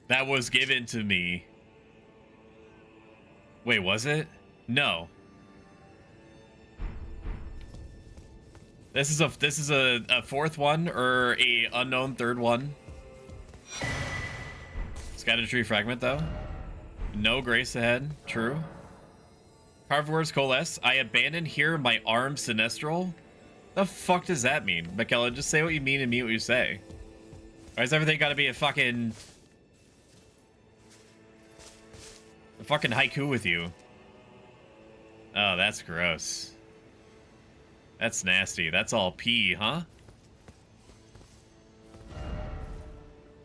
that was given to me. Wait, was it? No. This is a fourth one or a unknown third one. Scattered tree fragment though. No grace ahead. True. Carved words coalesce. I abandon here my arm sinestral. The fuck does that mean? Michaela, just say what you mean and mean what you say. Why is everything gotta be a fucking haiku with you? Oh, that's gross. That's nasty. That's all pee, huh?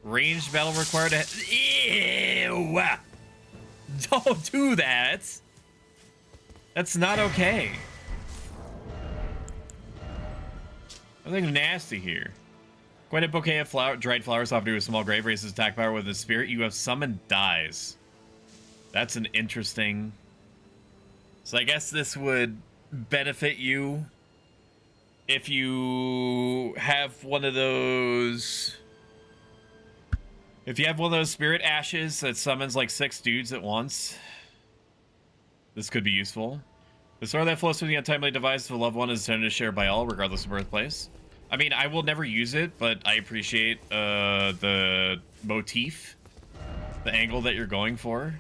Ranged battle required to... Ew! Don't do that! That's not okay. Nothing nasty here. Quite a bouquet of dried flowers offered to a small grave raises attack power with a spirit you have summoned dies. That's an interesting... So I guess this would benefit you if you have one of those... If you have one of those spirit ashes that summons like 6 dudes at once, this could be useful. The sword that flows from the untimely device of a loved one is intended to share by all, regardless of birthplace. I mean, I will never use it, but I appreciate the motif, the angle that you're going for.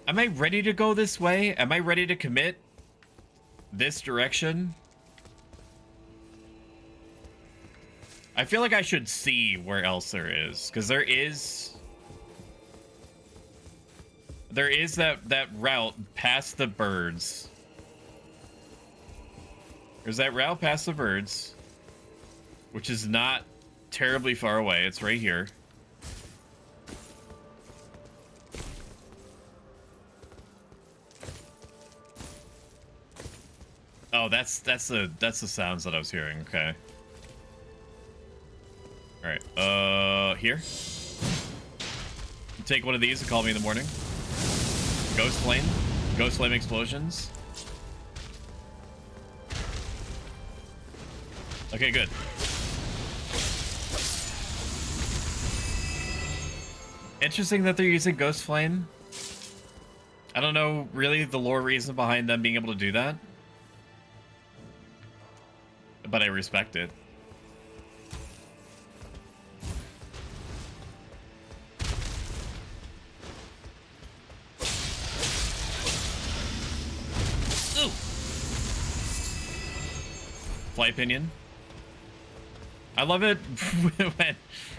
Am I ready to go this way? Am I ready to commit this direction? I feel like I should see where else there is, because there is that route past the birds. There's that route past the birds, which is not terribly far away. It's right here. Oh, that's the sounds that I was hearing. Okay. All right. Here. Take one of these and call me in the morning. Ghost flame explosions. Okay, good. Interesting that they're using ghost flame. I don't know really the lore reason behind them being able to do that, but I respect it. Ooh. Flight pinion. I love it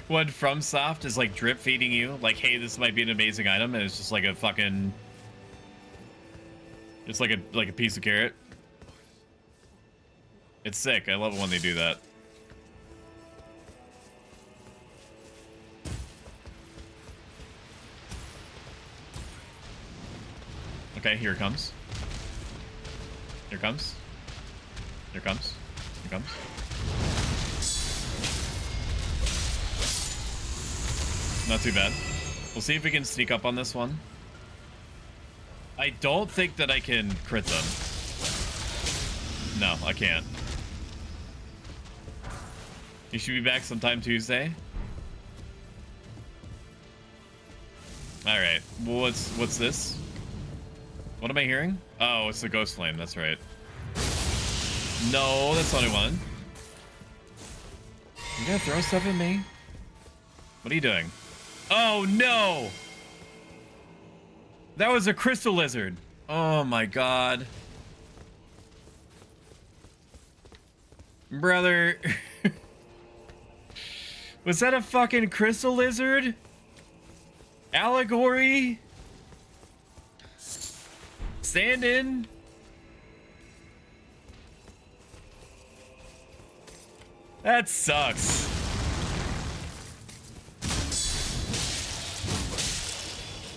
when FromSoft is like drip feeding you, like, hey, this might be an amazing item, and it's just like a fucking, it's like a piece of carrot. It's sick. I love it when they do that. Okay, here it comes. Here it comes. Here it comes. Here it comes. Not too bad. We'll see if we can sneak up on this one. I don't think that I can crit them. No, I can't. You should be back sometime Tuesday. All right. Well, what's this? What am I hearing? Oh, it's the ghost flame. That's right. No, that's not what I wanted. You gonna throw stuff at me? What are you doing? Oh no! That was a crystal lizard. Oh my god. Brother. Was that a fucking crystal lizard? Allegory? Stand in? That sucks.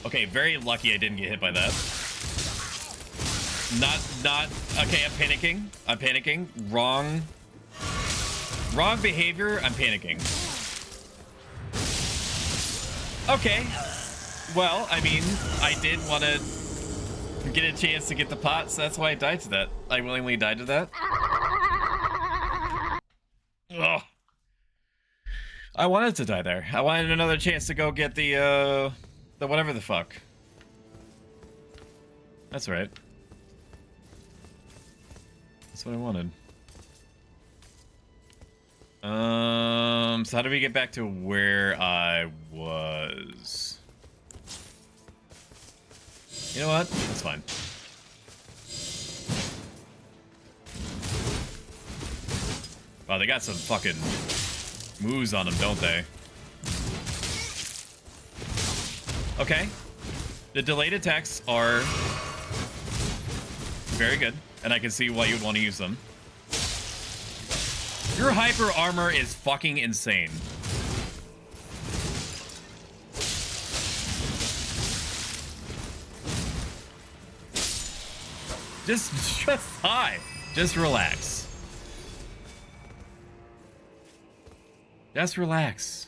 Okay, very lucky I didn't get hit by that. Not okay, I'm panicking. I'm panicking. Wrong behavior. I'm panicking. Okay. Well, I mean, I did want to Get a chance to get the pots. That's why I died to that. I willingly died to that. Ugh. I wanted to die there. I wanted another chance to go get the whatever the fuck. That's right. That's what I wanted. So how do we get back to where I was? You know what? That's fine. Wow, they got some fucking moves on them, don't they? Okay. The delayed attacks are very good, and I can see why you'd want to use them. Your hyper armor is fucking insane. Just hi. Just relax. Just relax.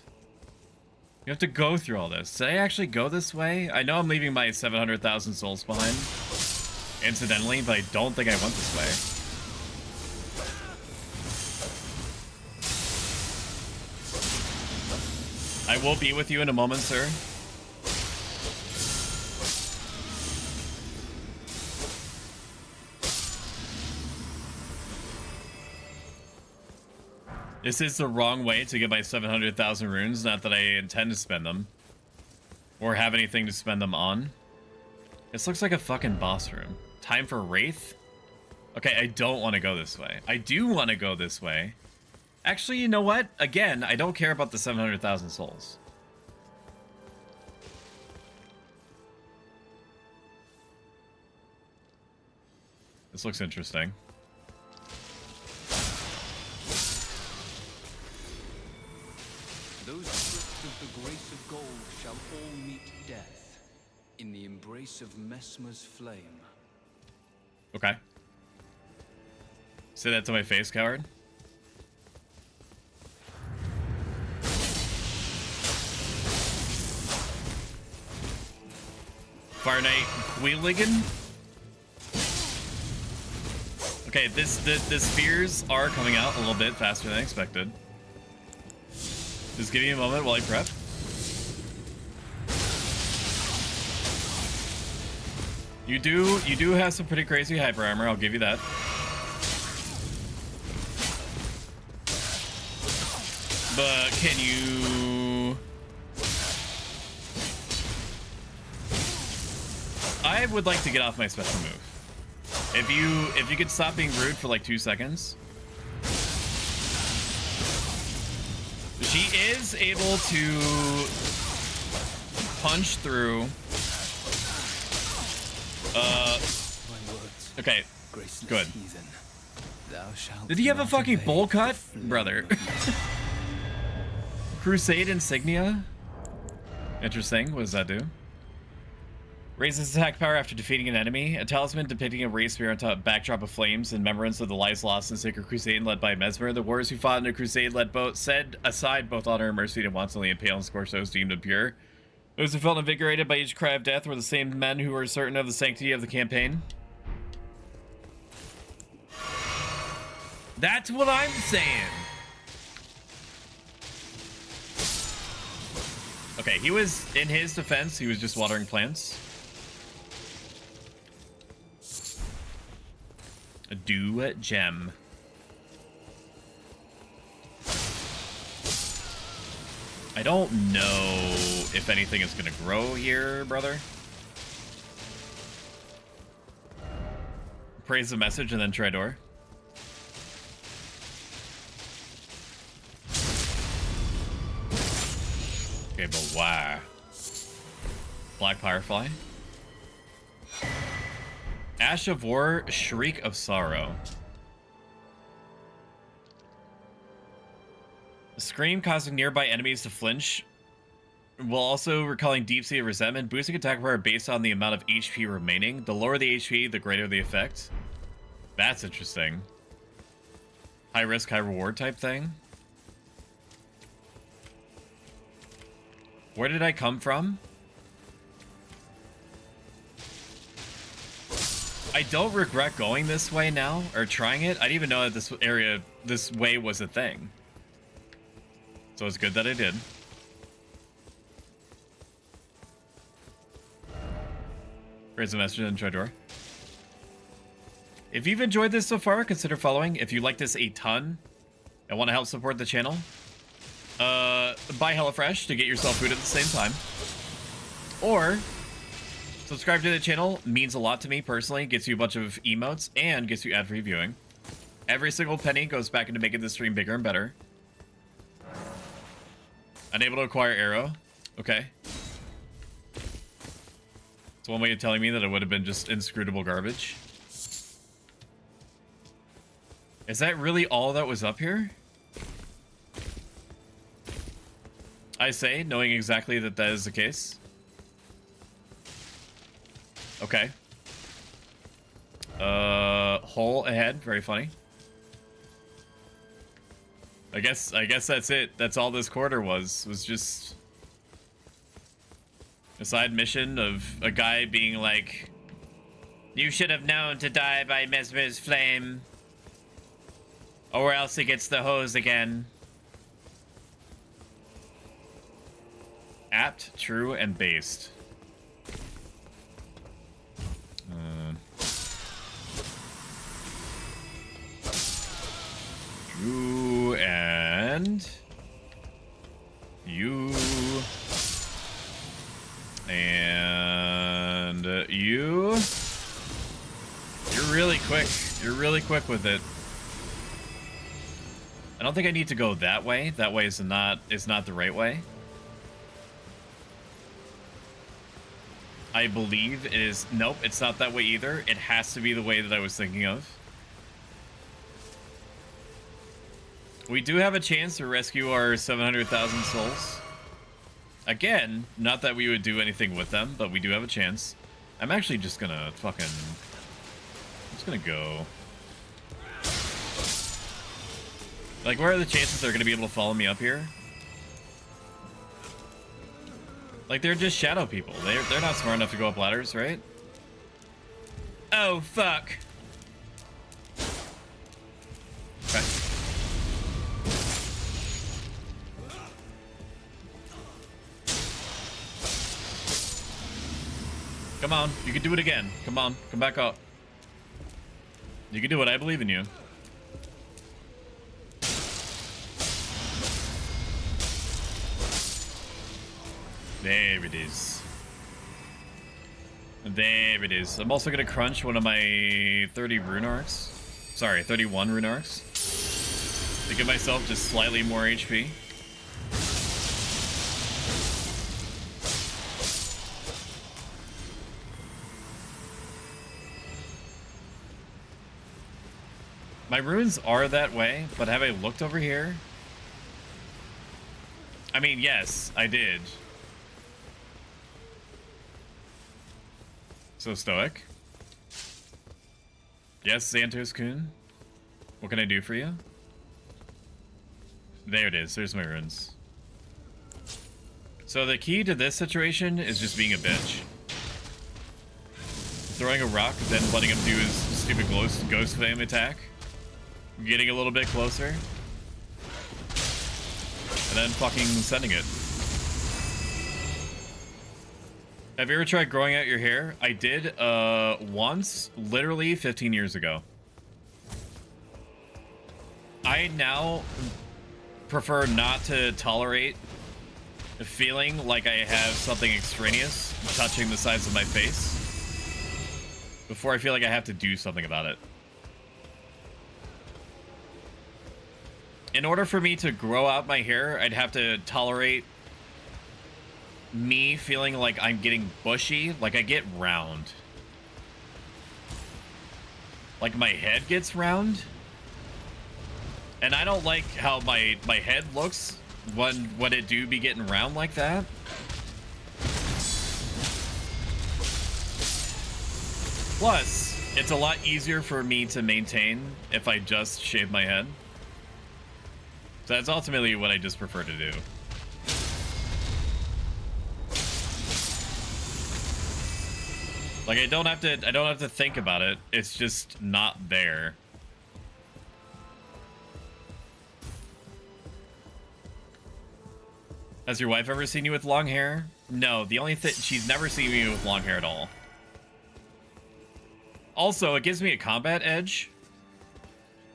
You have to go through all this. Did I actually go this way? I know I'm leaving my 700,000 souls behind, incidentally, but I don't think I went this way. I will be with you in a moment, sir. This is the wrong way to get my 700,000 runes, not that I intend to spend them. Or have anything to spend them on. This looks like a fucking boss room. Time for Wraith? Okay, I don't want to go this way. I do want to go this way. Actually, you know what? Again, I don't care about the 700,000 souls. This looks interesting. Those stripped of the grace of gold shall all meet death in the embrace of Mesmer's flame. Okay. Say that to my face, coward. Fire Knight Queeligan. Okay, the spears are coming out a little bit faster than expected. Just give me a moment while I prep. You do have some pretty crazy hyper armor, I'll give you that. But can you... I would like to get off my special move. If you could stop being rude for like 2 seconds. She is able to punch through. Okay, good. Did he have a fucking bowl cut? Brother. Crusade Insignia? Interesting, what does that do? Raises attack power after defeating an enemy. A talisman depicting a race spear on top backdrop of flames in remembrance of the lives lost in Sacred Crusade led by Mesmer. The warriors who fought in a crusade led both set aside both honor and mercy to wantonly impale and scorch those deemed impure. Those who felt invigorated by each cry of death were the same men who were certain of the sanctity of the campaign. That's what I'm saying. Okay, he was, in his defense, he was just watering plants. A dew gem. I don't know if anything is gonna grow here, brother. Praise the message and then try door. Okay, but why? Black Firefly. Ash of War, Shriek of Sorrow. A scream causing nearby enemies to flinch, while also recalling deep sea resentment, boosting attack power based on the amount of HP remaining. The lower the HP, the greater the effect. That's interesting. High risk, high reward type thing. Where did I come from? I don't regret going this way now, or trying it. I didn't even know that this area, this way was a thing. So it's good that I did. Raise a message and try door. If you've enjoyed this so far, consider following. If you like this a ton and want to help support the channel, buy HelloFresh to get yourself food at the same time. Or subscribe to the channel, means a lot to me personally, gets you a bunch of emotes, and gets you ad-free viewing. Every single penny goes back into making the stream bigger and better. Unable to acquire arrow. Okay. It's one way of telling me that it would have been just inscrutable garbage. Is that really all that was up here? I say, knowing exactly that that is the case. Okay. Hole ahead, very funny. I guess that's it. That's all this quarter was just a side mission of a guy being like, "You should have known to die by Mesmer's flame, or else he gets the hose again." Apt, true, and based. True and you and you. You're really quick. You're really quick with it. I don't think I need to go that way. That way is not the right way. I believe it is. Nope, it's not that way either. It has to be the way that I was thinking of. We do have a chance to rescue our 700,000 souls. Again, not that we would do anything with them, but we do have a chance. I'm actually just gonna fucking... I'm just gonna go. Like, what are the chances they're gonna be able to follow me up here? Like, they're just shadow people. They're not smart enough to go up ladders, right? Oh, fuck. Okay. Come on, you can do it again. Come on, come back up. You can do it, I believe in you. There it is. There it is. I'm also gonna crunch one of my 30 rune arcs. Sorry, 31 rune arcs. To give myself just slightly more HP. My runes are that way, but have I looked over here? I mean, yes, I did. So stoic. Yes, Xantos-kun. What can I do for you? There it is. There's my runes. So the key to this situation is just being a bitch. Throwing a rock, then letting him do his stupid ghost flame attack. Getting a little bit closer. And then fucking sending it. Have you ever tried growing out your hair? I did once, literally 15 years ago. I now prefer not to tolerate feeling like I have something extraneous touching the sides of my face before I feel like I have to do something about it. In order for me to grow out my hair, I'd have to tolerate me feeling like I'm getting bushy, like I get round. Like my head gets round. And I don't like how my head looks when it do be getting round like that. Plus, it's a lot easier for me to maintain if I just shave my head. So that's ultimately what I just prefer to do. Like, I don't have to think about it. It's just not there. Has your wife ever seen you with long hair? No, the only thing, she's never seen me with long hair at all. Also, it gives me a combat edge.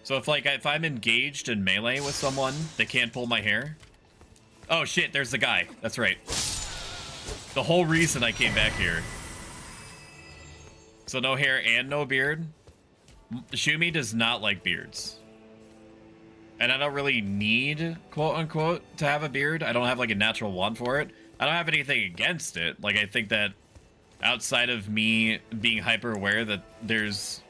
So if I'm engaged in melee with someone, they can't pull my hair. Oh shit, there's the guy. That's right. The whole reason I came back here. So no hair and no beard. Shumi does not like beards. And I don't really need, quote unquote, to have a beard. I don't have like a natural want for it. I don't have anything against it. Like, I think that outside of me being hyper aware that there's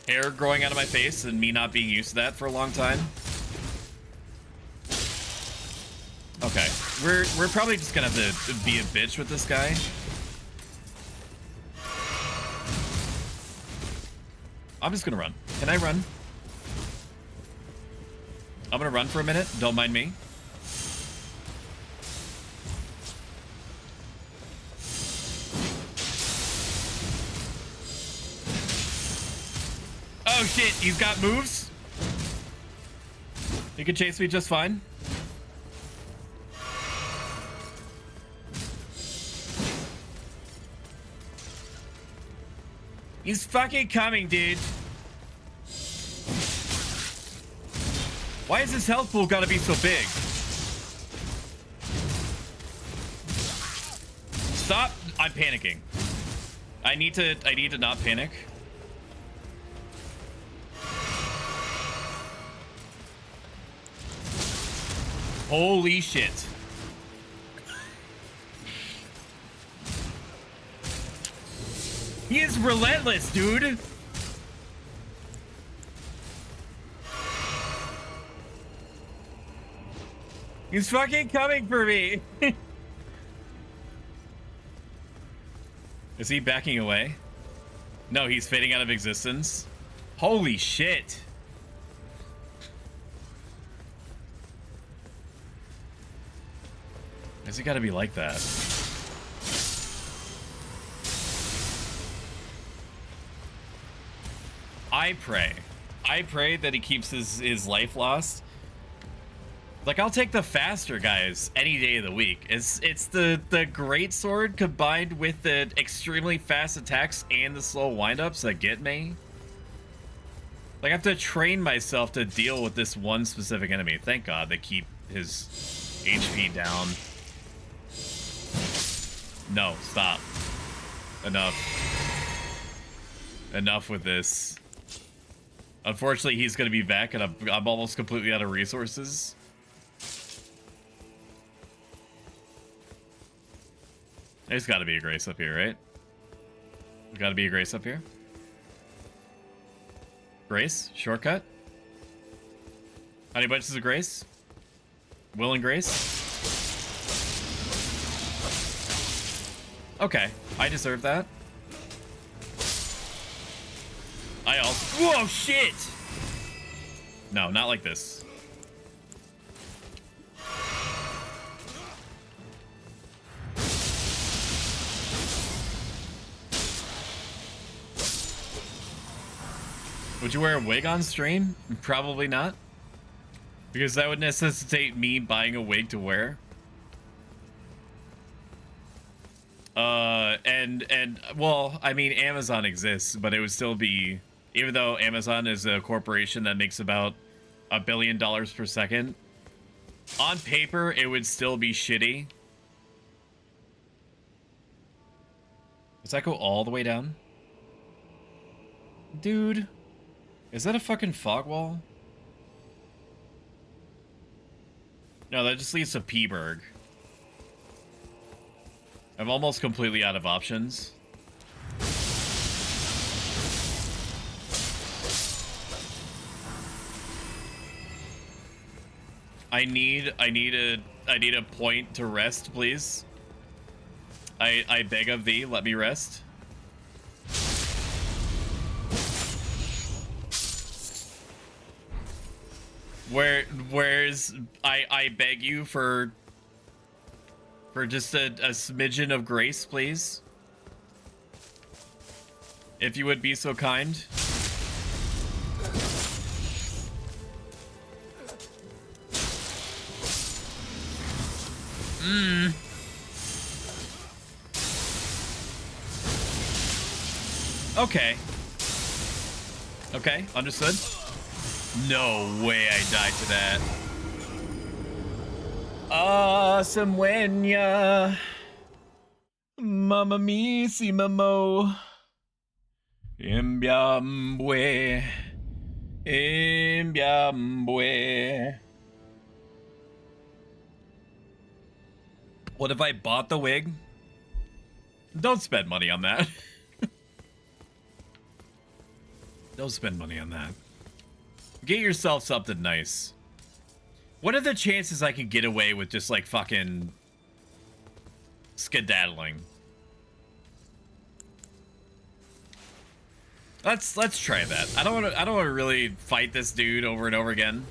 hair growing out of my face and me not being used to that for a long time. Okay, we're probably just gonna have to be a bitch with this guy. I'm just gonna run. Can I run? I'm gonna run for a minute. Don't mind me. Oh shit, he's got moves. He can chase me just fine. He's fucking coming, dude. Why is his health pool gotta be so big? Stop. I'm panicking. I need to not panic. Holy shit. He is relentless, dude. He's fucking coming for me. Is he backing away? No, he's fading out of existence. Holy shit. Why's he gotta be like that? I pray that he keeps his life lost. Like, I'll take the faster guys any day of the week. It's the great sword combined with the extremely fast attacks and the slow windups that get me. Like, I have to train myself to deal with this one specific enemy. Thank God they keep his HP down. No, stop. Enough. Enough with this. Unfortunately, he's going to be back, and I'm almost completely out of resources. There's got to be a Grace up here, right? There's got to be a Grace up here. Grace? Shortcut? Honey Bunches of Grace? Will and Grace? Okay, I deserve that. I also... Whoa, shit! No, not like this. Would you wear a wig on stream? Probably not. Because that would necessitate me buying a wig to wear. Well, I mean, Amazon exists, but it would still be... Even though Amazon is a corporation that makes about $1 billion per second, on paper, it would still be shitty. Does that go all the way down? Dude, is that a fucking fog wall? No, that just leads to Peaburg. I'm almost completely out of options. I need a point to rest, please. I beg of thee, let me rest. Where's I beg you for just a smidgen of grace, please. If you would be so kind. Okay. Okay, understood. No way I died to that. Awesome when ya. Mamma mia, si mamo. Imbiambwe. Imbiambwe. What if I bought the wig? Don't spend money on that. Don't spend money on that. Get yourself something nice. What are the chances I could get away with just like fucking skedaddling? Let's try that. I don't want to really fight this dude over and over again.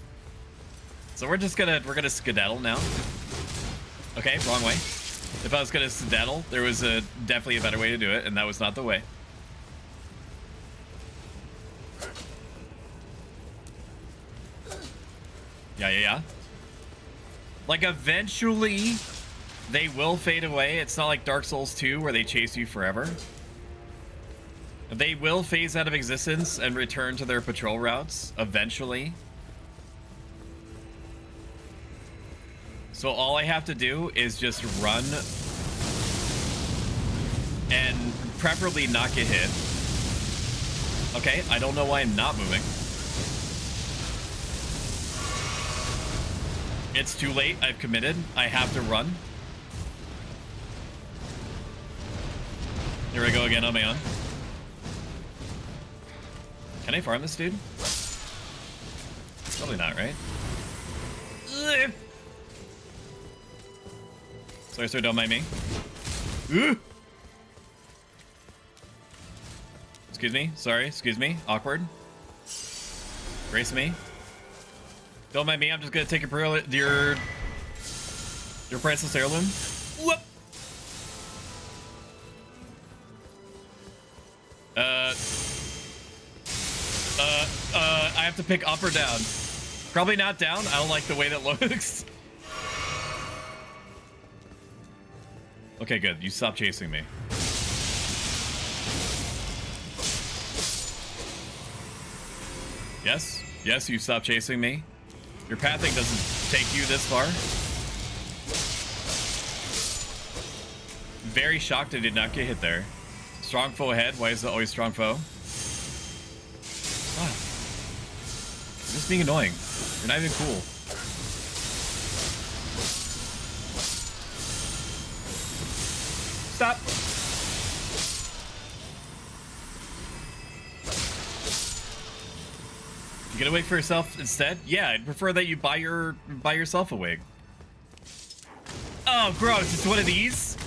So we're gonna skedaddle now. Okay, wrong way. If I was gonna skedaddle, there was definitely a better way to do it, and that was not the way. Yeah. Like, eventually, they will fade away. It's not like Dark Souls 2, where they chase you forever. They will phase out of existence and return to their patrol routes, eventually. So all I have to do is just run and preferably not get hit. Okay, I don't know why I'm not moving. It's too late. I've committed. I have to run. Here we go again on my own. Can I farm this dude? Probably not, right? Ugh. Sorry, sir, don't mind me. Ugh. Excuse me. Sorry, excuse me. Awkward. Brace me. Don't mind me, I'm just gonna take your priceless heirloom. Whoop! I have to pick up or down. Probably not down. I don't like the way that looks. Okay, good. You stop chasing me. Yes? Yes, you stop chasing me. Your pathing doesn't take you this far. Very shocked I did not get hit there. Strong foe ahead. Why is it always strong foe? Ah. You're just being annoying. You're not even cool. Stop. You get a wig for yourself instead? Yeah, I'd prefer that you buy yourself a wig. Oh, gross! It's one of these.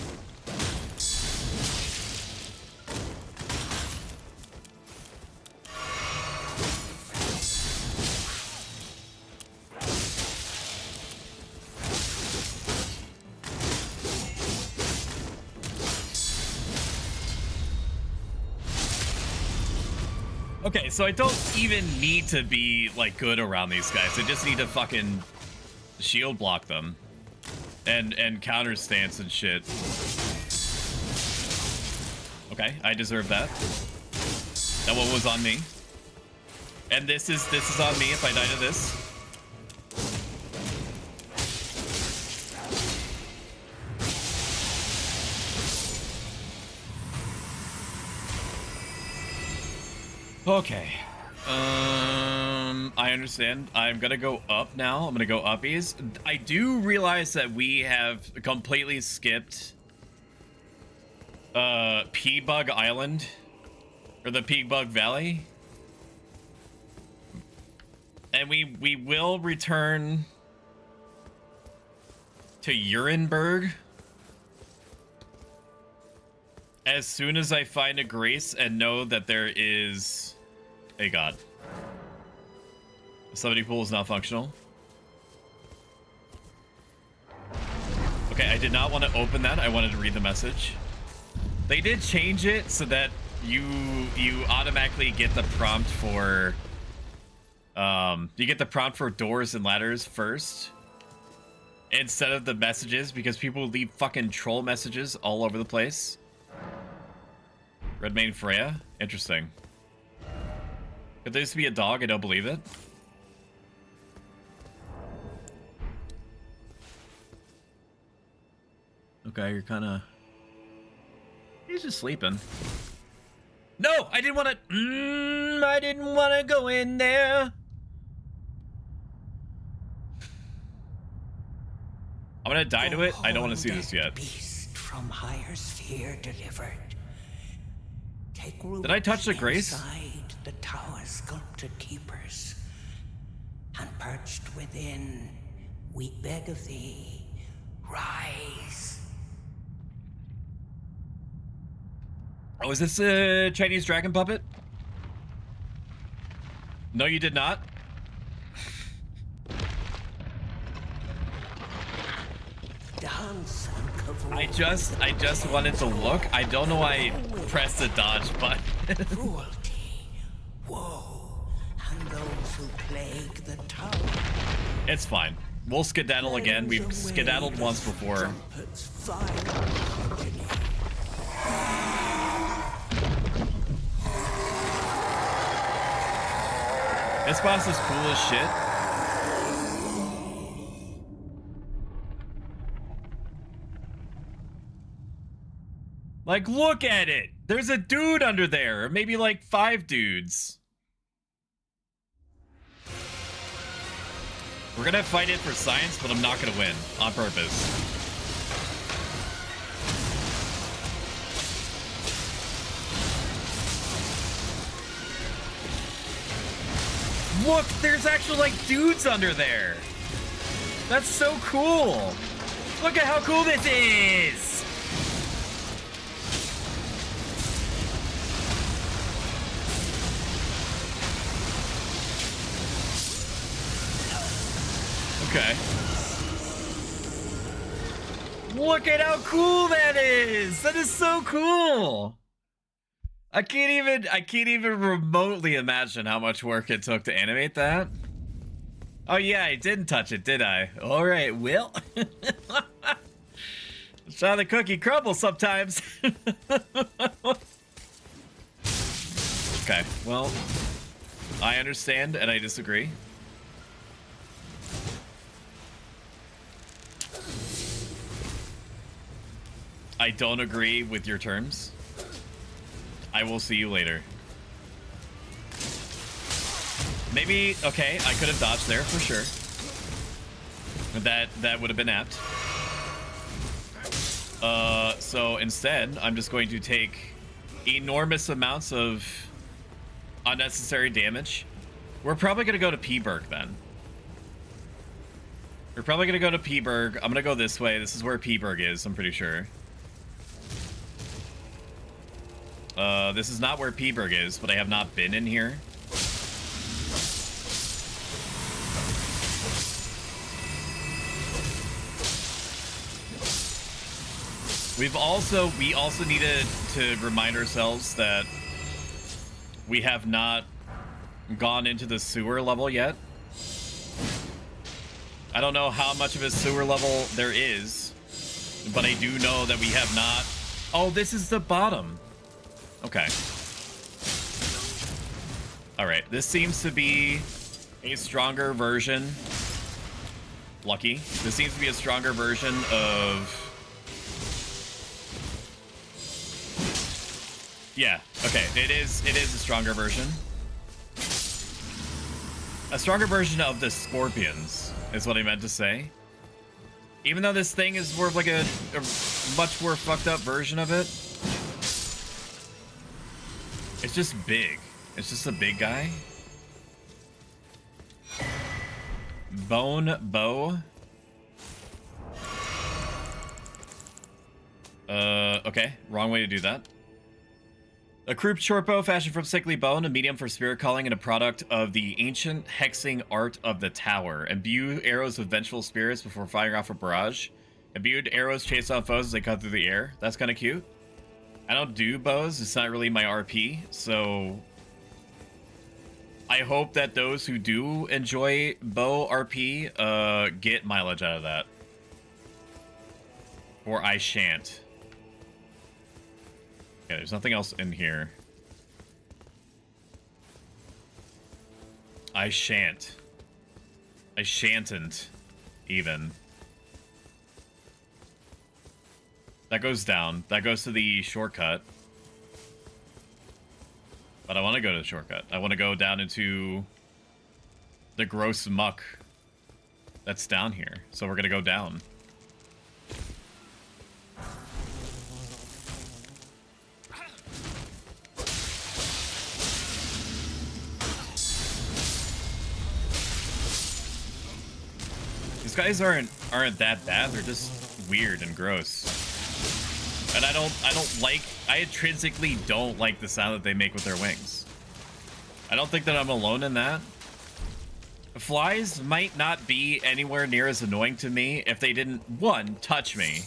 Okay, so I don't even need to be, like, good around these guys. I just need to fucking shield block them. And counter stance and shit. Okay, I deserve that. That one was on me. And this is on me if I die to this. Okay. I understand. I'm gonna go up now. I'm gonna go uppies. I do realize that we have completely skipped P-Bug Island, or the P-Bug Valley. And we will return to Urenberg as soon as I find a grace and know that there is a god. The summoning pool is not functional. Okay, I did not want to open that. I wanted to read the message. They did change it so that you automatically get the prompt for you get the prompt for doors and ladders first instead of the messages, because people leave fucking troll messages all over the place. Redmane Freya? Interesting. Could there used to be a dog? I don't believe it. Okay, you're kind of... He's just sleeping. No! I didn't want to... I didn't want to go in there. I'm gonna die to it. I don't want to see this yet. Beast from higher sphere delivered. Take root. Did I touch the grace? Inside the tower's sculpted keepers, and perched within, we beg of thee, rise. Oh, is this a Chinese dragon puppet? No, you did not. Dance and cavorting. I just wanted to look. I don't know why I pressed the dodge button. Cruelty, woe, and those who plague the tower. It's fine. We'll skedaddle again. We've skedaddled once before. Trumpets fire agony. This boss is cool as shit. Like, look at it. There's a dude under there, or maybe like 5 dudes. We're gonna fight it for science, but I'm not gonna win on purpose. Look, there's actually like dudes under there. That's so cool. Look at how cool this is. Okay. Look at how cool that is. That is so cool. I can't even remotely imagine how much work it took to animate that. Oh yeah, I didn't touch it, did I? All right, well. That's how the cookie crumbles sometimes. Okay, well, I understand and I disagree. I don't agree with your terms. I will see you later. Maybe, okay, I could have dodged there for sure. That would have been apt. So instead, I'm just going to take enormous amounts of unnecessary damage. We're probably going to go to P-Berg then. We're probably going to go to P-Berg. I'm going to go this way. This is where P-Berg is, I'm pretty sure. This is not where P-Berg is, but I have not been in here. We also needed to remind ourselves that we have not gone into the sewer level yet. I don't know how much of a sewer level there is, but I do know that we have not. Oh, this is the bottom. Okay. All right, this seems to be a stronger version. Lucky. This seems to be a stronger version of... Yeah, okay, it is a stronger version. A stronger version of the Scorpions, is what I meant to say. Even though this thing is more of like a much more fucked up version of it. It's just big. It's just a big guy. Bone bow. Okay, wrong way to do that. A croup short bow fashioned from sickly bone, a medium for spirit calling, and a product of the ancient hexing art of the tower. Imbue arrows with vengeful spirits before firing off a barrage. Imbued arrows chase down foes as they cut through the air. That's kind of cute. I don't do bows. It's not really my RP, so I hope that those who do enjoy bow RP get mileage out of that. Or I shan't. Okay, there's nothing else in here. I shan't. I shan't even. That goes down. That goes to the shortcut. But I want to go to the shortcut. I want to go down into the gross muck that's down here. So we're going to go down. These guys aren't that bad. They're just weird and gross. And I intrinsically don't like the sound that they make with their wings. I don't think that I'm alone in that. Flies might not be anywhere near as annoying to me if they didn't, one, touch me,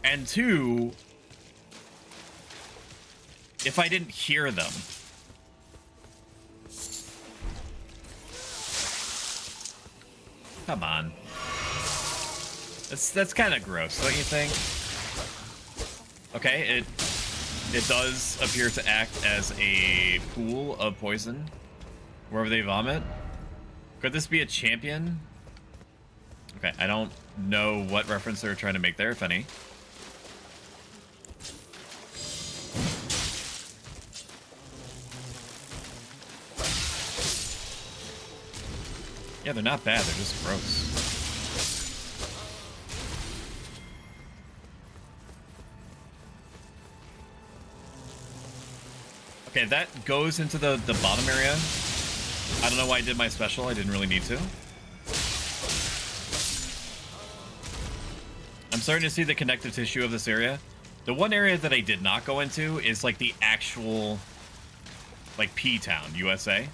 and two, if I didn't hear them. Come on. That's kind of gross, don't you think? Okay, it does appear to act as a pool of poison wherever they vomit. Could this be a champion? Okay, I don't know what reference they're trying to make there, if any. Yeah, they're not bad, they're just gross. Okay, that goes into the bottom area. I don't know why I did my special. I didn't really need to. I'm starting to see the connective tissue of this area. The one area that I did not go into is like the actual, like P-Town, USA.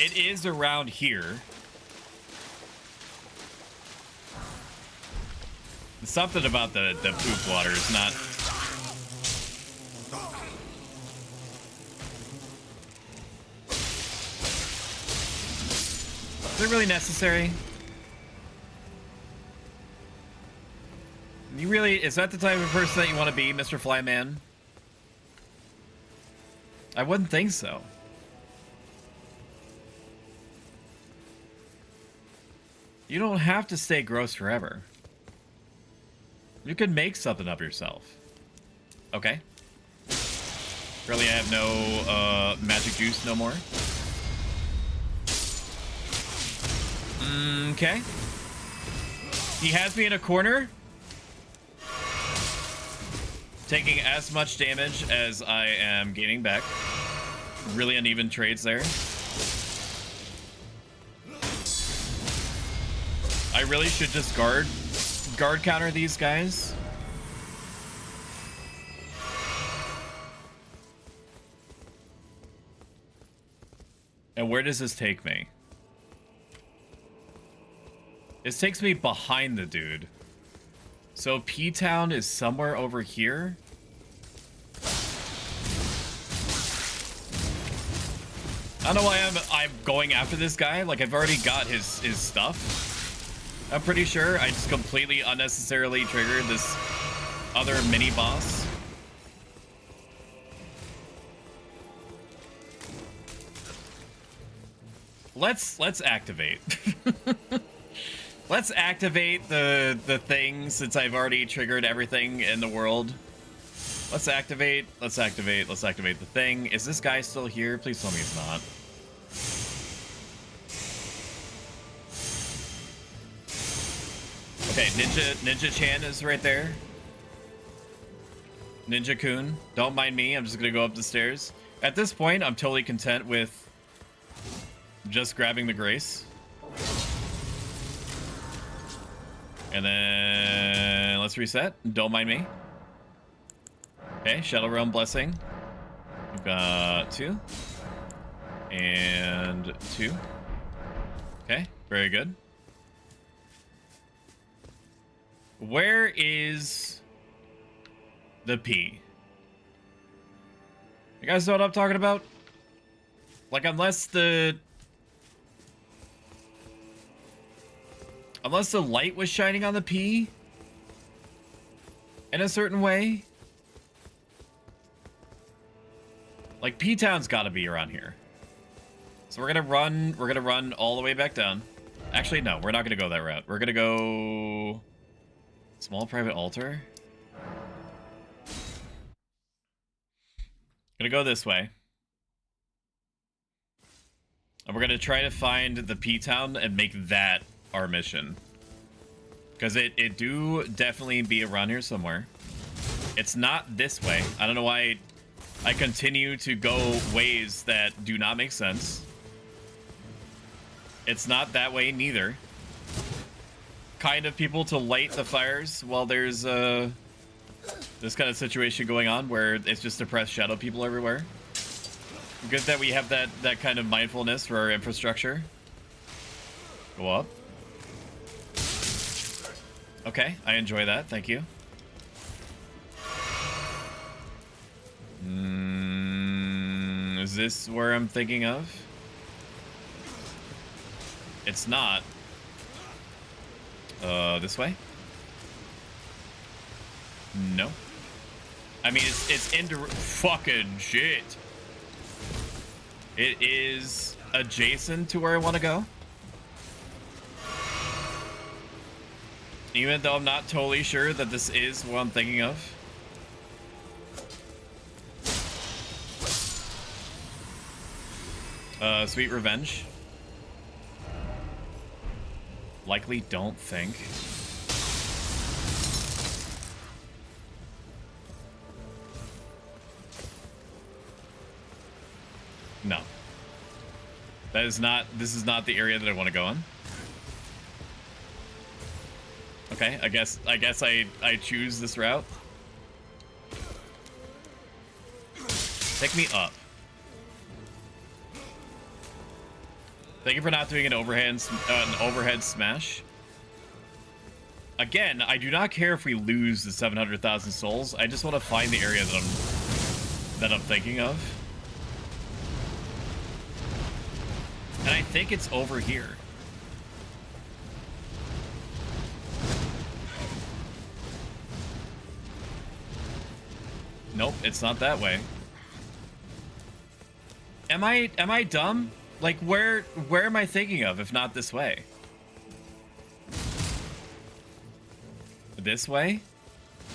It is around here. Something about the poop water is not... Is it really necessary? You really, is that the type of person that you want to be, Mr. Flyman? I wouldn't think so. You don't have to stay gross forever. You can make something of yourself. Okay. Really, I have no magic juice no more. Okay. He has me in a corner. Taking as much damage as I am gaining back. Really uneven trades there. I really should just guard counter these guys. And where does this take me? This takes me behind the dude. So P-Town is somewhere over here. I don't know why I'm going after this guy. Like, I've already got his stuff. I'm pretty sure I just completely unnecessarily triggered this other mini boss. Let's activate. Let's activate the thing since I've already triggered everything in the world. Let's activate the thing. Is this guy still here? Please tell me he's not. Okay, Ninja-chan is right there. Ninja-kun, don't mind me. I'm just gonna go up the stairs. At this point, I'm totally content with just grabbing the Grace. And then let's reset. Don't mind me. Okay, Shadow Realm Blessing. We've got 2. And 2. Okay, very good. Where is the P? You guys know what I'm talking about? Like, unless the light was shining on the P in a certain way. Like, P-Town's gotta be around here. So we're gonna run all the way back down. Actually, no, we're not gonna go that route. We're gonna go small private altar. Gonna go this way. And we're gonna try to find the P-Town and make that our mission. Because it do definitely be around here somewhere. It's not this way. I don't know why I continue to go ways that do not make sense. It's not that way neither. Kind of people to light the fires while there's this kind of situation going on where it's just depressed shadow people everywhere. Good that we have that kind of mindfulness for our infrastructure. Go up. Okay, I enjoy that. Thank you. Is this where I'm thinking of? It's not. This way? No. I mean, it's into fucking shit. It is adjacent to where I want to go. Even though I'm not totally sure that this is what I'm thinking of. Sweet Revenge. Likely don't think. No. That is not, this is not the area that I want to go in. Okay, I guess I choose this route. Take me up. Thank you for not doing an overhead smash. Again, I do not care if we lose the 700,000 souls. I just want to find the area that I'm thinking of. And I think it's over here. Nope, it's not that way. Am I dumb? Like, where am I thinking of if not this way? This way?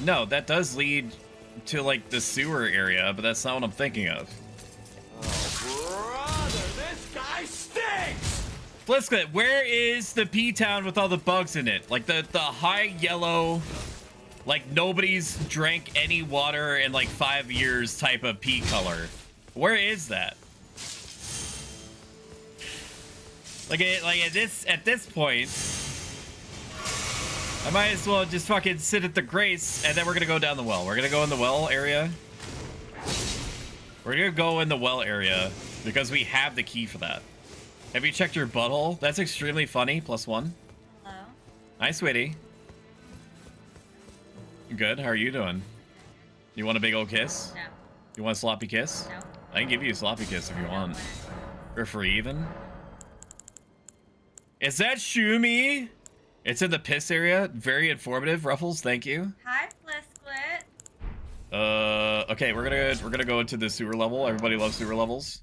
No, that does lead to, like, the sewer area, but that's not what I'm thinking of. Oh, brother, this guy stinks! Blitzkit, where is the P-Town with all the bugs in it? Like, the high yellow, like, nobody's drank any water in, like, 5 years type of P color. Where is that? Like at this point, I might as well just fucking sit at the grace, and then we're gonna go down the well. We're gonna go in the well area. We're gonna go in the well area because we have the key for that. Have you checked your butthole? That's extremely funny. +1. Hello. Hi, sweetie. Good. How are you doing? You want a big old kiss? No. You want a sloppy kiss? No. I can give you a sloppy kiss if you want. Or free even. Is that Shumi? It's in the piss area. Very informative. Ruffles, thank you. Hi, Blitzkit. Okay, we're gonna go into the sewer level. Everybody loves sewer levels.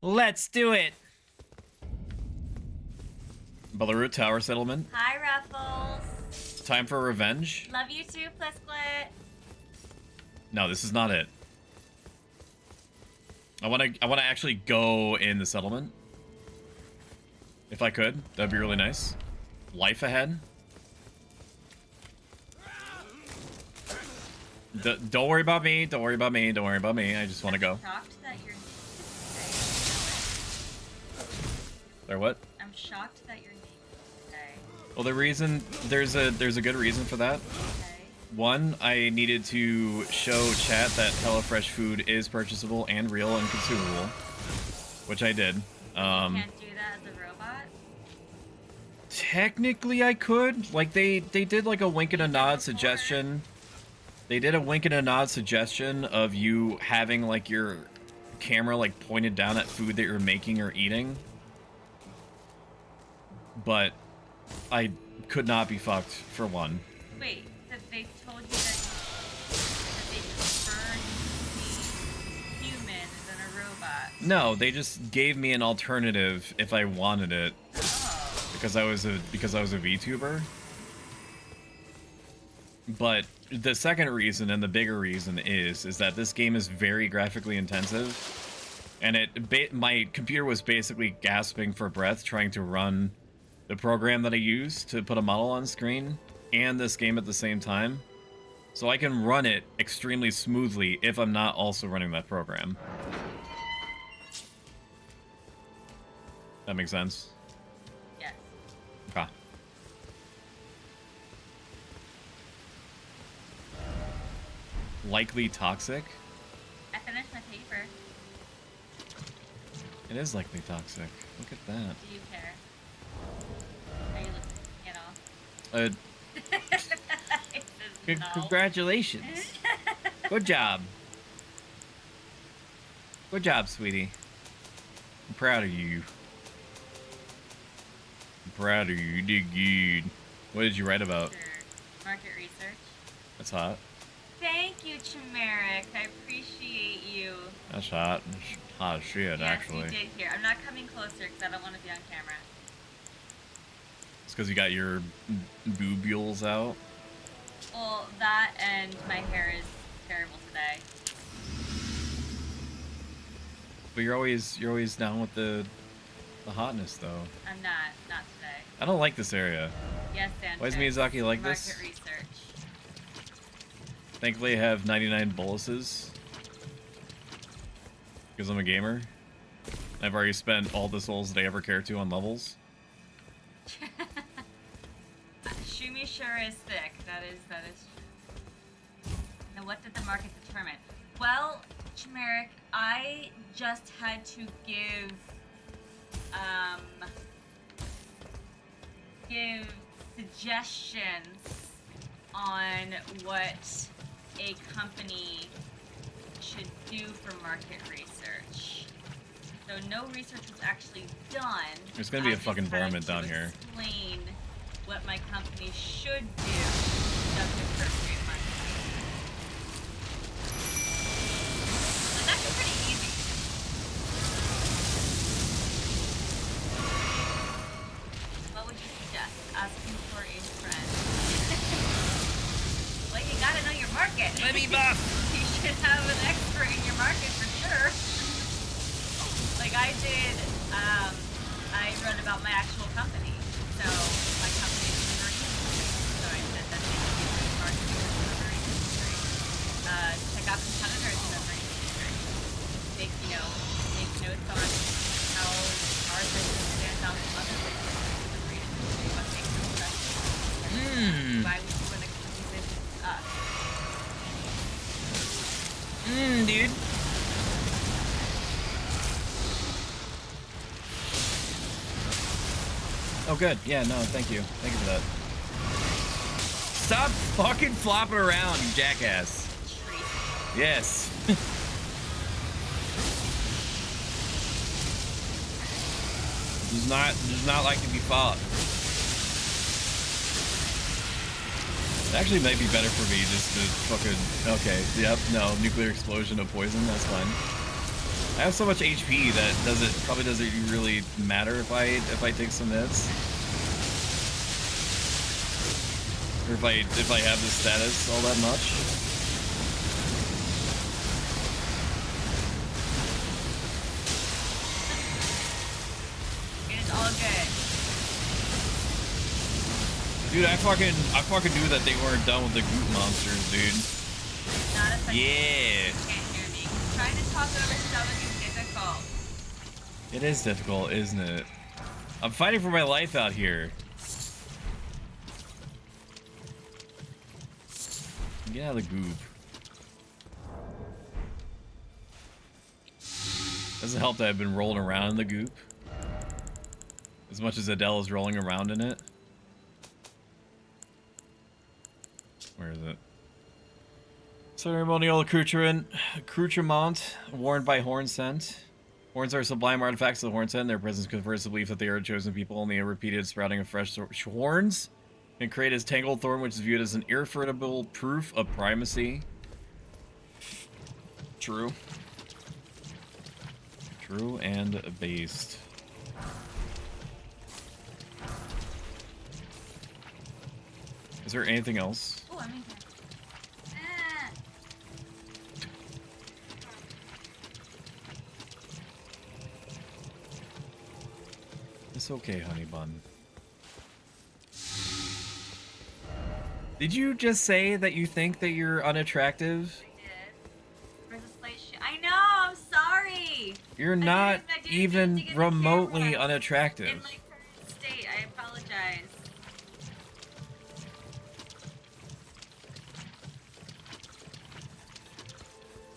Let's do it. Belarus Tower Settlement. Hi, Ruffles. Time for revenge. Love you too, Blitzkit. No, this is not it. I wanna actually go in the settlement. If I could, that'd be really nice. Life ahead. Don't worry about me. Don't worry about me. Don't worry about me. I just want to go. Shocked that you're. There what? I'm shocked that you're today. Well, the reason there's a good reason for that. Okay. One, I needed to show chat that HelloFresh food is purchasable and real and consumable, which I did. You can't do that as a robot? technically I could. Like they did like a wink and a nod suggestion. They did a wink and a nod suggestion of you having like your camera like pointed down at food that you're making or eating. But I could not be fucked for one. Wait, that they told you that they prefer to be human than a robot. No, they just gave me an alternative if I wanted it. Oh. Because I was a VTuber. But the second reason and the bigger reason is that this game is very graphically intensive, and my computer was basically gasping for breath trying to run the program that I use to put a model on screen and this game at the same time. So I can run it extremely smoothly if I'm not also running that program. That makes sense? Yes. Okay. Likely toxic? I finished my paper. It is likely toxic. Look at that. Do you care? Are you looking at all? Congratulations. Good job. Good job, sweetie. I'm proud of you. I'm proud of you. You did good. What did you write about? Market research. That's hot. Thank you, Chimeric. I appreciate you. That's hot. It's hot as shit, Yes, actually. you did here. I'm not coming closer because I don't want to be on camera. It's because you got your boobules out. Well, that and my hair is terrible today. But you're always down with the hotness, though. I'm not today. I don't like this area. Yes, Sanchez. Why does Miyazaki like Market this? research. Thankfully, I have 99 boluses. Because I'm a gamer. I've already spent all the souls that I ever care to on levels. Shumi sure is thick. That is true. Now, what did the market determine? Well, Chimeric, I just had to give suggestions on what a company should do for market research. So no research was actually done. There's gonna be a I fucking just had varmint to down here. Explain what my company should do just to appropriate money. It's actually pretty easy. What would you suggest? Asking for a friend. Well, you gotta know your market. Let me buff. You should have an expert in your market for sure. Like I did, I read about my actual company. So my company is in the marine industry. So I said that they should be marketing in the marine industry. Check out competitors in the marine industry. Make notes on how our business stands out from other businesses in the marine industry. What makes them special? Why would you want to do business with us? Dude. Oh, good. Yeah, no, thank you. Thank you for that. Stop fucking flopping around, you jackass. Yes. Does not like to be fought. It actually might be better for me just to fucking... Okay, yep, no, nuclear explosion of poison, that's fine. I have so much HP that probably doesn't really matter if I take some hits. Or if I have the status all that much. It is all good. Dude, I fucking knew that they weren't done with the goop monsters, dude. Not a second. Yeah. Can't hear me. Trying to talk over stuff is difficult. It is difficult, isn't it? I'm fighting for my life out here. Get out of the goop. Doesn't help that I've been rolling around in the goop. As much as Adele is rolling around in it. Where is it? Ceremonial accoutrement worn by horn scent. Horns are sublime artifacts of the horn scent. Their presence confers the belief that they are a chosen people. Only a repeated sprouting of fresh horns can create a tangled thorn, which is viewed as an irrefutable proof of primacy. True. True and based. Is there anything else? Oh, I'm in here. It's okay, honey bun. Did you just say that you think that you're unattractive? I know, I'm sorry. You're not even remotely in unattractive. my current state. I apologize.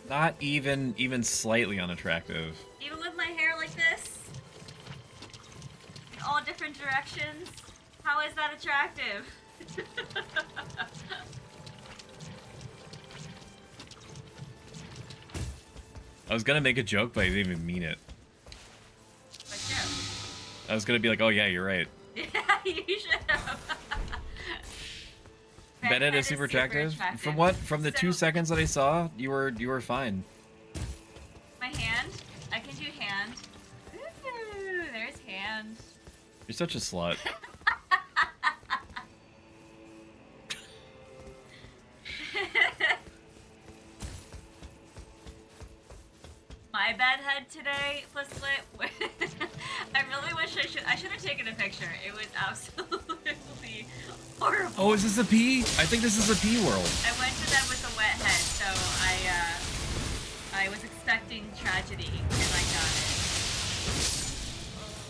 Not even slightly unattractive. Even with my hair like this, in all different directions, how is that attractive? I was gonna make a joke, but I didn't even mean it. What joke? I was gonna be like, oh yeah, you're right. Yeah, you should have. Bennett is super attractive. From what? From the 2 seconds that I saw, you were fine. My hand? I can do hand. Ooh, there's hand. You're such a slut. My bed head today, Fliplet. I really wish I should have taken a picture. It was absolutely horrible. Oh, is this a pee? I think this is a pee world. I went to bed with a wet head, so I was expecting tragedy, and I got it.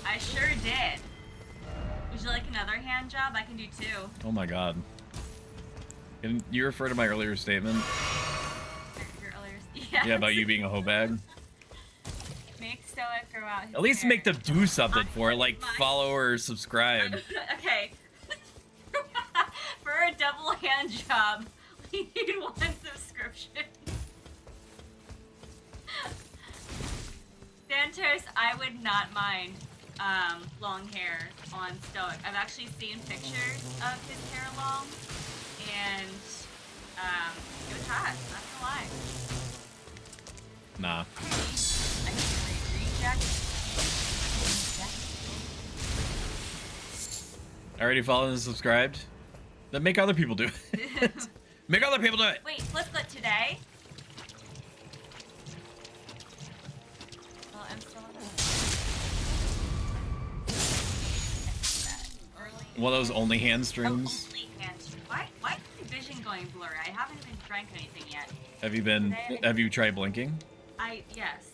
I sure did. Would you like another hand job? I can do two. Oh my god. Can you refer to my earlier statement? Your earlier, yes. Yeah, about you being a hoe bag. Make SotE grow out his At least hair. make them do something for it, like follow or subscribe. Okay. For a double hand job, we need 1 subscription. Santos, I would not mind long hair on SotE. I've actually seen pictures of his hair long, and it was hot, not gonna lie. Nah. I can reject. Already followed and subscribed? Then make other people do it. Make other people do it! Wait, Fliplet today? Well, I'm still on One of those only hand streams. only hand. Why is my vision going blurry? I haven't even drank anything yet. Have you tried blinking? Yes.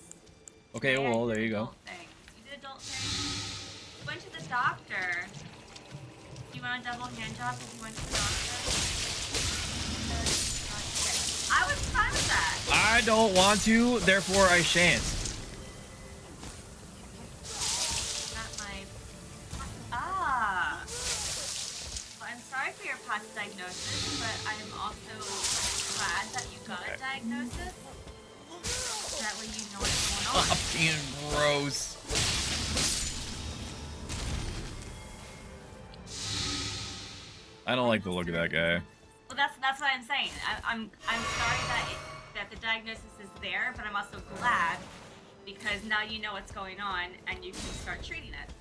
Okay, Today well, I did there you go. adult things. You did adult things? Went to the doctor. You want a double hand job if you went to the doctor? I was fine with that. I don't want to, therefore I shan't. Not my... Ah. Well, I'm sorry for your past diagnosis, but I'm also glad that you got a diagnosis. That way you know what's going on. Stop being gross. I don't like the look of that guy. Well, that's what I'm saying. I'm sorry that the diagnosis is there, but I'm also glad because now you know what's going on and you can start treating it.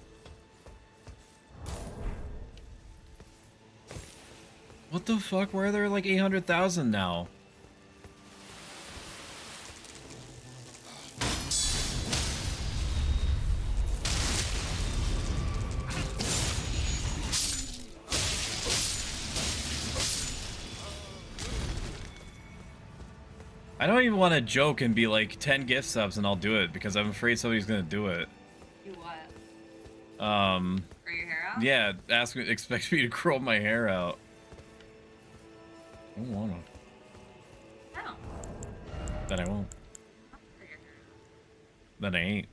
What the fuck? Why are there like 800,000 now? I don't even want to joke and be like 10 gift subs and I'll do it because I'm afraid somebody's gonna do it. Do what? Grow your hair out? Yeah, expect me to grow my hair out. I don't wanna. No. Then I won't. Then I ain't.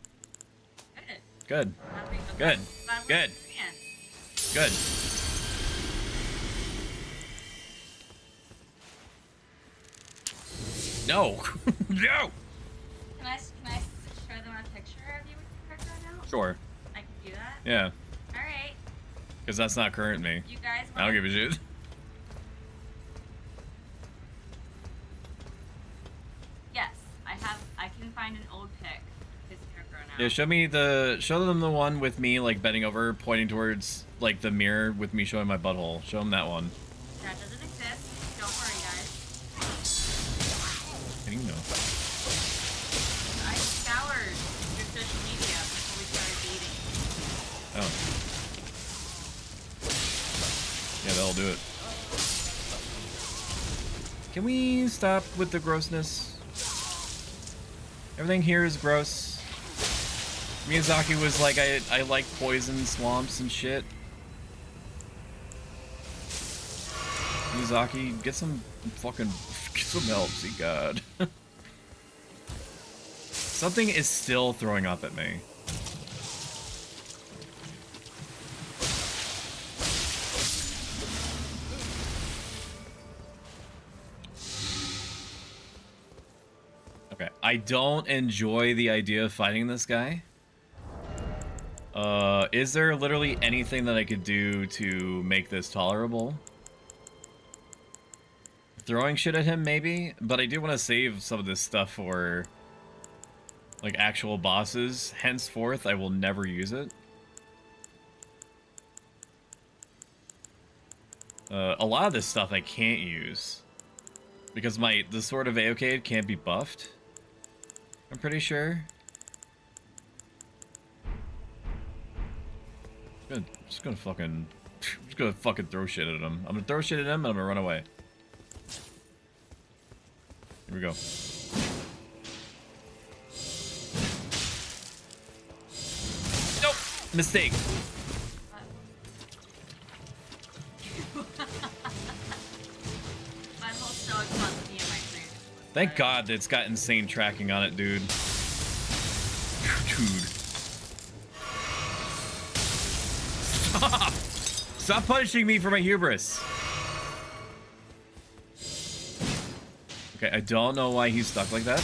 Good. Good. Good. Good. No. No. Can I show them a picture of you with your character now? Sure. I can do that? Yeah. Alright. Because that's not current me. You guys I don't give a shit. Yes, I can find an old pic of his character now. Yeah, show them the one with me like bending over, pointing towards like the mirror with me showing my butthole. Show them that one. That doesn't exist. Don't worry, guys. How do you know? I scoured your social media before we started dating. Oh. Yeah, that'll do it. Can we stop with the grossness? Everything here is gross. Miyazaki was like, I like poison swamps and shit. Miyazaki, get some help, see God. Something is still throwing up at me. Okay, I don't enjoy the idea of fighting this guy. Is there literally anything that I could do to make this tolerable? Throwing shit at him, maybe? But I do want to save some of this stuff for, like, actual bosses. Henceforth, I will never use it. A lot of this stuff I can't use. Because the Sword of Aokade can't be buffed. I'm pretty sure. I'm just gonna fucking throw shit at him. I'm gonna throw shit at him and I'm gonna run away. Here we go. Nope! Mistake. Thank God it's got insane tracking on it, dude. Dude. Stop! Stop punishing me for my hubris. Okay, I don't know why he's stuck like that.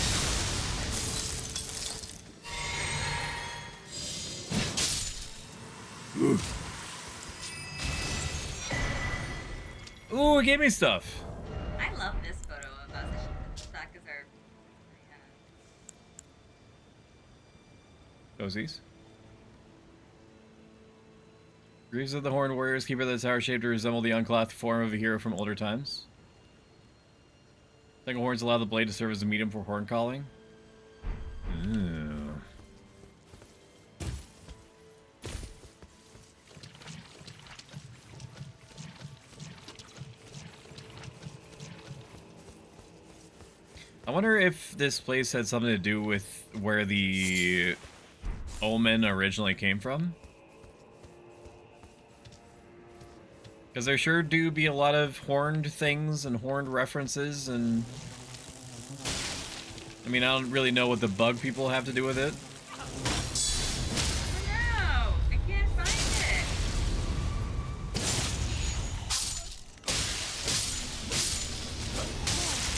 Ooh, it gave me stuff. I love this photo of us. I should put that because our Cozies. Greaves of the Horned Warriors, keeper of the tower shaped to resemble the unclothed form of a hero from older times. Single horns allow the blade to serve as a medium for horn calling. Ooh. I wonder if this place had something to do with where the omen originally came from. Because there sure do be a lot of horned things and horned references, and I mean, I don't really know what the bug people have to do with it. No, I can't find it.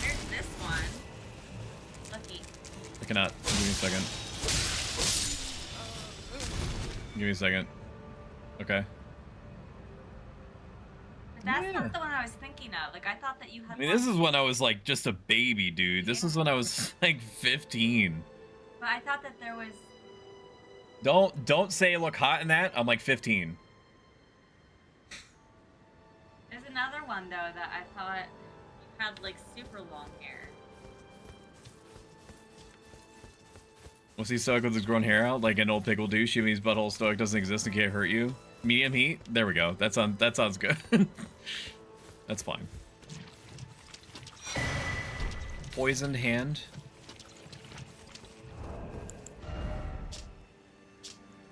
Where's this one? Lucky. I cannot. Give me a second. Give me a second. Okay. That's not the one I was thinking of. Like, I thought that you had. I mean, this is when I was like just a baby, dude. This is when I was like 15. But I thought that there was. Don't say look hot in that. I'm like 15. There's another one though that I thought you had like super long hair. Was he stoic with his grown hair out like an old pig will do? Shimmy's butthole stoic doesn't exist and can't hurt you. Medium heat? There we go. That sounds good. That's fine. Poisoned hand.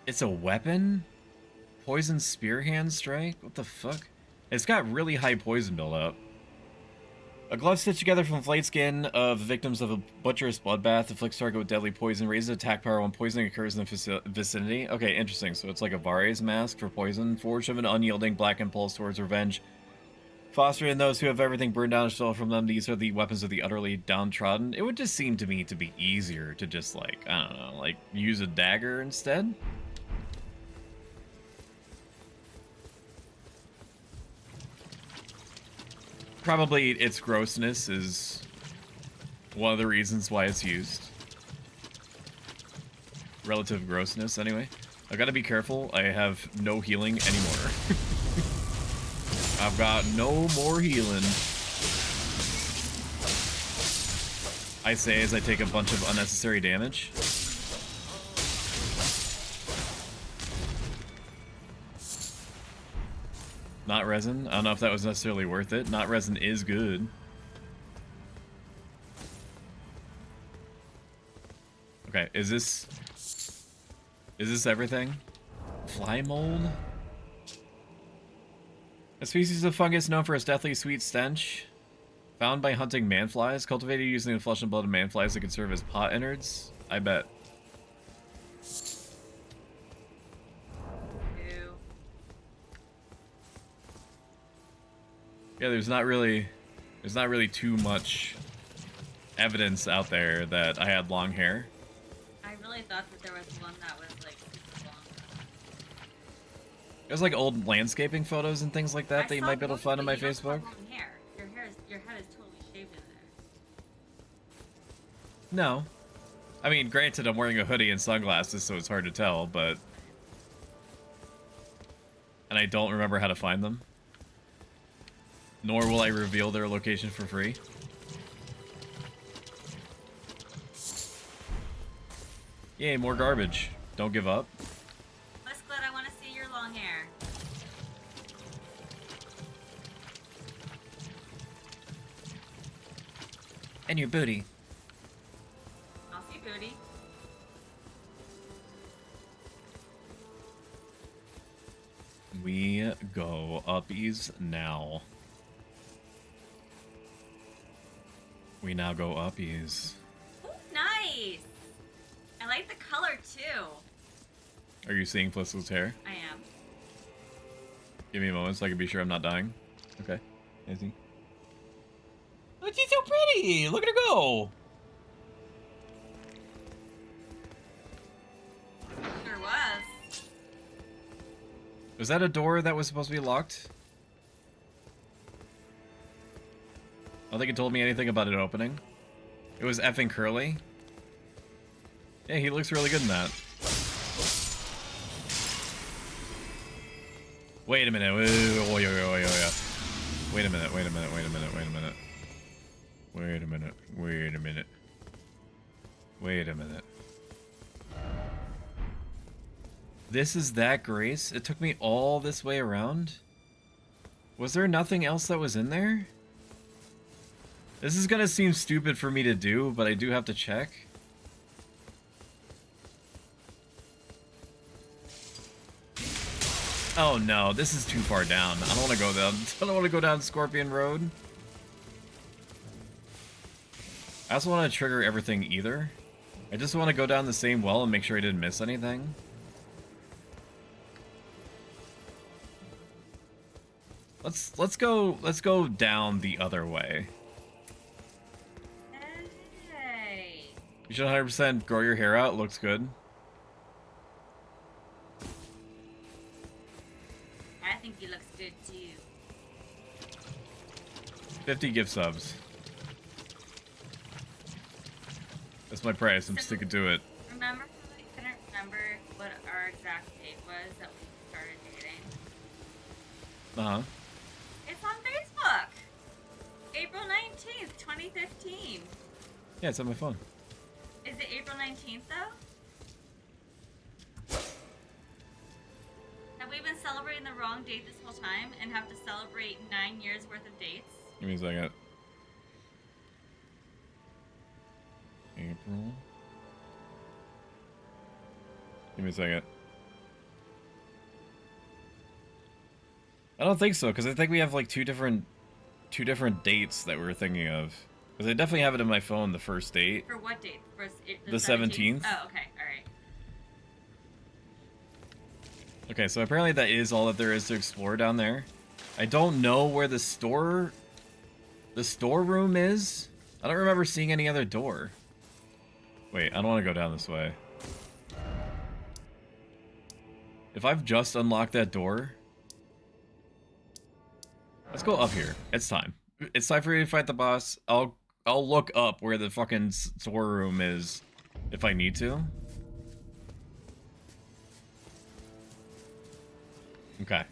It's a weapon? Poison spear hand strike? What the fuck? It's got really high poison buildup. A glove stitched together from flayed skin of the victims of a butcherous bloodbath afflicts target with deadly poison, raises attack power when poisoning occurs in the vicinity. Okay, interesting. So it's like a Vare's mask for poison. Forged of an unyielding black impulse towards revenge. Fostering those who have everything burned down and stolen from them, these are the weapons of the utterly downtrodden. It would just seem to me to be easier to just, like, I don't know, like, use a dagger instead. Probably its grossness is one of the reasons why it's used. Relative grossness, anyway. I gotta be careful, I have no healing anymore. I've got no more healing. I say as I take a bunch of unnecessary damage. Not resin. I don't know if that was necessarily worth it. Not resin is good. Okay, is this everything? Fly mold? A species of fungus known for its deathly sweet stench. Found by hunting manflies. Cultivated using the flesh and blood of manflies that can serve as pot innards. I bet. Ew. Yeah, there's not really too much evidence out there that I had long hair. I really thought that there was one that was like super long. There's like old landscaping photos and things like that that you might be able to find on my Facebook. Your head is totally shaved in there. No. I mean, granted, I'm wearing a hoodie and sunglasses, so it's hard to tell, but... And I don't remember how to find them. Nor will I reveal their location for free. Yay, more garbage. Don't give up. Musclet, I want to see your long hair. And your booty. I'll see booty. We go uppies now. We now go uppies. Ooh, nice. I like the color too. Are you seeing Fliss's hair? I am. Give me a moment so I can be sure I'm not dying. Okay. Is he? Oh, she's so pretty! Look at her go! Sure was. Was that a door that was supposed to be locked? I don't think it told me anything about it opening. It was effing curly. Yeah, he looks really good in that. Wait a minute. Wait a minute. Wait a minute. Wait a minute. Wait a minute. Wait a minute. Wait a minute. Wait a minute. Wait a minute. This is that Grace? It took me all this way around? Was there nothing else that was in there? This is gonna seem stupid for me to do, but I do have to check. Oh no, this is too far down. I don't want to go down. I don't want to go down Scorpion Road. I also want to trigger everything either. I just want to go down the same well and make sure I didn't miss anything. Let's go down the other way. Hey. You should 100% grow your hair out. Looks good. I think he looks good too. 50 gift subs. That's my price. I'm sticking to it. Remember, I couldn't remember what our exact date was that we started dating. Uh-huh. It's on Facebook. April 19th, 2015. Yeah, it's on my phone. Is it April 19th though? Have we been celebrating the wrong date this whole time and have to celebrate 9 years worth of dates? Give me a second. April. Give me a second. I don't think so, because I think we have like two different dates that we're thinking of. Because I definitely have it in my phone, the first date. For what date? For The 17th. Oh, okay, alright. Okay, so apparently that is all that there is to explore down there. I don't know where the storeroom is. I don't remember seeing any other door. Wait, I don't want to go down this way. If I've just unlocked that door, let's go up here. It's time. It's time for you to fight the boss. I'll look up where the fucking storeroom is if I need to. Okay.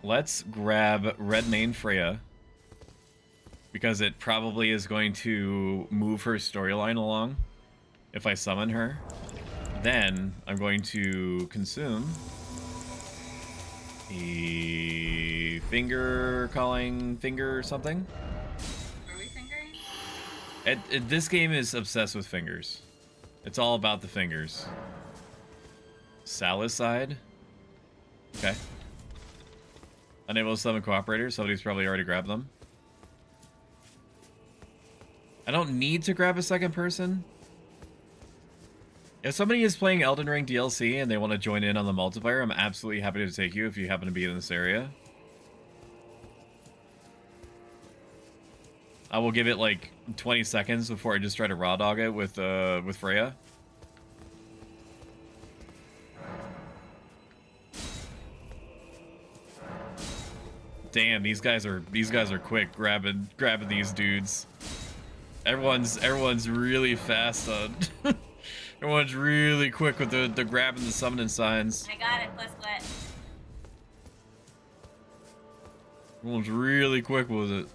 Let's grab Redmane Freya, because it probably is going to move her storyline along if I summon her. Then I'm going to consume the finger something. Are we fingering? This game is obsessed with fingers. It's all about the fingers. Salicide. Okay. Unable to summon cooperators. Somebody's probably already grabbed them. I don't need to grab a second person. If somebody is playing Elden Ring DLC and they want to join in on the multiplayer, I'm absolutely happy to take you if you happen to be in this area. I will give it like 20 seconds before I just try to raw dog it with Freya. Damn, these guys are quick grabbing these dudes. Everyone's really fast on. Everyone's really quick with the grabbing the summoning signs. I got it, Quizlet. Everyone's really quick with it.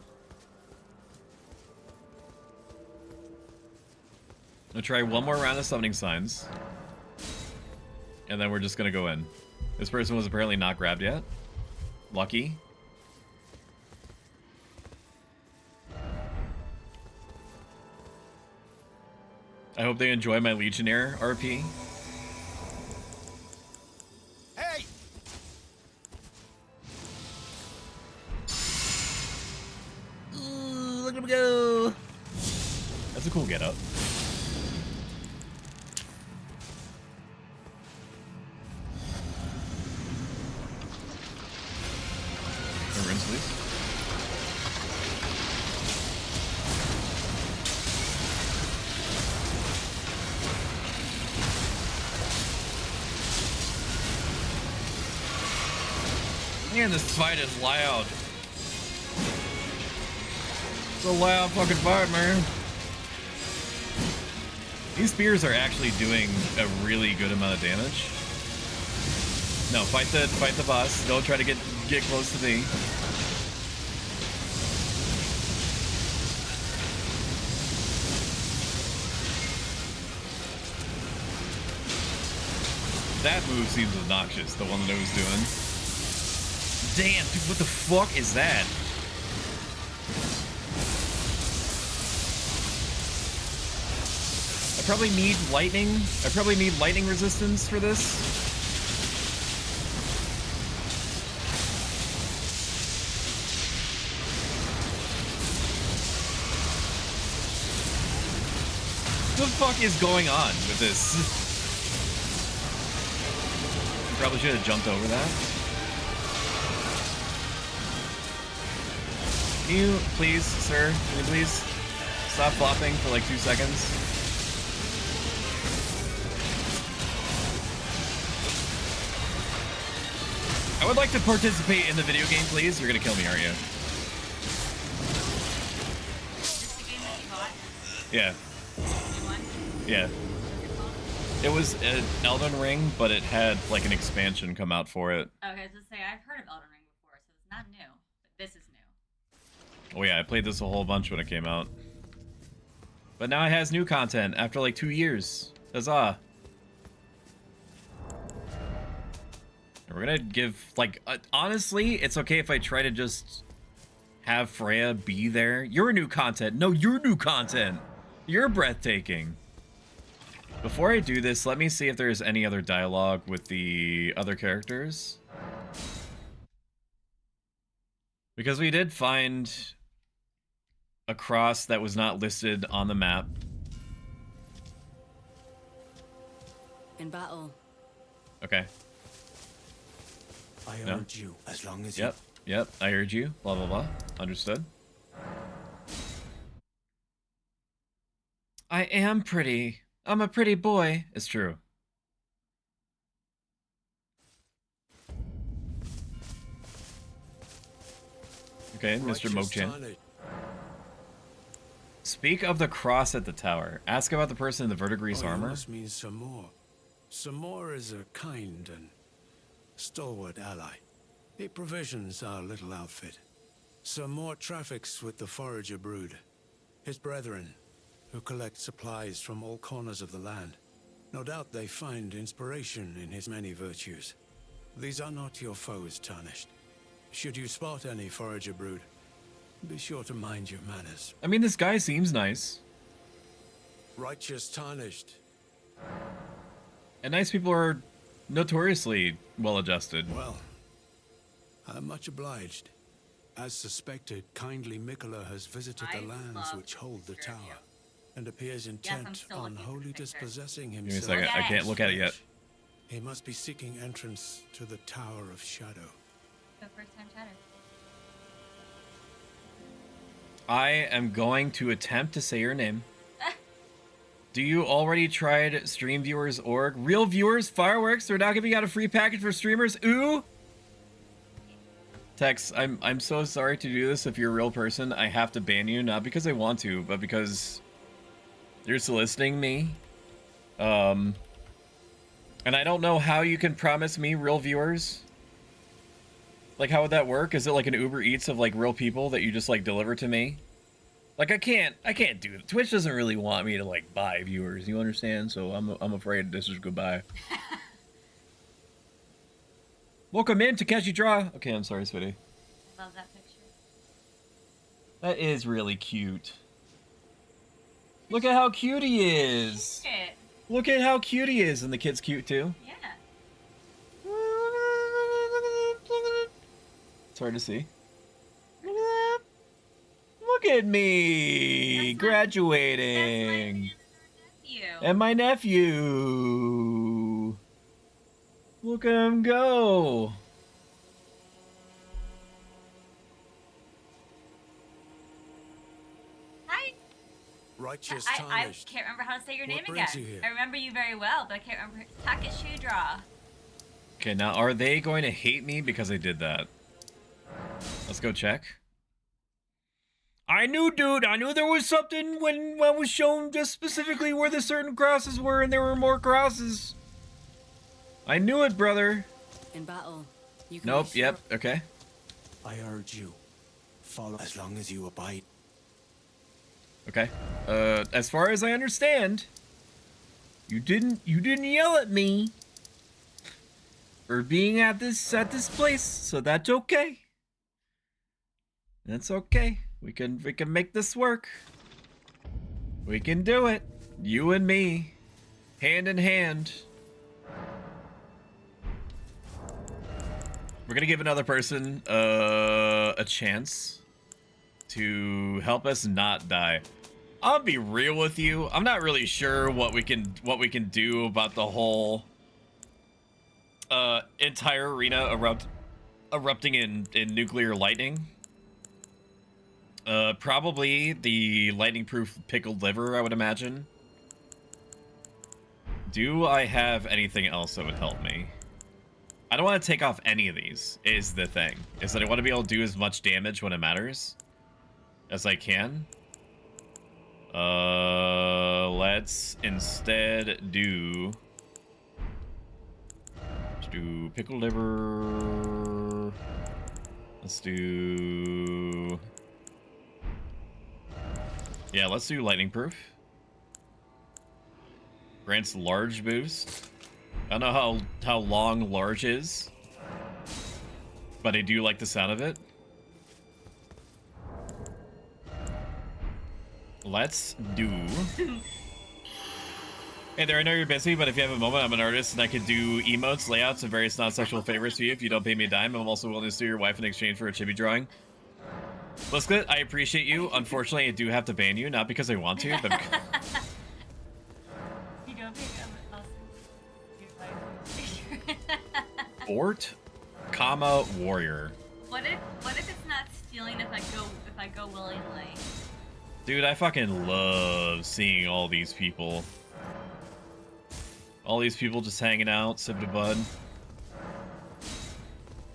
I'll try one more round of summoning signs. And then we're just gonna go in. This person was apparently not grabbed yet. Lucky. I hope they enjoy my Legionnaire RP. Hey! Ooh, look at him go! That's a cool getup. Rinse, please. Man, this fight is loud. It's a loud fucking fight, man. These spears are actually doing a really good amount of damage. No, fight the boss. Don't try to get close to me. That move seems obnoxious, the one that I was doing. Damn, dude, what the fuck is that? I probably need lightning resistance for this. What the fuck is going on with this? Probably should have jumped over that. Can you please, sir, can you please stop flopping for like 2 seconds? I would like to participate in the video game, please. You're gonna kill me, aren't you? Is this the game that you bought? Yeah. New one? Yeah. It was an Elden Ring, but it had like an expansion come out for it. Okay, I was gonna say, I've heard of Elden Ring before, so it's not new, but this is new. Oh yeah, I played this a whole bunch when it came out. But now it has new content after like 2 years. Huzzah. And we're gonna give, like, honestly, it's okay if I try to just have Freya be there. You're new content. No, you're new content. You're breathtaking. Before I do this, let me see if there's any other dialogue with the other characters. Because we did find a cross that was not listed on the map. In battle, Okay. I No? urge you, as long as Yep. Yep. I heard you. Blah, blah, blah. Understood. I am pretty. I'm a pretty boy. It's true. Okay, Mr. Mokchan. Speak of the cross at the tower. Ask about the person in the verdigris armor. Must mean Samor. Samor is a kind and stalwart ally. He provisions our little outfit. Samor traffics with the forager brood, his brethren, who collect supplies from all corners of the land. No doubt they find inspiration in his many virtues. These are not your foes, Tarnished. Should you spot any forager brood, be sure to mind your manners. I mean, this guy seems nice. Righteous Tarnished. And nice people are notoriously well-adjusted. Well, I'm much obliged. As suspected, kindly Mikola has visited the lands which hold the tower, and appears intent on wholly dispossessing Give me a himself. second. I can't look at it yet. He must be seeking entrance to the Tower of Shadow. The first time chatter. I am going to attempt to say your name. Do you already tried StreamViewers.org? Real viewers, fireworks, they're now giving out a free package for streamers. Ooh! Tex, I'm so sorry to do this. If you're a real person, I have to ban you, not because I want to, but because you're soliciting me. And I don't know how you can promise me real viewers. Like, how would that work? Is it like an Uber Eats of like real people that you just like deliver to me? Like, I can't do it. Twitch doesn't really want me to like buy viewers, you understand? So I'm afraid this is goodbye. Welcome in, Takeshi Draw. Okay, I'm sorry, sweetie. Love that picture. That is really cute. Look at how cute he is. Shit. Look at how cute he is, and the kid's cute too. Yeah. It's hard to see. Look at me graduating. And my nephew. Look at him go. Hi. Righteous I Tarnished. can't remember how to say your name What brings again. you here? I remember you very well, but I can't remember. Takeshi Draw. Okay, now are they going to hate me because I did that? Let's go check. I knew, dude. I knew there was something when I was shown just specifically where the certain crosses were, and there were more crosses. I knew it, brother. In battle, you can Nope. be Yep. sure- Okay. I urge you, follow as long as you abide. Okay. As far as I understand, you didn't yell at me for being at this place, so that's okay. That's okay. We can make this work. We can do it. You and me, hand in hand. We're gonna give another person a chance to help us not die. I'll be real with you. I'm not really sure what we can do about the whole entire arena erupting in nuclear lightning. Probably the lightning-proof pickled liver, I would imagine. Do I have anything else that would help me? I don't want to take off any of these, is the thing. Is that I want to be able to do as much damage when it matters as I can. Let's instead do... Let's do pickled liver. Let's do... Yeah, let's do lightning proof. Grants large boost. I don't know how long large is, but I do like the sound of it. Let's do... Hey there, I know you're busy, but if you have a moment, I'm an artist and I could do emotes, layouts, and various non-sexual favors for you if you don't pay me a dime. I'm also willing to sue your wife in exchange for a chibi drawing. Lisklet, I appreciate you. Unfortunately, I do have to ban you, not because I want to, but because... You don't pick up. Fort comma warrior. What if it's not stealing if I go willingly? Dude, I fucking love seeing all these people. All these people just hanging out, sipping a bud.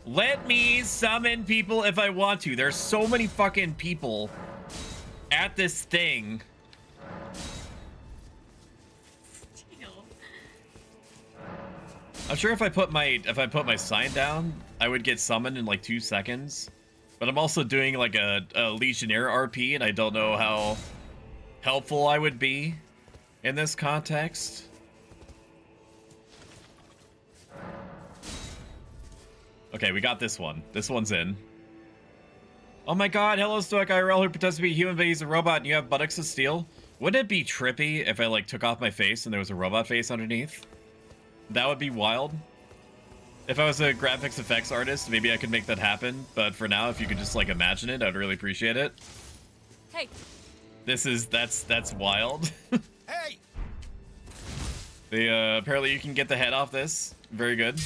Let me summon people if I want to. There's so many fucking people at this thing. I'm sure if I put my sign down, I would get summoned in like 2 seconds. But I'm also doing like a Legionnaire RP, and I don't know how helpful I would be in this context. Okay, we got this one. This one's in. Oh my god, hello Stoic IRL who pretends to be a human but he's a robot and you have buttocks of steel. Wouldn't it be trippy if I like took off my face and there was a robot face underneath? That would be wild. If I was a graphics effects artist, maybe I could make that happen. But for now, if you could just like imagine it, I'd really appreciate it. Hey. That's wild. Hey. Apparently you can get the head off this. Very good.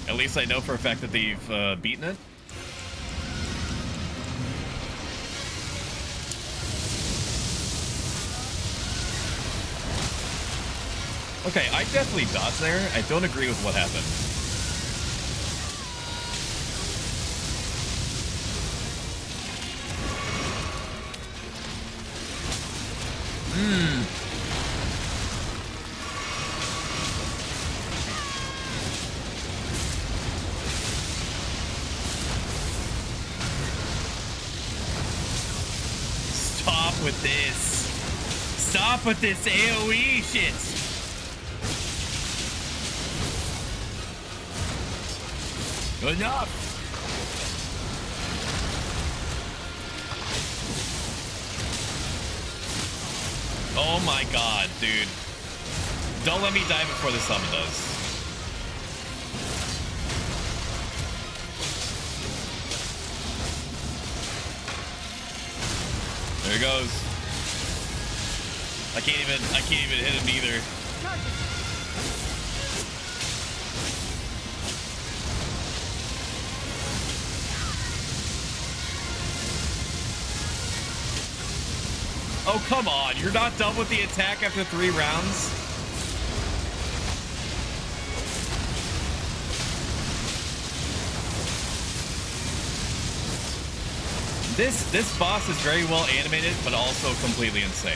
At least I know for a fact that they've beaten it. Okay, I definitely dodged there. I don't agree with what happened. Stop with this. Stop with this AoE shit. Enough! Oh my god, dude. Don't let me die before the summon does. There he goes. I can't even hit him either. Oh, come on. You're not done with the attack after 3 rounds? This boss is very well animated, but also completely insane.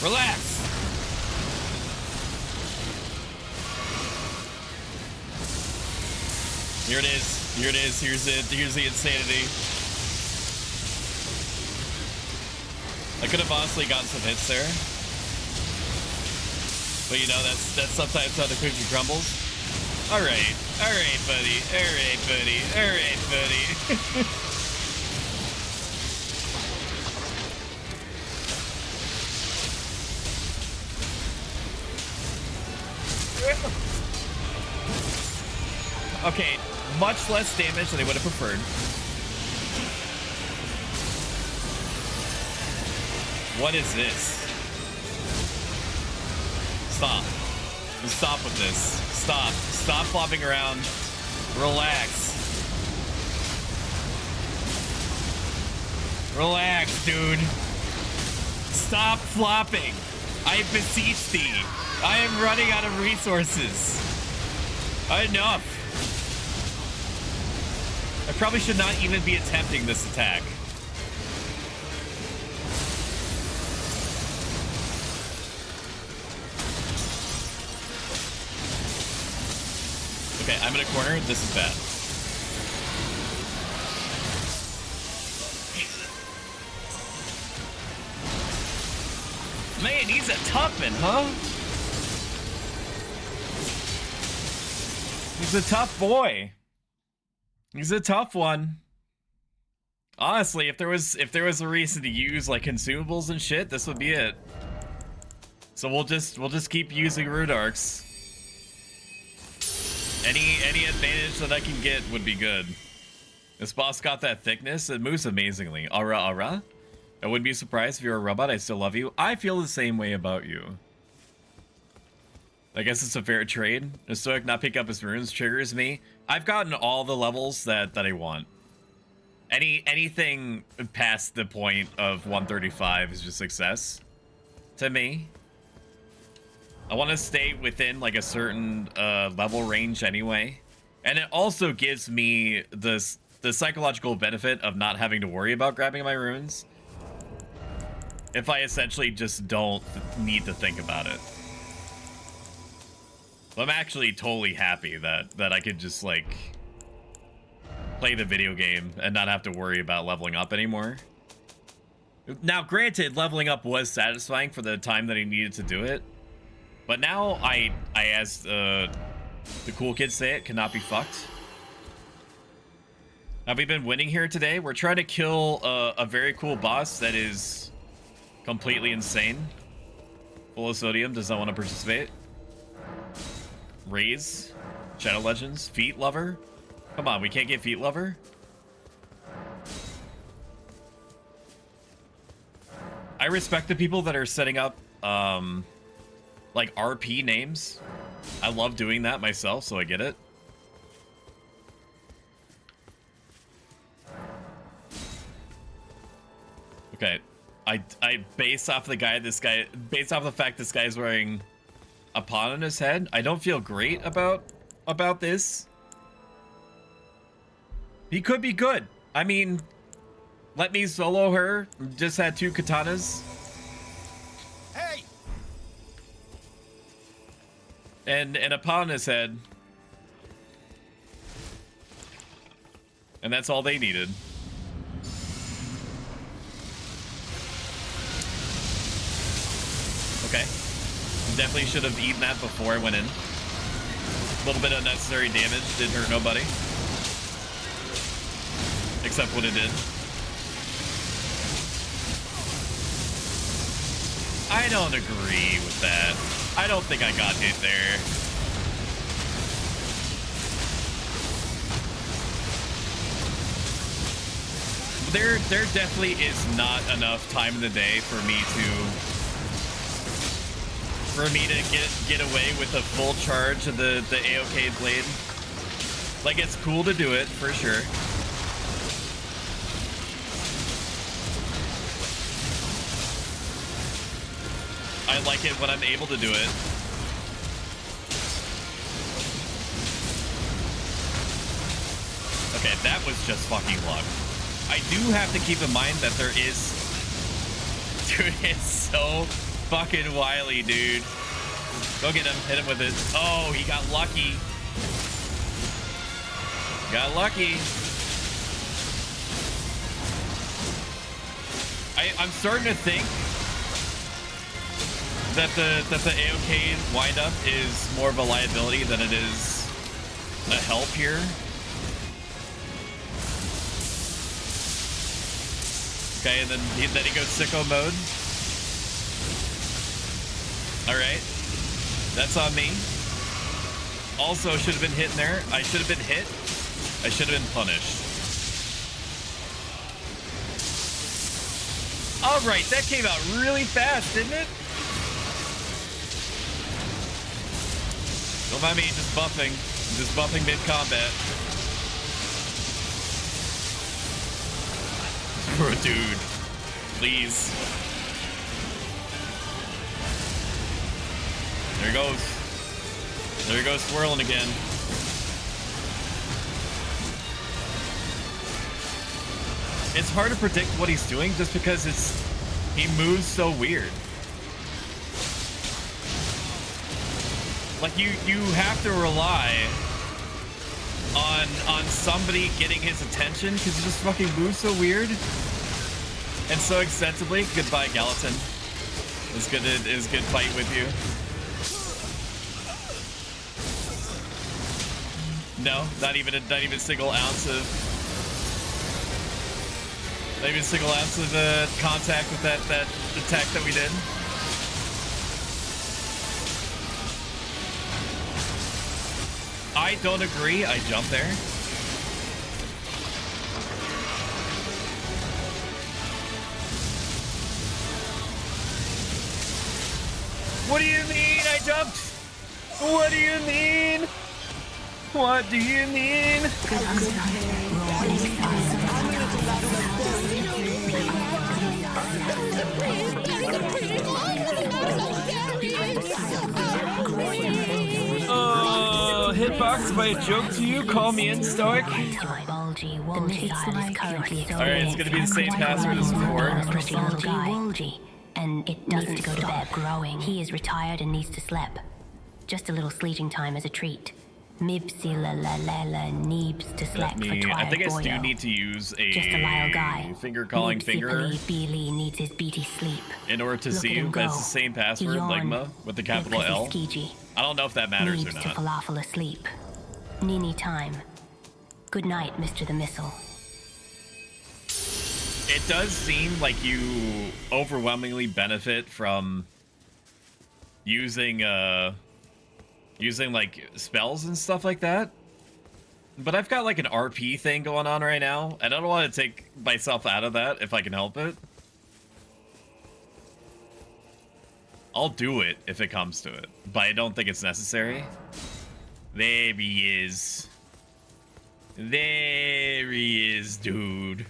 Relax. Here it is. Here it is. Here's the insanity. I could have honestly gotten some hits there. But you know, that's sometimes how the cookie crumbles. Alright. Alright, buddy. Alright, buddy. Alright, buddy. Okay, much less damage than I would have preferred. What is this? Stop. Stop with this. Stop. Stop flopping around. Relax. Relax, dude. Stop flopping. I beseech thee. I am running out of resources. Enough. I probably should not even be attempting this attack. Okay, I'm in a corner. This is bad. Man, he's a toughman, huh? He's a tough boy. He's a tough one. Honestly, if there was a reason to use like consumables and shit, this would be it. So we'll just keep using Root Arcs. Any advantage that I can get would be good. This boss got that thickness. It moves amazingly. Aura, aura. I wouldn't be surprised if you're a robot. I still love you. I feel the same way about you. I guess it's a fair trade. A stoic not pick up his runes triggers me. I've gotten all the levels that I want. Anything past the point of 135 is just success to me. I want to stay within like a certain level range anyway. And it also gives me the psychological benefit of not having to worry about grabbing my runes if I essentially just don't need to think about it. I'm actually totally happy that I could just like play the video game and not have to worry about leveling up anymore. Now, granted, leveling up was satisfying for the time that I needed to do it, but now I as the cool kids say it, cannot be fucked. Have we been winning here today? We're trying to kill a very cool boss that is completely insane. Full of sodium, does not want to participate. Raise, Shadow Legends, Feet Lover. Come on, we can't get Feet Lover. I respect the people that are setting up like RP names. I love doing that myself, so I get it. Okay, I based off the fact this guy's wearing a pawn on his head, I don't feel great about this. He could be good. I mean, let me solo her. Just had 2 katanas. Hey! And a pawn on his head. And that's all they needed. Okay. Definitely should have eaten that before I went in. A little bit of unnecessary damage. Didn't hurt nobody. Except what it did. I don't agree with that. I don't think I got hit there. There definitely is not enough time in the day for me to get away with a full charge of the AOK blade. Like, it's cool to do it for sure. I like it when I'm able to do it. Okay, that was just fucking luck. I do have to keep in mind that there is... Dude, it's so fucking wily, dude. Go get him. Hit him with it. Oh, he got lucky. Got lucky. I'm starting to think that the AOK windup is more of a liability than it is a help here. Okay, and then he goes sicko mode. All right, that's on me. Also, should have been hit in there. I should have been hit. I should have been punished. All right, that came out really fast, didn't it? Don't mind me, just buffing mid-combat. Bro, dude, please. There he goes. There he goes, swirling again. It's hard to predict what he's doing just because he moves so weird. Like, you have to rely on somebody getting his attention because he just fucking moves so weird and so extensively. Goodbye, Gallatin. It was good fight with you. No, not even a single ounce of contact with that attack that we did. I don't agree. I jumped there. What do you mean I jumped? What do you mean? What do you mean? Oh, hitbox by a joke to you? Call me in, Stoic? Alright, it's gonna be the same password as before. And it doesn't go to bed growing. He is retired and needs to sleep. Just a little sleeping time as a treat. Mibsila needs to sleep for twilight. I think I do need to use a finger calling finger needs his beaty sleep. in order to see you, but it's the same password, Legma, with the capital L. I don't know if that matters or not. Falafel asleep. Nini time. Good night, Mr. the Missile. It does seem like you overwhelmingly benefit from using like spells and stuff like that. But I've got like an RP thing going on right now, and I don't want to take myself out of that if I can help it. I'll do it if it comes to it, but I don't think it's necessary. There he is. There he is, dude.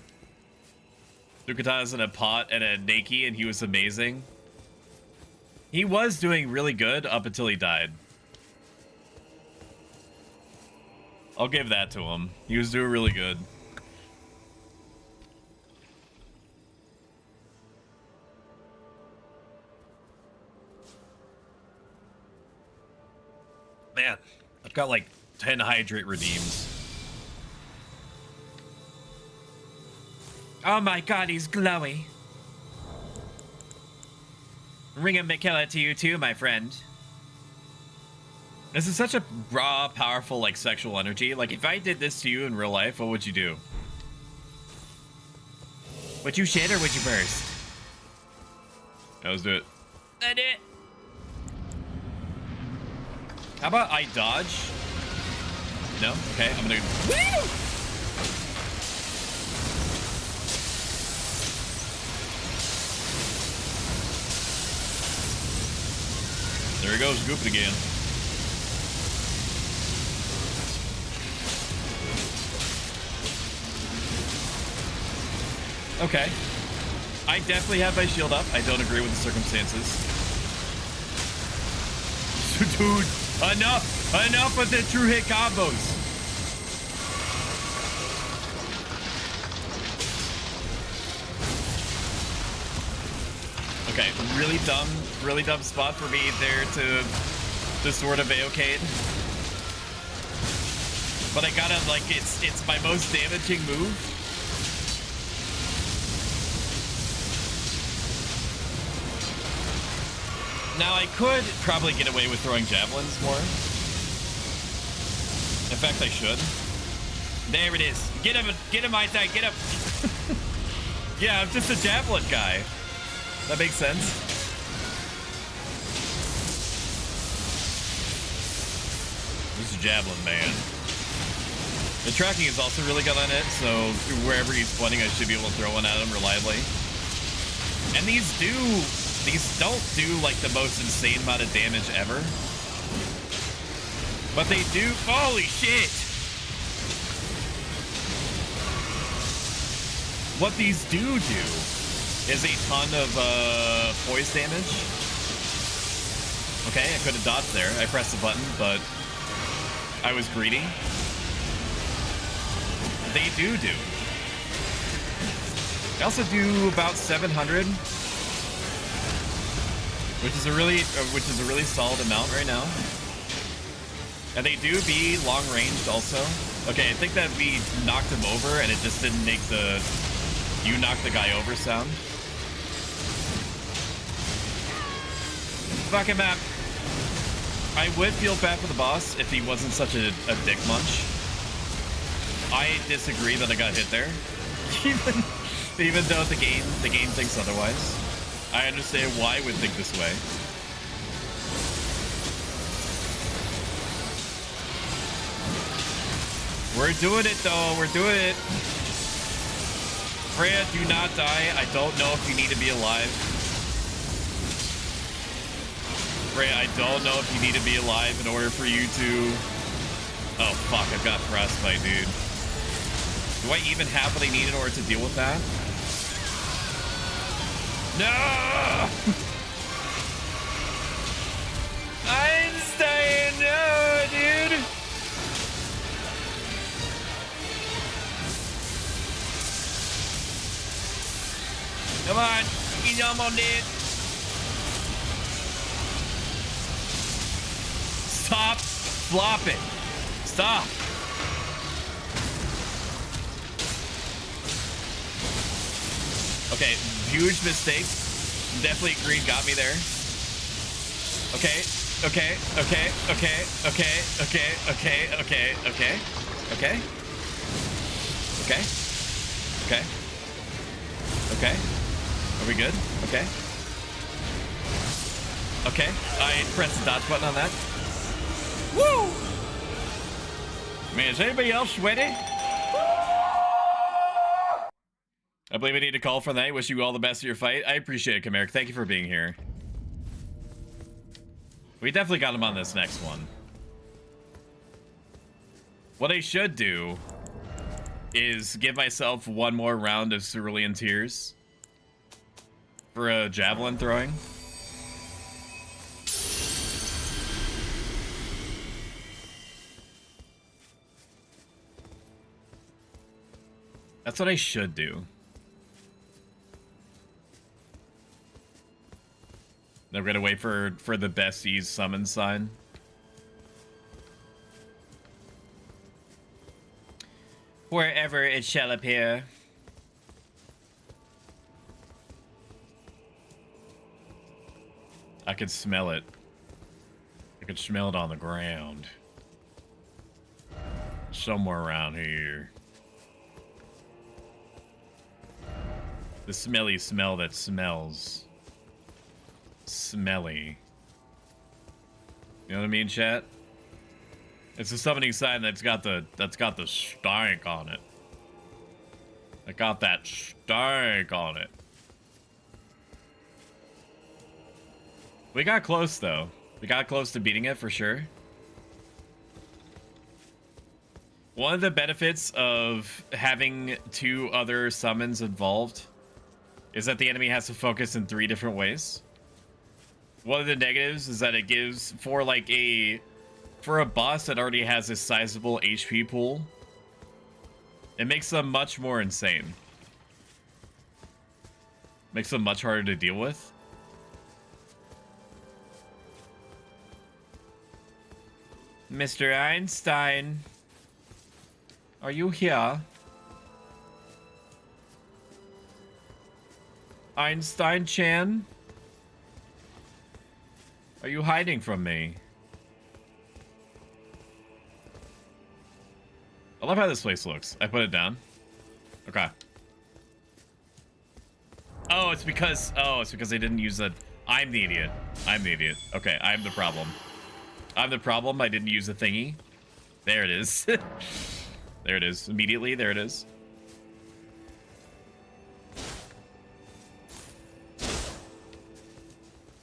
Sukatana's in a pot and a Nakey, and he was amazing. He was doing really good up until he died. I'll give that to him. He was doing really good. Man, I've got like 10 hydrate redeems. Oh my god, he's glowy. Ring a McKella to you too, my friend. This is such a raw, powerful, like, sexual energy. Like, if I did this to you in real life, what would you do? Would you shit or would you burst? Yeah, let's do it. I did it. How about I dodge? No? Okay, I'm gonna... Woo! There he goes, gooping again. Okay. I definitely have my shield up. I don't agree with the circumstances. Dude, enough with the true hit combos. Okay, really dumb spot for me there to sort of A-okay'd. But I gotta, like, it's my most damaging move. Now, I could probably get away with throwing javelins more. In fact, I should. There it is. Get him, I say, get him. Yeah, I'm just a javelin guy. That makes sense. This is Javelin Man. The tracking is also really good on it, so wherever he's pointing, I should be able to throw one at him reliably. And these don't do like the most insane amount of damage ever. But they do, holy shit! What these do is a ton of poise damage. Okay, I could have dodged there. I pressed the button, but I was greedy. They do. They also do about 700, which is a really solid amount right now. And they do be long ranged also. Okay, I think that we knocked him over, and it just didn't make the "you knocked the guy over" sound. Fuck him up. I would feel bad for the boss if he wasn't such a dick munch. I disagree that I got hit there. even though the game thinks otherwise. I understand why it would think this way. We're doing it though, we're doing it. Freya, do not die. I don't know if you need to be alive. Freya, I don't know if you need to be alive in order for you to... Oh, fuck, I've got frostbite, dude. Do I even have what I need in order to deal with that? No! Einstein, no, dude! Come on, get on it. Stop flopping. Stop. Okay, huge mistake. Definitely green got me there. Okay, okay, okay, okay, okay, okay, okay, okay, okay, okay, okay, okay, okay. Are we good? Okay. Okay, I pressed the dodge button on that. Woo! Man, is anybody else sweaty? I believe I need to call for that. Wish you all the best of your fight. I appreciate it, Kameric. Thank you for being here. We definitely got him on this next one. What I should do is give myself one more round of Cerulean Tears for a javelin throwing. That's what I should do. Then we're gonna wait for the besties summon sign. Wherever it shall appear. I could smell it. I could smell it on the ground. Somewhere around here. The smelly smell that smells. Smelly. You know what I mean, chat? It's a summoning sign that's got the stank on it. I got that stank on it. We got close though. We got close to beating it for sure. One of the benefits of having 2 other summons involved is that the enemy has to focus in 3 different ways. One of the negatives is that it gives for a boss that already has a sizable HP pool, it makes them much more insane. Makes them much harder to deal with. Mr. Einstein, are you here? Einstein-chan? Are you hiding from me? I love how this place looks. I put it down. Okay. Oh, it's because I didn't use the... I'm the idiot. I'm the idiot. Okay, I'm the problem. I'm the problem. I didn't use the thingy. There it is. There it is. Immediately, there it is.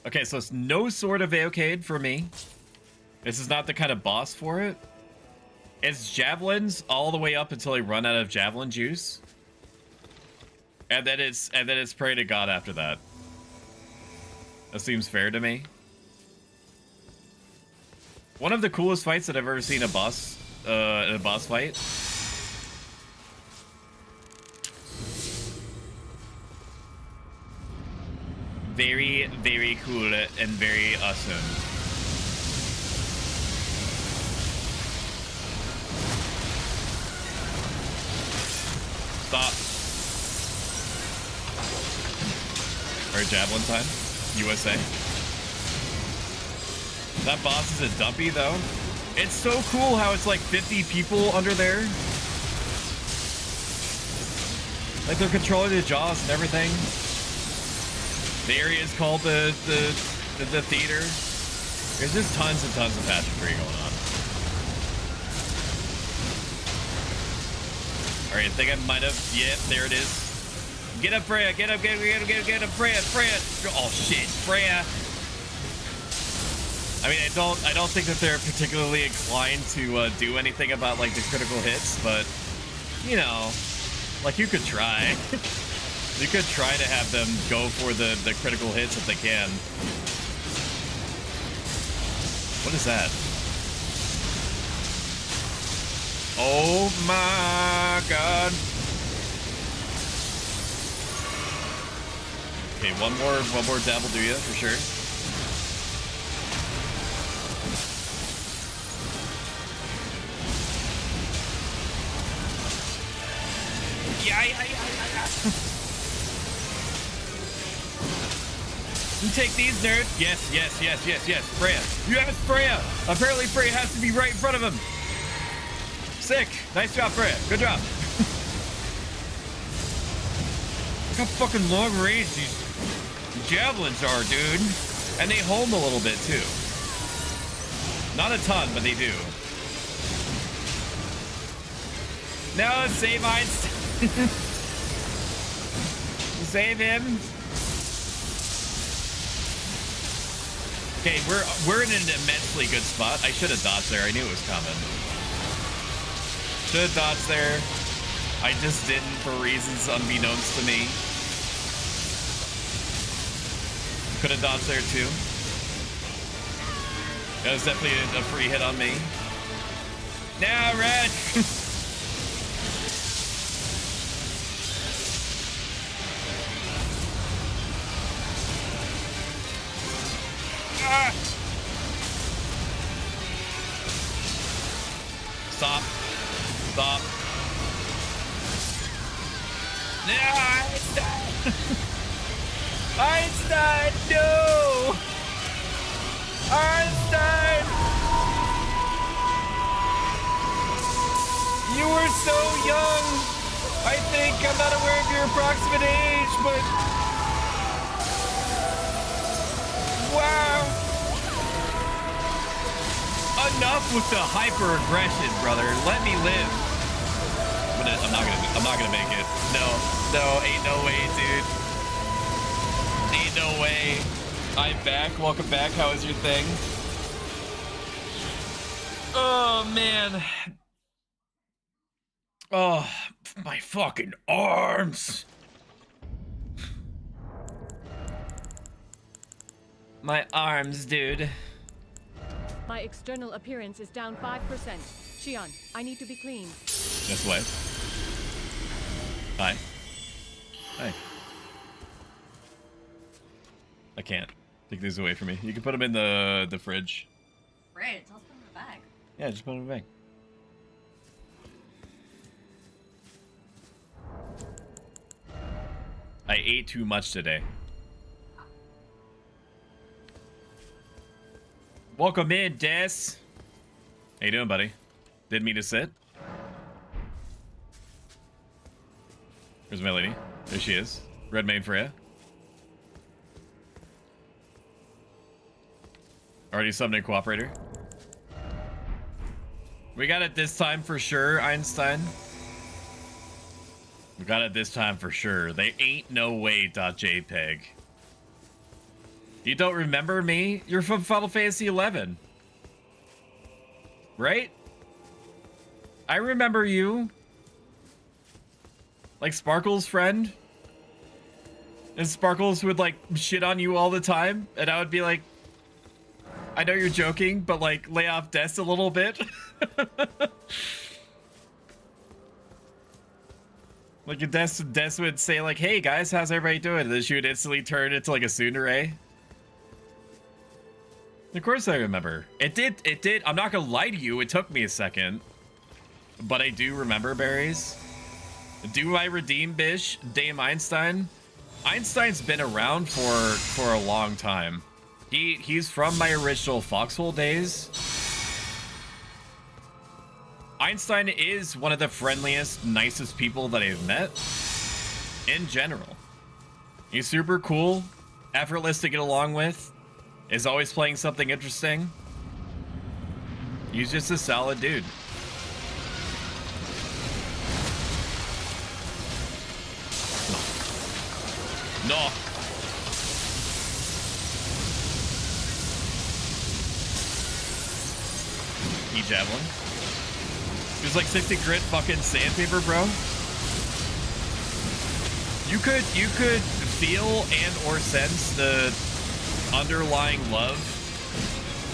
Okay, so it's no Sword of Aeocade for me. This is not the kind of boss for it. It's javelins all the way up until I run out of javelin juice. And then it's pray to God after that. That seems fair to me. One of the coolest fights that I've ever seen in a boss fight. Very, very cool and very awesome. Stop. Alright, javelin time. USA. That boss is a dumpy though. It's so cool how it's like 50 people under there. Like they're controlling the jaws and everything. The area is called the theater. There's just tons and tons of pageantry going on. Alright, I think I might have. Yep, there it is. Get up, Freya. Get up, get up, Freya, Freya. Oh shit, Freya. I mean, I don't think that they're particularly inclined to do anything about like the critical hits, but you know, like you could try. You could try to have them go for the critical hits if they can. What is that? Oh my god. Okay, one more dab will do you for sure. Yeah. You take these, nerd. Yes. Freya. You have Freya. Apparently Freya has to be right in front of him. Sick. Nice job, Freya. Good job. Look how fucking long range these javelins are, dude. And they home a little bit, too. Not a ton, but they do. No, save Einstein. Save him. Okay, we're in an immensely good spot. I should have dodged there. I knew it was coming. Should have dodged there. I just didn't for reasons unbeknownst to me. Could have dodged there too. That was definitely a free hit on me. Now, Red. Stop. No, Einstein, no! Einstein! You were so young! I think, I'm not aware of your approximate age, but... Wow! Enough with the hyper-aggression, brother. Let me live. I'm not gonna make it. No, ain't no way, dude. Ain't no way. I'm back. Welcome back. How was your thing? Oh, man. Oh, my fucking arms. My arms, dude. My external appearance is down 5%. Shion, I need to be clean. This way. Hi. Hi. I can't. Take these away from me. You can put them in the fridge. Fridge? Let's put them in the bag. Yeah, just put them in the bag. I ate too much today. Welcome in, Des. How you doing, buddy? Didn't mean to sit. Where's my lady? There she is. Red maid Freya. Already summoned a cooperator. We got it this time for sure, Einstein. We got it this time for sure. They ain't no way .jpg. You don't remember me? You're from Final Fantasy XI. Right? I remember you. Like Sparkle's friend. And Sparkles would like shit on you all the time. And I would be like, I know you're joking, but like lay off Des a little bit. Like Des would say like, hey guys, how's everybody doing? And then she would instantly turn into like a tsundere. Of course I remember. It did. I'm not gonna lie to you, it took me a second. But I do remember berries. Do I redeem Bish? Dame Einstein? Einstein's been around for a long time. He's from my original Foxhole days. Einstein is one of the friendliest, nicest people that I've met. In general. He's super cool, effortless to get along with, is always playing something interesting. He's just a solid dude. No. E-Javelin. It was like 60 grit fucking sandpaper, bro. You could feel and or sense the underlying love,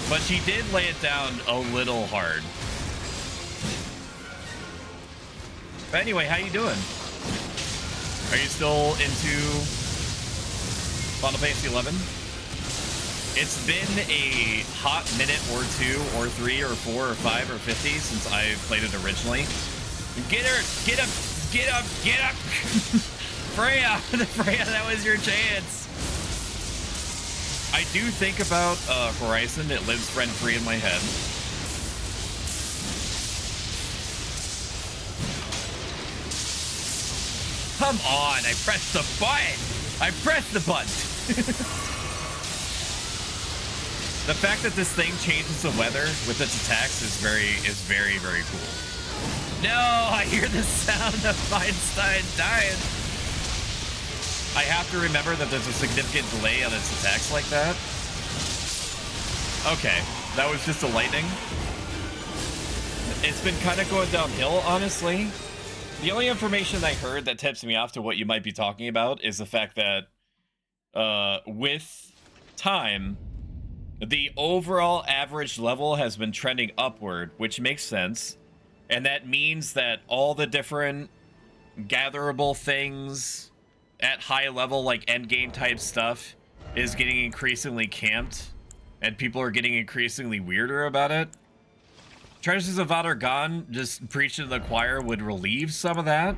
but she did lay it down a little hard. But anyway, how you doing? Are you still into Final Fantasy 11? It's been a hot minute or 2 or 3 or 4 or 5 or 50 since I played it originally. Get her! Get up! Get up! Get up! Freya! Freya, that was your chance! I do think about Horizon. It lives rent-free in my head. Come on! I pressed the button! I pressed the button! The fact that this thing changes the weather with its attacks is very, very cool. No, I hear the sound of Feinstein dying. I have to remember that there's a significant delay on its attacks like that. Okay, that was just a lightning. It's been kind of going downhill, honestly. The only information I heard that tips me off to what you might be talking about is the fact that with time, the overall average level has been trending upward, which makes sense. And that means that all the different gatherable things at high level, like endgame type stuff, is getting increasingly camped. And people are getting increasingly weirder about it. Treasures of VOD are gone, just preaching to the choir would relieve some of that.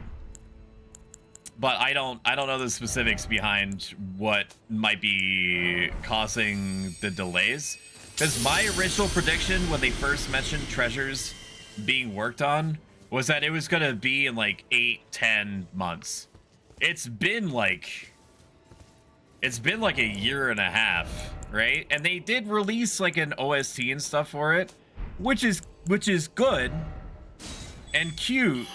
But I don't know the specifics behind what might be causing the delays. Because my original prediction when they first mentioned treasures being worked on was that it was going to be in like 8-10 months. It's been like a year and a half, right? And they did release like an OST and stuff for it, which is good and cute.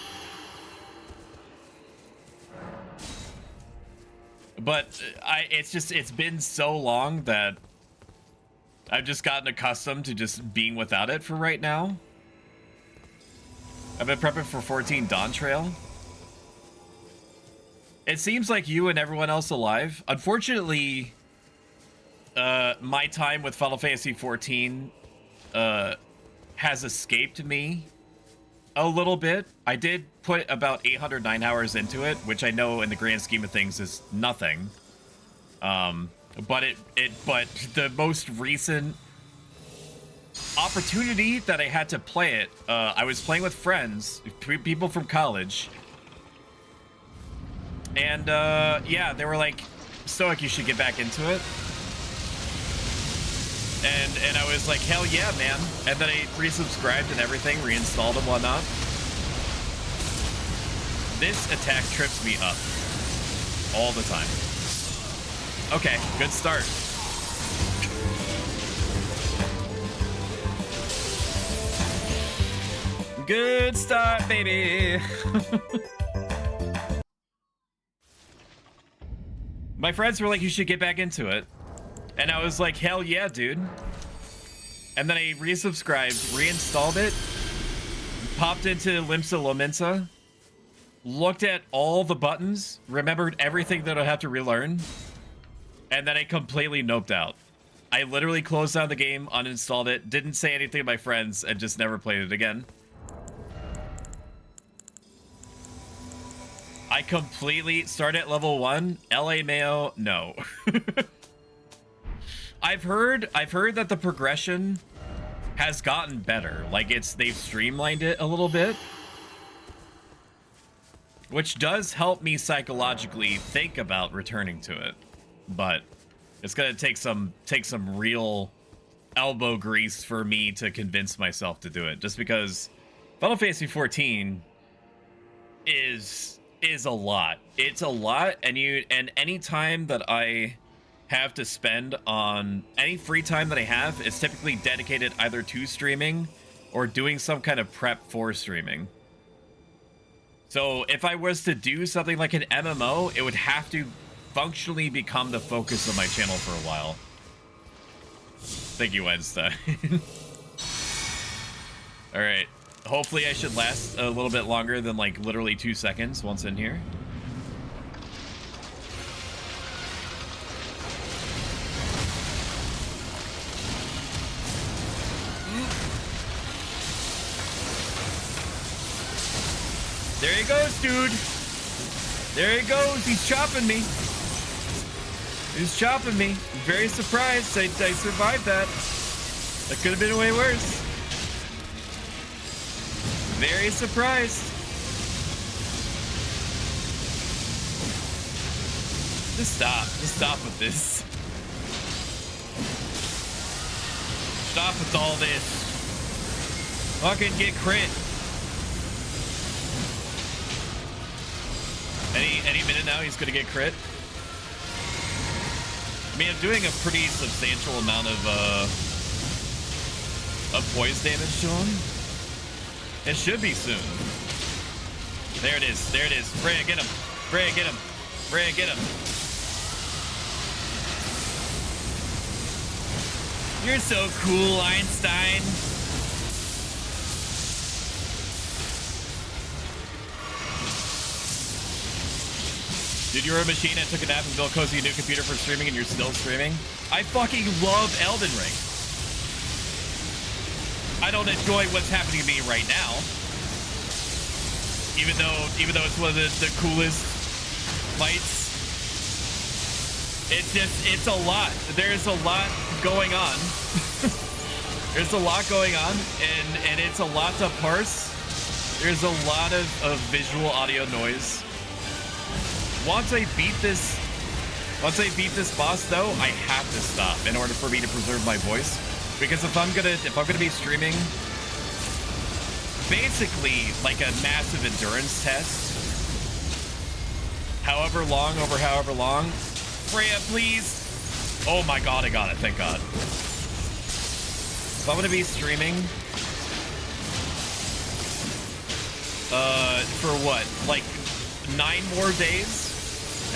But it's been so long that I've just gotten accustomed to just being without it for right now. I've been prepping for 14 Dawn Trail. It seems like you and everyone else alive. Unfortunately, my time with Final Fantasy 14 has escaped me a little bit. I did put about 809 hours into it, which I know in the grand scheme of things is nothing. But the most recent opportunity that I had to play it, I was playing with friends, people from college. And yeah, they were like, Stoic, you should get back into it. And I was like, hell yeah, man. And then I resubscribed and everything, reinstalled and whatnot. This attack trips me up all the time. Okay, good start. Good start, baby. My friends were like, you should get back into it. And I was like, hell yeah, dude. And then I resubscribed, reinstalled it, popped into Limsa Lominsa, looked at all the buttons, remembered everything that I have to relearn, and then I completely noped out. I literally closed down the game, uninstalled it, didn't say anything to my friends, and just never played it again. I completely started at level 1. LA Mayo, no. I've heard that the progression has gotten better. Like they've streamlined it a little bit, which does help me psychologically think about returning to it. But it's gonna take some real elbow grease for me to convince myself to do it. Just because Final Fantasy 14 is a lot. It's a lot, and any time that I have to spend on any free time that I have is typically dedicated either to streaming or doing some kind of prep for streaming. So if I was to do something like an MMO, it would have to functionally become the focus of my channel for a while. Thank you, Wednesday. All right. Hopefully I should last a little bit longer than like literally 2 seconds once in here. There he goes, dude. There he goes. He's chopping me. He's chopping me. I'm very surprised I survived that. That could have been way worse. Very surprised. Just stop. Just stop with this. Stop with all this. Fucking get crit. Any minute now he's gonna get crit. I mean, I'm doing a pretty substantial amount of poise damage to him. It should be soon. There it is. There it is. Freya, get him. Freya, get him. Freya, get him. You're so cool, Einstein. Dude, you're a machine. I took a nap and built Cozy a new computer for streaming and you're still streaming. I fucking love Elden Ring. I don't enjoy what's happening to me right now. Even though it's one of the coolest fights. It's a lot. There's a lot going on. There's a lot going on and it's a lot to parse. There's a lot of visual audio noise. Once I beat this boss though, I have to stop in order for me to preserve my voice. Because if I'm gonna be streaming basically like a massive endurance test, however long over however long, Freya, please. Oh my god, I got it, thank god. If I'm gonna be streaming for what, like 9 more days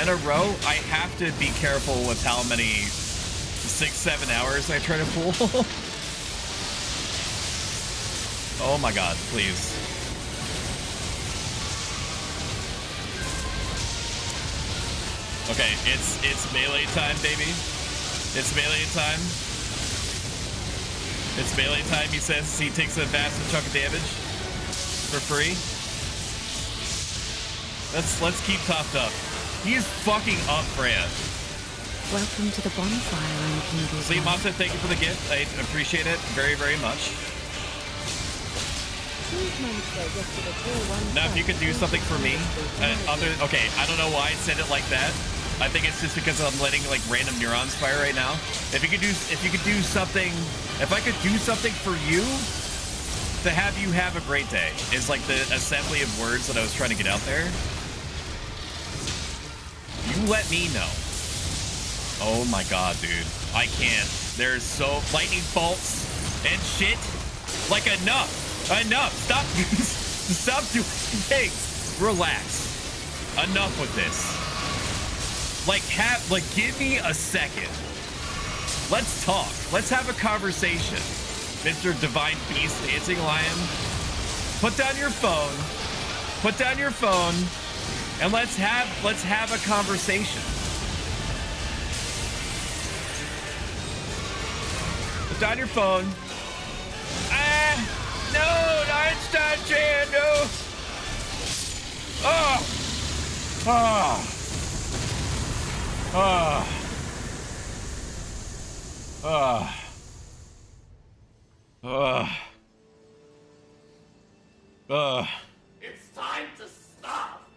in a row, I have to be careful with how many 6-7 hours I try to pull. Oh my god, please. Okay, it's melee time, baby. It's melee time. It's melee time. He says he takes a massive chunk of damage for free. Let's keep topped up. He is fucking up Freya. Welcome to the bonfire, I'm King. Sleep Monster, thank you for the gift. I appreciate it very, very much. Now, if you could do something for me, okay, I don't know why I said it like that. I think it's just because I'm letting like random neurons fire right now. If I could do something for you, to have you have a great day is like the assembly of words that I was trying to get out there. You let me know. Oh my god, dude. I can't. There's so lightning bolts and shit. Like enough. Stop. Stop doing things. Relax. Enough with this. Give me a second. Let's talk. Let's have a conversation. Mr. Divine Beast Dancing Lion. Put down your phone. Put down your phone. And let's have a conversation. Put down your phone. No, Einstein chair, no. It's time to stop.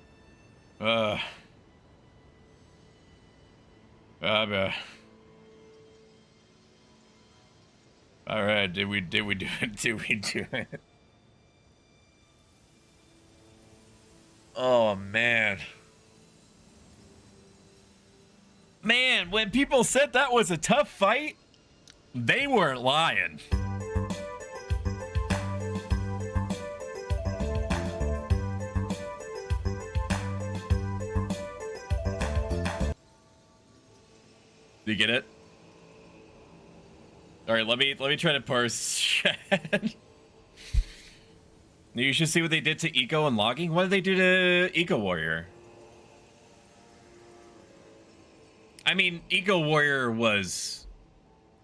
All right, did we do it? Did we do it? Oh man. Man, when people said that was a tough fight, they weren't lying. Do you get it? All right, let me try to parse chat. You should see what they did to Eco and logging. What did they do to Eco Warrior? I mean, Eco Warrior was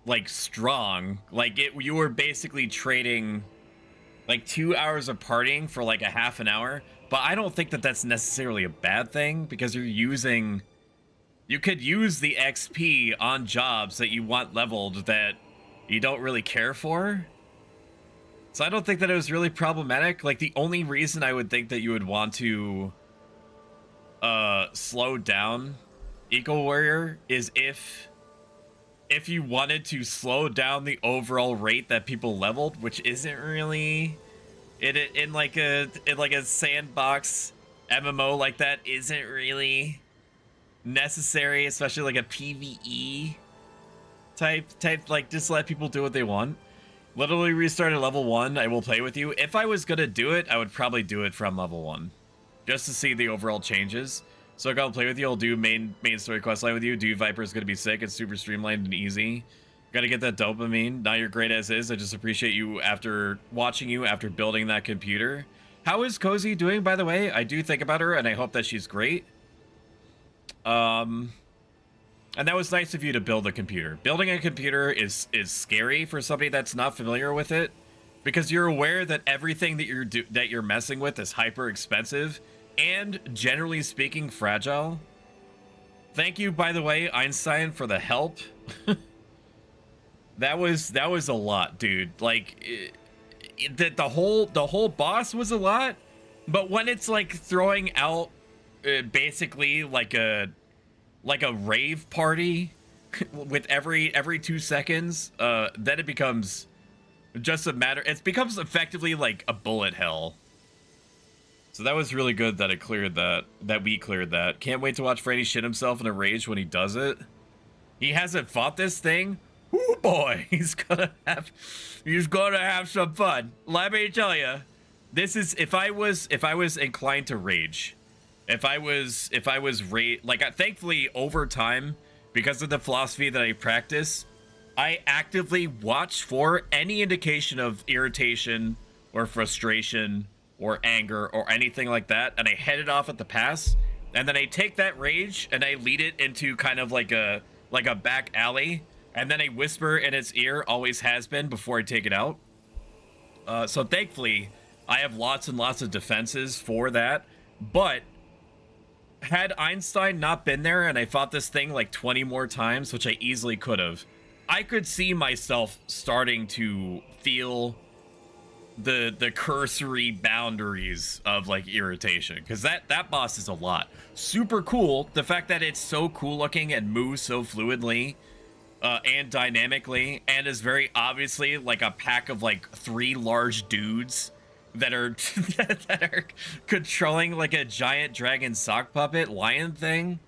like strong. Like you were basically trading like 2 hours of partying for like a half an hour. But I don't think that that's necessarily a bad thing, because you could use the XP on jobs that you want leveled that you don't really care for. So I don't think that it was really problematic. Like, the only reason I would think that you would want to slow down Eco Warrior is if you wanted to slow down the overall rate that people leveled, which isn't really in like a sandbox MMO like that, isn't really necessary, especially like a PvE type, like, just let people do what they want. Literally restart at level 1, I will play with you. If I was gonna do it, I would probably do it from level 1, just to see the overall changes. So I'll play with you, I'll do main story questline with you. Dude, Viper's gonna be sick, it's super streamlined and easy. Gotta get that dopamine. Now you're great as is. I just appreciate you after watching you after building that computer. How is Cozy doing, by the way? I do think about her, and I hope that she's great. And that was nice of you to build a computer. Building a computer is scary for somebody that's not familiar with it, because you're aware that everything that you're messing with is hyper expensive and, generally speaking, fragile. Thank you, by the way, Einstein, for the help. That was a lot, dude. Like, the whole boss was a lot, but when it's like throwing out basically like a rave party with every 2 seconds, then it becomes just a matter. It becomes effectively like a bullet hell. So that was really good that it cleared that. That we cleared that. Can't wait to watch Freddy shit himself in a rage when he does it. He hasn't fought this thing. Ooh, boy, he's gonna have some fun. Let me tell you, this is if I was inclined to rage, thankfully over time, because of the philosophy that I practice, I actively watch for any indication of irritation or frustration or anger or anything like that, and I head it off at the pass, and then I take that rage and I lead it into kind of like a back alley. And then I whisper in its ear, always has been, before I take it out. So thankfully, I have lots and lots of defenses for that. But had Einstein not been there and I fought this thing like 20 more times, which I easily could have, I could see myself starting to feel the cursory boundaries of like irritation. Because that boss is a lot. Super cool. The fact that it's so cool looking and moves so fluidly. And dynamically, and is very obviously like a pack of like 3 large dudes that are that are controlling like a giant dragon sock puppet lion thing.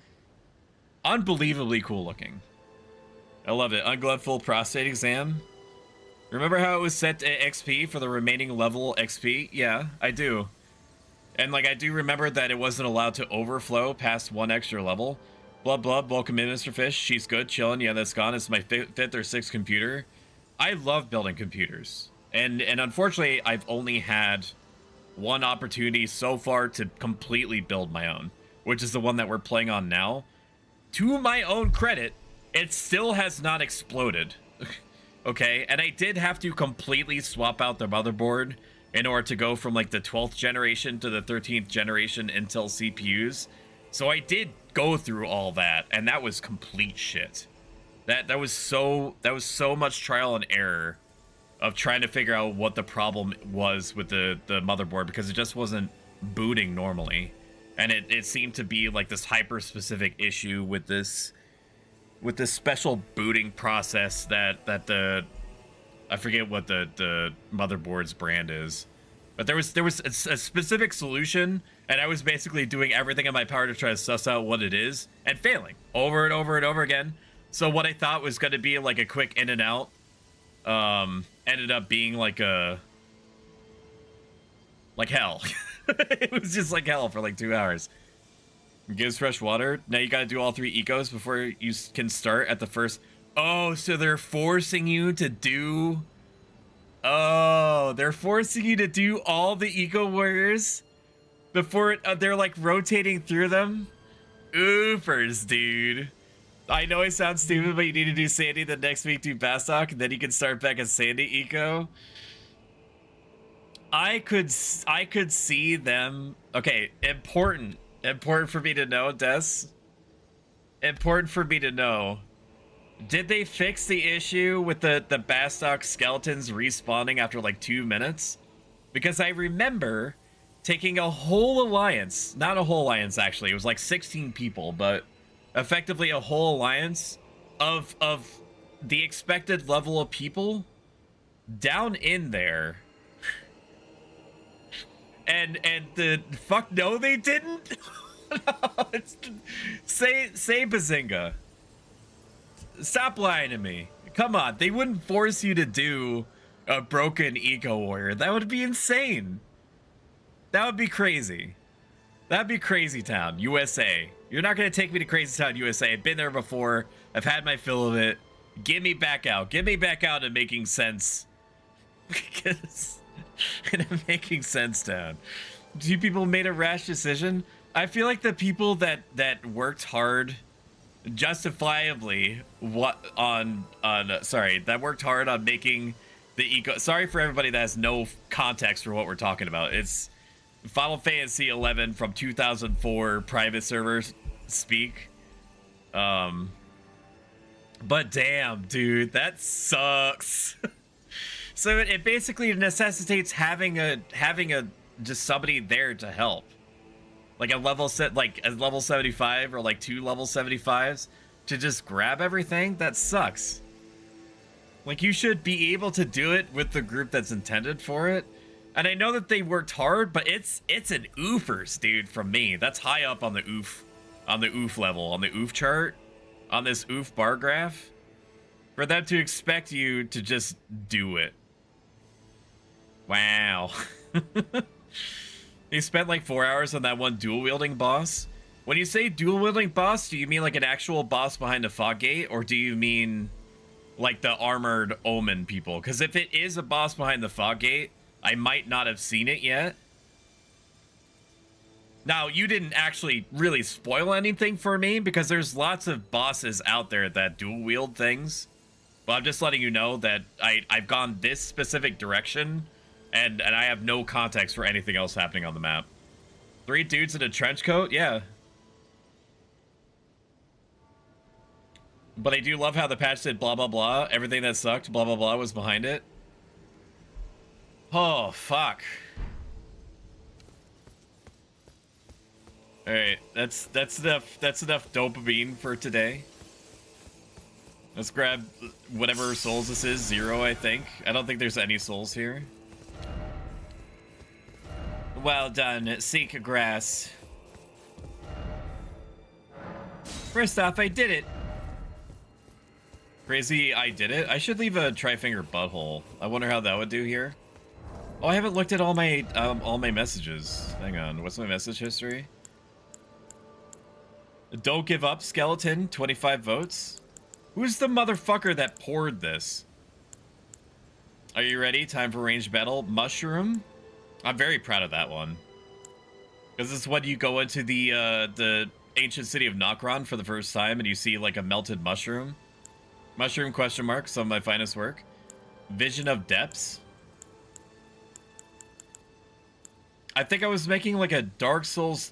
Unbelievably cool looking. I love it. Ungloved full prostate exam. Remember how it was set to XP for the remaining level XP? Yeah, I do. And like I do remember that it wasn't allowed to overflow past 1 extra level. Blub, welcome in, Mr. Fish. She's good, chilling. Yeah, that's gone. It's my 5th or 6th computer. I love building computers. And unfortunately, I've only had 1 opportunity so far to completely build my own, which is the one that we're playing on now. To my own credit, it still has not exploded. Okay, and I did have to completely swap out the motherboard in order to go from like the 12th generation to the 13th generation Intel CPUs. So I did go through all that, and that was complete shit. That was so much trial and error of trying to figure out what the problem was with the motherboard, because it just wasn't booting normally, and it seemed to be like this hyper specific issue with this special booting process that the I forget what the motherboard's brand is. But there was a specific solution, and I was basically doing everything in my power to try to suss out what it is, and failing over and over and over again. So what I thought was going to be like a quick in and out, ended up being like hell. It was just like hell for like 2 hours. Gives fresh water. Now you got to do all 3 ecos before you can start at the first. Oh, so they're forcing you to do Oh, they're forcing you to do all the eco warriors before they're like rotating through them. Oofers, dude. I know I sound stupid, but you need to do Sandy the next week, do Bastok, and then you can start back as Sandy eco. I could see them. Okay, important for me to know, Des. Important for me to know. Did they fix the issue with the Bastok skeletons respawning after like 2 minutes? Because I remember taking a whole alliance, not a whole alliance actually, it was like 16 people, but effectively a whole alliance of the expected level of people down in there. And the fuck no they didn't. Say Bazinga. Stop lying to me. Come on, they wouldn't force you to do a broken eco warrior. That would be insane. That would be crazy. That'd be Crazy Town, USA. You're not gonna take me to Crazy Town, USA. I've been there before. I've had my fill of it. Get me back out. Get me back out in Making Sense. Because in a Making Sense town. Do people made a rash decision? I feel like the people that worked hard, justifiably, that worked hard on making the eco. Sorry for everybody that has no context for what we're talking about. It's Final Fantasy 11 from 2004 private servers speak. But damn, dude, that sucks. So it basically necessitates having a just somebody there to help. Like a level 75 or like 2 level 75s to just grab everything. That sucks. Like, you should be able to do it with the group that's intended for it. And I know that they worked hard, but it's an oofers, dude, from me. That's high up on the oof level, on the oof chart, on this oof bar graph. For them to expect you to just do it. Wow. You spent like 4 hours on that one dual-wielding boss. When you say dual-wielding boss, do you mean like an actual boss behind a fog gate? Or do you mean like the armored omen people? Because if it is a boss behind the fog gate, I might not have seen it yet. Now, you didn't actually really spoil anything for me, because there's lots of bosses out there that dual-wield things. But I'm just letting you know that I've gone this specific direction. And I have no context for anything else happening on the map. 3 dudes in a trench coat? Yeah. But I do love how the patch said blah, blah, blah. Everything that sucked, blah, blah, blah, was behind it. Oh, fuck. Alright, that's enough dopamine for today. Let's grab whatever souls this is. 0, I think. I don't think there's any souls here. Well done, Seek Grass. First off, I did it. Crazy, I did it. I should leave a tri-finger butthole. I wonder how that would do here. Oh, I haven't looked at all my messages. Hang on, what's my message history? Don't give up, skeleton. 25 votes. Who's the motherfucker that poured this? Are you ready? Time for ranged battle. Mushroom. I'm very proud of that one. Because this is when you go into the ancient city of Nokron for the first time and you see like a melted mushroom. Mushroom question mark, some of my finest work. Vision of Depths. I think I was making like a Dark Souls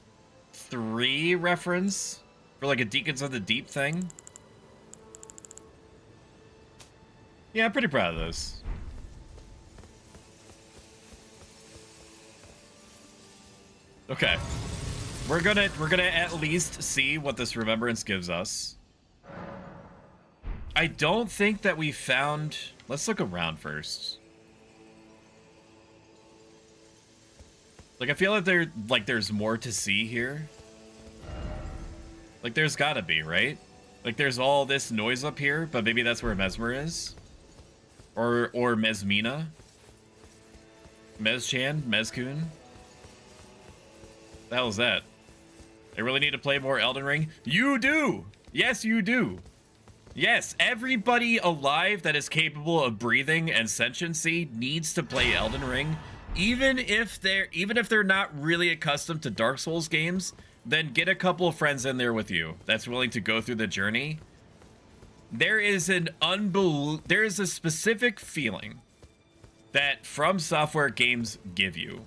3 reference for like a Deacons of the Deep thing. Yeah, I'm pretty proud of this. Okay, we're gonna at least see what this remembrance gives us. I don't think that we found. Let's look around first. Like, I feel like there's more to see here. Like, there's gotta be, right? Like, there's all this noise up here, but maybe that's where Mesmer is, or Mesmina, Mezchan, Mezkun. The hell is that? I really need to play more Elden Ring. You do! Yes, you do. Yes, everybody alive that is capable of breathing and sentiency needs to play Elden Ring, even if they're not really accustomed to Dark Souls games. Then get a couple of friends in there with you that's willing to go through the journey. There is a specific feeling that From Software games give you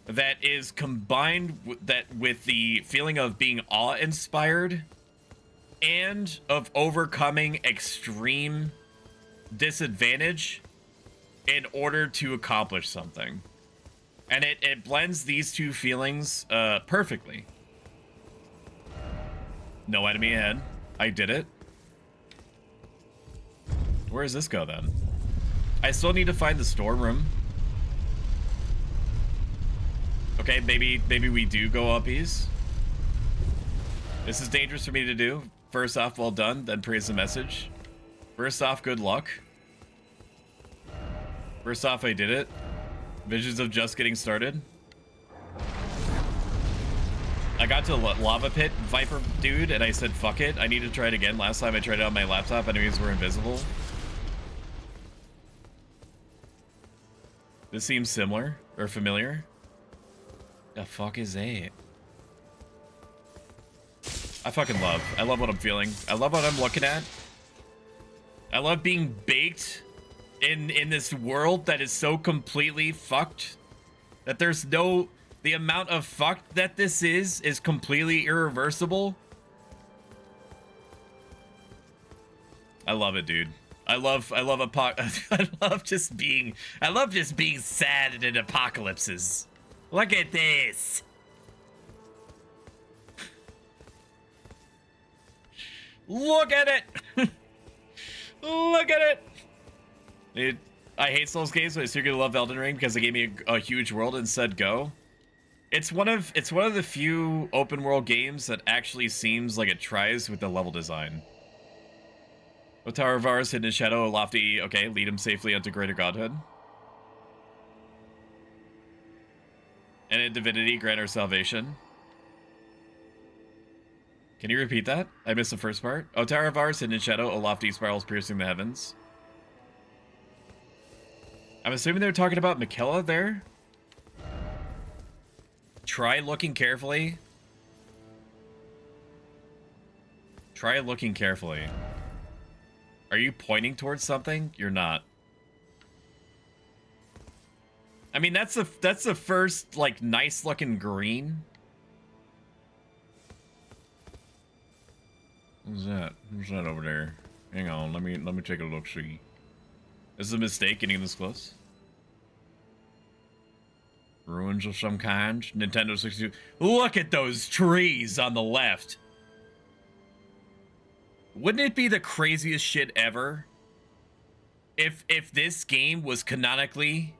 that is combined with the feeling of being awe-inspired and of overcoming extreme disadvantage in order to accomplish something. And it blends these two feelings perfectly. No enemy ahead. I did it. Where does this go then? I still need to find the storeroom. Okay, maybe we do go uppies. This is dangerous for me to do. First off, well done, then praise the message. First off, good luck. First off, I did it. Visions of just getting started. I got to lava pit Viper dude and I said fuck it. I need to try it again. Last time I tried it on my laptop, enemies were invisible. This seems similar or familiar. The fuck is that? I love what I'm feeling. I love what I'm looking at. I love being baked in this world that is so completely fucked that there's no, the amount of fucked that this is completely irreversible. I love it, dude. I love just being sad in apocalypses. Look at this. Look at it. Look at it. Dude, I hate Souls games, but I secretly love Elden Ring because they gave me a huge world and said go. It's one of the few open world games that actually seems like it tries with the level design. O Tower of Ours, hidden in shadow, a lofty, okay, lead him safely unto greater godhood. And in divinity, grant our salvation. Can you repeat that? I missed the first part. O Tower of Ours, hidden in shadow, a lofty spirals piercing the heavens. I'm assuming they're talking about Miquella there. Try looking carefully. Try looking carefully. Are you pointing towards something? You're not. I mean, that's the first, like, nice looking green. Who's that? Who's that over there? Hang on, let me take a look, see. Is it a mistake getting this close? Ruins of some kind? Nintendo 62. Look at those trees on the left. Wouldn't it be the craziest shit ever if this game was canonically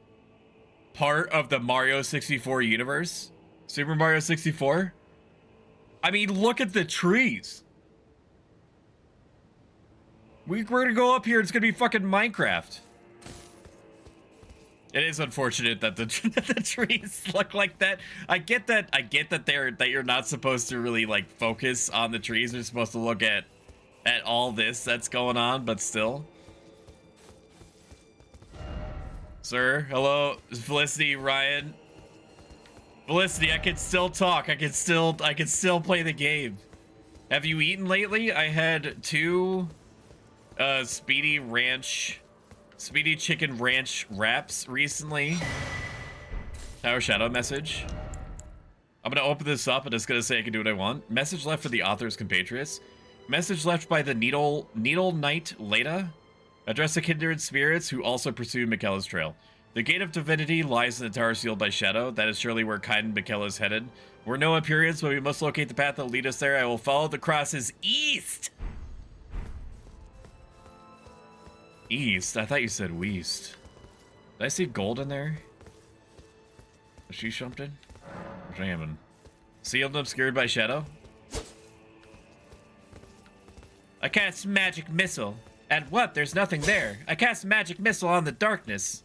part of the Mario 64 universe? Super Mario 64? I mean, look at the trees. We're gonna go up here, it's gonna be fucking Minecraft. It is unfortunate that the trees look like that. I get that you're not supposed to really like focus on the trees. You're supposed to look at all this that's going on, but still. Sir, hello, Felicity, Ryan. Felicity, I can still talk. I can still play the game. Have you eaten lately? I had 2 Speedy Chicken Ranch wraps recently. Tower Shadow message. I'm gonna open this up and it's gonna say I can do what I want. Message left for the author's compatriots. Message left by the Needle Knight Leda. Address the kindred spirits who also pursue Miquella's trail. The gate of divinity lies in the tower sealed by shadow. That is surely where kind Miquella is headed. We're no Empyreans, but we must locate the path that will lead us there. I will follow the crosses east. East? I thought you said west. Did I see gold in there? Is she something? Jamming. Sealed and obscured by shadow? I cast magic missile. At what? There's nothing there. I cast magic missile on the darkness.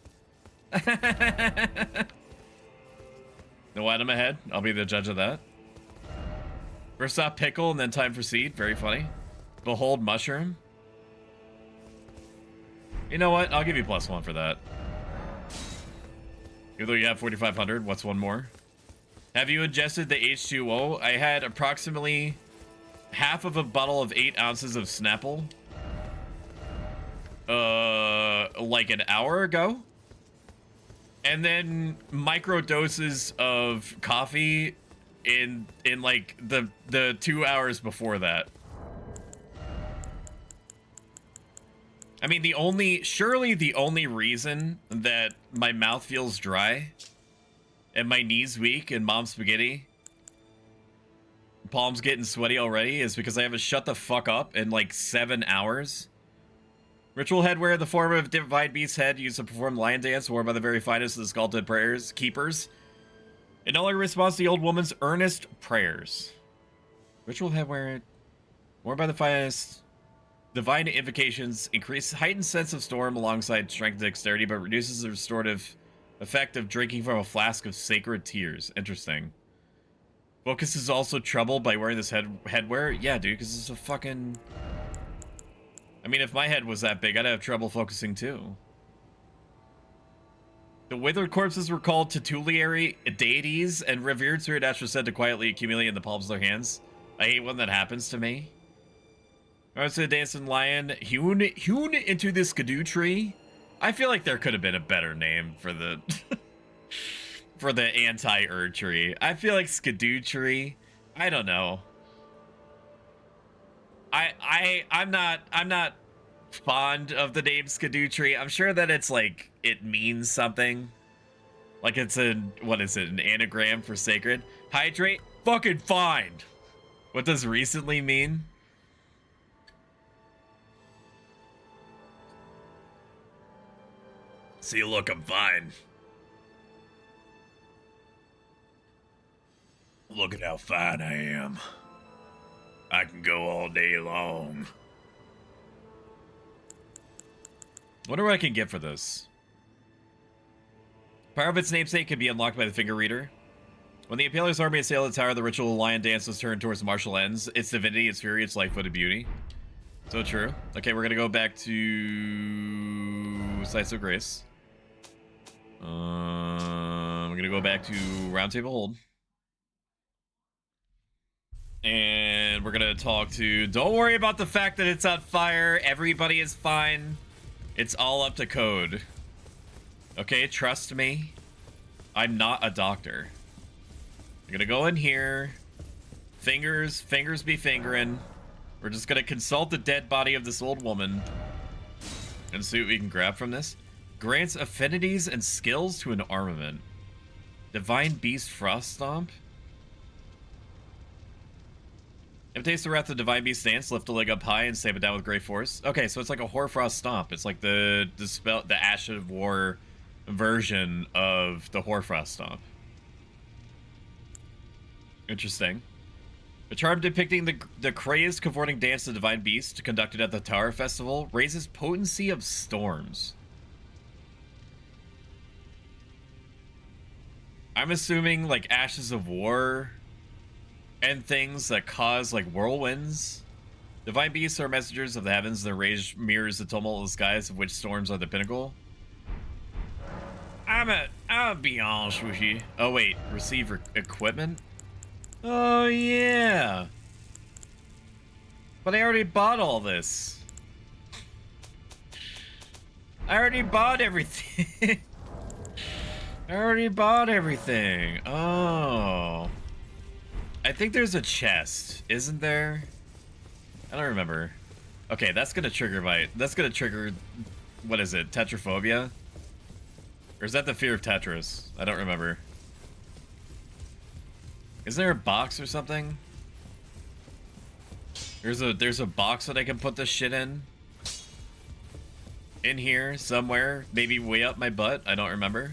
No item ahead. I'll be the judge of that. First off, pickle and then time for seed. Very funny. Behold mushroom. You know what? I'll give you +1 for that. Even though you have 4,500, what's one more? Have you ingested the H2O? I had approximately half of a bottle of 8 ounces of Snapple. Like an hour ago. And then micro doses of coffee in like the 2 hours before that. I mean, surely the only reason that my mouth feels dry and my knees weak and mom's spaghetti, palms getting sweaty already is because I haven't shut the fuck up in like 7 hours. Ritual headwear in the form of divine beast's head used to perform lion dance worn by the very finest of the sculpted prayers keepers. It no longer responds to the old woman's earnest prayers. Ritual headwear worn by the finest divine invocations increase heightened sense of storm alongside strength and dexterity, but reduces the restorative effect of drinking from a flask of sacred tears. Interesting. Focus is also troubled by wearing this headwear. Yeah, dude, because it's a fucking... I mean, if my head was that big, I'd have trouble focusing too. The withered corpses were called titulary deities, and revered spirit ash was said to quietly accumulate in the palms of their hands. I hate when that happens to me. I was a dancing lion hewn into this skidoo tree. I feel like there could have been a better name for the for the anti-Ur tree. I feel like skidoo tree. I don't know. I'm not fond of the name skidoo tree. I'm sure that it's like it means something. Like it's what is it, an anagram for sacred? Hydrate? Fucking fine. What does recently mean? See, look, I'm fine. Look at how fine I am. I can go all day long. Wonder what I can get for this. Power of its namesake can be unlocked by the finger reader. When the Impaler's army assailed the tower, the ritual lion dance was turned towards martial ends. Its divinity, its fury, its life, and beauty. So true. Okay, we're gonna go back to Sites of Grace. We're gonna go back to Roundtable Hold. And we're gonna talk to... Don't worry about the fact that it's on fire. Everybody is fine. It's all up to code. Okay, trust me. I'm not a doctor. I'm gonna go in here. Fingers be fingering. We're just gonna consult the dead body of this old woman and see what we can grab from this. Grants affinities and skills to an armament. Divine Beast Frost Stomp. Imitates the wrath of Divine Beast stance, lift a leg up high and stamp it down with great force. Okay, so it's like a Hoarfrost Stomp. It's like the Ash of War version of the Hoarfrost Stomp. Interesting. A charm depicting the crazed cavorting dance of the Divine Beast conducted at the Tower Festival raises potency of storms. I'm assuming like Ashes of War and things that cause like whirlwinds. Divine beasts are messengers of the heavens. Their rage mirrors the tumult of the skies, of which storms are the pinnacle. I'll be honest with you. Oh wait, receive equipment? Oh yeah. But I already bought all this. I already bought everything. I already bought everything. Oh. I think there's a chest, isn't there? I don't remember. Okay, that's gonna trigger what is it, tetraphobia? Or is that the fear of Tetris? I don't remember. Is there a box or something? There's a box that I can put this shit in. In here, somewhere. Maybe way up my butt, I don't remember.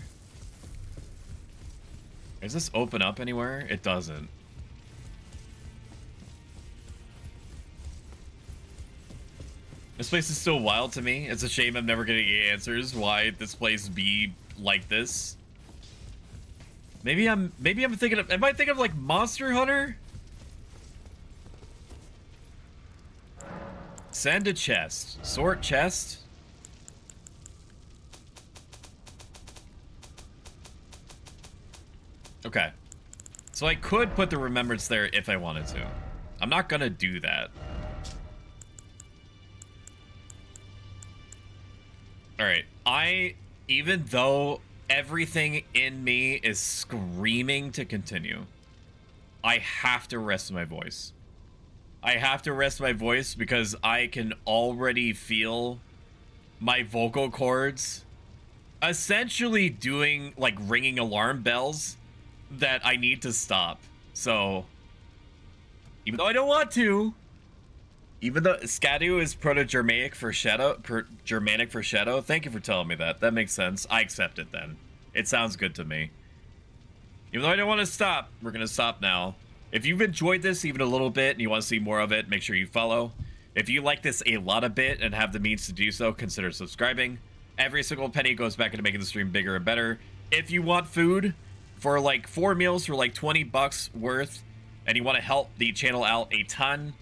Does this open up anywhere? It doesn't. This place is still wild to me. It's a shame I'm never getting answers why this place be like this. Maybe I'm thinking of, am I thinking of like Monster Hunter? Send a chest. Sort chest. Okay. So I could put the remembrance there if I wanted to. I'm not gonna do that. Alright. Even though everything in me is screaming to continue, I have to rest my voice. I have to rest my voice because I can already feel my vocal cords essentially doing, like, ringing alarm bells that I need to stop. So, even though I don't want to, even though Scadu is Proto-Germanic for shadow, Germanic for shadow, thank you for telling me that. That makes sense. I accept it then. It sounds good to me. Even though I don't want to stop, we're going to stop now. If you've enjoyed this even a little bit and you want to see more of it, make sure you follow. If you like this a lot of bit and have the means to do so, consider subscribing. Every single penny goes back into making the stream bigger and better. If you want food for like 4 meals for like 20 bucks worth and you want to help the channel out a ton,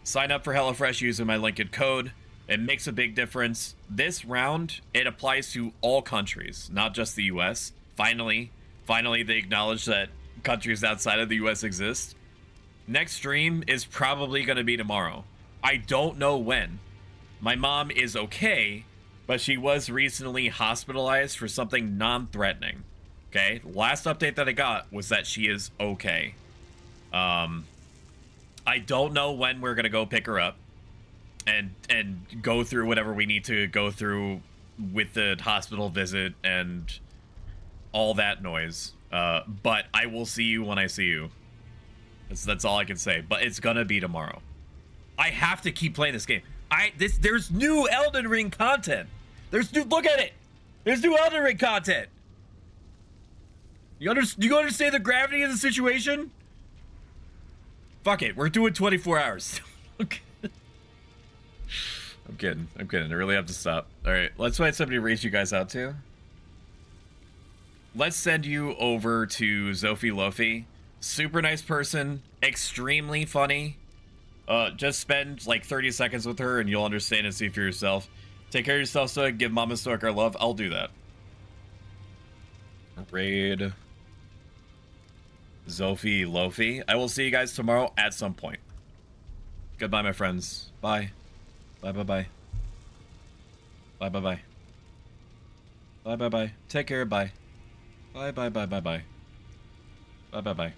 sign up for HelloFresh using my link and code. It makes a big difference. This round, it applies to all countries, not just the US. Finally, they acknowledge that countries outside of the US exist. Next stream is probably going to be tomorrow. I don't know when. My mom is okay, but she was recently hospitalized for something non-threatening. Okay? Last update that I got was that she is okay. I don't know when we're going to go pick her up and go through whatever we need to go through with the hospital visit and all that noise. But I will see you when I see you. That's all I can say. But it's gonna be tomorrow. I have to keep playing this game. There's new Elden Ring content. Look at it. There's new Elden Ring content. You understand the gravity of the situation? Fuck it. We're doing 24 hours. Okay. I'm kidding. I really have to stop. All right. Let's find somebody to raise you guys out to. Let's send you over to Zophie Lofi. Super nice person, extremely funny. Just spend like 30 seconds with her and you'll understand and see for yourself. Take care of yourself, so give Mama Stork our love. I'll do that. Raid Zophie Lofi. I will see you guys tomorrow at some point. Goodbye, my friends. Bye. Bye, bye, bye. Bye, bye, bye. Bye, bye, bye. Take care. Bye. Bye, bye, bye, bye, bye. Bye, bye, bye.